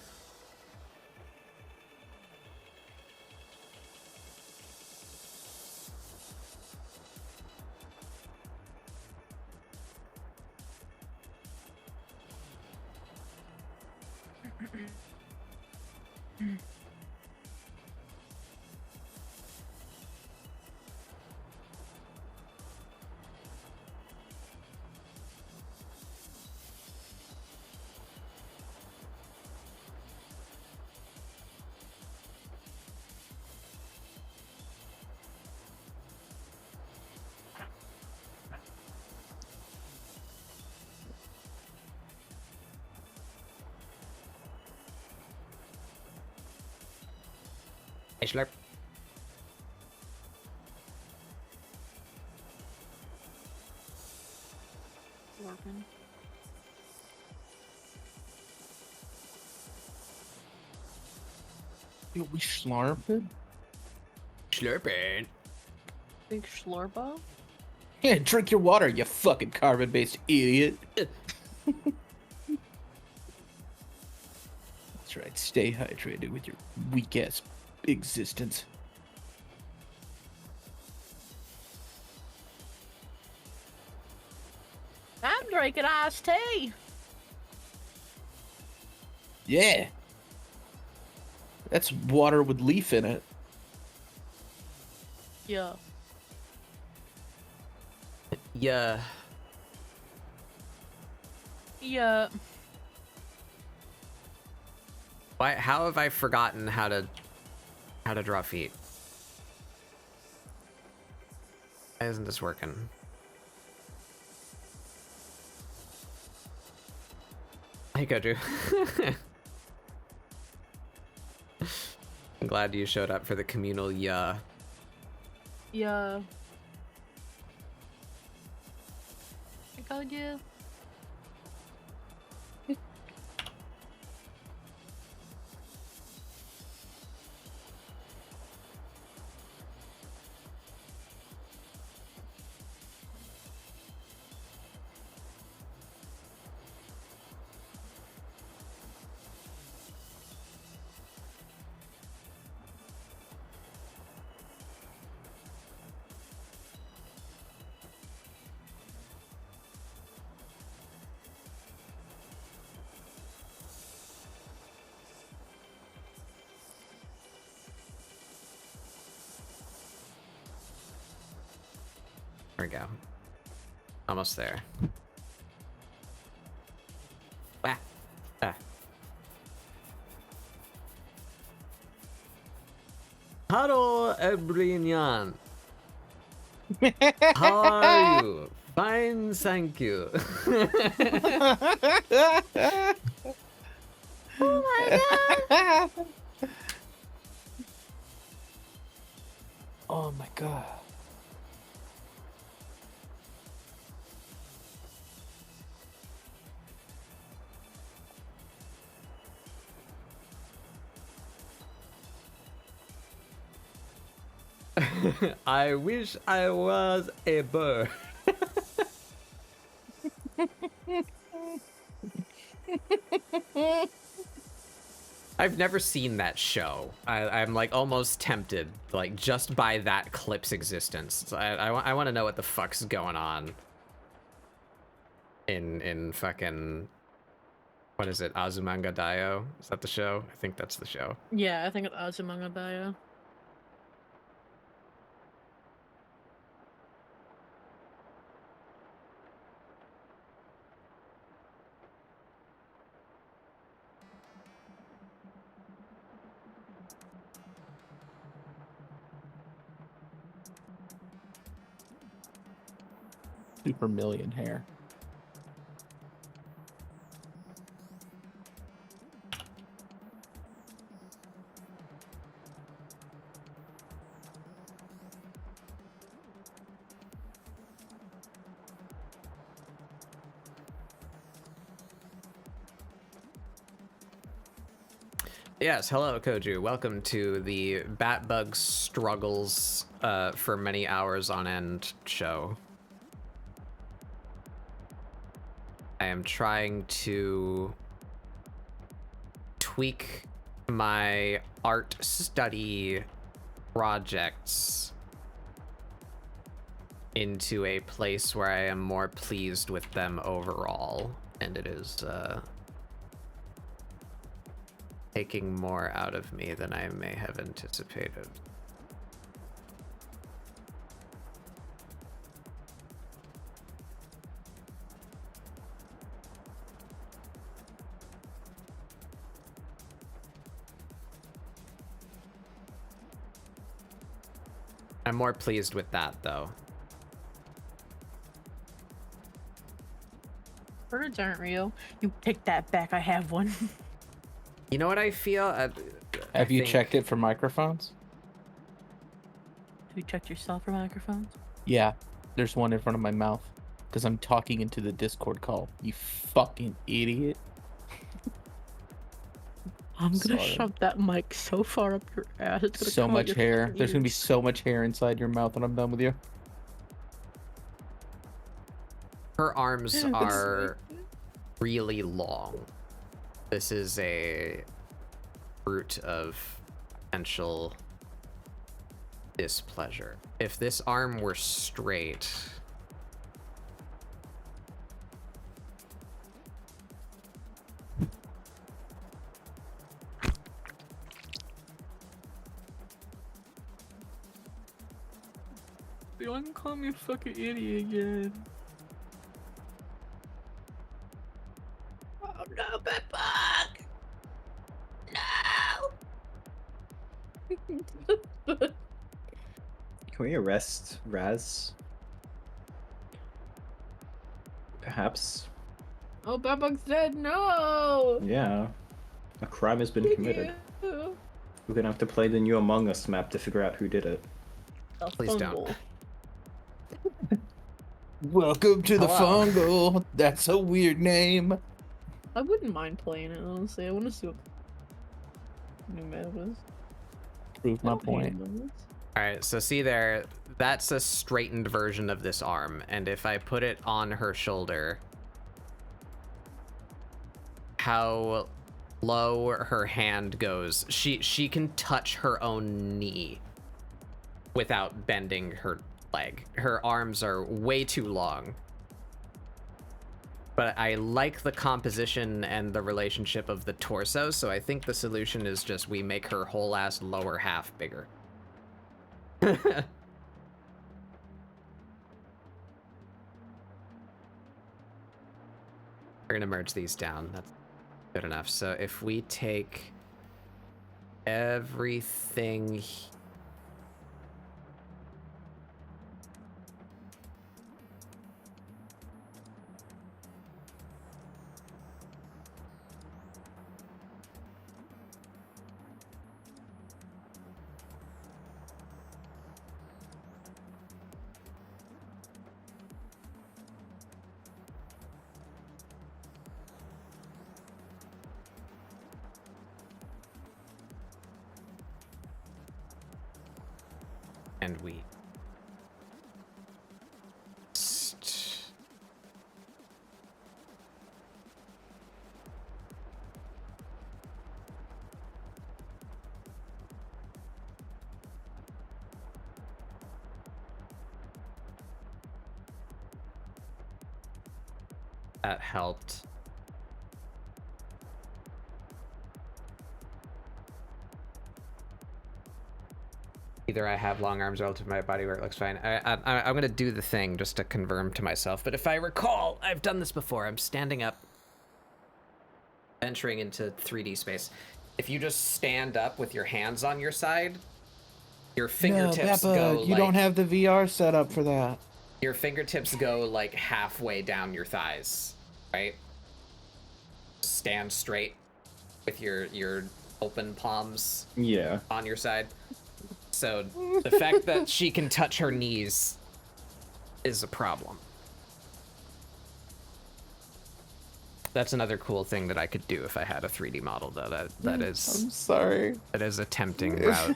S1: Hey, Schlurp.
S5: Orphan.
S4: Yo, we schlarping?
S1: Schlurping.
S5: Big Schlorbo?
S4: Yeah, drink your water, you fucking carbon-based idiot. That's right, stay hydrated with your weak-ass existence.
S5: I'm drinking iced tea.
S4: Yeah. That's water with leaf in it.
S5: Yeah.
S1: Yeah.
S5: Yeah.
S1: Why? How have I forgotten how to draw feet? Why isn't this working? Hey, Goju. I'm glad you showed up for the communal yeah.
S5: Yeah. I called you.
S1: There we go. Almost there. Ah. Ah. Hello, Ebrinian. How are you? Fine, thank you.
S5: Oh my god!
S4: Oh my god.
S1: I wish I was a bird. I've never seen that show. I'm like almost tempted, like just by that clip's existence. So I want to know what the fuck's going on in fucking, what is it, Azumanga Daioh? Is that the show? I think that's the show.
S5: Yeah, I think it's Azumanga Daioh.
S4: Super million hair.
S1: Yes, hello Koju. Welcome to the Batbug Struggles for many hours on end show. I am trying to tweak my art study projects into a place where I am more pleased with them overall, and it is taking more out of me than I may have anticipated. I'm more pleased with that, though.
S5: Birds aren't real. You take that back. I have one.
S1: You know what I feel?
S4: Have you checked it for microphones?
S5: Have you checked yourself for microphones?
S4: Yeah, there's one in front of my mouth because I'm talking into the Discord call. You fucking idiot.
S5: I'm gonna
S4: Sorry.
S5: shove that mic so far up your ass. It's gonna
S4: So
S5: come out
S4: much
S5: your
S4: hair.
S5: fucking
S4: There's gonna be
S5: ears.
S4: so much hair inside your mouth when I'm done with you.
S1: Her arms are really long. This is a fruit of potential displeasure. If this arm were straight,
S5: Don't call me a fucking idiot again. Oh no, Bedbug! No!
S3: Can we arrest Raz? Perhaps.
S6: Oh, Bedbug's dead. No.
S3: Yeah. A crime has been committed.
S6: Ew.
S3: We're gonna have to play the new Among Us map to figure out who did it.
S6: A
S1: Please don't.
S6: fungal.
S4: Welcome to the
S1: Hello.
S4: fungal. That's a weird name.
S6: I wouldn't mind playing it, honestly. I want to see what new map is.
S4: Proved my point.
S1: all right, so see there, that's a straightened version of this arm, and if I put it on her shoulder, how low her hand goes, she can touch her own knee without bending her leg. Her arms are way too long. But I like the composition and the relationship of the torso, so I think the solution is just we make her whole ass lower half bigger. We're gonna merge these down. That's good enough. So if we take everything and we that helped. Either I have long arms relative to my body where it looks fine. I'm gonna do the thing just to confirm to myself, but if I recall, I've done this before. I'm standing up, venturing into 3D space. If you just stand up with your hands on your side, your fingertips go
S4: you don't have the VR set up for that.
S1: Your fingertips go like halfway down your thighs, right? Stand straight with your open palms on your side. So the fact that she can touch her knees is a problem. That's another cool thing that I could do if I had a 3D model, though. That is.
S4: I'm sorry.
S1: That is a tempting route.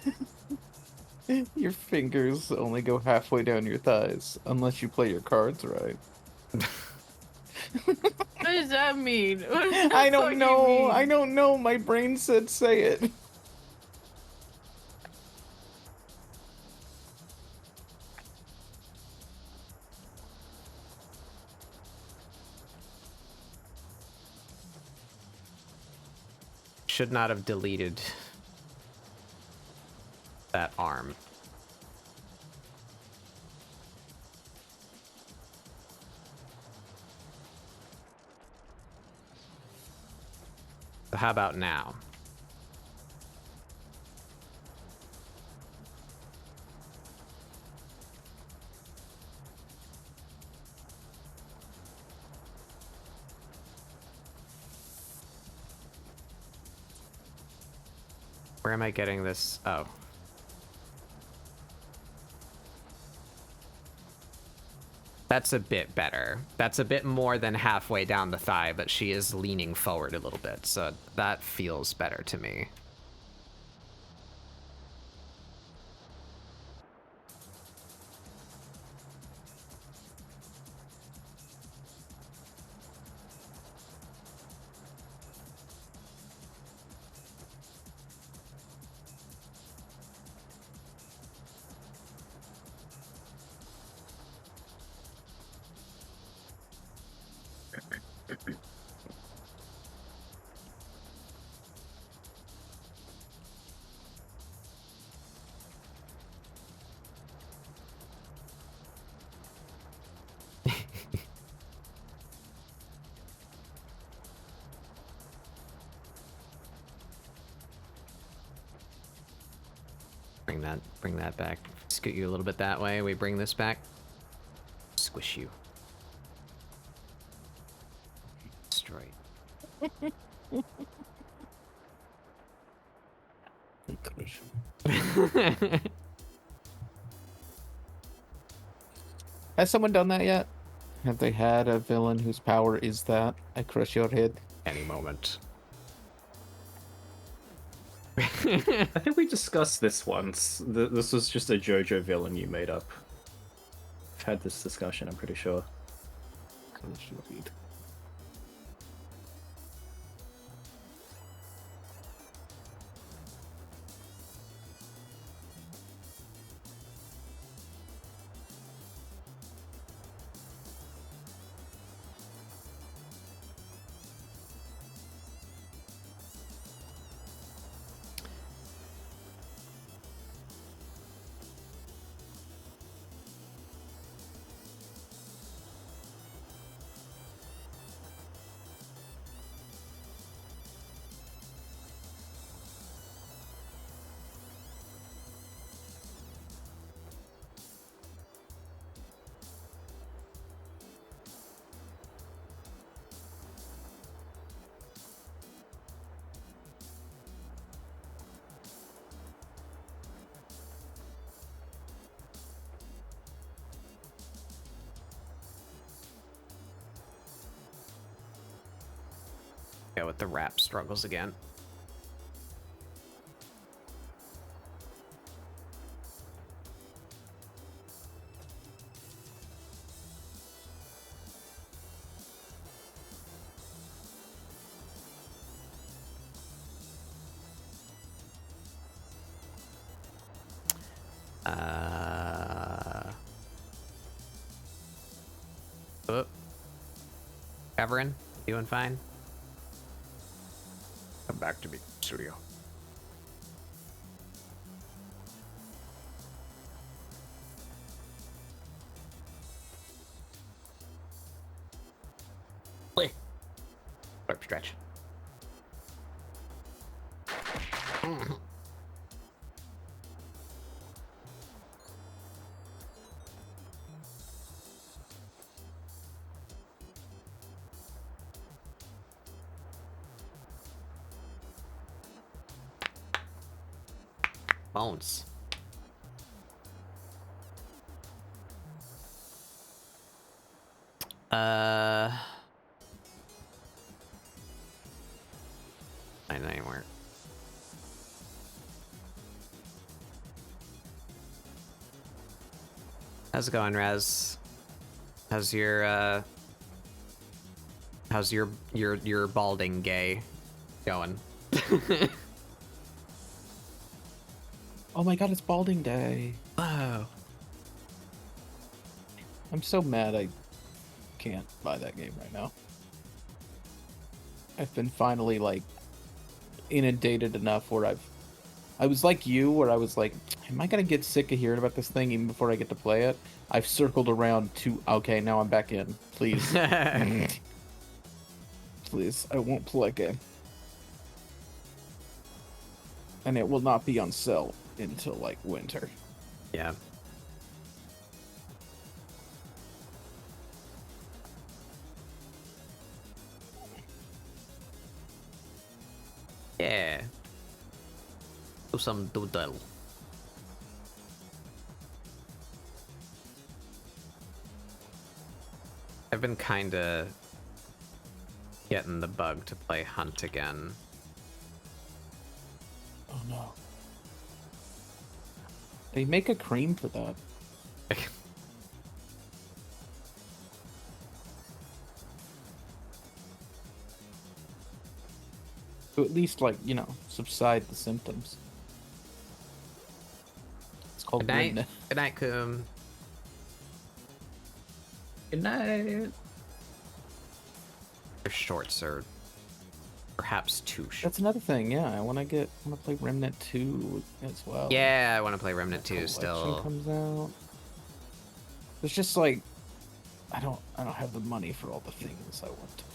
S4: Your fingers only go halfway down your thighs, unless you play your cards right.
S5: What does that mean?
S4: I don't know. I don't know. My brain said say it.
S1: Should not have deleted that arm. So how about now? Where am I getting this? Oh. That's a bit better. That's a bit more than halfway down the thigh, but she is leaning forward a little bit, so that feels better to me. Bring that back. Scoot you a little bit that way. We bring this back. Squish you. Destroy.
S4: Has someone done that yet? Have they had a villain whose power is that I crush your head?
S1: Any moment.
S3: I think we discussed this once. This was just a JoJo villain you made up. I've had this discussion, I'm pretty sure.
S4: Crush your head.
S1: Go with the rap struggles again. Oh. Everin, doing fine?
S7: Come back to me, studio.
S1: Warp stretch. Bones. I know anymore. How's it going, Raz? How's your balding gay going?
S4: Oh my god, it's Balding Day.
S1: Oh.
S4: I'm so mad I can't buy that game right now. I've been finally, like, inundated enough where I was like you, where I was like, am I gonna get sick of hearing about this thing even before I get to play it? I've circled around to, okay, now I'm back in. Please. Please, I won't play a game. And it will not be on sale until, like, winter.
S1: Yeah. Yeah. Do some doodle. I've been kinda getting the bug to play Hunt again.
S4: Oh no. They make a cream for that. To at least, like, you know, subside the symptoms. It's called
S1: Good night.
S4: Grimness.
S1: Good night, Coom.
S6: Good night.
S1: Their shorts are perhaps too short.
S4: That's another thing, yeah. I want to play Remnant 2 as well.
S1: Yeah, I want to play Remnant
S4: That
S1: 2
S4: collection
S1: still.
S4: comes out. It's just like I don't have the money for all the things I want to play.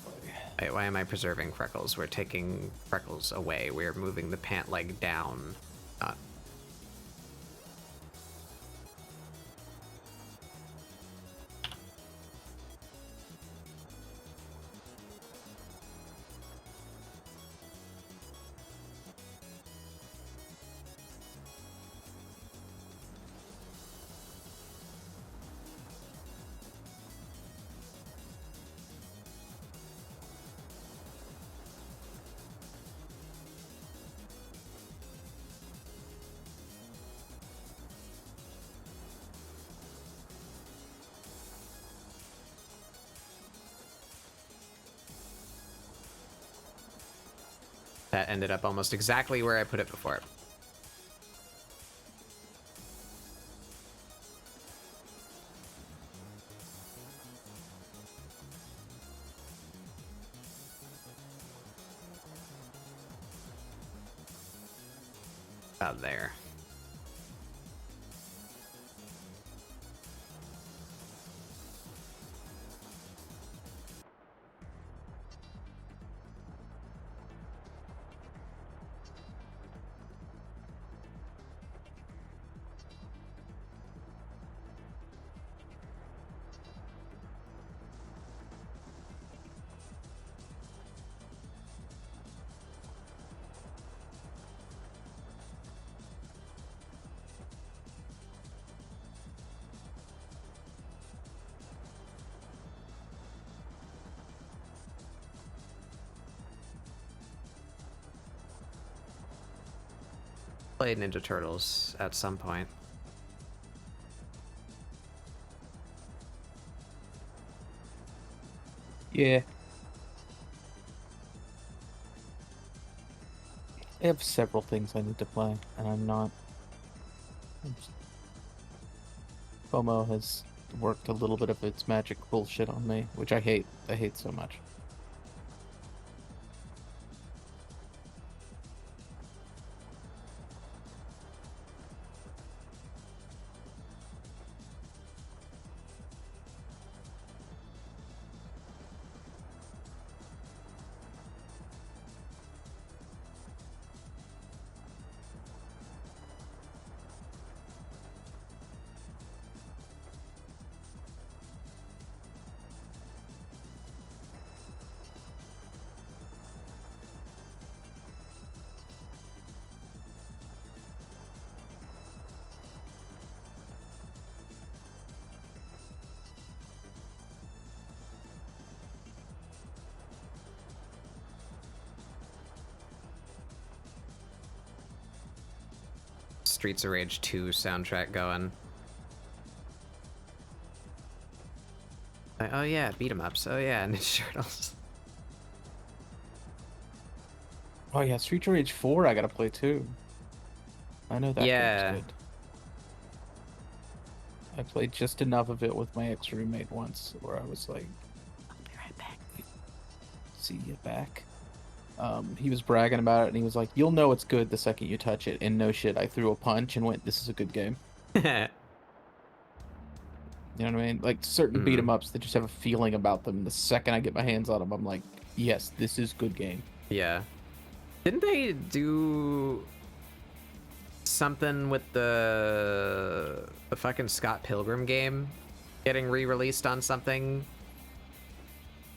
S1: Wait, why am I preserving Freckles? We're taking Freckles away. We're moving the pant leg down. Not. That ended up almost exactly where I put it before. About there. Played Ninja Turtles at some point.
S4: Yeah. I have several things I need to play, and I'm not. FOMO has worked a little bit of its magic bullshit on me, which I hate. I hate so much.
S1: Streets of Rage 2 soundtrack going. Like, oh yeah, beat 'em ups. Oh yeah, Ninja Turtles.
S4: Oh yeah, Street of Rage 4 I gotta play too. I know that
S1: Yeah.
S4: game's good. I played just enough of it with my ex-roommate once, where I was like,
S5: I'll be right back.
S4: see you back. He was bragging about it, and he was like, "You'll know it's good the second you touch it." And no shit, I threw a punch and went, "This is a good game." You know what I mean? Like certain beat 'em ups that just have a feeling about them. The second I get my hands on them, I'm like, "Yes, this is good game."
S1: Yeah. Didn't they do something with the fucking Scott Pilgrim game getting re-released on something?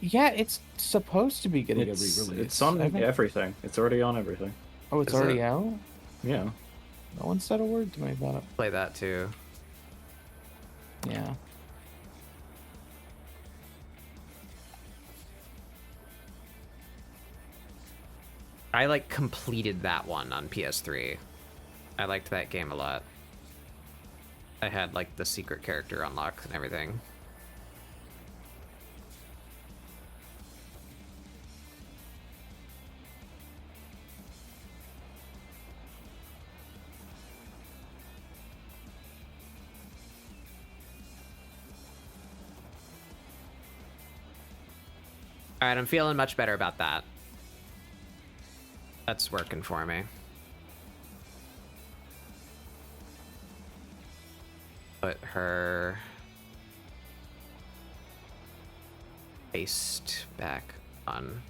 S4: Yeah, it's supposed to be getting a re-release.
S3: It's on everything. It's already on everything.
S4: Oh, it's
S1: Is
S4: already
S1: it?
S4: out?
S3: Yeah.
S4: No one said a word to me about it.
S1: Play that too.
S4: Yeah.
S1: I like completed that one on PS3. I liked that game a lot. I had like the secret character unlocked and everything. All right, I'm feeling much better about that. That's working for me. Put her paste back on.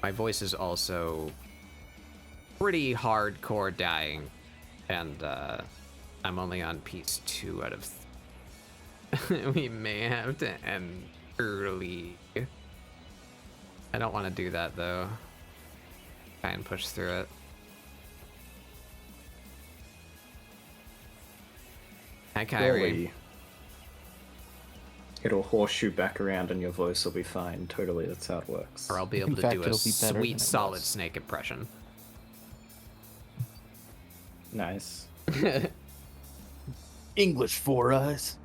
S1: My voice is also pretty hardcore dying, and I'm only on piece 2 out of we may have to end early. I don't want to do that though. Try and push through it. Hi, Kyrie.
S3: Really. It'll horseshoe back around and your voice will be fine. Totally, that's how it works.
S1: Or I'll be able
S4: In
S1: to
S4: fact,
S1: do a
S4: it'll be better than
S1: sweet
S4: it
S1: Solid
S4: was.
S1: Snake impression.
S3: Nice.
S4: English for us.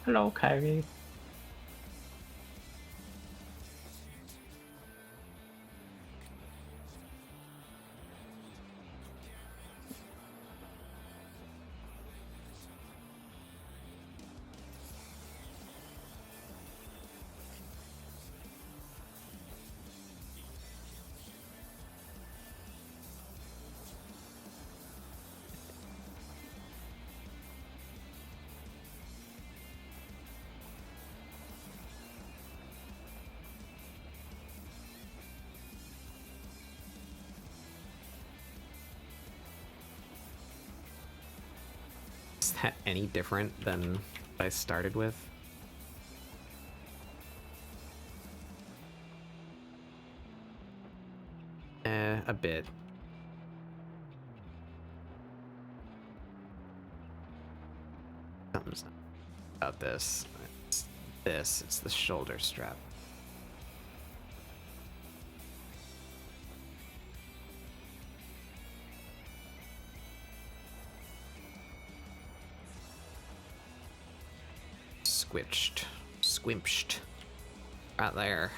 S3: Hello, Kyrie.
S1: Is that any different than what I started with? A bit. Something's not about this. It's the shoulder strap. Squimpshed. Right there.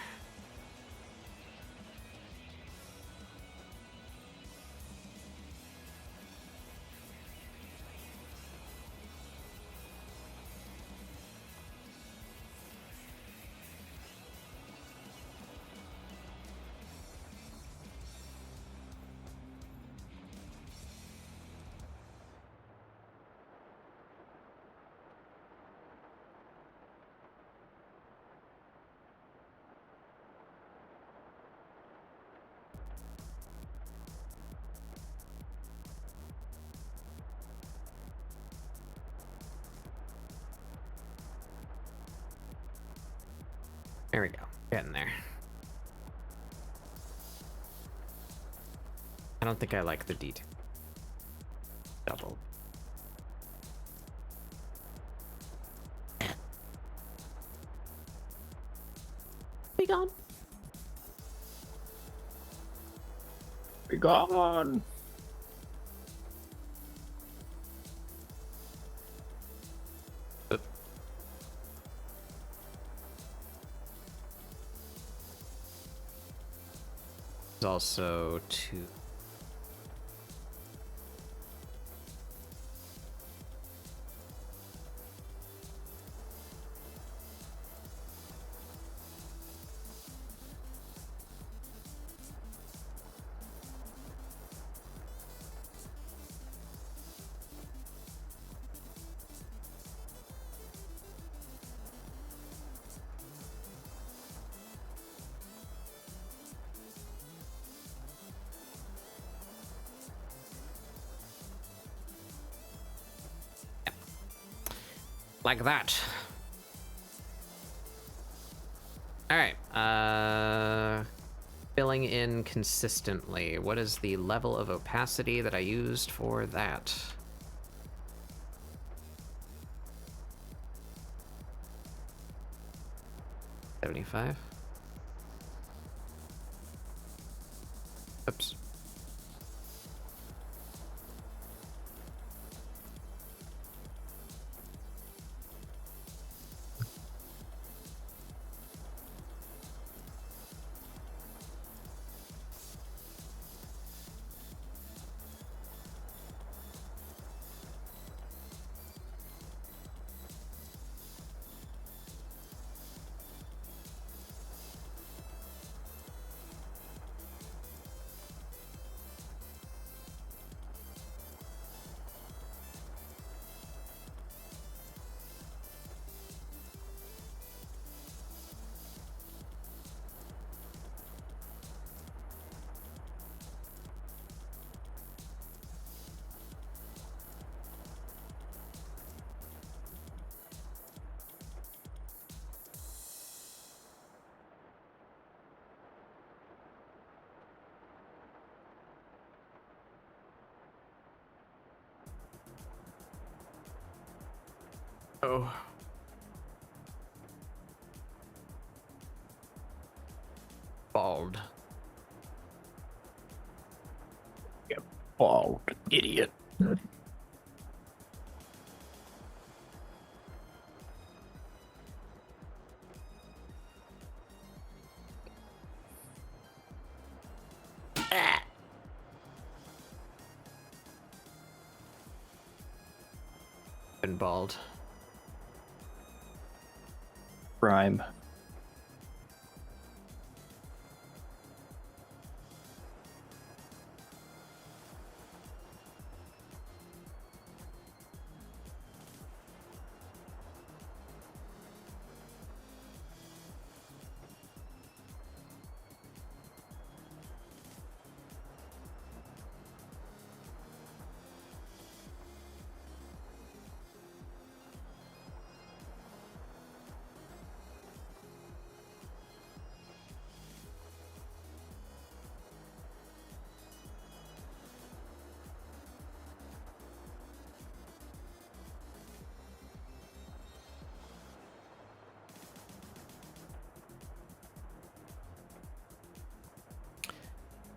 S1: There we go. Getting there. I don't think I like the detail. Double.
S6: Be gone.
S3: Be gone.
S1: There's also two. Like that. All right. Filling in consistently. What is the level of opacity that I used for that? $75. Oops. Oh. Bald.
S3: Bald idiot.
S1: Been bald.
S3: Rhyme.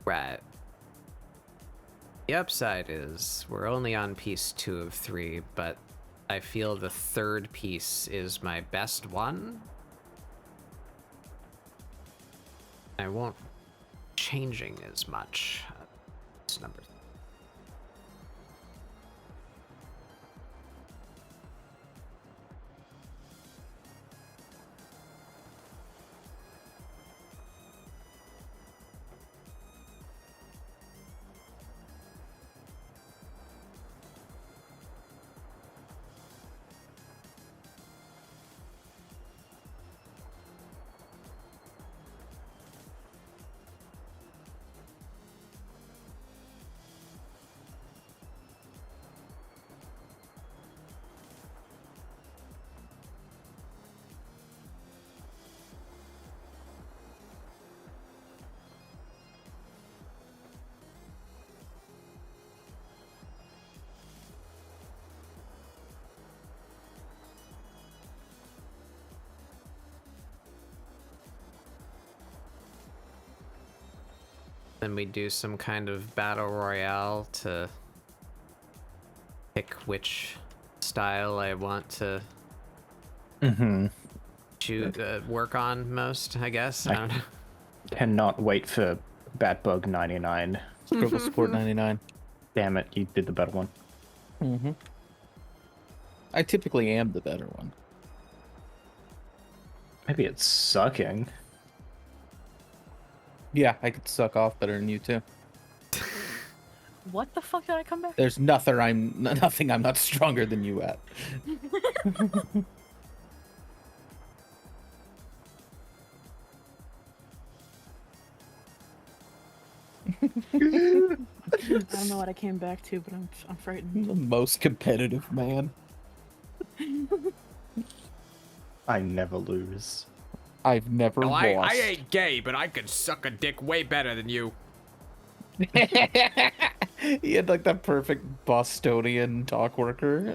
S1: Right. The upside is we're only on piece 2 of 3, but I feel the third piece is my best one. I won't changing as much. It's number. Then we do some kind of battle royale to pick which style I want to work on most, I guess. I don't know.
S3: Cannot wait for Batbug 99.
S4: ScribbleSupport 99.
S3: Damn it, you did the better one.
S4: Mm-hmm. I typically am the better one.
S3: Maybe it's sucking.
S4: Yeah, I could suck off better than you too.
S5: What the fuck did I come back?
S4: There's nothing I'm not stronger than you at.
S5: I don't know what I came back to, but I'm frightened.
S4: The most competitive man.
S3: I never lose.
S4: I've never
S1: No,
S4: lost.
S1: I ain't gay, but I can suck a dick way better than you.
S4: He had like that perfect Bostonian talk worker.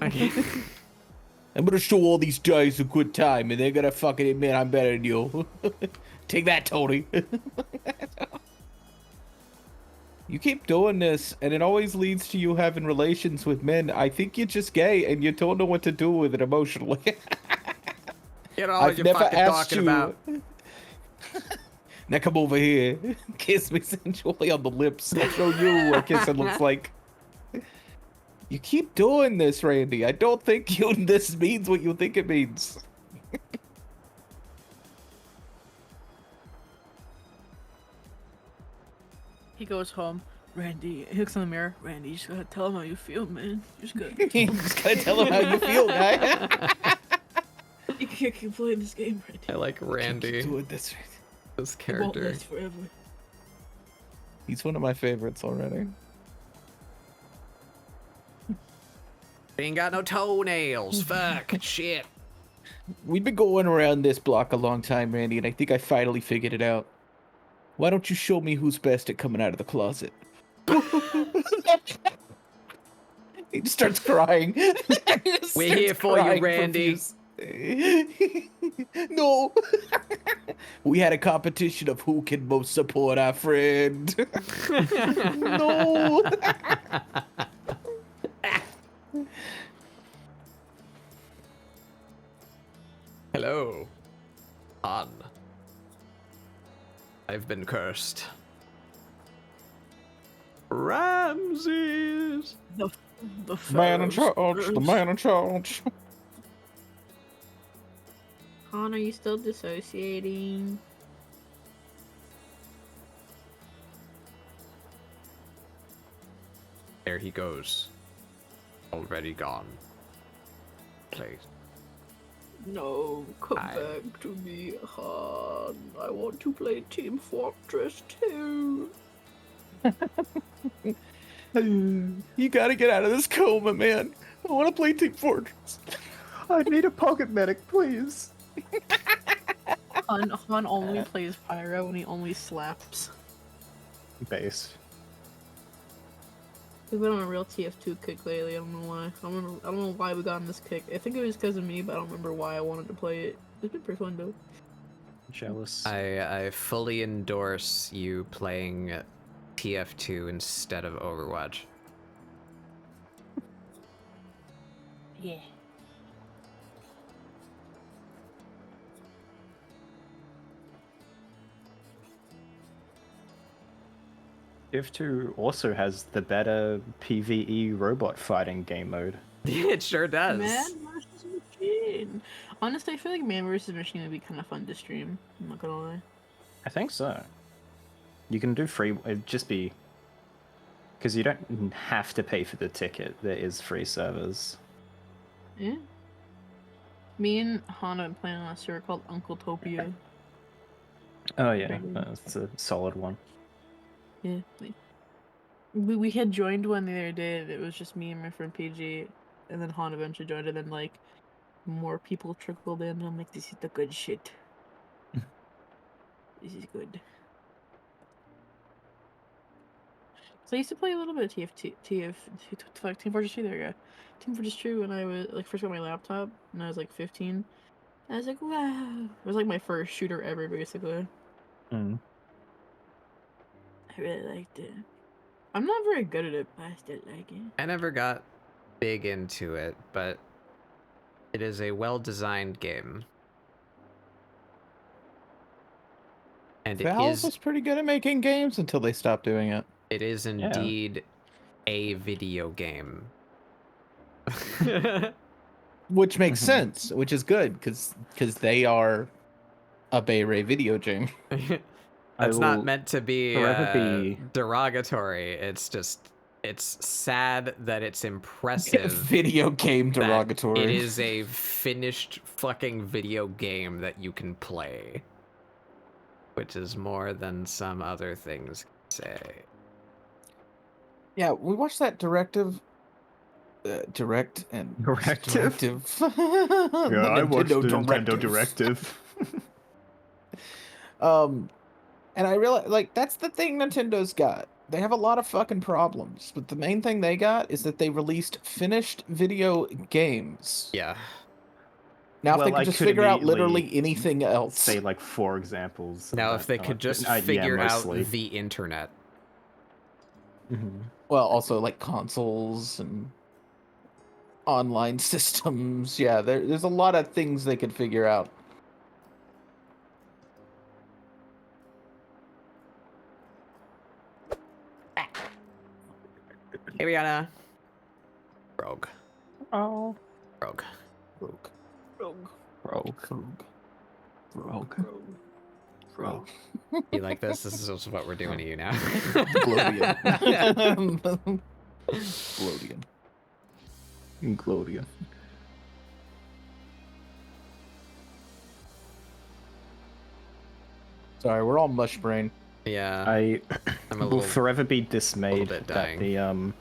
S4: I'm gonna show all these guys a good time, and they're gonna fucking admit I'm better than you. Take that, Tony. You keep doing this, and it always leads to you having relations with men. I think you're just gay, and you don't know what to do with it emotionally.
S1: You know what
S4: I've
S1: you're
S4: never
S1: fucking
S4: asked
S1: talking
S4: you.
S1: about.
S4: Now come over here. Kiss me sensually on the lips. I'll show you what kissing looks like. You keep doing this, Randy. I don't think this means what you think it means.
S5: He goes home. Randy, he looks in the mirror. Randy, you just gotta tell him how you feel, man. You just gotta.
S4: You just gotta tell him how you feel, guy.
S5: You can't keep playing this game, Randy.
S1: I like Randy,
S4: Doing this.
S1: this
S5: It won't
S1: character.
S5: last forever.
S4: He's one of my favorites already.
S1: Ain't got no toenails. Fuck. Shit.
S4: We've been going around this block a long time, Randy, and I think I finally figured it out. Why don't you show me who's best at coming out of the closet? He just starts crying.
S1: We're here for you, Randy.
S4: No. We had a competition of who can most support our friend. No.
S1: Hello. On. I've been cursed. Ramses.
S5: The
S4: Man in
S5: Pharaoh's
S4: charge. The
S5: curse.
S4: man in charge.
S6: Han, are you still dissociating?
S1: There he goes. Already gone. Please.
S6: No, come
S1: I-
S6: back to me, Han. I want to play Team Fortress 2.
S4: You gotta get out of this coma, man. I want to play Team Fortress.
S3: I need a pocket medic, please.
S5: Han only plays Pyro and he only slaps.
S3: Base.
S6: We've been on a real TF2 kick lately. I don't know why. I don't know why we got on this kick. I think it was because of me, but I don't remember why I wanted to play it. It's been pretty fun though.
S3: Jealous.
S1: I fully endorse you playing TF2 instead of Overwatch.
S5: Yeah.
S3: TF2 also has the better PvE robot fighting game mode.
S1: It sure does.
S6: Man versus machine. Honestly, I feel like man versus machine would be kind of fun to stream. I'm not gonna lie.
S3: I think so. You can do free. It'd just be because you don't have to pay for the ticket. There is free servers.
S6: Yeah. Me and Hana have been playing on a server called Uncletopia.
S3: Oh yeah,
S6: Pretty good.
S3: that's a solid one.
S6: Yeah. We had joined one the other day. It was just me and my friend PG, and then Han eventually joined, and then like more people trickled in. And I'm like, this is the good shit. This is good. So I used to play a little bit of Team Fortress 2. There we go. Team Fortress 2 when I was like first got my laptop, and I was like 15. I was like, wow. It was like my first shooter ever, basically.
S3: Mm.
S6: I really liked it. I'm not very good at it, but I still like it.
S1: I never got big into it, but it is a well-designed game. And
S4: Valve was pretty good at making games until they stopped doing it.
S1: it is indeed a video game.
S4: Which makes
S3: Mhm.
S4: sense, which is good, because they are a Bay Ray video game.
S1: That's
S3: I
S1: not
S3: will
S1: meant to be,
S3: forever be-
S1: derogatory. It's just, it's sad that it's impressive.
S4: Video game
S1: that
S4: derogatory.
S1: It is a finished fucking video game that you can play. Which is more than some other things say.
S4: Yeah, we watched that directive. Directive.
S3: Yeah, I watched the Nintendo Directive.
S4: And I realize, like, that's the thing Nintendo's got. They have a lot of fucking problems, but the main thing they got is that they released finished video games.
S1: Yeah.
S4: Now, if they
S3: Well, I
S4: could just
S3: could
S4: figure out
S3: immediately
S4: literally anything else.
S3: Say like 4 examples.
S1: Now,
S3: of
S1: if they
S3: that,
S1: could just
S3: yeah,
S1: figure out
S3: mostly.
S1: the internet.
S3: Mhm.
S4: Well, also like consoles and online systems. Yeah, there's a lot of things they could figure out.
S1: Hey, Rihanna. Rogue.
S3: Oh.
S1: Rogue.
S4: Rogue.
S3: Rogue.
S4: Rogue.
S3: Rogue.
S4: Rogue.
S1: You like this? This is also what we're doing to you now.
S4: Glodian. Glodian.
S3: Glodian.
S4: Sorry, we're all mush brain.
S1: Yeah.
S3: I
S1: I'm a
S3: will
S1: little.
S3: forever be dismayed
S1: bit
S3: that
S1: dying.
S3: the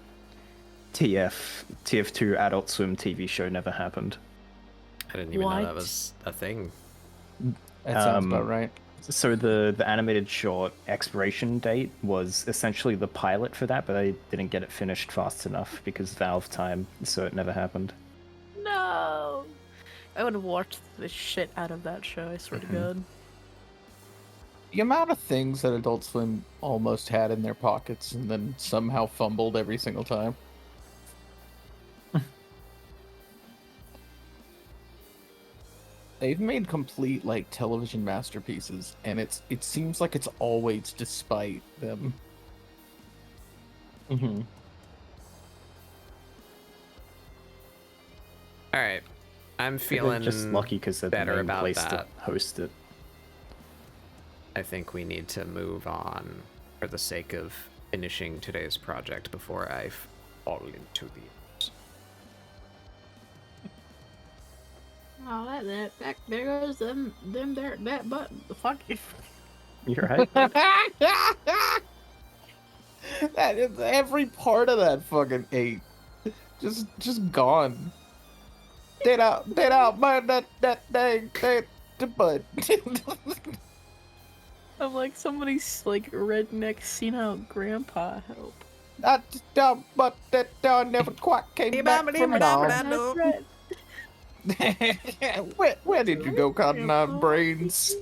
S3: TF2 Adult Swim TV show never happened.
S1: I didn't even know that
S6: What?
S1: was a thing.
S4: That sounds about right.
S3: So the animated short expiration date was essentially the pilot for that, but I didn't get it finished fast enough because Valve time, so it never happened.
S5: No. I would have watched the shit out of that show, I swear to God.
S4: The amount of things that Adult Swim almost had in their pockets and then somehow fumbled every single time. They've made complete like television masterpieces, and it seems like it's always despite them.
S3: Mm-hmm.
S1: All right. I'm feeling
S3: just lucky because they're the
S1: better
S3: main
S1: about
S3: place
S1: that.
S3: to host it.
S1: I think we need to move on for the sake of finishing today's project before I fall into the.
S6: Oh, that back there goes that button. Fuck you.
S3: You're right.
S4: That is every part of that fucking 8. Just gone. Dead out, man, that dang, the butt.
S6: I'm like somebody's like redneck senile grandpa. Help.
S4: That dumb butt that never quite came back from dawn.
S6: That's right.
S4: Where did you go, Cotton Eye Brains?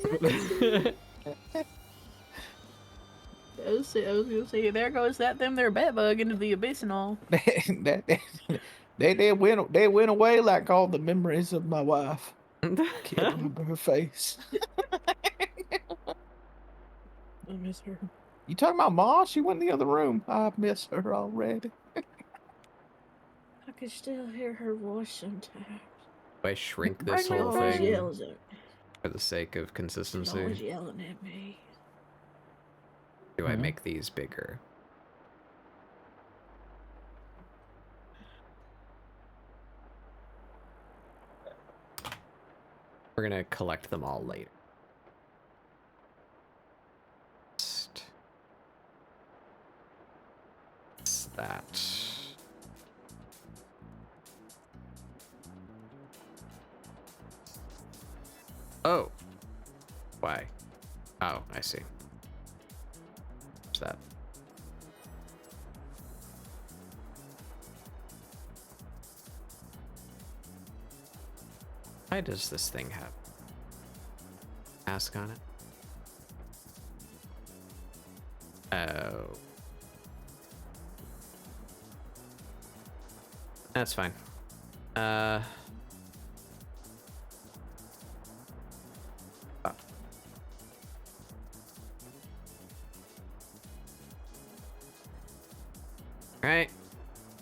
S6: was gonna say, there goes them their bat bug into the abyss and all.
S4: They went away like all the memories of my wife. Can't remember her face.
S6: I miss her.
S4: You talking about Ma? She went in the other room. I miss her already.
S6: I could still hear her voice sometimes.
S1: I shrink this
S6: She
S1: whole
S6: always
S1: thing
S6: yells at
S1: for the sake of
S6: She's
S1: consistency.
S6: always yelling at me.
S1: Do I make these bigger? We're gonna collect them all later. It's that. Oh. Why? Oh, I see. What's that? Why does this thing have mask on it? Oh. That's fine. Alright.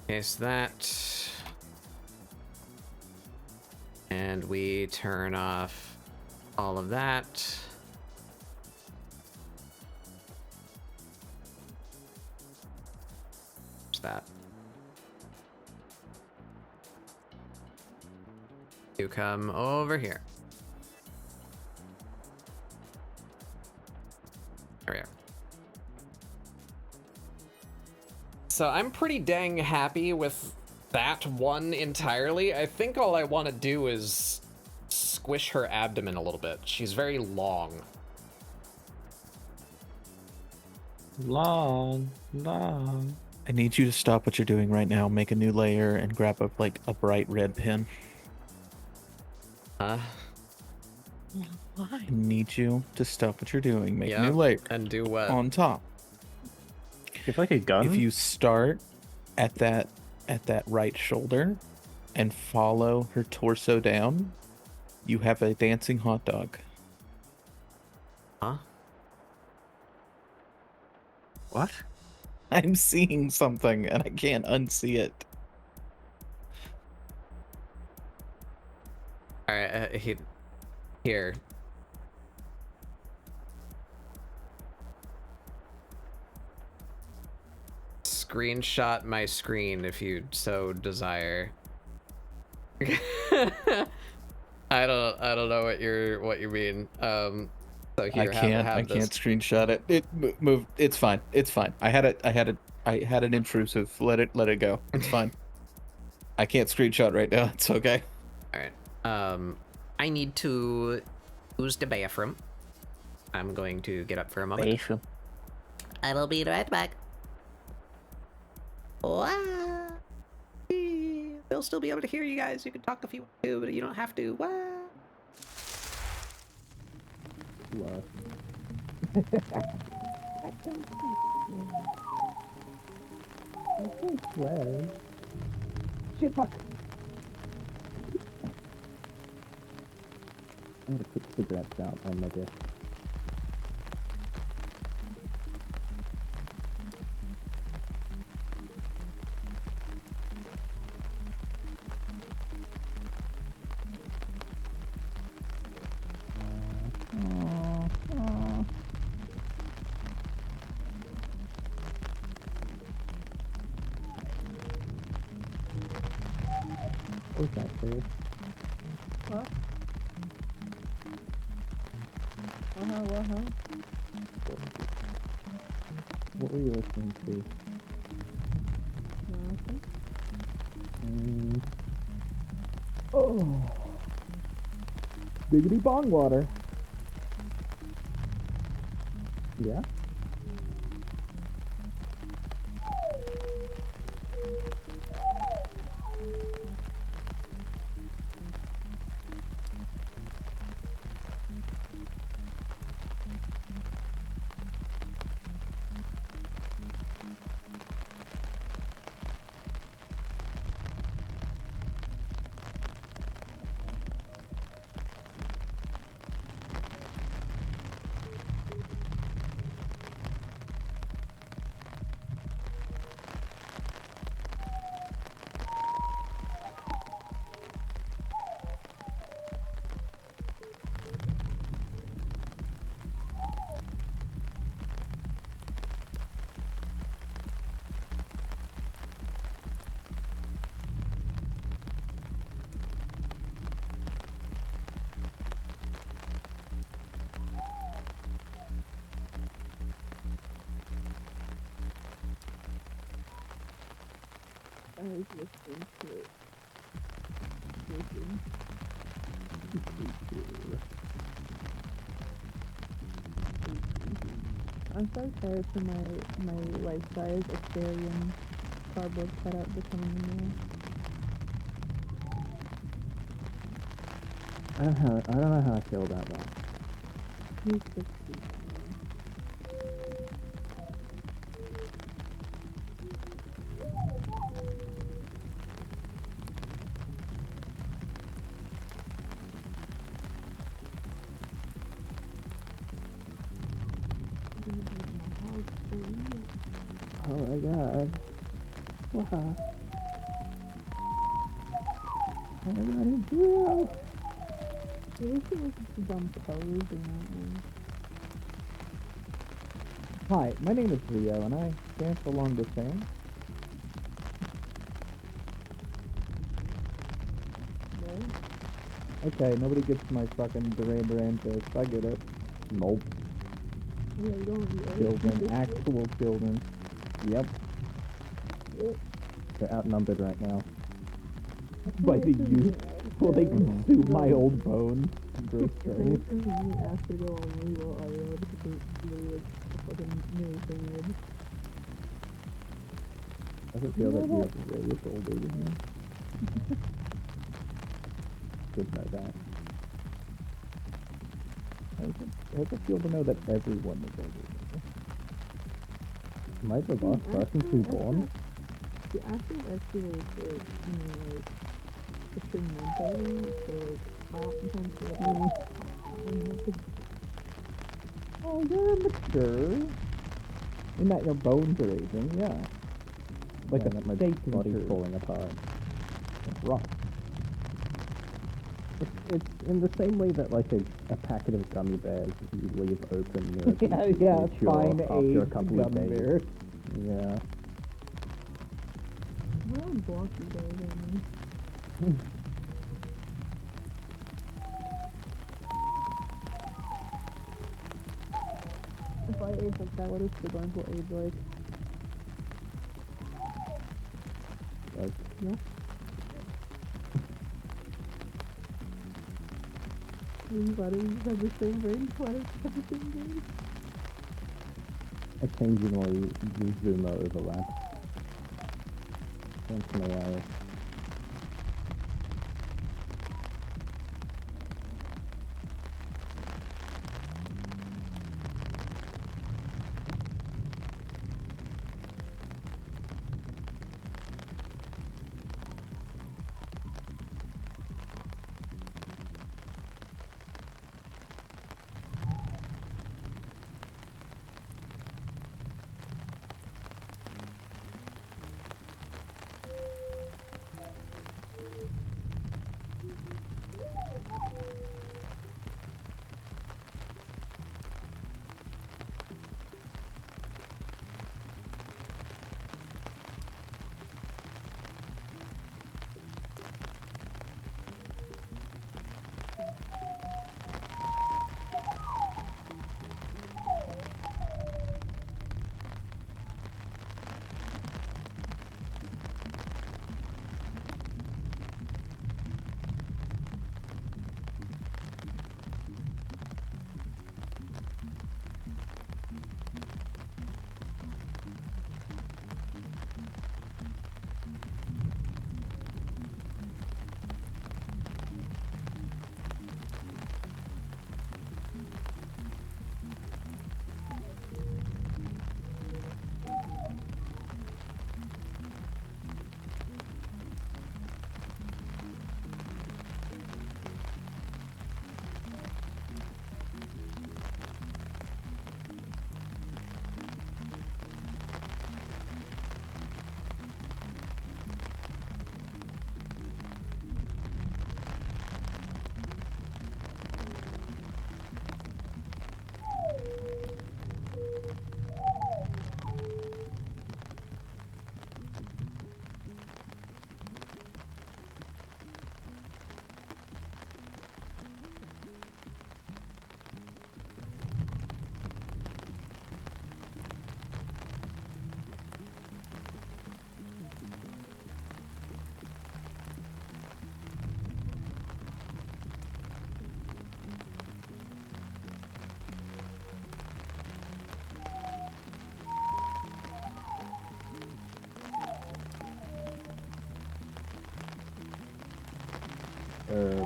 S1: Case that. And we turn off all of that. What's that? You come over here. There we are. So I'm pretty dang happy with that one entirely. I think all I want to do is squish her abdomen a little bit. She's very long.
S4: Long. I need you to stop what you're doing right now. Make a new layer and grab up like a bright red pen.
S5: Why?
S4: I need you to stop what you're doing. Make
S1: Yeah,
S4: a new layer
S1: and do what?
S4: on top.
S3: If like a gun.
S4: If you start at that right shoulder and follow her torso down, you have a dancing hot dog.
S1: Huh?
S3: What?
S4: I'm seeing something and I can't unsee it.
S1: All right, here. Screenshot my screen if you so desire. I don't know what you mean. So here,
S4: I can't screenshot it. It moved. It's fine. I had an intrusive. Let it go. It's fine. I can't screenshot right now. It's okay.
S1: All right. I need to use the bathroom. I'm going to get up for a moment.
S3: Bathroom.
S1: I will be right back. Wow. They'll still be able to hear you guys. You can talk if you want to, but you don't have to. Wow.
S7: I'm gonna put cigarettes out on my desk. What's that, sir?
S6: What?
S7: What were you listening to? Oh, biggity bong water. Yeah.
S6: was listening to it. I'm so excited for my life-size Aquarium cardboard cutout becoming a meal.
S7: I don't know how I feel about that.
S6: He's 60.
S7: Oh my god. Wow. Everybody do.
S6: I wish it was just dumb pose in that one.
S7: Hi, my name is Rio, and I dance along the sand. Okay, nobody gets my fucking Duran Duran jokes. I get it. Nope.
S6: Yeah, you don't
S7: Children, actual children. Yep. They're outnumbered right now. By the youth. Well, they consume my old bones. Gross thing.
S6: After go on really well audio because it's really like a fucking new thing.
S7: I don't feel that you're way older than me. Should know that. How does it feel to know that everyone is older than me? Am I the last person to be born?
S6: The active escalates like, you know, like, experimentally, so like, sometimes
S7: Oh, you're mature. In that your bones are aging, yeah. Like
S3: Yeah,
S7: a
S3: that my
S7: steak
S3: body's
S7: mature.
S3: falling apart.
S7: It's rough.
S3: It's in the same way that like a packet of gummy bears you leave open, you know,
S7: Yeah,
S3: mature
S7: fine
S3: after a
S7: aged
S3: couple of
S7: gummy
S3: days.
S7: bear.
S3: Yeah.
S6: what a blocky guy, I mean. If I age like that, what is the going to age like?
S7: Like,
S6: Yeah. Why do we have the same brain? Why do we have the same brain?
S3: Occasionally, Zuma overlaps. Once in a while.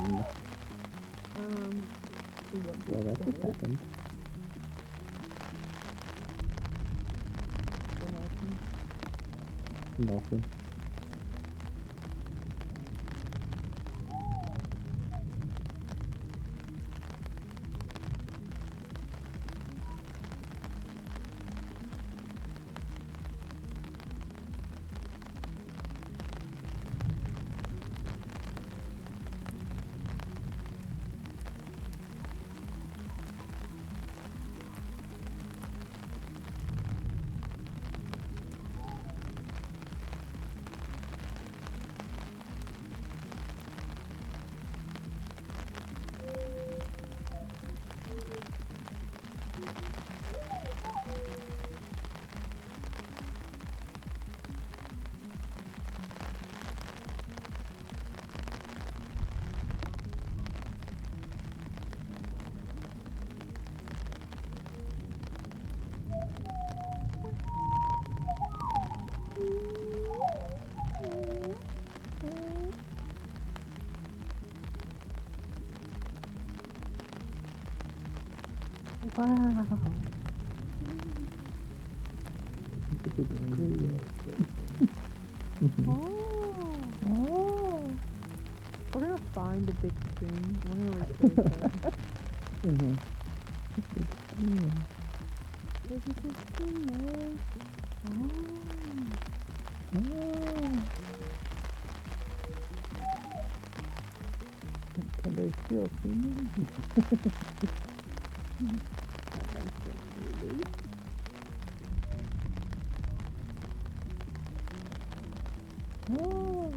S7: Nelson. Well, that's what happened. Nelson. Wow.
S6: Oh. We're gonna find a big spoon. We're gonna replace it.
S7: Mm-hmm.
S6: There's a big spoon there.
S7: Can they still see me? Oh.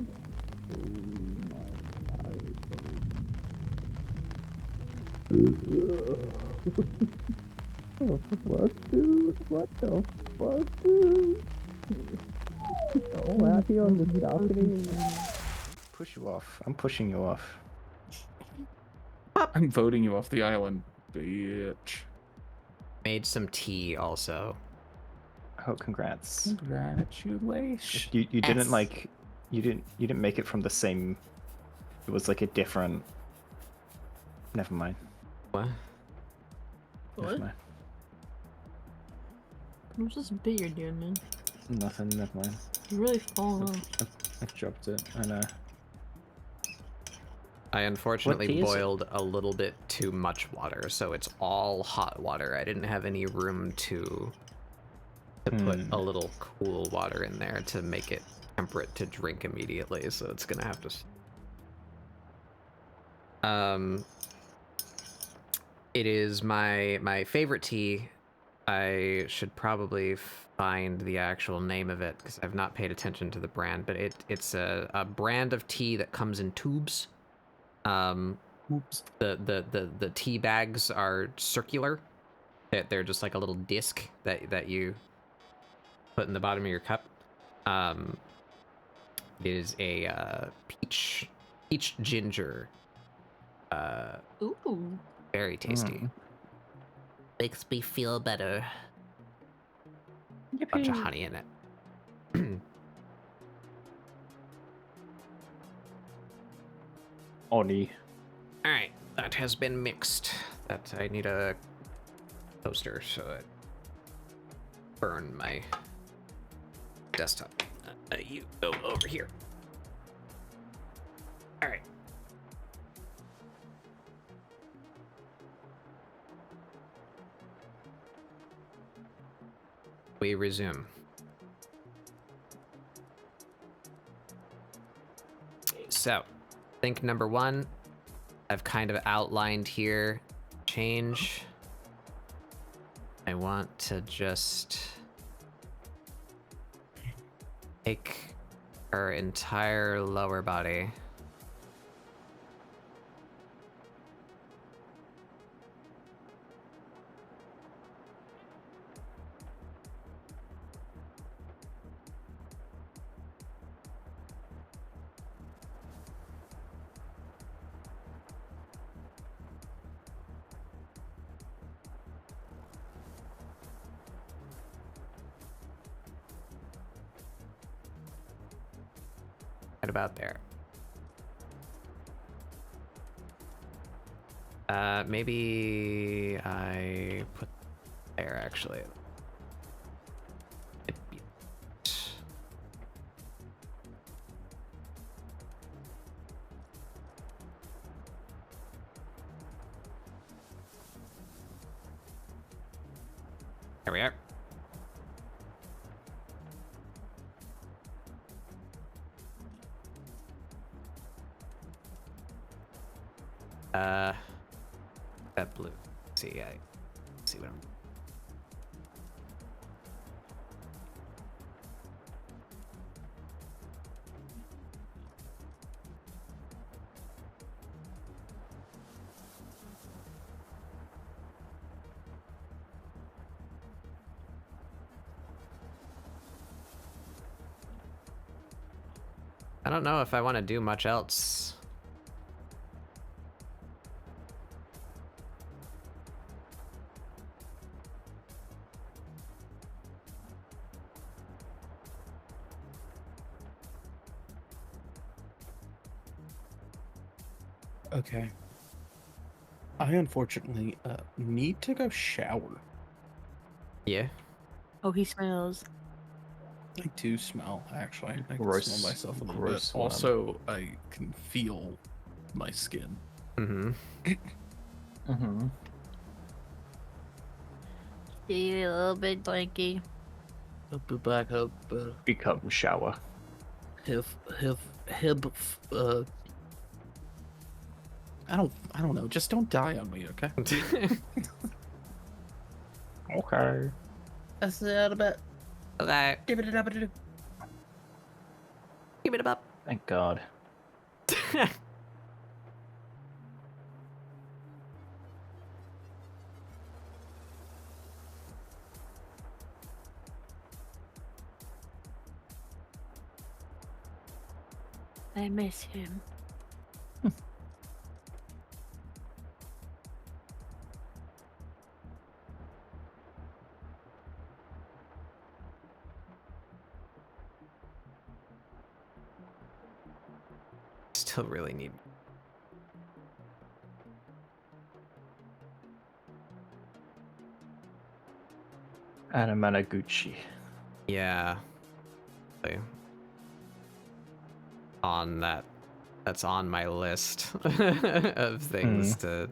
S7: Oh, fuck, dude? What the fuck, dude? Oh, out here on the balcony.
S3: Push you off. I'm pushing you off.
S4: I'm voting you off the island, bitch.
S1: Made some tea also.
S3: Oh, congrats.
S4: Congratulations.
S3: You didn't
S1: Yes.
S3: like you didn't make it from the same. It was like a different. Never mind.
S1: What?
S3: Never
S6: What?
S3: mind.
S6: What's this bit you're doing, man?
S3: Nothing. Never mind.
S6: You're really falling off.
S3: I've dropped it. I know.
S1: I unfortunately
S3: tea is it?
S1: boiled a little bit too much water, so it's all hot water. I didn't have any room to put a little cool water in there to make it temperate to drink immediately, so it's gonna have to it is my favorite tea. I should probably find the actual name of it because I've not paid attention to the brand, but it's a brand of tea that comes in tubes.
S4: Oops.
S1: The tea bags are circular. They're just like a little disc that you put in the bottom of your cup. It is a peach ginger.
S6: Ooh.
S1: Very tasty. Makes me feel better. Bunch of honey in it.
S3: Oni.
S1: All right, that has been mixed. That I need a toaster so it burn my desktop. You go over here. All right. We resume. So, think number one, I've kind of outlined here. Change. I want to just take her entire lower body. Right about there. Maybe I put there actually. There we are. That blue. See, see what I'm. I don't know if I want to do much else.
S4: Okay. I unfortunately need to go shower.
S1: Yeah.
S5: Oh, he smells.
S4: I do smell, actually. I can
S3: Gross-
S4: smell myself a little
S3: gross
S4: bit.
S3: one.
S4: Also, I can feel my skin.
S1: Mm-hmm.
S3: Mm-hmm.
S5: See, a little bit blanky.
S4: I'll be back up.
S3: Become shower.
S4: I don't know. Just don't die on me, okay?
S3: Okay.
S4: That's not a bit.
S1: Okay.
S4: Give it up.
S1: Give it up.
S3: Thank God.
S5: I miss him.
S1: Still really need.
S3: Anamanaguchi.
S1: Yeah. On that. That's on my list of things to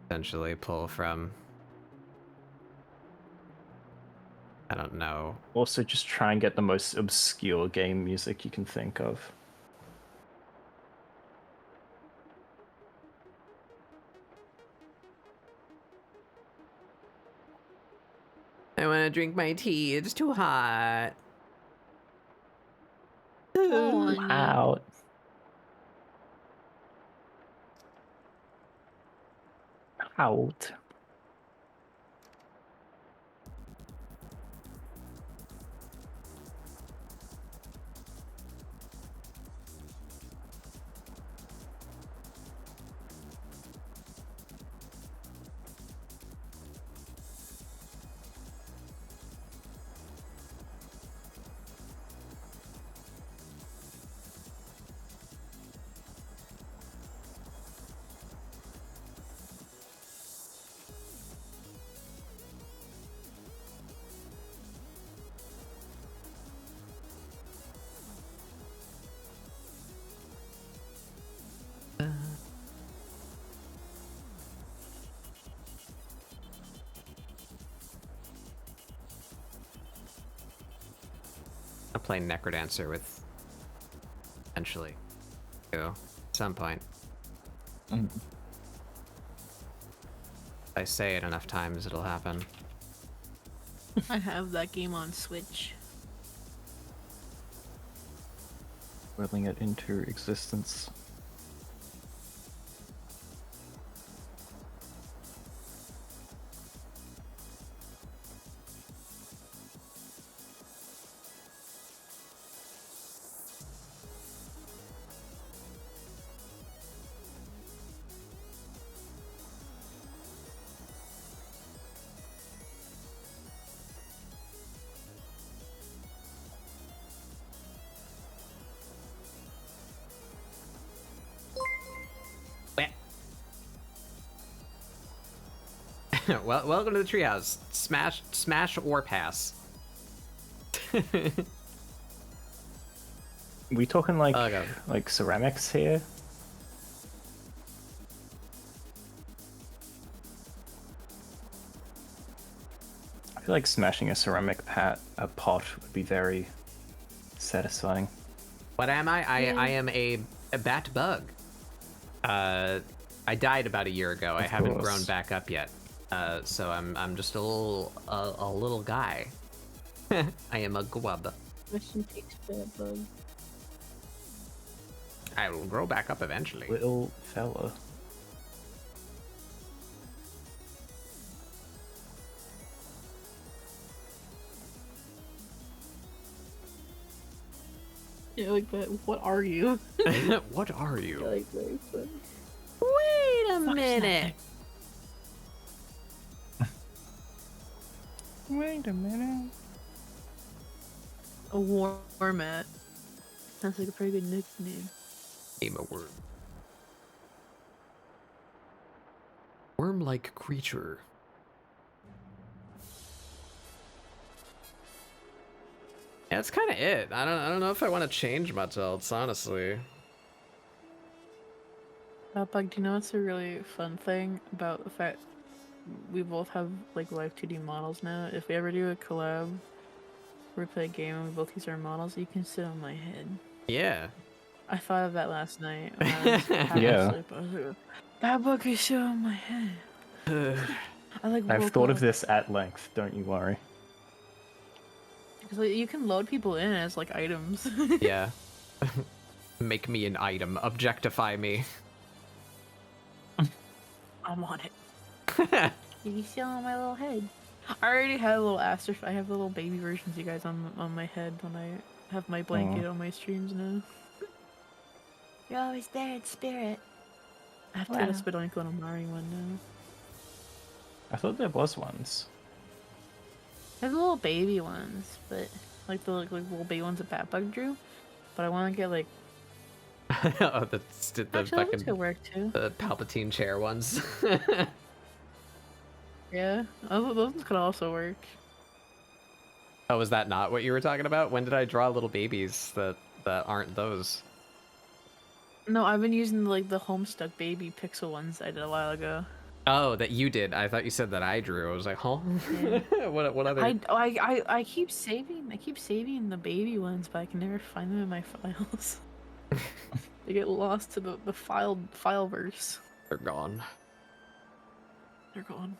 S1: potentially pull from. I don't know.
S3: Also, just try and get the most obscure game music you can think of.
S1: I want to drink my tea. It's too hot.
S5: Oh,
S3: Out. Out.
S1: I'll play Necrodancer with eventually. At some point.
S3: Mm.
S1: If I say it enough times, it'll happen.
S5: I have that game on Switch.
S3: Willing it into existence.
S1: Well, welcome to the treehouse. Smash or pass.
S3: We talking like
S1: Okay.
S3: like ceramics here? I feel like smashing a ceramic pot would be very satisfying.
S1: What am I? I am a bat bug. I died about a year ago. I haven't
S3: course.
S1: grown back up yet. So I'm just a little guy. I am a grub.
S6: Rest in peace, bad bug.
S1: I will grow back up eventually.
S3: Little fella.
S6: Yeah, like that. What are you?
S1: What are
S6: Yeah,
S1: you?
S6: like very funny.
S1: Wait a
S6: Fuck
S1: minute.
S3: Wait a minute.
S6: A wormat. That's like a pretty good nickname.
S1: Name a word. Worm-like creature. Yeah, that's kind of it. I don't know if I want to change much else, honestly.
S6: Bug, do you know what's a really fun thing about the fact we both have like live 2D models now? If we ever do a collab where we play a game and we both use our models, you can sit on my head.
S1: Yeah.
S6: I thought of that last night when I was half
S3: Yeah.
S6: asleep. I was like, that book is so on my head. I like
S3: I've
S6: woke
S3: thought
S6: up.
S3: of this at length, don't you worry.
S6: Because like, you can load people in as like items.
S1: Yeah. Make me an item. Objectify me.
S6: I'm on it. You can see on my little head. I already had a little Aster. I have little baby versions, you guys, on my head when I have my blanket on my streams now. You're always there in spirit. I have to get a Spidoink on Amari one now.
S3: I thought there was ones.
S6: There's little baby ones, but like the like little baby ones that Batbug drew. But I want to get like
S1: Oh, the
S6: actually those
S1: fucking
S6: could work too.
S1: the Palpatine chair ones.
S6: Yeah, those ones could also work.
S1: Oh, was that not what you were talking about? When did I draw little babies that aren't those?
S6: No, I've been using like the Homestuck baby pixel ones I did a while ago.
S1: Oh, that you did. I thought you said that I drew. I was like, huh?
S6: Yeah.
S1: What other?
S6: I keep saving the baby ones, but I can never find them in my files. They get lost to the fileverse.
S1: They're gone.
S6: They're gone.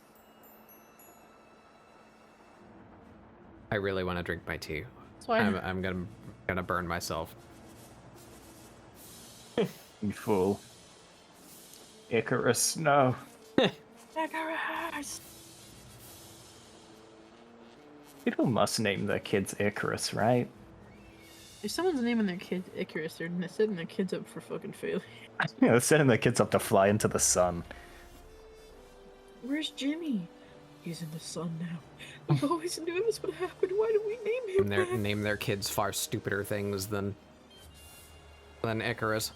S1: I really want to drink my tea.
S6: That's why
S1: I'm gonna burn myself.
S3: You fool. Icarus, no.
S6: Icarus!
S3: People must name their kids Icarus, right?
S6: If someone's naming their kid Icarus, they're setting their kids up for fucking failure.
S3: Yeah, they're setting their kids up to fly into the sun.
S6: Where's Jimmy? He's in the sun now. We always knew this would happen. Why did we name him that?
S1: Name their kids far stupider things than Icarus.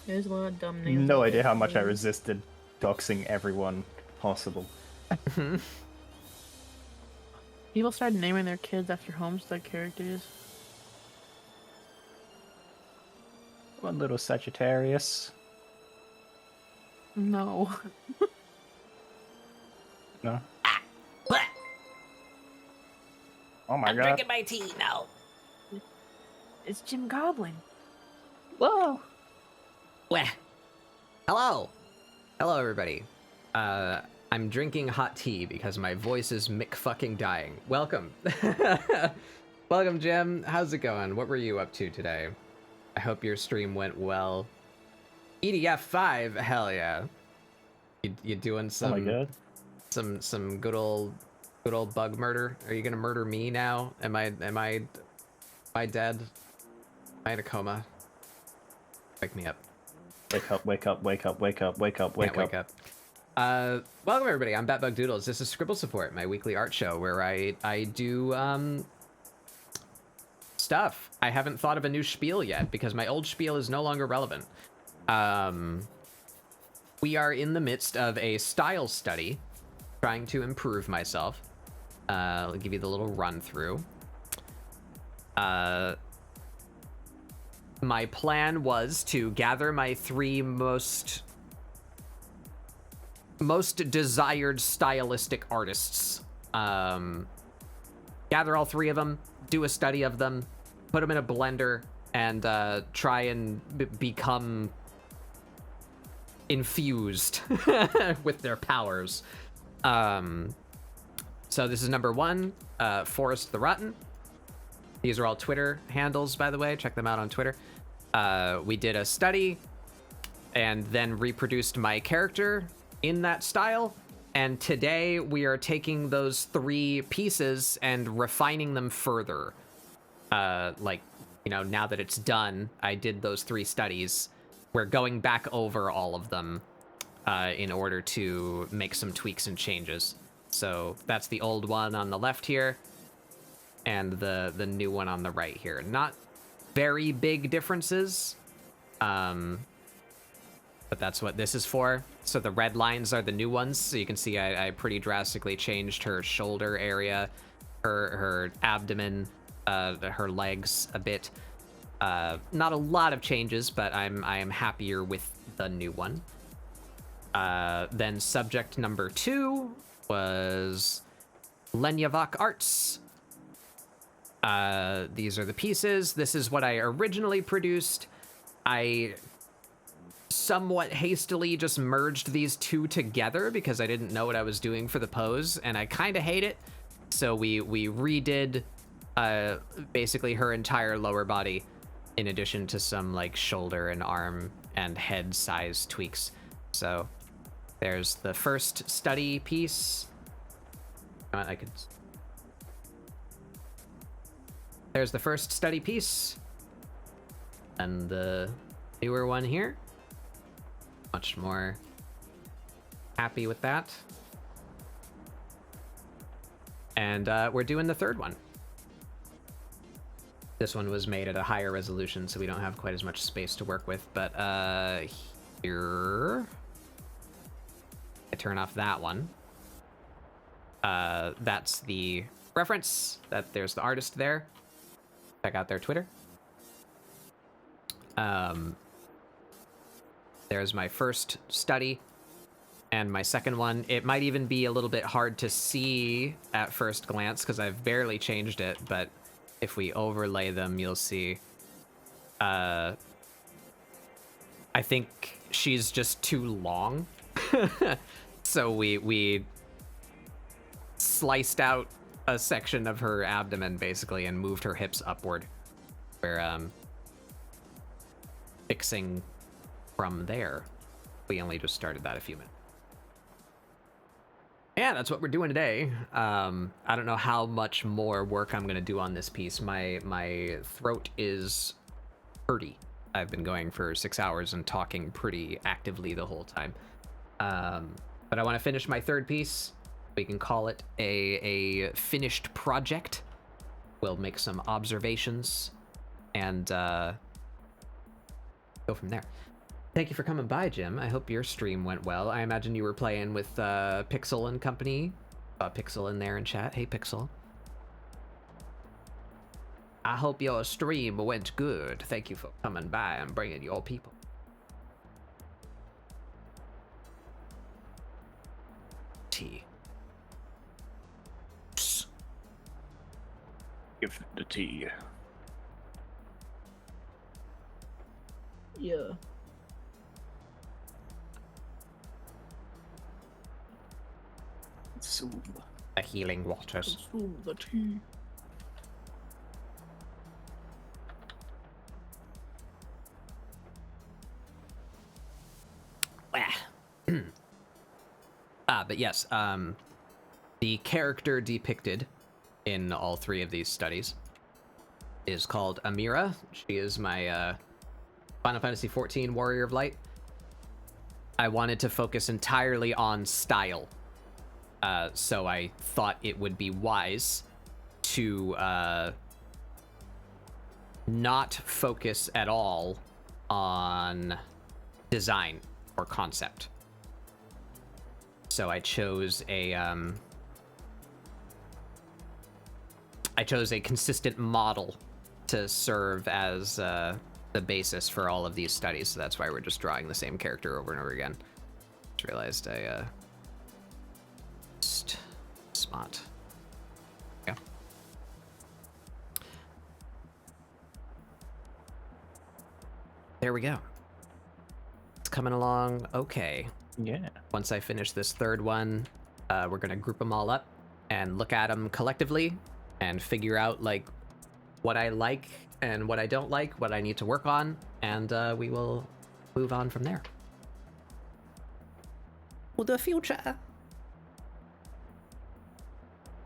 S6: There's a lot of dumb names.
S3: No
S6: out
S3: idea
S6: there.
S3: how much I resisted doxing everyone possible.
S6: People started naming their kids after Homestuck characters.
S3: One little Sagittarius.
S6: No.
S3: No. Oh my god.
S1: my tea now.
S6: It's Jim Goblin.
S3: Whoa.
S1: Weh. Hello, everybody. I'm drinking hot tea because my voice is fucking dying. Welcome. Welcome, Jim. How's it going? What were you up to today? I hope your stream went well. EDF 5, hell yeah. You doing some
S3: Oh my god.
S1: some good old bug murder? Are you gonna murder me now? Am I dead? Am I in a coma? Wake me up.
S3: Wake up, wake up, wake up, wake up, wake up, wake
S1: Can't
S3: up.
S1: Welcome everybody, I'm Batbug Doodles. This is ScribbleSupport, my weekly art show where I do stuff. I haven't thought of a new spiel yet because my old spiel is no longer relevant. we are in the midst of a style study, trying to improve myself. I'll give you the little run through. My plan was to gather my 3 most desired stylistic artists. Gather all 3 of them, do a study of them, put them in a blender, and try and become infused with their powers. So this is number 1, Forrest the Rotten. These are all Twitter handles, by the way. Check them out on Twitter. We did a study and then reproduced my character in that style. And today we are taking those 3 pieces and refining them further. Like, you know, now that it's done, I did those 3 studies. We're going back over all of them in order to make some tweaks and changes. So that's the old one on the left here, and the new one on the right here. Not very big differences, but that's what this is for. So the red lines are the new ones. So you can see I pretty drastically changed her shoulder area, her abdomen, her legs a bit. Not a lot of changes, but I am happier with the new one. Then subject number 2 was Lenyavok Arts. These are the pieces. This is what I originally produced. I somewhat hastily just merged these 2 together because I didn't know what I was doing for the pose, and I kind of hate it. So we redid basically her entire lower body, in addition to some like shoulder and arm and head size tweaks. So there's the first study piece. There's the first study piece. And the newer one here. Much more happy with that. And we're doing the third one. This one was made at a higher resolution, so we don't have quite as much space to work with. But here, I turn off that one. That's the reference. There's the artist there. Check out their Twitter. There's my first study and my second one. It might even be a little bit hard to see at first glance because I've barely changed it, but if we overlay them, you'll see. I think she's just too long. So we sliced out a section of her abdomen basically and moved her hips upward. We're fixing from there. We only just started that a few minutes. Yeah, that's what we're doing today. I don't know how much more work I'm gonna do on this piece. My throat is hurty. I've been going for 6 hours and talking pretty actively the whole time. But I want to finish my third piece. We can call it a finished project. We'll make some observations and go from there. Thank you for coming by, Jim. I hope your stream went well. I imagine you were playing with Pixel and company. Pixel in there in chat. Hey, Pixel. I hope your stream went good. Thank you for coming by and bringing your people. Tea.
S3: Give the tea.
S6: Yeah.
S3: Soothe.
S1: The healing waters.
S6: Soothe the tea.
S1: But yes, the character depicted in all 3 of these studies is called Amira. She is my Final Fantasy XIV Warrior of Light. I wanted to focus entirely on style, so I thought it would be wise to not focus at all on design or concept. So I chose a consistent model to serve as the basis for all of these studies. So that's why we're just drawing the same character over and over again. Just realized I smart. Yeah. There we go. It's coming along okay.
S3: Yeah.
S1: Once I finish this third one, we're gonna group them all up and look at them collectively and figure out like what I like and what I don't like, what I need to work on, and we will move on from there. For the future.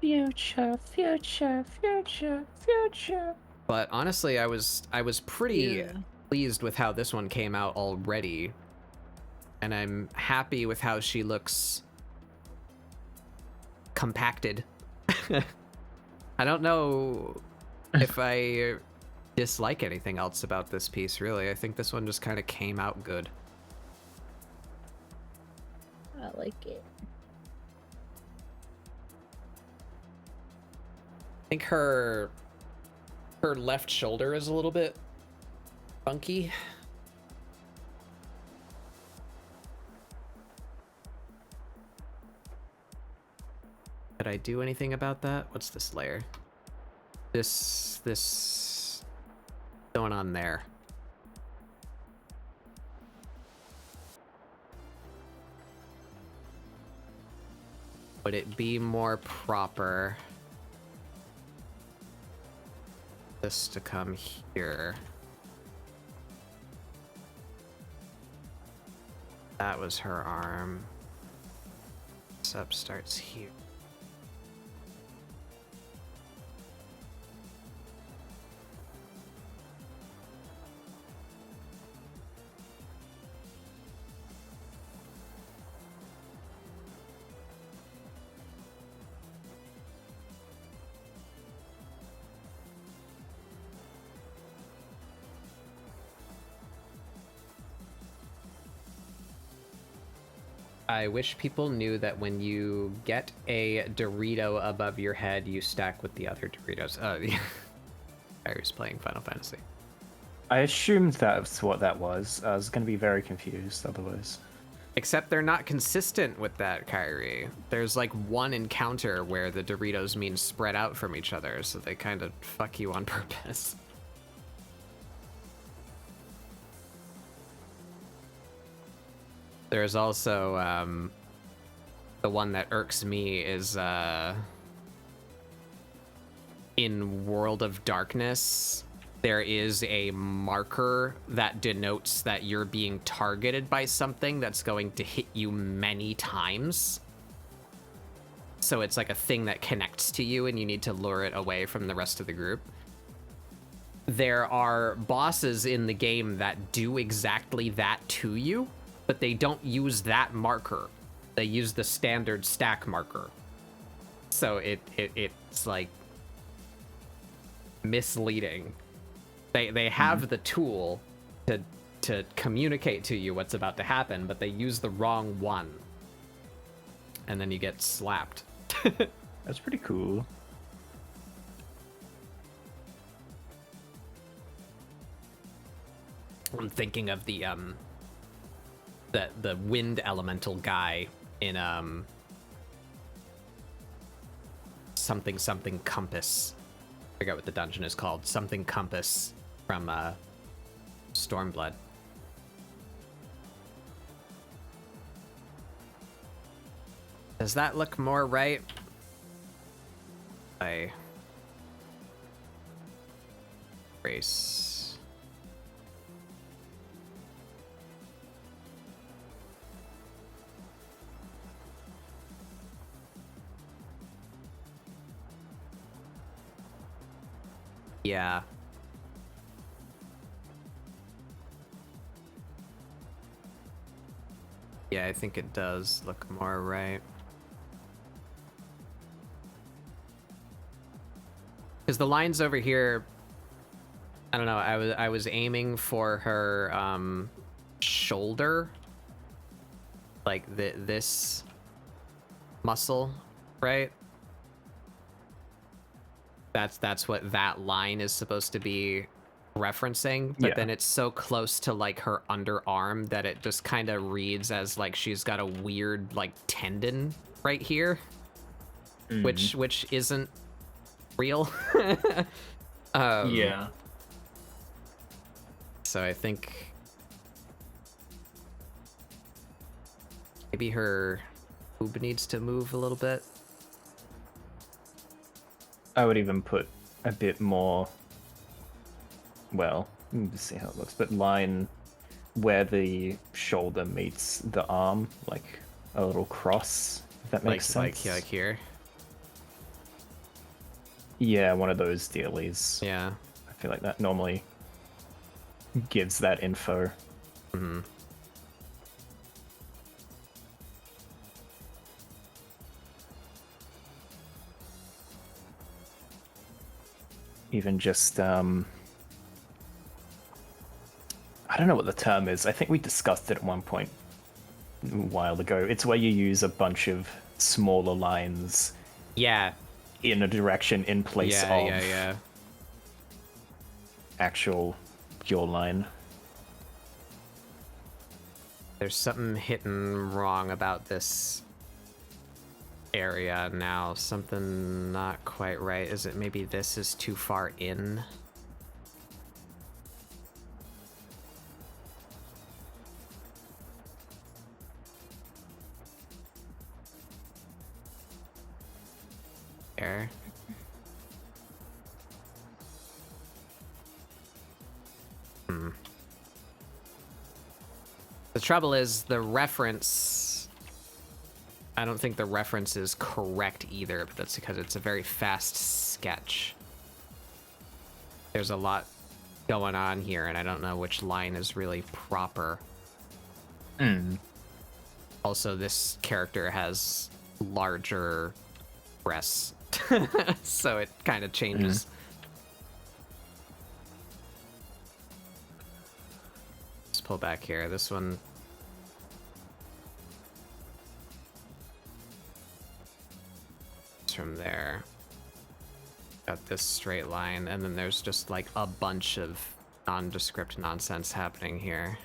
S3: Future, future, future, future.
S1: But honestly, I was pretty
S5: Yeah.
S1: pleased with how this one came out already. And I'm happy with how she looks compacted. I don't know if I dislike anything else about this piece, really. I think this one just kind of came out good.
S6: I like it.
S1: I think her left shoulder is a little bit funky. Did I do anything about that? What's this layer? This going on there. Would it be more proper this to come here? That was her arm. Sub starts here. I wish people knew that when you get a Dorito above your head, you stack with the other Doritos. Oh, yeah. I was playing Final Fantasy.
S3: I assumed that's what that was. I was going to be very confused otherwise.
S1: Except they're not consistent with that, Kyrie. There's like one encounter where the Doritos mean spread out from each other, so they kind of fuck you on purpose. There's also the one that irks me is in World of Darkness. There is a marker that denotes that you're being targeted by something that's going to hit you many times. So it's like a thing that connects to you and you need to lure it away from the rest of the group. There are bosses in the game that do exactly that to you, but they don't use that marker. They use the standard stack marker. So it's like misleading. They have the tool to communicate to you what's about to happen, but they use the wrong one. And then you get slapped.
S3: That's pretty cool.
S1: I'm thinking of the wind elemental guy in something compass. I forget what the dungeon is called. Something compass from Stormblood. Does that look more right? I race. Yeah. Yeah, I think it does look more right. Because the lines over here, I don't know, I was aiming for her shoulder. Like this muscle, right? That's what that line is supposed to be referencing, but
S3: Yeah.
S1: then it's so close to like her underarm that it just kind of reads as like she's got a weird like tendon right here, which isn't real.
S3: Yeah.
S1: So I think maybe her boob needs to move a little bit.
S3: I would even put a bit more, well, let's see how it looks, but line where the shoulder meets the arm, like a little cross, if that makes sense.
S1: Like here.
S3: Yeah, one of those dealies.
S1: Yeah.
S3: I feel like that normally gives that info.
S1: Mm-hmm.
S3: Even just, I don't know what the term is. I think we discussed it at one point a while ago. It's where you use a bunch of smaller lines
S1: Yeah.
S3: in a direction in place of
S1: Yeah.
S3: actual your line.
S1: There's something hitting wrong about this area now. Something not quite right. Is it maybe this is too far in? There. The trouble is the reference. I don't think the reference is correct either, but that's because it's a very fast sketch. There's a lot going on here, and I don't know which line is really proper. Also, this character has larger breasts, so it kind of changes. Let's pull back here. This one. From there. Got this straight line, and then there's just like a bunch of nondescript nonsense happening here.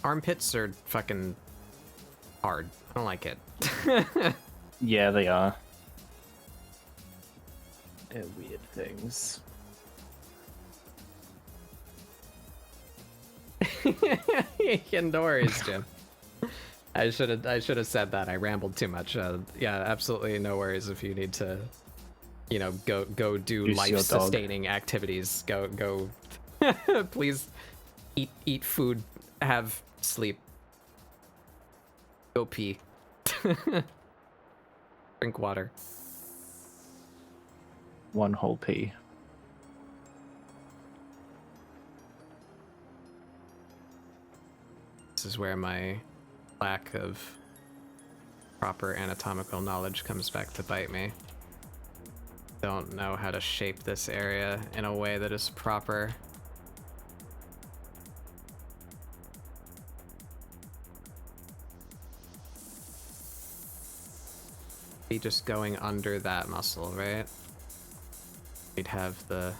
S1: Armpits are fucking hard. I don't like it.
S3: Yeah, they are. They're weird things.
S1: Yeah, no worries, Jim. I should have said that. I rambled too much. Yeah, absolutely no worries if you need to, you know, go do
S3: Use your
S1: life sustaining activities. Go please eat food, have sleep. Go pee. Drink water.
S3: One whole pea.
S1: This is where my lack of proper anatomical knowledge comes back to bite me. Don't know how to shape this area in a way that is proper. Be just going under that muscle, right? We'd have the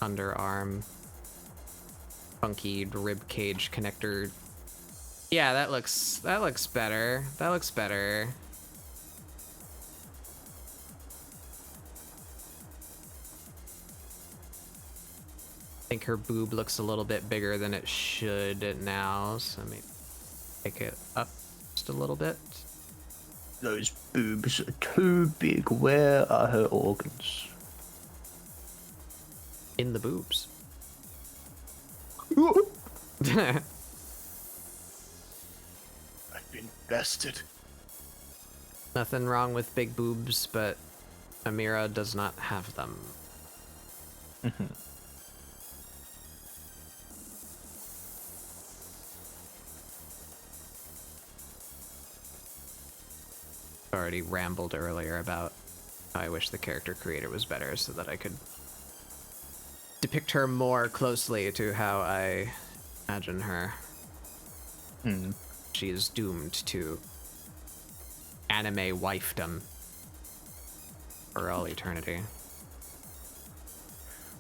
S1: underarm funky rib cage connector. Yeah, that looks better. That looks better. think her boob looks a little bit bigger than it should now, so maybe take it up just a little bit.
S3: Those boobs are too big. Where are her organs?
S1: In the boobs.
S3: I've been bested.
S1: Nothing wrong with big boobs, but Amira does not have them. Already rambled earlier about how I wish the character creator was better so that I could depict her more closely to how I imagine her. She is doomed to anime wifedom for all eternity.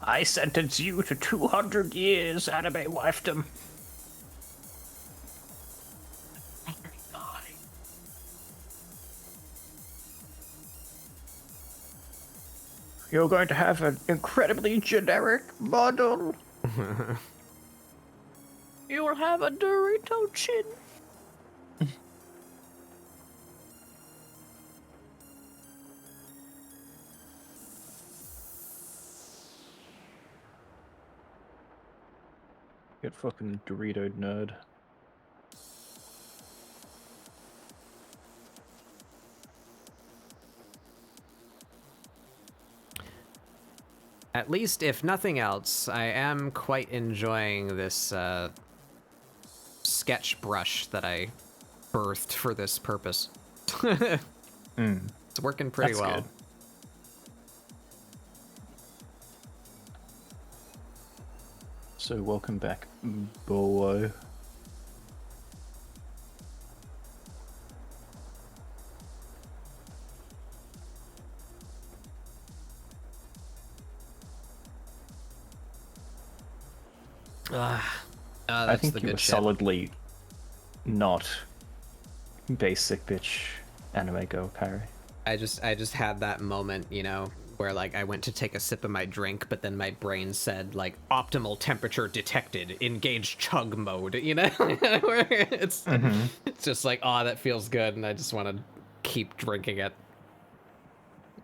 S3: I sentence you to 200 years anime wifedom. You're going to have an incredibly generic model.
S6: You will have a Dorito chin.
S3: Get fucking Dorito nerd.
S1: At least, if nothing else, I am quite enjoying this sketch brush that I birthed for this purpose. It's working pretty
S3: That's
S1: well.
S3: good. So welcome back, Bowo. I
S1: That's
S3: think
S1: the
S3: you were
S1: good shit.
S3: solidly not basic bitch anime girl, Kyrie.
S1: I just had that moment, you know, where like I went to take a sip of my drink, but then my brain said like optimal temperature detected, engage chug mode, you know? Where it's just like, oh, that feels good, and I just want to keep drinking it.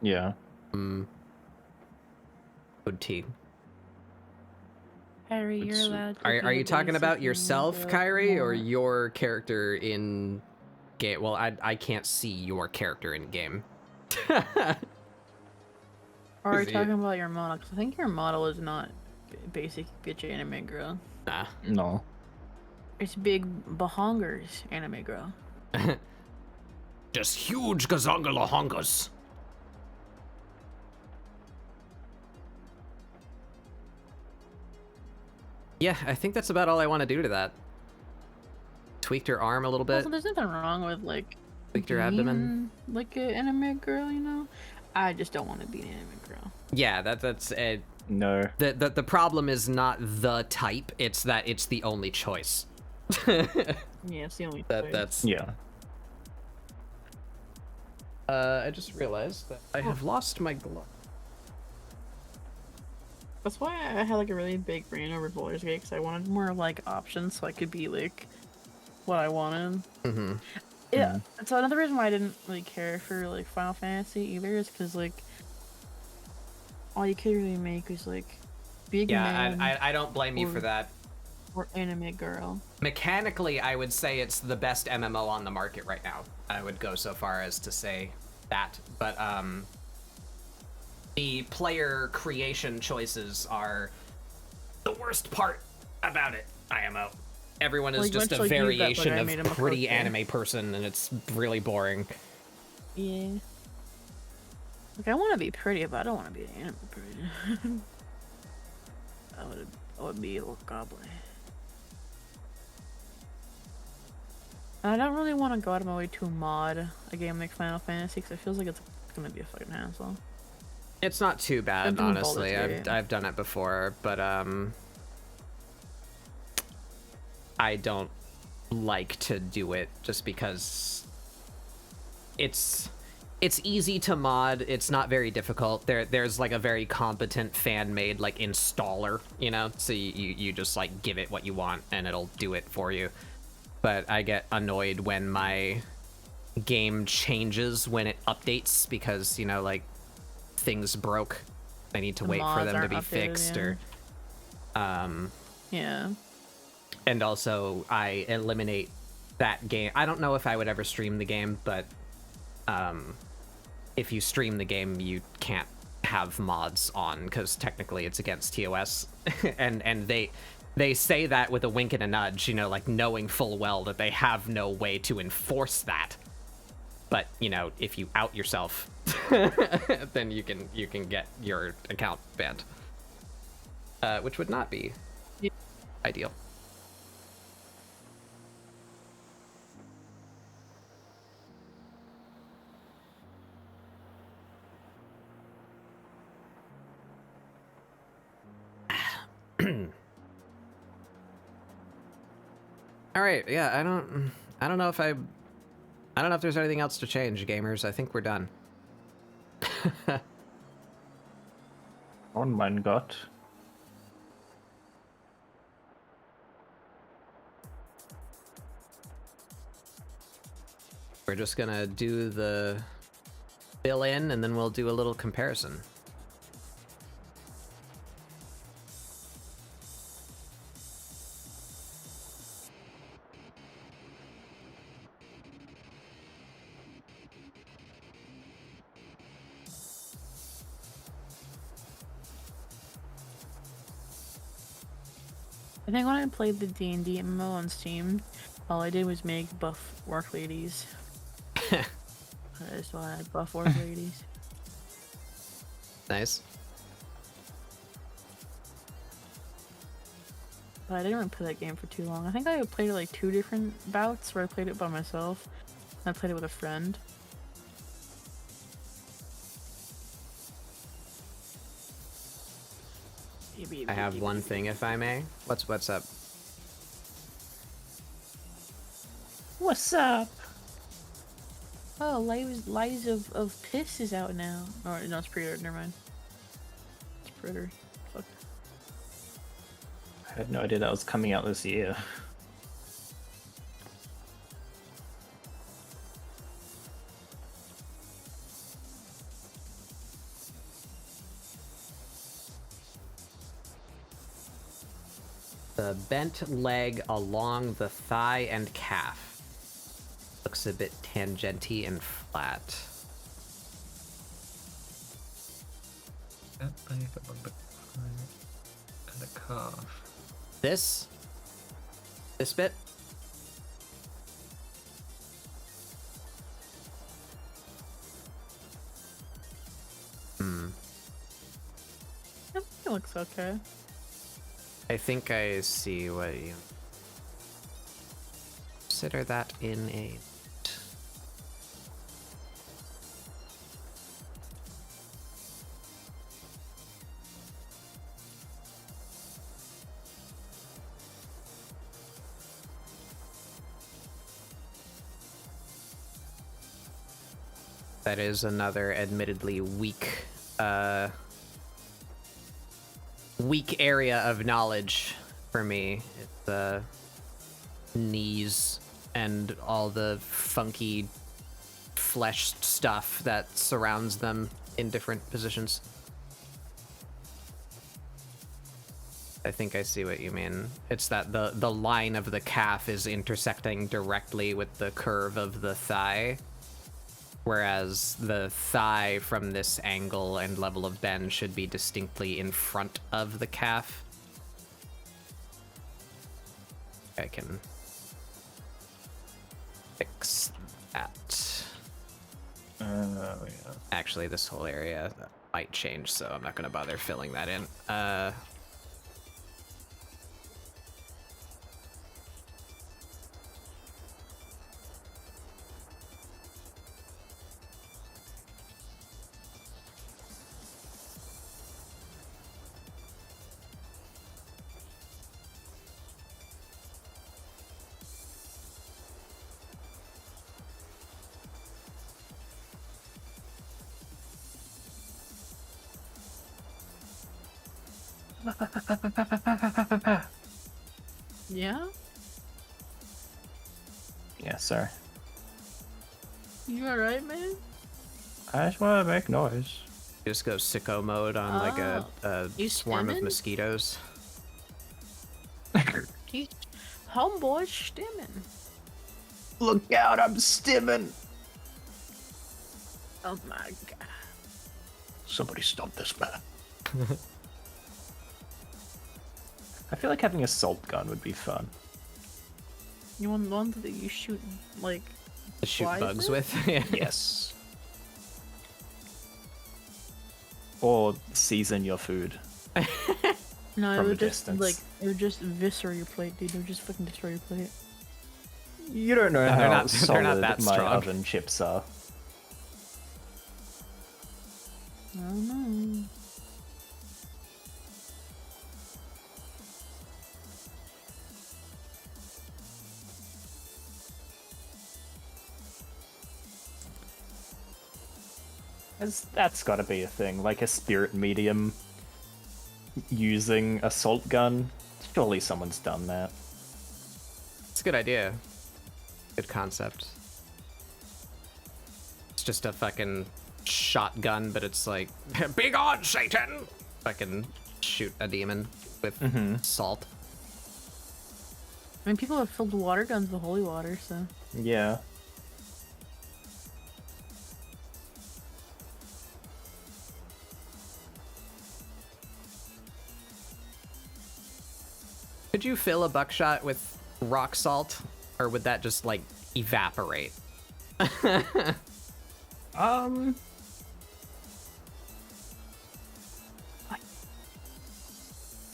S3: Yeah.
S1: Good tea.
S6: Harry, you're
S3: It's-
S6: allowed to
S1: Are
S6: be
S1: you
S6: a
S1: talking about
S6: basic
S1: yourself,
S6: ninja
S1: Kyrie, or
S6: more.
S1: your character in game? Well, I can't see your character in game.
S6: Or are you
S1: Is it-
S6: talking about your model? 'Cause I think your model is not basic bitch anime girl.
S1: Nah.
S3: No.
S6: It's big bahongers anime girl.
S1: Just huge gazongalahongas. Yeah, I think that's about all I want to do to that. Tweaked her arm a little bit.
S6: Also, there's nothing wrong with like
S1: Tweaked her abdomen.
S6: being, like an anime girl, you know. I just don't want to be an anime girl.
S1: Yeah, that's it.
S3: No.
S1: The problem is not the type; it's that it's the only choice.
S6: Yeah, it's the only. choice.
S1: That's.
S3: Yeah.
S1: I just realized that I have lost my glove.
S6: That's why I had like a really big brain over Baldur's Gate, because I wanted more like options so I could be like what I wanted.
S1: Mm-hmm.
S6: Yeah. So another reason why I didn't really care for like Final Fantasy either is because like all you could really make was like big
S1: Yeah,
S6: man
S1: I don't blame you for
S6: or-
S1: that.
S6: or anime girl.
S1: Mechanically, I would say it's the best MMO on the market right now. I would go so far as to say that, but the player creation choices are the worst part about it. IMO. Everyone is
S6: Like,
S1: just
S6: much
S1: a
S6: like you, that, like,
S1: variation
S6: I
S1: of
S6: made him a
S1: pretty
S6: cook, yeah.
S1: anime person, and it's really boring.
S6: Yeah. Like I want to be pretty, but I don't want to be an anime pretty. I would be a little goblin. And I don't really want to go out of my way to mod a game like Final Fantasy because it feels like it's gonna be a fucking hassle.
S1: It's not too bad,
S6: I've done
S1: honestly.
S6: Baldur's Gate.
S1: I've done it before, but I don't like to do it just because it's it's easy to mod. It's not very difficult. There's like a very competent fan-made like installer, you know. So you just like give it what you want and it'll do it for you. But I get annoyed when my game changes when it updates because, you know, like things broke. I need to
S5: The
S1: wait for
S5: mods
S1: them to
S5: aren't
S1: be
S5: updated,
S1: fixed, or
S5: Yeah.
S1: and also I eliminate that game. I don't know if I would ever stream the game, but if you stream the game, you can't have mods on because technically it's against TOS, and they say that with a wink and a nudge, you know, like knowing full well that they have no way to enforce that. But you know, if you out yourself, then you can get your account banned, which would not be ideal. All right, yeah, I don't know if there's anything else to change, gamers. I think we're done.
S3: On mein Gott.
S1: We're just gonna do the fill in and then we'll do a little comparison.
S5: I think when I played the D&D MMO on Steam, all I did was make buff orc ladies. I just wanted buff orc ladies.
S1: Nice.
S5: But I didn't really play that game for too long. I think I played it like 2 different bouts where I played it by myself. And I played it with a friend.
S1: I have one thing, if I may. What's up?
S6: What's up?
S5: Oh, Lies of Piss is out now. Oh, no, it's pre-ordered. Never mind. It's pre-ordered. Fuck.
S3: I had no idea that was coming out this year.
S1: The bent leg along the thigh and calf. Looks a bit tangenty and flat.
S8: That leg along the thigh and the calf.
S1: This bit?
S5: It looks okay.
S1: I think I see what you... Consider that in a... That is another admittedly weak area of knowledge for me. It's the knees and all the funky flesh stuff that surrounds them in different positions. I think I see what you mean. It's that the line of the calf is intersecting directly with the curve of the thigh, whereas the thigh from this angle and level of bend should be distinctly in front of the calf. I can fix that.
S8: Yeah.
S1: Actually, this whole area might change, so I'm not going to bother filling that in.
S5: Yeah?
S3: Yeah, sorry.
S5: You alright, man?
S3: I just want to make noise.
S1: Just go sicko mode on like a
S5: You
S1: swarm of
S5: stimming?
S1: mosquitoes.
S5: He's homeboy stimming.
S3: Look out, I'm stimming!
S5: Oh my god.
S3: Somebody stop this man. I feel like having a salt gun would be fun.
S5: You want one that you shoot, like,
S1: To shoot
S5: flies
S1: bugs
S5: with?
S1: with.
S3: Yes. Or season your food.
S5: No, it
S3: From a
S5: would just,
S3: distance.
S5: like, it would just eviscerate your plate, dude. It would just fucking destroy your plate.
S3: You don't know
S1: They're
S3: how
S1: not-
S3: solid
S1: they're not that
S3: my
S1: strong.
S3: oven chips are.
S5: I don't know.
S3: That's gotta be a thing, like a spirit medium using a salt gun. Surely someone's done that.
S1: It's a good idea. Good concept. It's just a fucking shotgun, but it's like, be gone, Satan! Fucking shoot a demon with salt.
S5: I mean, people have filled water guns with holy water, so.
S3: Yeah.
S1: Could you fill a buckshot with rock salt? Or would that just, like, evaporate?
S3: Darn.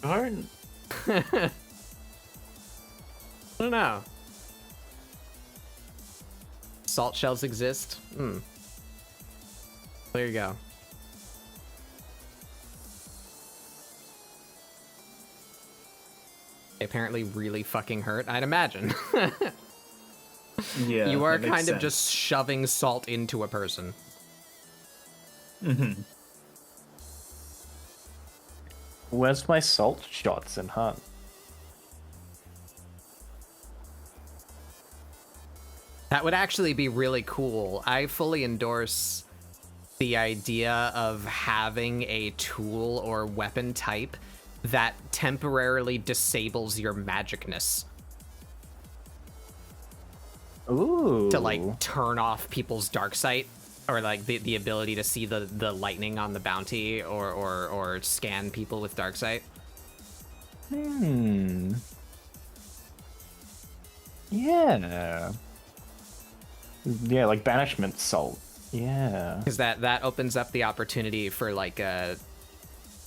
S1: I don't know. Salt shells exist? Hmm. There you go. They apparently really fucking hurt, I'd imagine.
S9: Yeah,
S1: You are
S9: that makes
S1: kind of
S9: sense.
S1: just shoving salt into a person.
S3: Where's my salt shots in Hunt?
S1: That would actually be really cool. I fully endorse the idea of having a tool or weapon type that temporarily disables your magicness
S3: Ooh.
S1: to like turn off people's dark sight, or like the ability to see the lightning on the bounty, or scan people with dark sight.
S3: Hmm. Yeah. Yeah, like banishment salt. Yeah.
S1: Because that opens up the opportunity for like a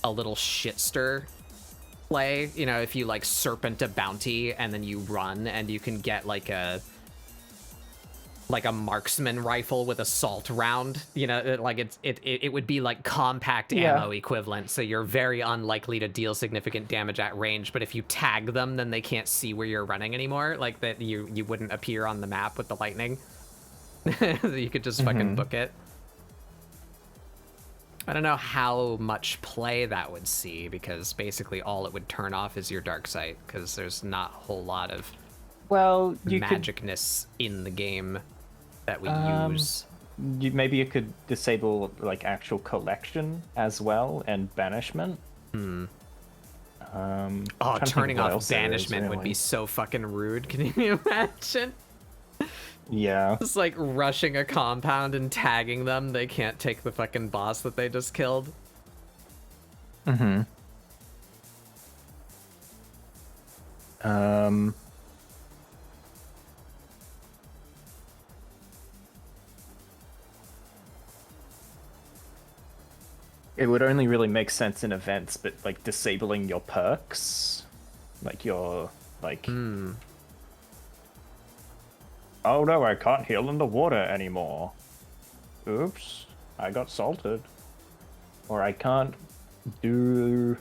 S1: little shitster play. You know, if you like serpent a bounty and then you run, and you can get like a marksman rifle with a salt round. You know, like it would be like compact ammo equivalent, so you're very unlikely to deal significant damage at range. But if you tag them, then they can't see where you're running anymore. Like that, you wouldn't appear on the map with the lightning. You could just fucking book it. I don't know how much play that would see, because basically all it would turn off is your dark sight, because there's not a whole lot of
S3: Well, you
S1: magicness in the game that we use.
S3: maybe you could disable like actual collection as well and banishment.
S1: Oh,
S3: trying to think
S1: turning
S3: of what
S1: off
S3: else there is,
S1: banishment would
S3: really.
S1: be so fucking rude. Can you imagine?
S3: Yeah.
S1: Just like rushing a compound and tagging them. They can't take the fucking boss that they just killed.
S3: Mm-hmm. It would only really make sense in events, but like disabling your perks, like your like. Oh no, I can't heal in the water anymore. Oops, I got salted. Or I can't do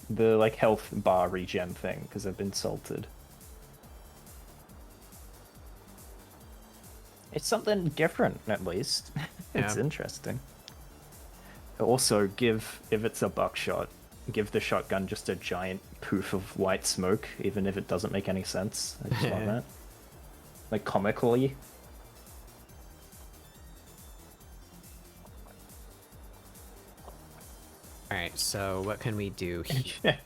S3: the like health bar regen thing because I've been salted. It's something different, at least. It's
S1: Yeah.
S3: interesting. Also, if it's a buckshot, give the shotgun just a giant poof of white smoke, even if it doesn't make any sense. I just want that. Like, comically.
S1: Alright, so what can we do here?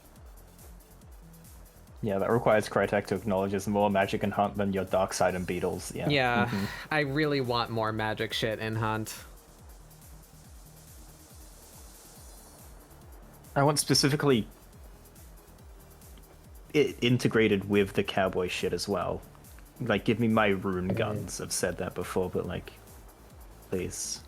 S3: Yeah, that requires Crytek to acknowledge there's more magic in Hunt than your Dark Side and Beetles. Yeah.
S1: Yeah, I really want more magic shit in Hunt.
S3: I want specifically it integrated with the cowboy shit as well. Like, give me my rune guns. I've said that before, but like, please.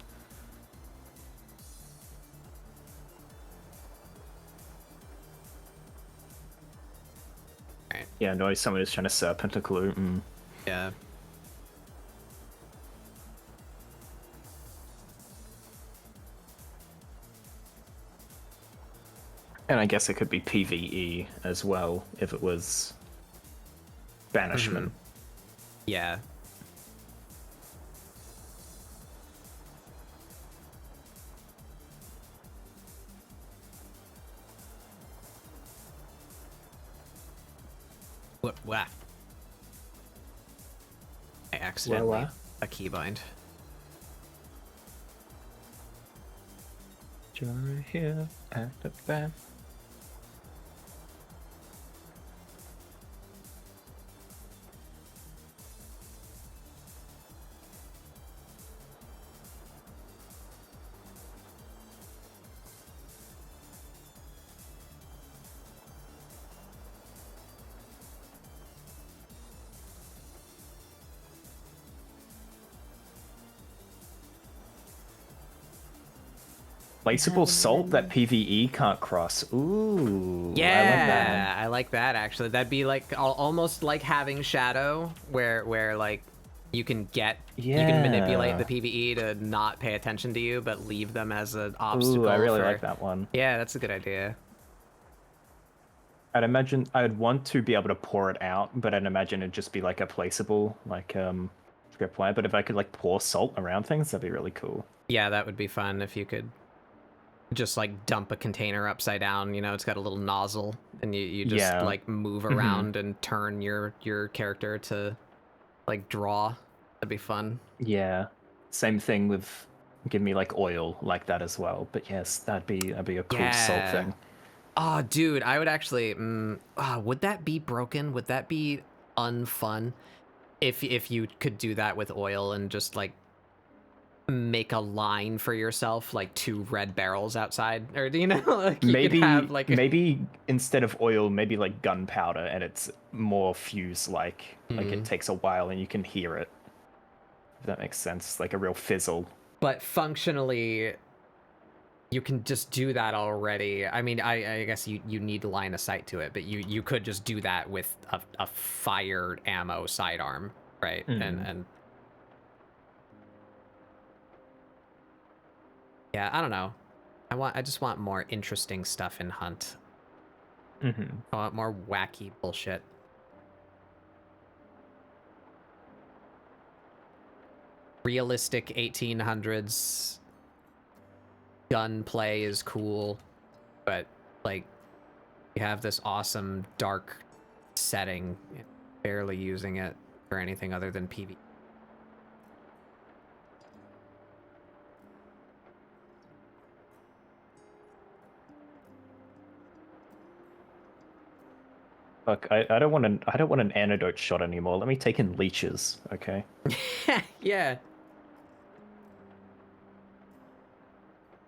S1: Right.
S3: Yeah, no, someone is trying to serpent a clue.
S1: Yeah.
S3: And I guess it could be PvE as well if it was banishment.
S1: Yeah. What? I accidentally a keybind.
S3: You're here at the back. Placeable salt that PvE can't cross. Ooh,
S1: Yeah, I like that actually. That'd be like almost like having Shadow, where like you can manipulate the PvE to not pay attention to you, but leave them as an obstacle.
S3: Ooh, I really like that one.
S1: Yeah, that's a good idea.
S3: I'd imagine I'd want to be able to pour it out, but I'd imagine it'd just be like a placeable, like script wire. But if I could like pour salt around things, that'd be really cool.
S1: Yeah, that would be fun if you could just like dump a container upside down. You know, it's got a little nozzle, and you just like move around and turn your character to like draw. That'd be fun.
S3: Yeah, same thing with give me like oil like that as well. But yes, that'd be a cool salt thing.
S1: Oh, dude, I would actually. Would that be broken? Would that be unfun? If you could do that with oil and just like make a line for yourself, like 2 red barrels outside, or you know, like you
S3: maybe
S1: could have like
S3: maybe instead of oil, maybe like gunpowder, and it's more fuse like it takes a while and you can hear it. If that makes sense, like a real fizzle.
S1: But functionally, you can just do that already. I mean, I guess you need line of sight to it, but you could just do that with a fired ammo sidearm, right? And yeah, I don't know. I just want more interesting stuff in Hunt. I want more wacky bullshit. Realistic 1800s gunplay is cool, but like you have this awesome dark setting, barely using it for anything other than PvE.
S3: Look, I don't want an antidote shot anymore. Let me take in leeches, okay?
S1: Yeah.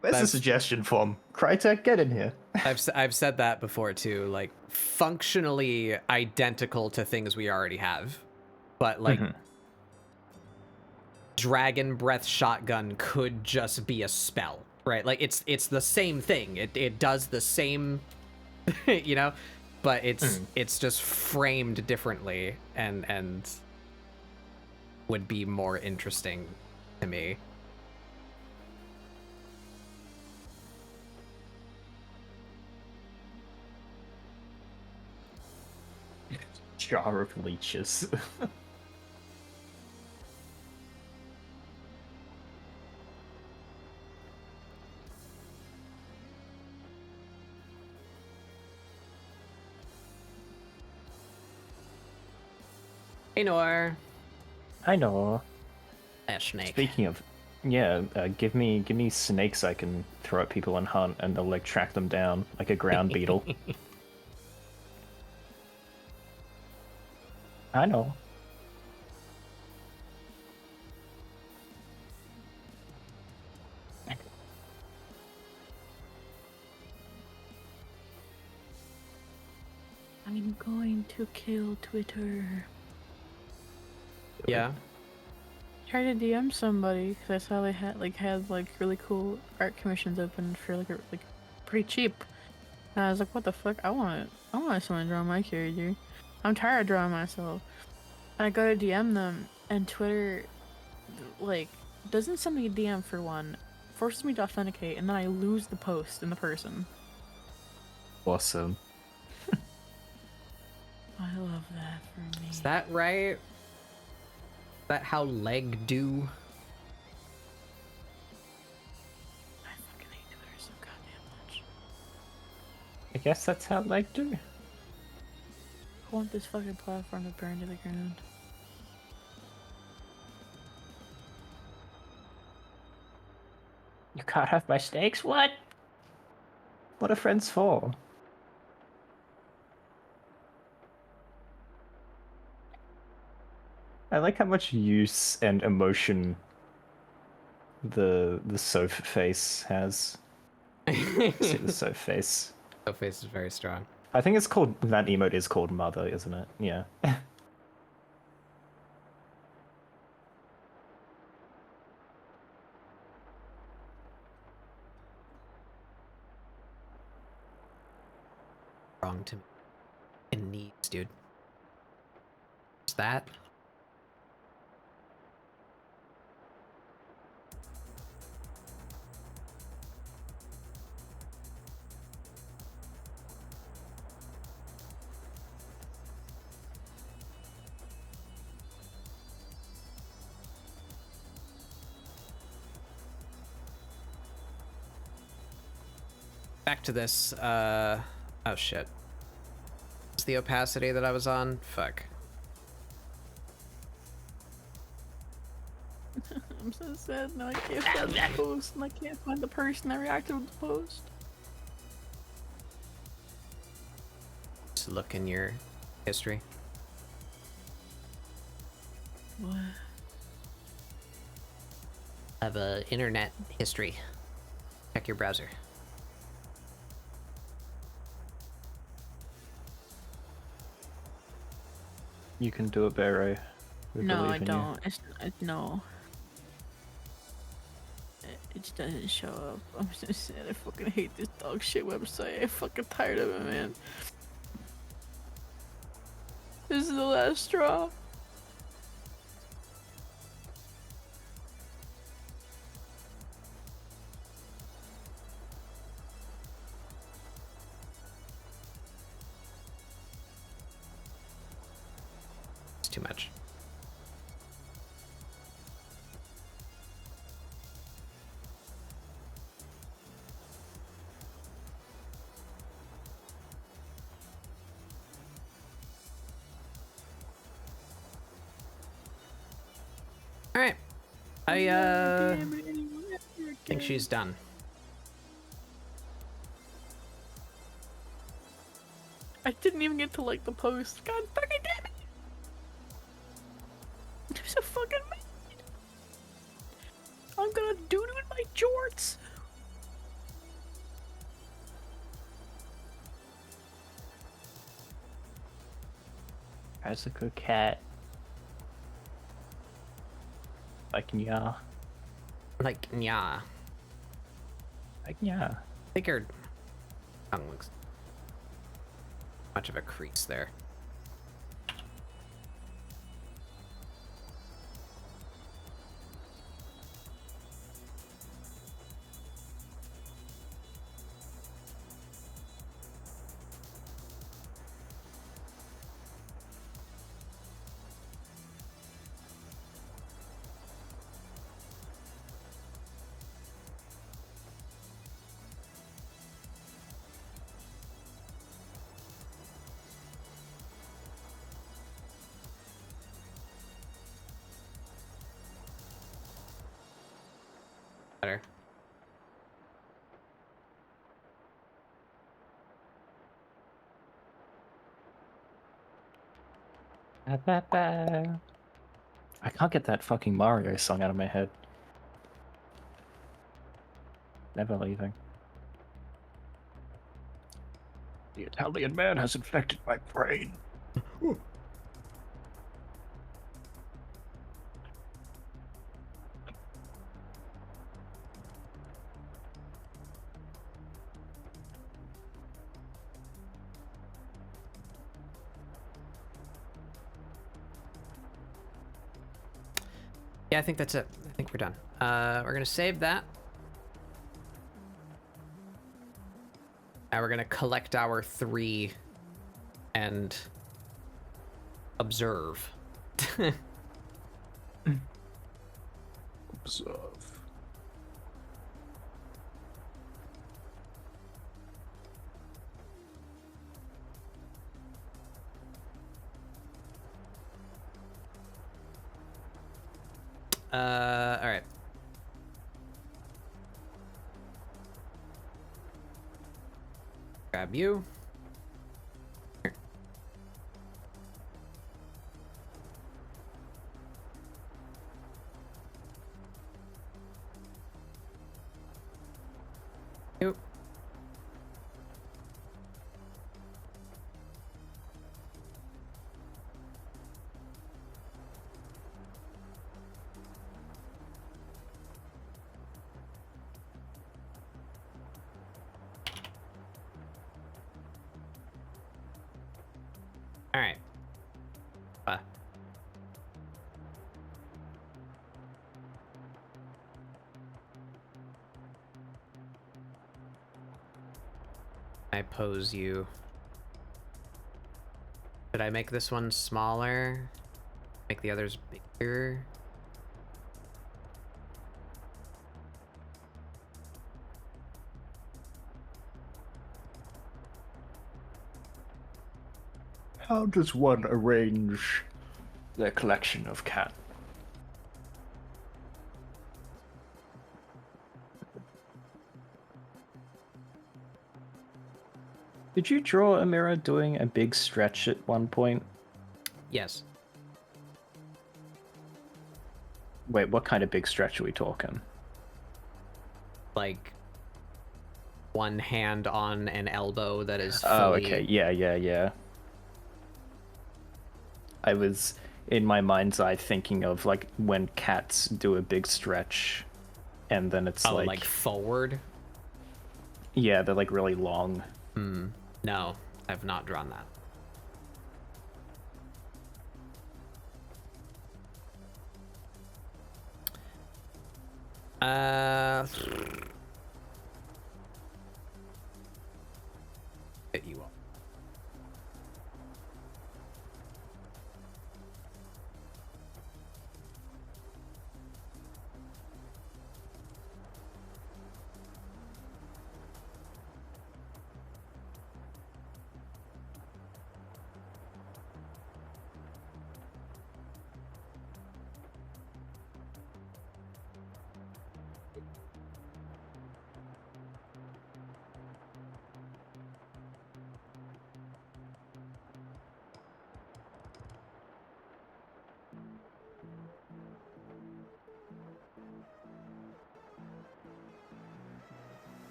S3: There's a suggestion form. Crytek, get in here.
S1: I've said that before too, like functionally identical to things we already have, but like Dragon Breath Shotgun could just be a spell, right? Like it's the same thing. It does the same, you know, but it's just framed differently and would be more interesting to me.
S3: Jar of leeches.
S1: Hey, Noir.
S3: I know.
S1: That snake.
S3: Speaking of, yeah, give me snakes I can throw at people and hunt, and they'll like track them down like a ground beetle. I know.
S5: I'm going to kill Twitter.
S1: Yeah.
S5: Tried to DM somebody because I saw they had really cool art commissions open for like pretty cheap. And I was like, what the fuck? I want someone to draw my character. I'm tired of drawing myself. And I go to DM them, and Twitter like doesn't send me a DM for one, forces me to authenticate, and then I lose the post and the person.
S3: Awesome.
S5: I love that for me.
S1: Is that right? Is that how leg do?
S5: I fucking hate Twitter so goddamn much.
S3: I guess that's how they do.
S5: I want this fucking platform to burn to the ground.
S3: You can't have my snakes? What? What are friends for? I like how much use and emotion the Soph face has. See the Soph face.
S1: So face is very strong.
S3: I think it's called, that emote is called Mother, isn't it? Yeah.
S1: Wrong to me. In needs, dude. Is that? Back to this, oh shit. What's the opacity that I was on? Fuck.
S5: I'm so sad now I can't find the post and I can't find the person that reacted with the post.
S1: Just look in your history.
S5: What?
S1: Have a internet history. Check your browser.
S3: You can do it, Barrow. We
S5: No,
S3: believe
S5: I
S3: in you.
S5: don't. No. It just doesn't show up. I'm so sad. I fucking hate this dog shit website. I'm fucking tired of it, man. This is the last straw.
S1: It's too much. Alright. I think she's done.
S5: I didn't even get to like the post. God fucking damn it! I'm so fucking mad. I'm gonna doo-doo in my jorts.
S3: As a good cat. Like, yeah.
S1: Like, yeah.
S3: Like, yeah.
S1: I think her tongue looks much of a crease there.
S3: Ba-ba-ba. I can't get that fucking Mario song out of my head. Never leaving. The Italian man has infected my brain.
S1: Yeah, I think that's it. I think we're done. We're gonna save that. Now we're gonna collect our 3 and observe.
S3: Observe.
S1: All right. Grab you. Here. You. All right. I pose you. Should I make this one smaller? Make the others bigger?
S3: How does one arrange their collection of cat? Did you draw a mirror doing a big stretch at one point?
S1: Yes.
S3: Wait, what kind of big stretch are we talking?
S1: Like one hand on an elbow that is
S3: Oh,
S1: fully...
S3: okay. Yeah. I was, in my mind's eye, thinking of, like, when cats do a big stretch, and then it's
S1: Oh, like forward?
S3: Yeah, they're, like, really long.
S1: No, I've not drawn that. Hit you up.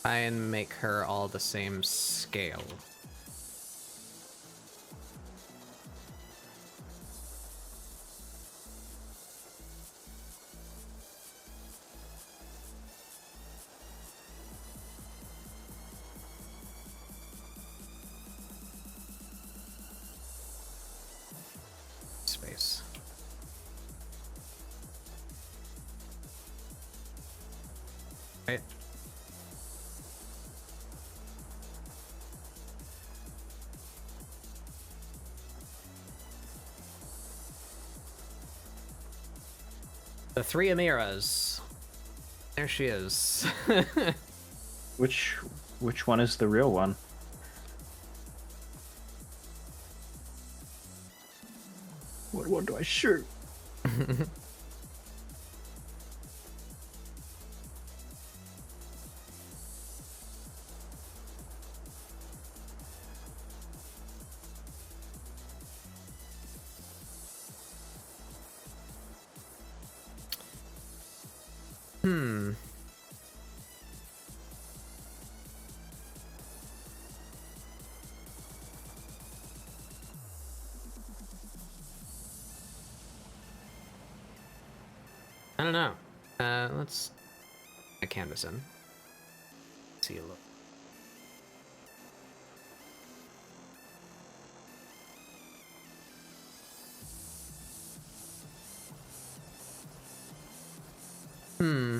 S1: Try and make her all the same scale. Space. Right. The 3 Amiras. There she is.
S3: Which one is the real one? What one do I shoot?
S1: Hmm. I don't know. Let's a canvas in. See a look. Hmm.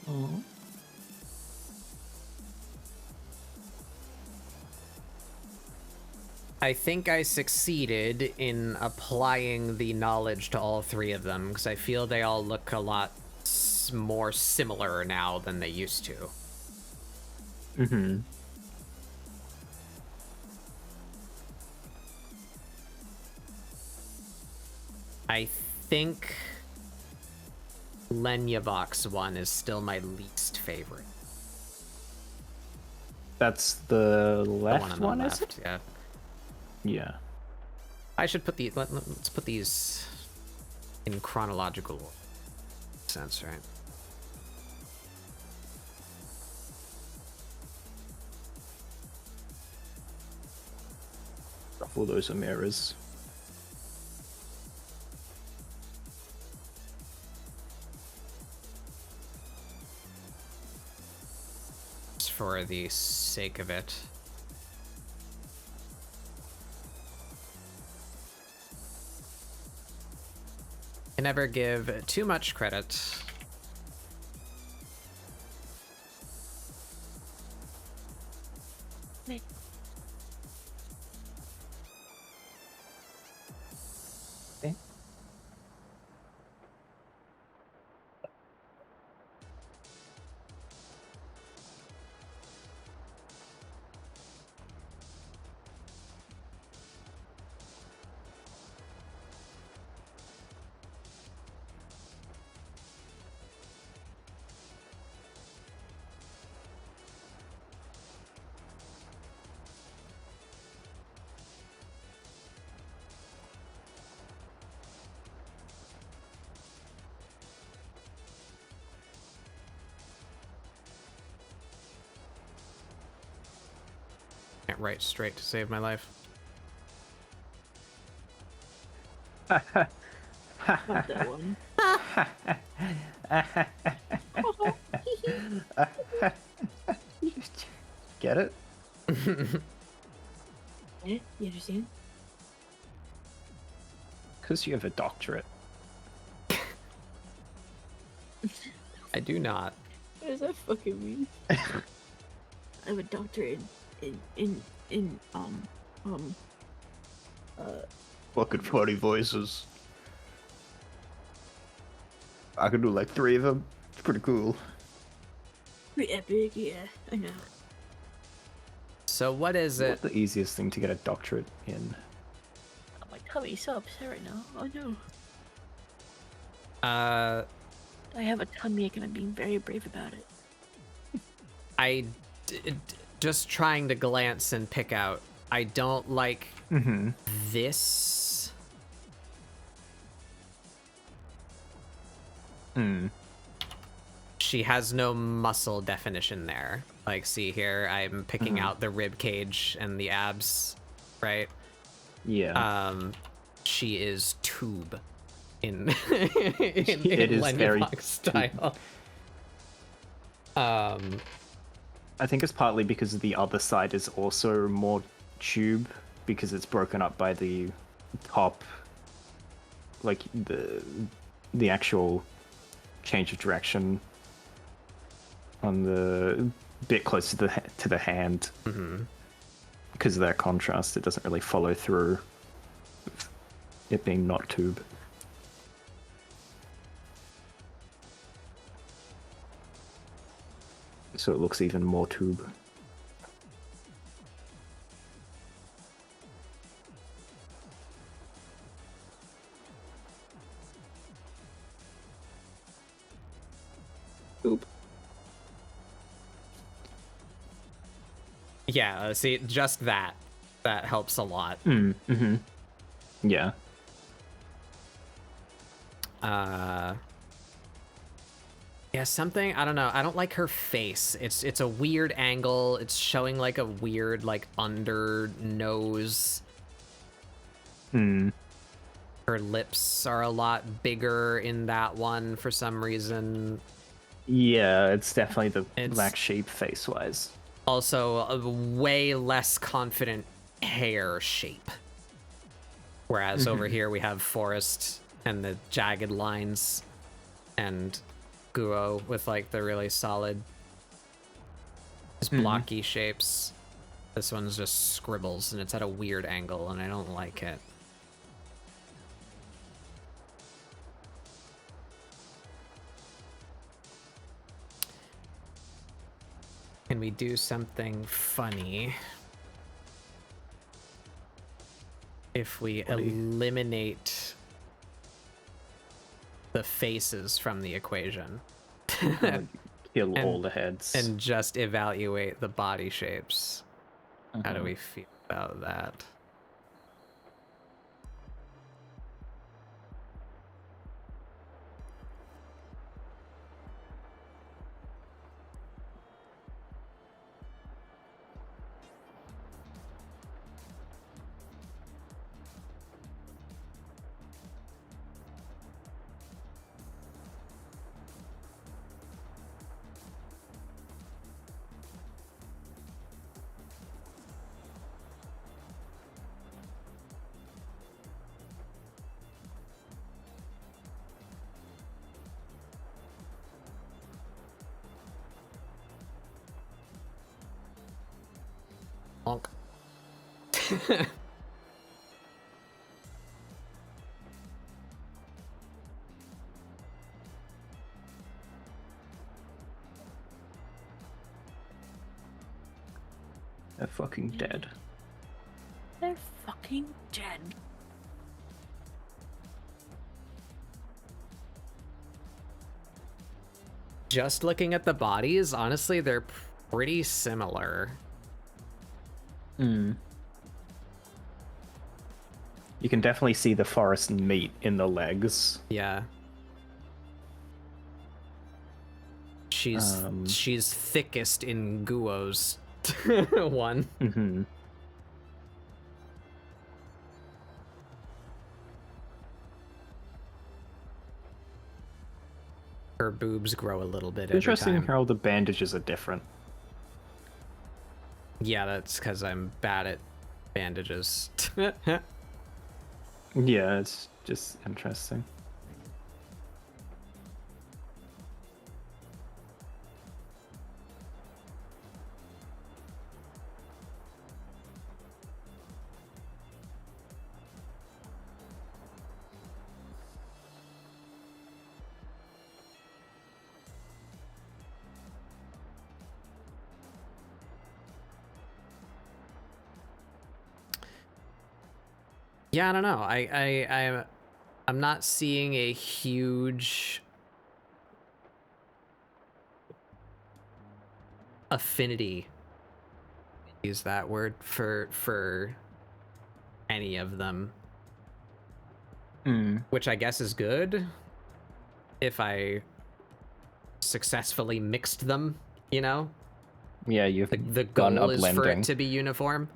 S3: Oh.
S1: I think I succeeded in applying the knowledge to all three of them, because I feel they all look a lot more similar now than they used to.
S3: Mm-hmm.
S1: I think Lenyavok's one is still my least favorite.
S3: That's the
S1: The
S3: left
S1: one on
S3: one,
S1: the
S3: is it?
S1: left, yeah.
S3: Yeah.
S1: I should put these. Let's put these in chronological sense, right?
S3: All those are mirrors.
S1: Just for the sake of it. Can never give too much credit. Can't write straight to save my life.
S6: Not that one.
S3: Get it?
S6: Yeah, you understand?
S3: Because you have a doctorate.
S1: I do not.
S6: What does that fucking mean? I have a doctorate in
S3: Fucking funny voices. I can do like 3 of them. It's pretty cool.
S6: pretty epic, yeah, I know.
S1: So what is it?
S3: What's the easiest thing to get a doctorate in?
S6: Oh, my tummy's so upset right now. Oh no. I have a tummy ache and I'm being very brave about it.
S1: Just trying to glance and pick out. I don't like this. She has no muscle definition there. Like, see here, I'm picking out the rib cage and the abs, right?
S3: Yeah.
S1: She is tube in
S3: It is very
S1: Lenny style.
S3: I think it's partly because the other side is also more tube, because it's broken up by the top, like the actual change of direction on the bit closer to the hand. Because of that contrast, it doesn't really follow through with it being not tube. So it looks even more tube. Oop.
S1: Yeah, see, just that. That helps a lot.
S3: Mm-hmm. Yeah.
S1: Yeah, something, I don't know. I don't like her face. It's a weird angle. It's showing like a weird like under nose. Her lips are a lot bigger in that one for some reason.
S3: Yeah, it's definitely the
S1: It's-
S3: black sheep face-wise.
S1: Also, a way less confident hair shape. Whereas over here we have Forest and the jagged lines, and Guo with like the really solid, just blocky shapes. This one's just scribbles, and it's at a weird angle, and I don't like it. Can we do something funny if we eliminate the faces from the equation
S3: Kill all the heads.
S1: and just evaluate the body shapes? How do we feel about that? Honk.
S3: They're fucking dead.
S5: They're fucking dead.
S1: Just looking at the bodies, honestly, they're pretty similar.
S3: You can definitely see the forest meat in the legs.
S1: Yeah. She's thickest in Guo's one. Her boobs grow a little bit every
S3: Interesting
S1: time.
S3: how the bandages are different.
S1: Yeah, that's because I'm bad at bandages.
S3: Yeah, it's just interesting.
S1: Yeah, I don't know. I'm not seeing a huge affinity, use that word, for any of them. Which I guess is good if I successfully mixed them, you know?
S3: Yeah, you've
S1: The
S3: gone
S1: goal is for it
S3: blending.
S1: to be uniform.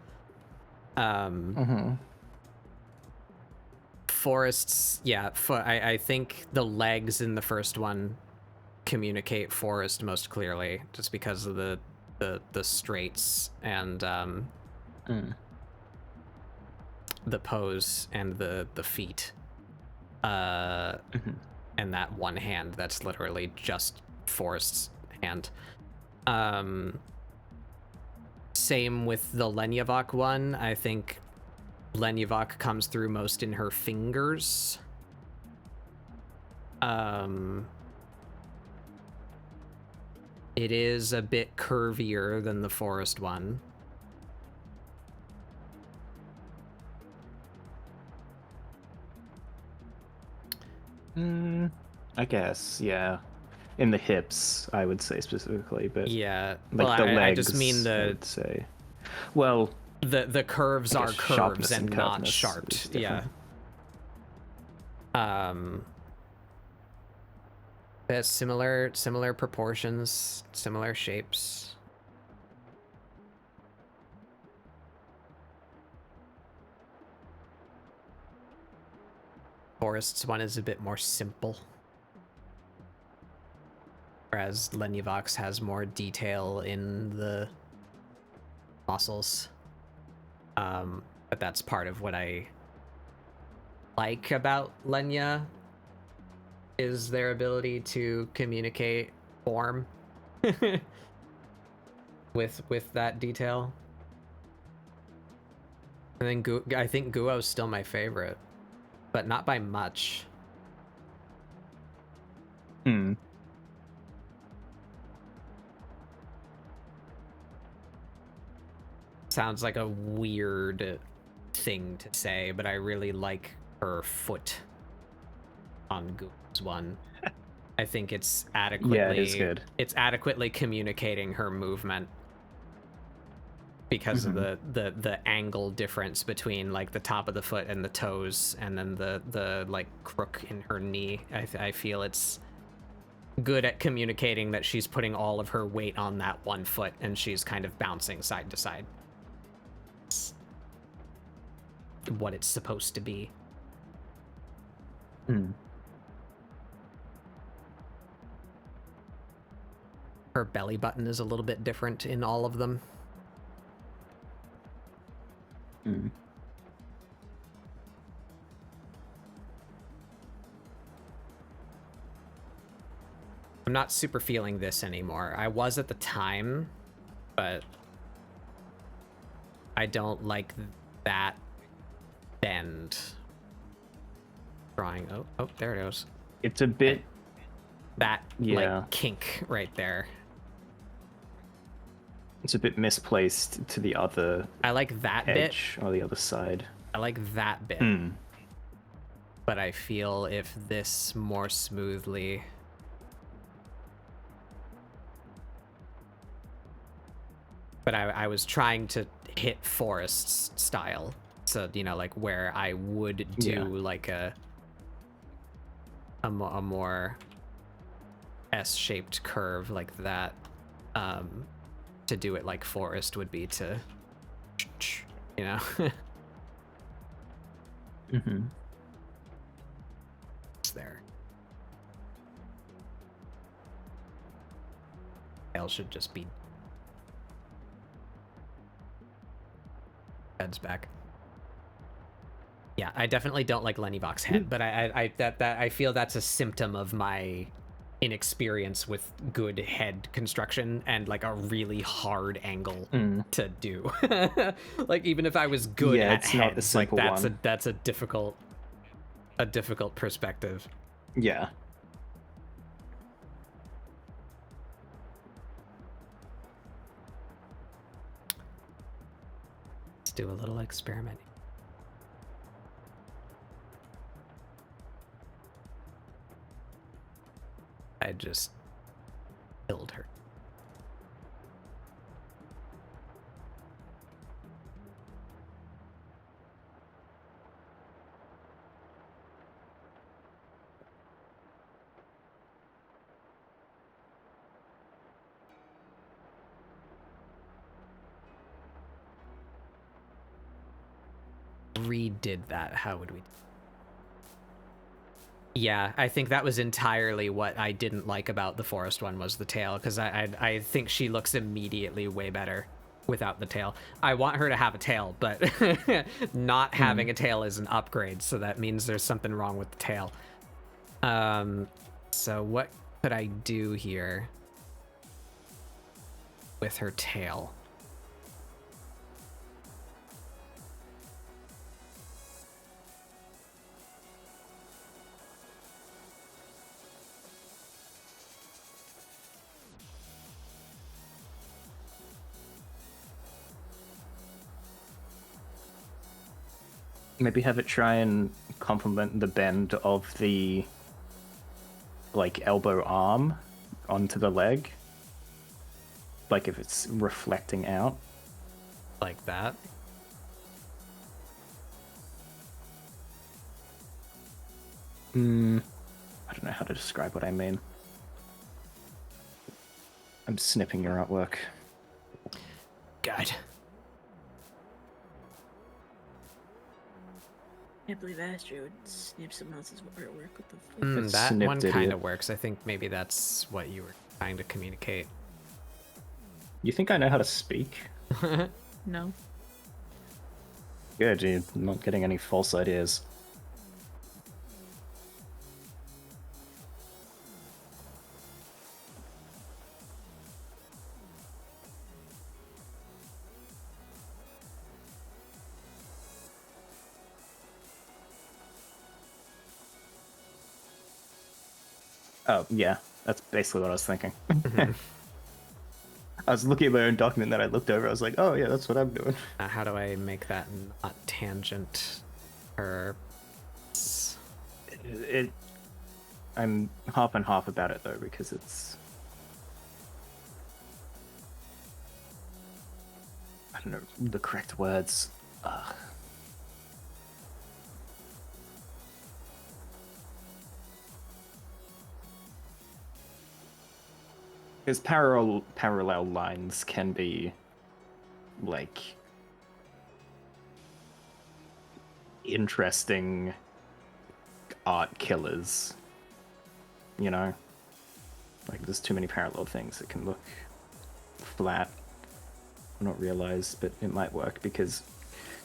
S1: Forests, yeah, I think the legs in the first one communicate forest most clearly, just because of the straights and the pose and the feet, and that one hand that's literally just Forest's hand. Same with the Lenyavok one. I think Lenyavok comes through most in her fingers. It is a bit curvier than the Forest one.
S3: I guess, yeah. In the hips, I would say specifically, but
S1: Yeah,
S3: like
S1: well,
S3: the legs,
S1: I just mean
S3: I
S1: the
S3: would say. Well,
S1: the curves
S3: I
S1: are
S3: guess
S1: curves
S3: sharpness
S1: and
S3: and
S1: not
S3: curveness
S1: sharp.
S3: is
S1: Yeah. Similar proportions, similar shapes. Forest's one is a bit more simple, whereas Lenyavox has more detail in the muscles. But that's part of what I like about Lenya, is their ability to communicate form with that detail. And then I think Guo's still my favorite, but not by much.
S3: Hmm.
S1: Sounds like a weird thing to say, but I really like her foot on Guo's one. I think it's adequately
S3: Yeah, it is good.
S1: It's adequately communicating her movement because of the angle difference between like the top of the foot and the toes, and then the like crook in her knee. I feel it's good at communicating that she's putting all of her weight on that one foot and she's kind of bouncing side to side. It's what it's supposed to be.
S3: Hmm.
S1: Her belly button is a little bit different in all of them.
S3: Hmm.
S1: I'm not super feeling this anymore. I was at the time, but I don't like that bend. Drawing. Oh, there it goes.
S3: It's a bit.
S1: That
S3: Yeah.
S1: like kink right there.
S3: It's a bit misplaced to the other
S1: I like that bit.
S3: edge or the other side.
S1: I like that bit.
S3: Hmm.
S1: But I feel if this more smoothly. But I was trying to hit Forest's style. So, you know, like where I would do like a more S-shaped curve like that. To do it like Forest would be to, you know.
S3: Mm-hmm.
S1: It's there. Tail should just be heads back. Yeah, I definitely don't like Lenyvox head, but I feel that's a symptom of my inexperience with good head construction and like a really hard angle to do. Like even if I was good
S3: Yeah,
S1: at
S3: it's not a
S1: heads, like
S3: simple one.
S1: that's a difficult perspective.
S3: Yeah.
S1: Let's do a little experimenting. I just killed her. Redid that. How would we? Yeah, I think that was entirely what I didn't like about the Forest one was the tail, because I think she looks immediately way better without the tail. I want her to have a tail, but not having a tail is an upgrade, so that means there's something wrong with the tail. So what could I do here with her tail?
S3: Maybe have it try and complement the bend of the like elbow arm onto the leg. Like if it's reflecting out.
S1: Like that?
S3: I don't know how to describe what I mean. I'm snipping your artwork.
S1: God.
S6: Can't believe Astro would snip someone else's artwork. What the fuck?
S3: It's
S1: That
S3: snipped,
S1: one kind
S3: idiot.
S1: of works. I think maybe that's what you were trying to communicate.
S3: You think I know how to speak?
S6: No.
S3: Good, you're not getting any false ideas. Oh, yeah, that's basically what I was thinking. I was looking at my own document that I looked over, I was like, oh yeah, that's what I'm doing.
S1: How do I make that not tangent? Or...
S3: I'm half and half about it though, because it's... I don't know the correct words. Ugh. Because parallel lines can be, like, interesting art killers. You know? Like, there's too many parallel things that can look flat, not realized, but it might work because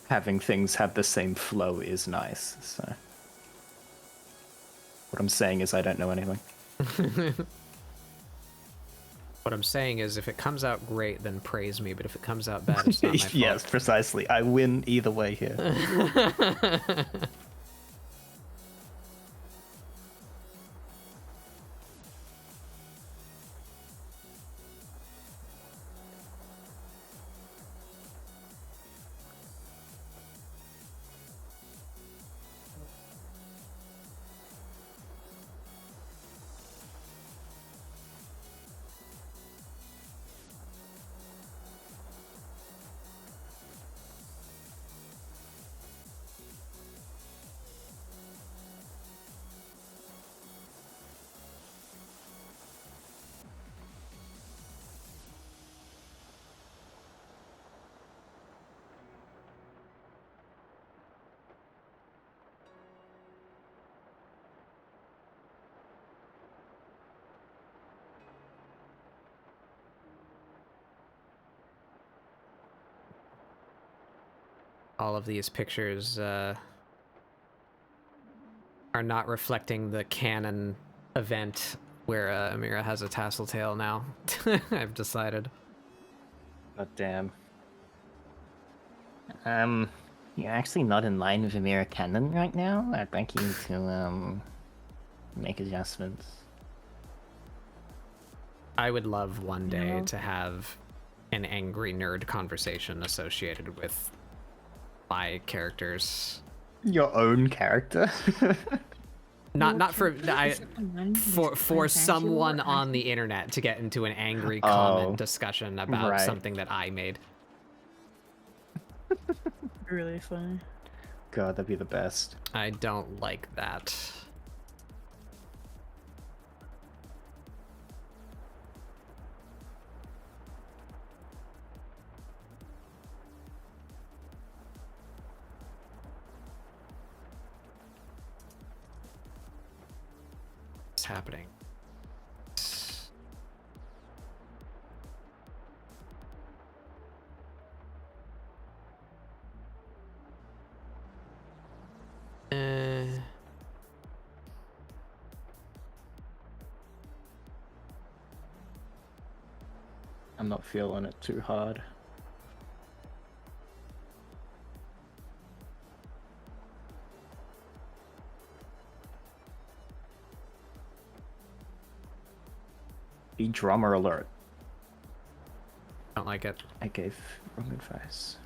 S3: having things have the same flow is nice, so... What I'm saying is I don't know anything.
S1: What I'm saying is, if it comes out great, then praise me. But if it comes out bad, it's not my fault.
S3: Yes, precisely. I win either way here.
S1: All of these pictures are not reflecting the canon event where Amira has a tassel tail now. I've decided.
S3: God damn. You're actually not in line with Amira canon right now. I'd like you to, make adjustments.
S1: I would love one day
S6: Yeah.
S1: to have an angry nerd conversation associated with my characters.
S3: Your own character?
S1: Not for for someone on the internet to get into an angry comment discussion about
S3: right.
S1: something that I made.
S6: Really funny.
S3: God, that'd be the best.
S1: I don't like that. What's happening?
S3: I'm not feeling it too hard. The drummer alert.
S1: Don't like it.
S3: I gave wrong advice.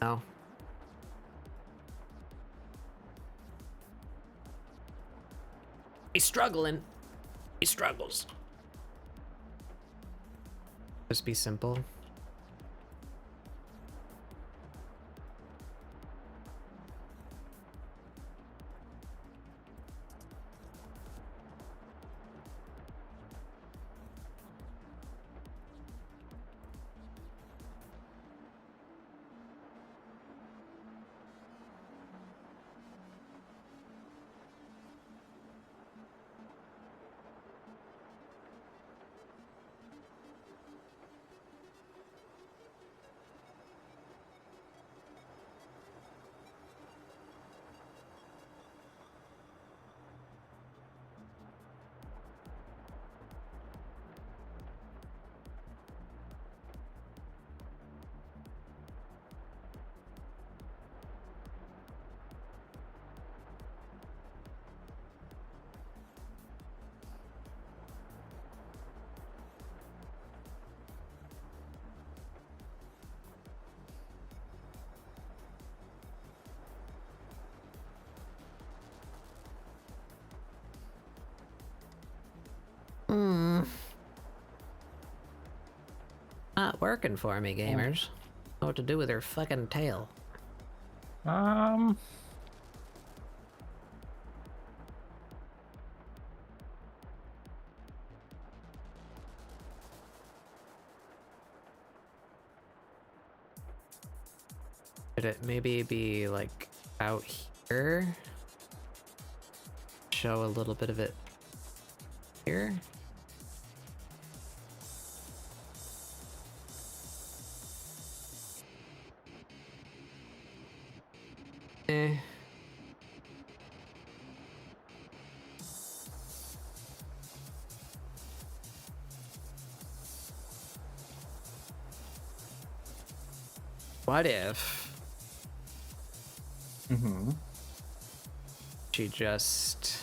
S1: No. He's struggling. He struggles. Just be simple. Not working for me, gamers. Know what to do with her fucking tail. Should it maybe be like out here? Show a little bit of it here? Eh. What if she just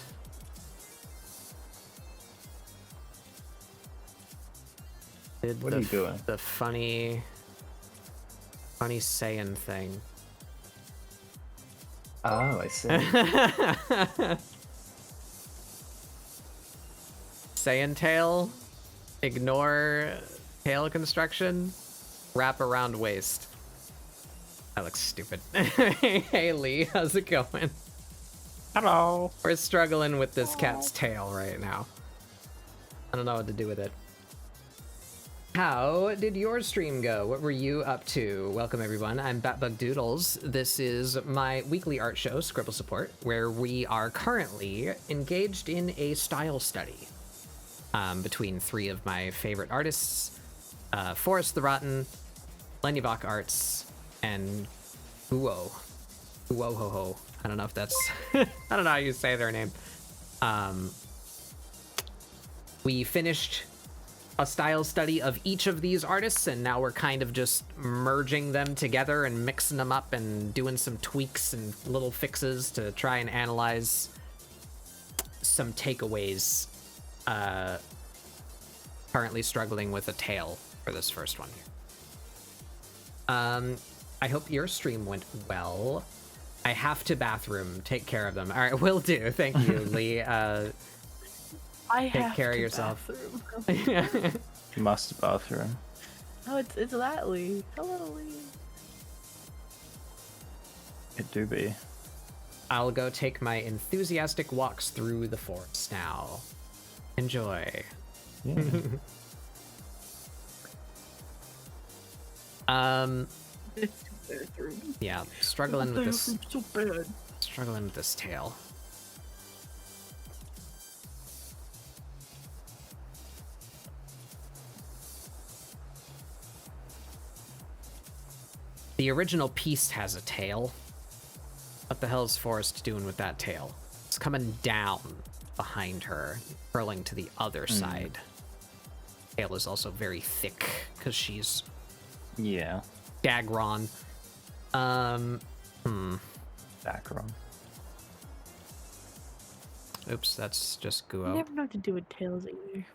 S1: did
S3: What are you doing?
S1: the funny Saiyan thing?
S3: Oh, I see.
S1: Saiyan tail, ignore tail construction, wrap around waist. That looks stupid. Hey Lee, how's it going?
S3: Hello.
S1: We're struggling with this cat's tail right now. I don't know what to do with it. How did your stream go? What were you up to? Welcome everyone, I'm Batbug Doodles. This is my weekly art show, ScribbleSupport, where we are currently engaged in a style study between three of my favorite artists, Forrest the Rotten, Lenyavok Arts, and Uo Ho Ho. I don't know if that's I don't know how you say their name. We finished a style study of each of these artists, and now we're kind of just merging them together and mixing them up and doing some tweaks and little fixes to try and analyze some takeaways. Currently struggling with a tail for this first one. I hope your stream went well. I have to bathroom. Take care of them. All right, will do. Thank you, Lee.
S6: I
S1: Take
S6: have
S1: care of
S6: to
S1: yourself.
S6: bathroom.
S3: Must bathroom.
S6: Oh, it's that Lee. Hello, Lee.
S3: It do be.
S1: I'll go take my enthusiastic walks through the forest now. Enjoy.
S3: Yeah.
S6: It's the bathroom.
S1: Yeah, struggling with this.
S6: So bad.
S1: Struggling with this tail. The original piece has a tail. What the hell is Forrest doing with that tail? It's coming down behind her, curling to the other side. Tail is also very thick because she's
S3: Yeah.
S1: Dagron.
S3: Background.
S1: Oops, that's just
S6: I
S1: Guo.
S6: never know what to do with tails either.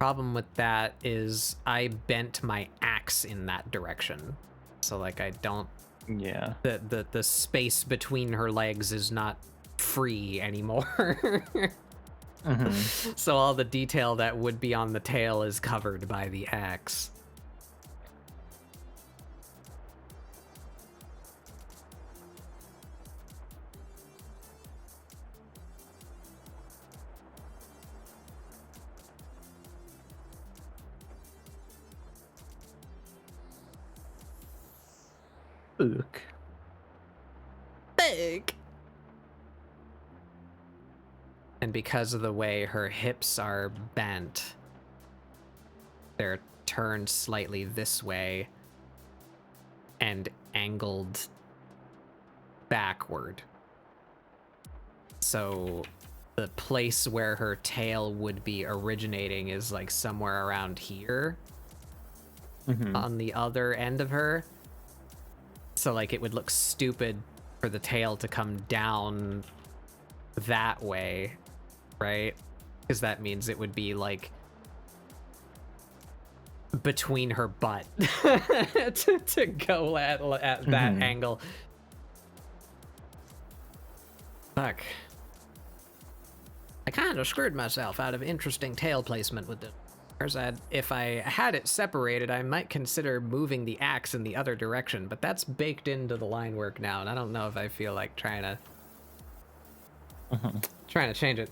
S1: Problem with that is I bent my axe in that direction. So like I don't
S3: Yeah.
S1: the space between her legs is not free anymore. So all the detail that would be on the tail is covered by the axe.
S3: Ook.
S1: Big. And because of the way her hips are bent, they're turned slightly this way and angled backward. So the place where her tail would be originating is like somewhere around here on the other end of her. So like it would look stupid for the tail to come down that way, right? Because that means it would be like between her butt to go at that angle. Fuck. I kind of screwed myself out of interesting tail placement with this. If I had it separated, I might consider moving the axe in the other direction, but that's baked into the line work now, and I don't know if I feel like trying to change it.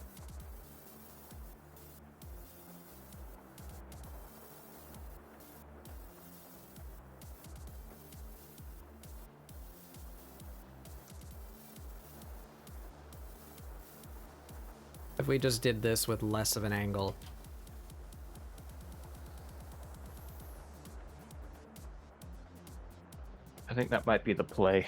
S1: If we just did this with less of an angle.
S3: I think that might be the play.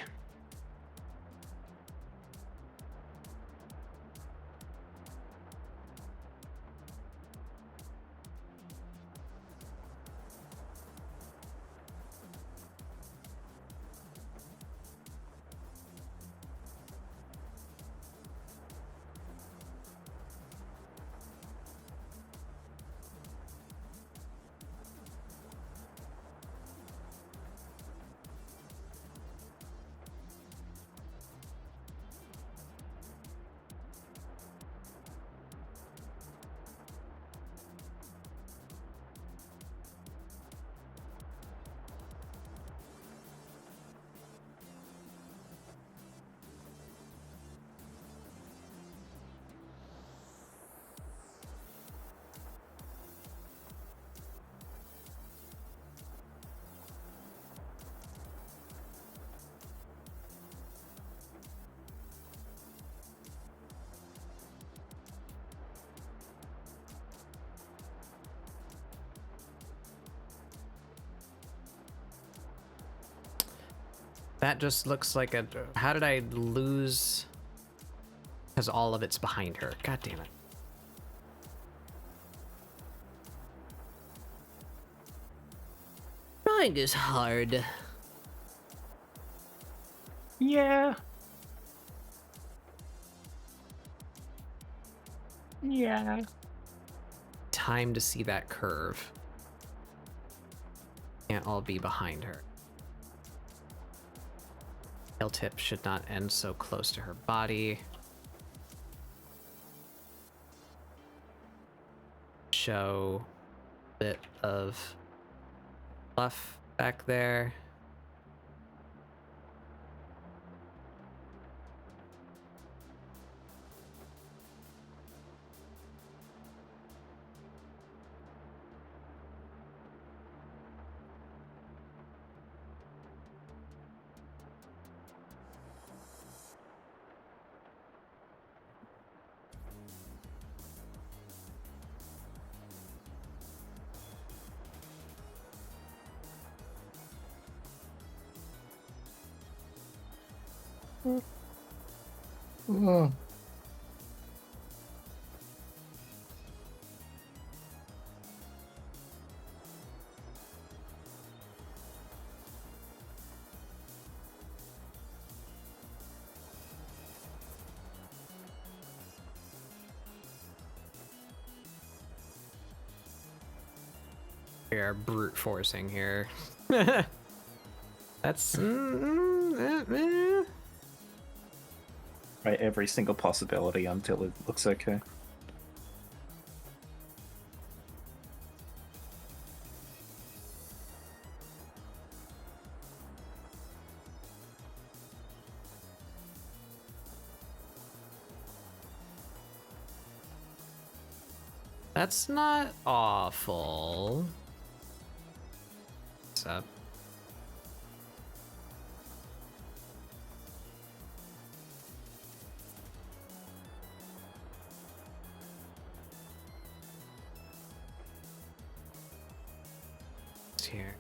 S3: That just looks like a... How did I lose? Because all of it's behind her. God damn it. Drawing is hard. Yeah. Yeah.
S1: Time to see that curve. Can't all be behind her. Tail tip should not end so close to her body. Show a bit of fluff back there. We are brute forcing here. That's
S3: Right, every single possibility until it looks okay.
S1: That's not awful. What's up? What's here?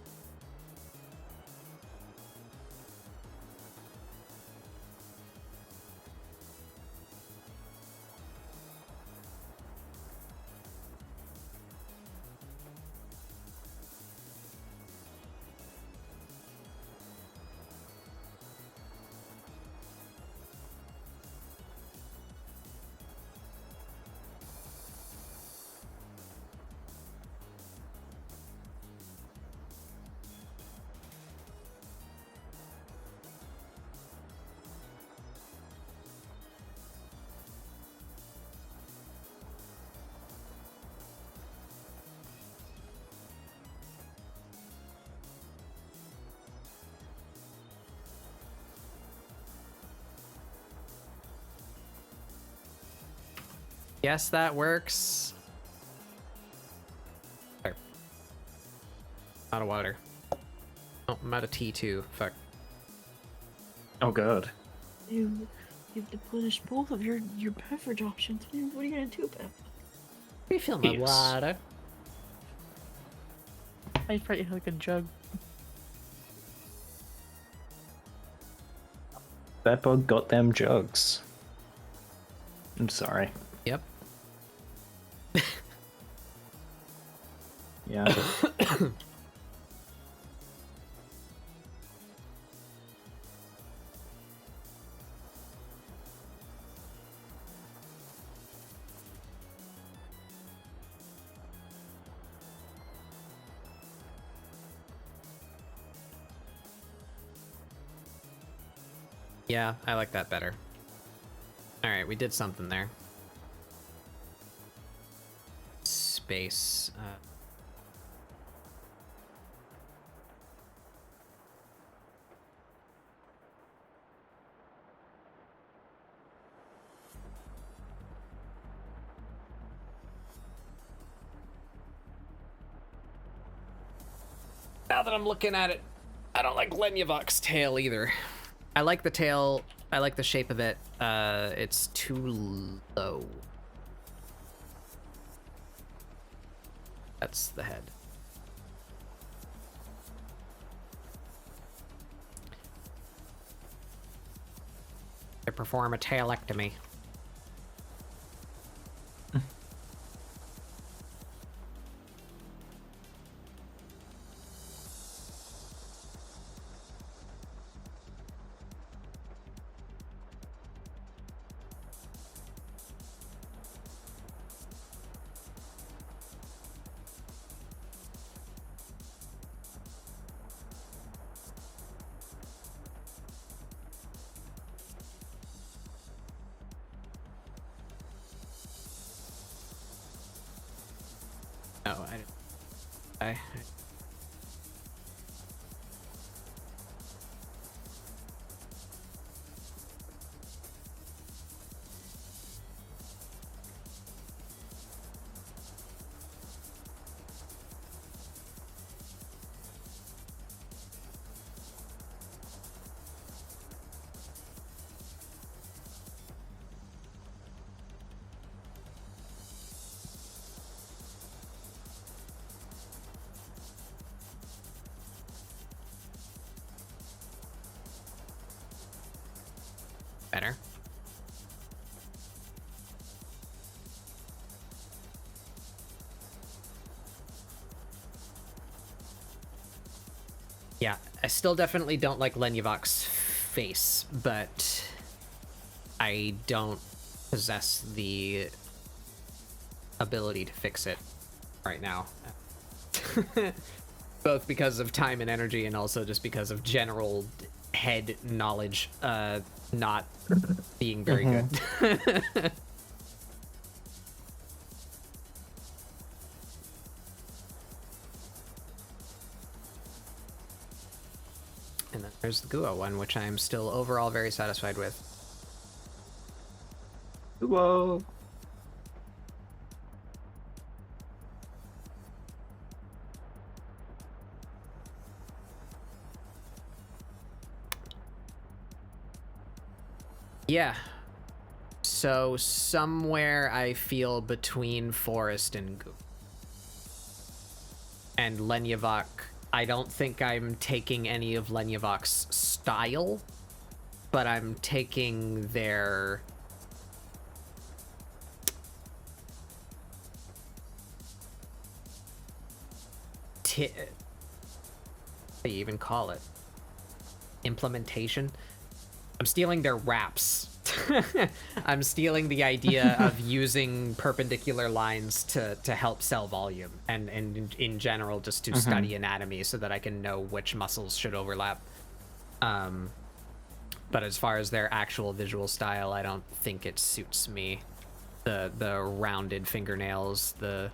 S1: Yes, that works. There. Out of water. Oh, I'm out of tea too. Fuck.
S3: Oh god.
S6: You have to punish both of your beverage options. What are you gonna do about it?
S1: Refill my
S3: Yes.
S1: water.
S5: I probably have like a jug.
S3: That bug got them jugs. I'm sorry.
S1: Yep.
S3: Yeah.
S1: Yeah, I like that better. Alright, we did something there. Space. Now that I'm looking at it, I don't like Lenyavok's tail either. I like the tail. I like the shape of it. It's too low. That's the head. I perform a tailectomy. Oh, I better. Yeah, I still definitely don't like Lenyavok's face, but I don't possess the ability to fix it right now. Both because of time and energy, and also just because of general head knowledge not being very good. And then there's the Guo one, which I'm still overall very satisfied with.
S3: Whoa.
S1: Yeah. So somewhere I feel between Forest and Gu. And Lenyavok, I don't think I'm taking any of Lenyavok's style, but I'm taking their what do you even call it? Implementation? I'm stealing their wraps. I'm stealing the idea of using perpendicular lines to help sell volume and in general just to study anatomy so that I can know which muscles should overlap. But as far as their actual visual style, I don't think it suits me. The rounded fingernails, the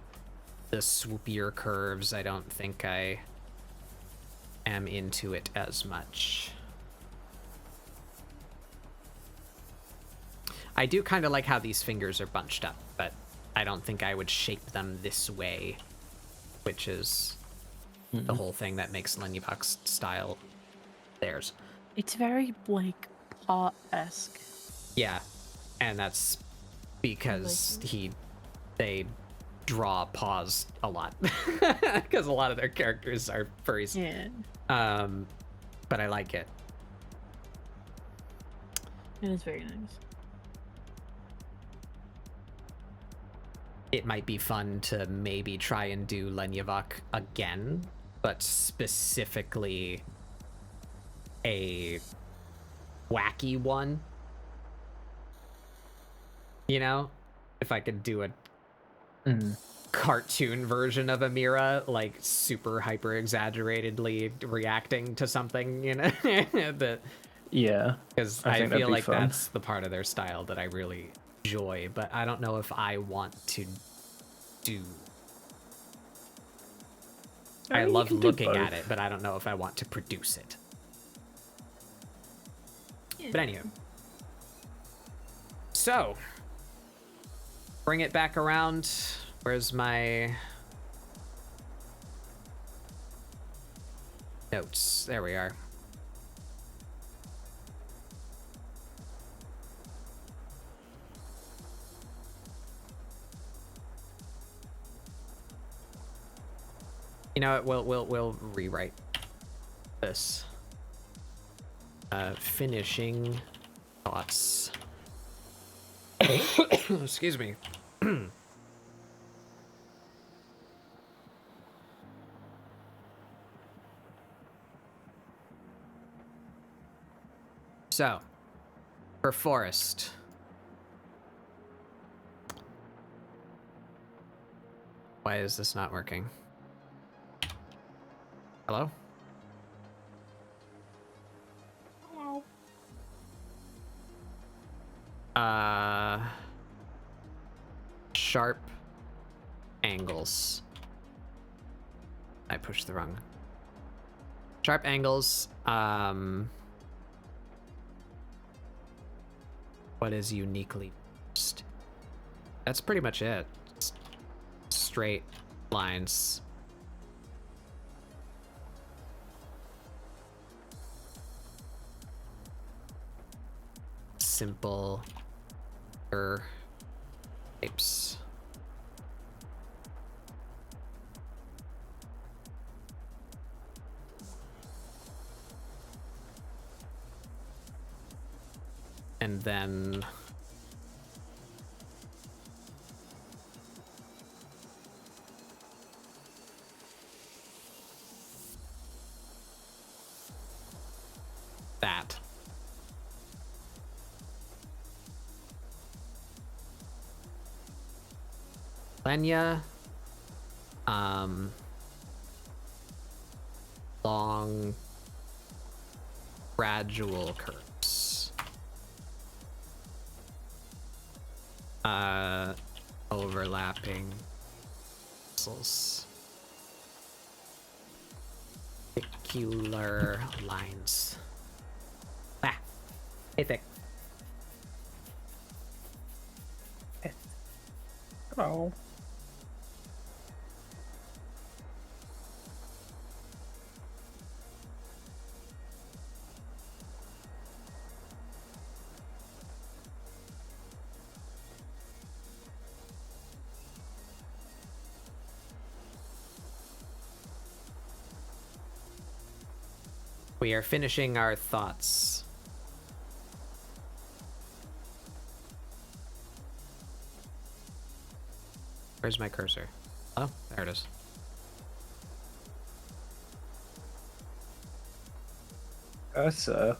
S1: swoopier curves, I don't think I am into it as much. I do kind of like how these fingers are bunched up, but I don't think I would shape them this way, which is the whole thing that makes Lenyavok's style theirs.
S5: It's very like paw-esque.
S1: Yeah, and that's because they draw paws a lot, because a lot of their characters are furries.
S5: Yeah.
S1: But I like it.
S5: It is very nice.
S1: It might be fun to maybe try and do Lenyavok again, but specifically a wacky one. You know? If I could do a cartoon version of Amira, like super hyper exaggeratedly reacting to something, you know? That,
S3: Yeah.
S1: because
S3: I
S1: I
S3: think that'd
S1: feel
S3: be
S1: like
S3: fun.
S1: that's the part of their style that I really enjoy, but I don't know if I want to do. I
S3: mean, you
S1: love
S3: can do
S1: looking at
S3: both.
S1: it, but I don't know if I want to produce it.
S5: Yeah.
S1: But anyway. So, bring it back around. Where's my notes? There we are. You know what? We'll rewrite this. Finishing thoughts. Excuse me. So, for Forest. Why is this not working? Hello? Sharp angles. I pushed the wrong. Sharp angles. What is uniquely used? That's pretty much it. Just straight lines. Simple shapes. And then that. Lenya, long, gradual curves. Overlapping muscles. Particular lines. Ah, hey, thick.
S8: Hello.
S1: We are finishing our thoughts. Where's my cursor? Oh, there it is.
S3: Sir.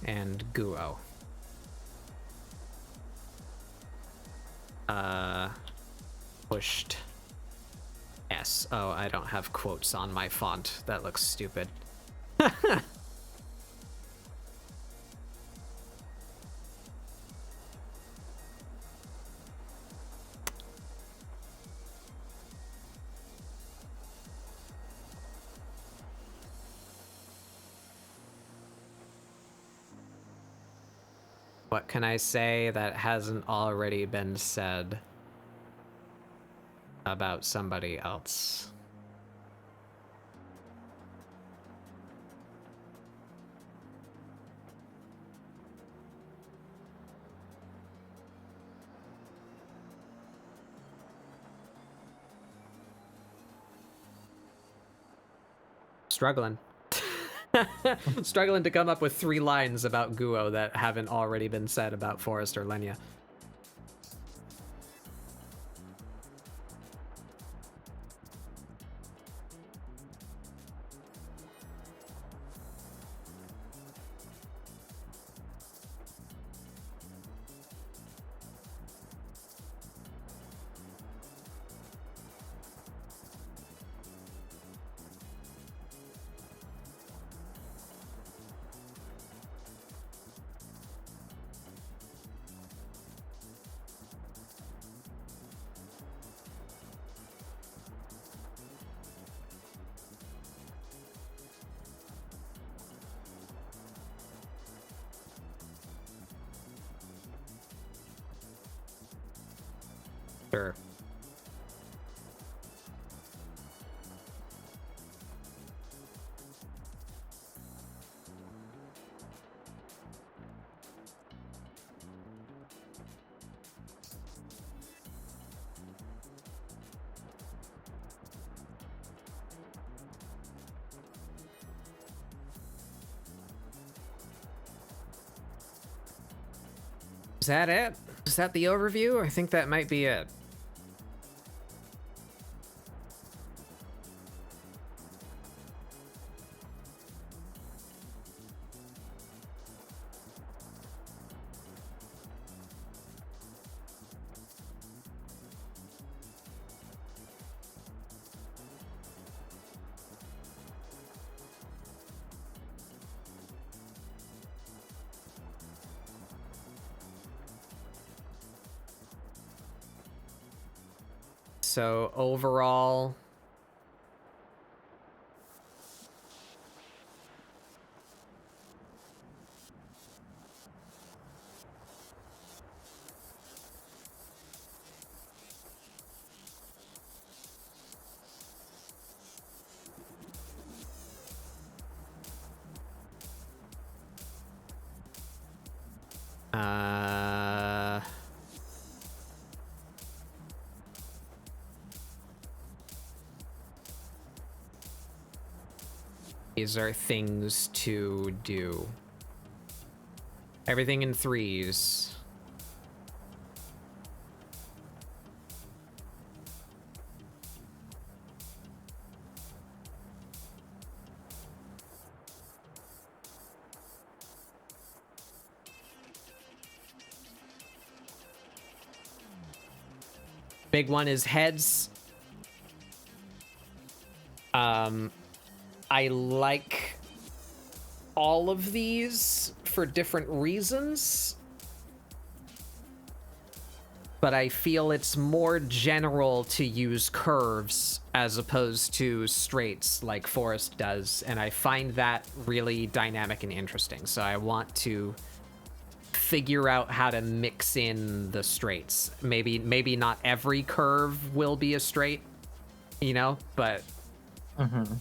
S1: And Guo. Pushed S. Oh, I don't have quotes on my font. That looks stupid. What can I say that hasn't already been said about somebody else? Struggling. Struggling to come up with 3 lines about Guo that haven't already been said about Forrest or Lenya. Sure. Is that it? Is that the overview? I think that might be it. So overall, these are things to do. Everything in 3s. Big one is heads. I like all of these for different reasons, but I feel it's more general to use curves as opposed to straights like Forest does, and I find that really dynamic and interesting. So I want to figure out how to mix in the straights. Maybe not every curve will be a straight, you know, but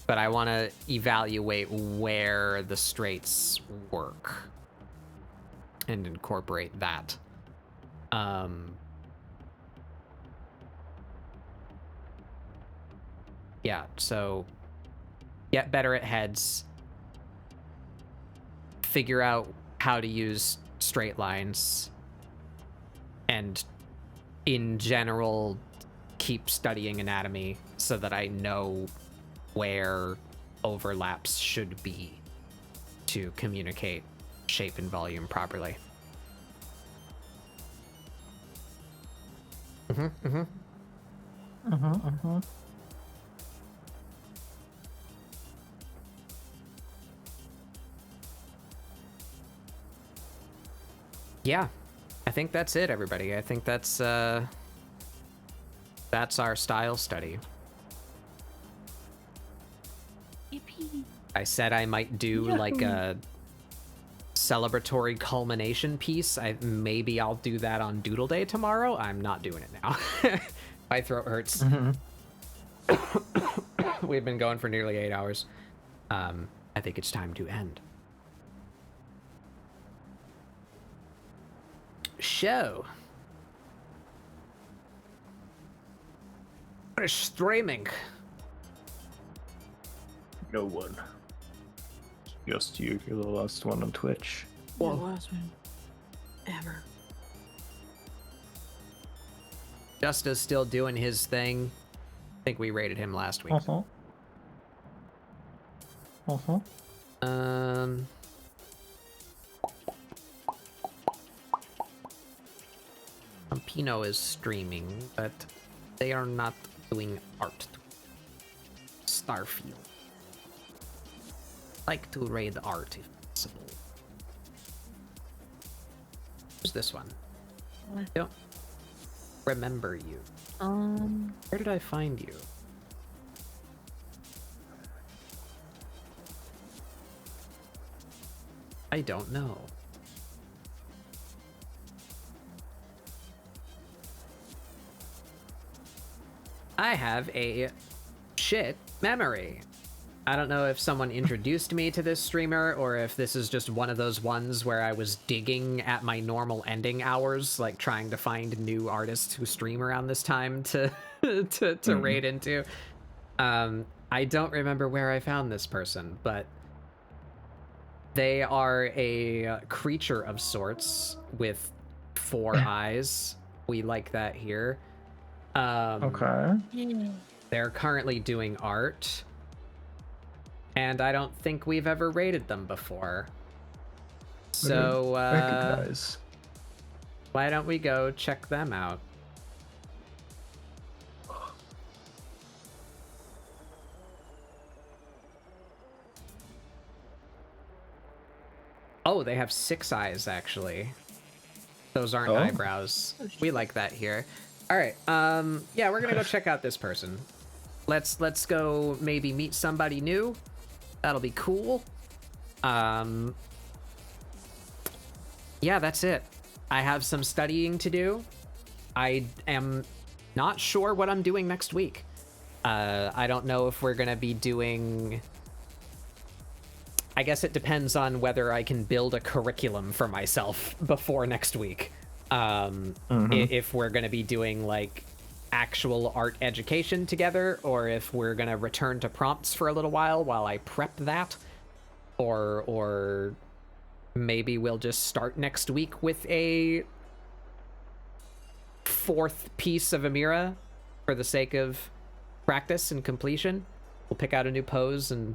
S1: I want to evaluate where the straights work and incorporate that. Yeah, so get better at heads, figure out how to use straight lines, and in general keep studying anatomy so that I know where overlaps should be to communicate shape and volume properly. Yeah, I think that's it, everybody. I think that's our style study.
S5: Yippee.
S1: I said I might do like a celebratory culmination piece. Maybe I'll do that on Doodle Day tomorrow. I'm not doing it now. My throat hurts. We've been going for nearly 8 hours. I think it's time to end. Show. What is streaming?
S3: No one. Just you. You're the last one on Twitch.
S6: Well, the last one ever.
S1: Justa's still doing his thing. I think we rated him last week. Pino is streaming, but they are not doing art. Starfield. Like to raid art if possible. Who's this one? I don't remember you. Where did I find you? I don't know. I have a shit memory. I don't know if someone introduced me to this streamer or if this is just one of those ones where I was digging at my normal ending hours, like trying to find new artists who stream around this time to raid into. I don't remember where I found this person, but they are a creature of sorts with 4 eyes. We like that here.
S3: Okay.
S1: They're currently doing art, and I don't think we've ever rated them before. So,
S3: Recognize.
S1: why don't we go check them out? Oh, they have 6 eyes, actually. Those aren't eyebrows. We like that here. All right. Yeah, we're gonna go check out this person. Let's go maybe meet somebody new. That'll be cool. Yeah, that's it. I have some studying to do. I am not sure what I'm doing next week. I don't know if we're gonna be doing... I guess it depends on whether I can build a curriculum for myself before next week. If we're going to be doing like actual art education together, or if we're going to return to prompts for a little while I prep that, or maybe we'll just start next week with a 4th piece of Amira for the sake of practice and completion. We'll pick out a new pose and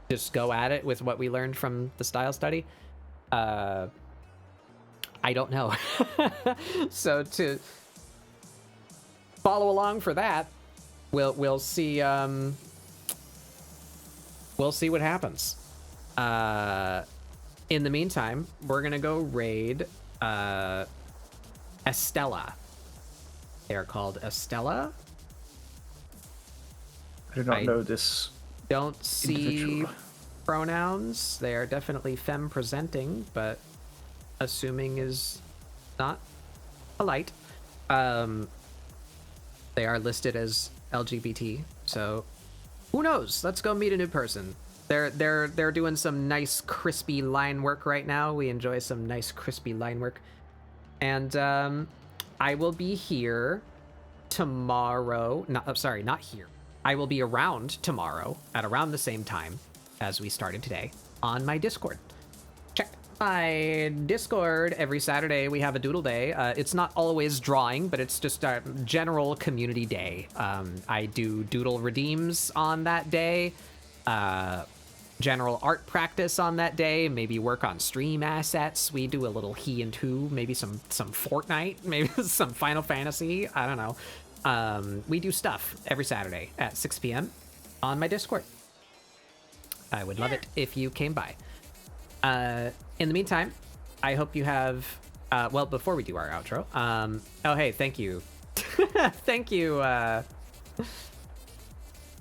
S1: just go at it with what we learned from the style study. I don't know. So follow along for that. We'll see what happens. In the meantime, we're gonna go raid Estella. They are called Estella.
S3: I do not know this.
S1: Don't see
S3: individual.
S1: pronouns. They are definitely femme presenting, but assuming is not polite. They are listed as LGBT, so who knows? Let's go meet a new person. They're doing some nice crispy line work right now. We enjoy some nice crispy line work. And I will be here tomorrow. Not here. I will be around tomorrow at around the same time as we started today on my Discord. Check my Discord. Every Saturday we have a doodle day. It's not always drawing, but it's just a general community day. I do doodle redeems on that day. General art practice on that day, maybe work on stream assets. We do a little he and who, maybe some Fortnite, maybe some Final Fantasy, I don't know. We do stuff every Saturday at 6 p.m. on my Discord. I would love it if you came by. In the meantime, I hope you have, well, before we do our outro, oh, hey, thank you. Thank you,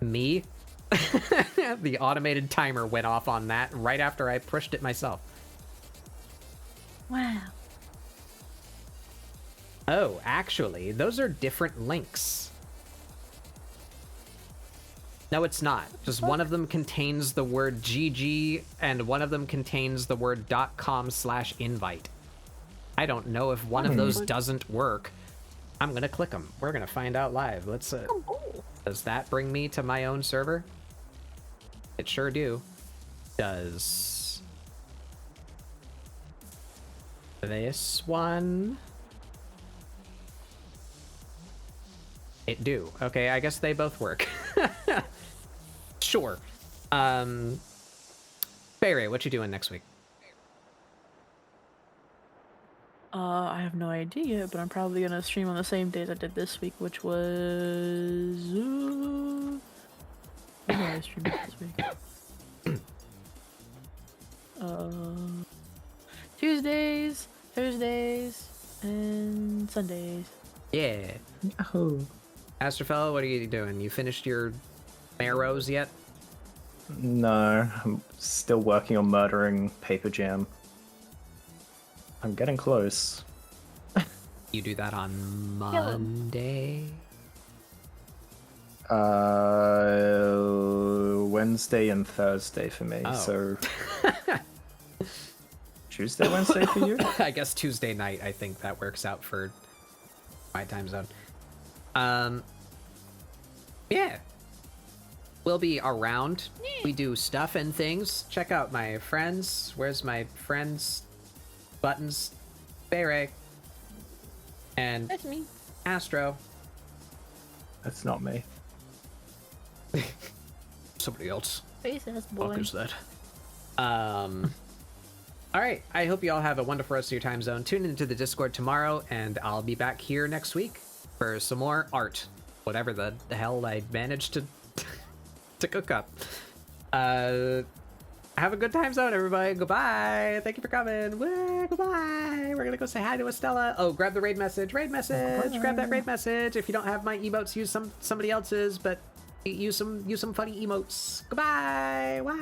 S1: me. The automated timer went off on that right after I pushed it myself.
S5: Wow.
S1: Oh, actually, those are different links. No, it's not. Just one of them contains the word GG and one of them contains the word .com/invite. I don't know if one of those doesn't work. I'm gonna click them. We're gonna find out live. Let's does that bring me to my own server? It sure do. Does this one? It do. Okay, I guess they both work. Sure. Barry, what you doing next week?
S5: I have no idea yet, but I'm probably gonna stream on the same days I did this week, which was. When did I stream this week? Tuesdays, Thursdays, and Sundays.
S1: Yeah.
S3: Oh.
S1: Astrofellow, what are you doing? You finished your marrows yet?
S3: No, I'm still working on murdering Paper Jam. I'm getting close.
S1: You do that on Monday?
S3: Wednesday and Thursday for me,
S1: Oh.
S3: so... Tuesday, Wednesday for you?
S1: I guess Tuesday night, I think that works out for my time zone. Yeah. We'll be around. We do stuff and things. Check out my friends. Where's my friends? Buttons. Bere. And
S5: That's me.
S1: Astro.
S3: That's not me.
S1: Somebody else.
S5: Face ass
S1: Fuck
S5: boy.
S1: is that? All right. I hope you all have a wonderful rest of your time zone. Tune into the Discord tomorrow, and I'll be back here next week for some more art. Whatever the hell I managed to to cook up. Have a good time zone, everybody. Goodbye. Thank you for coming. Woo, goodbye. We're gonna go say hi to Estella. Oh, grab the raid message. Raid message. Grab that raid message. If you don't have my emotes, use somebody else's, but use some funny emotes. Goodbye. Wow.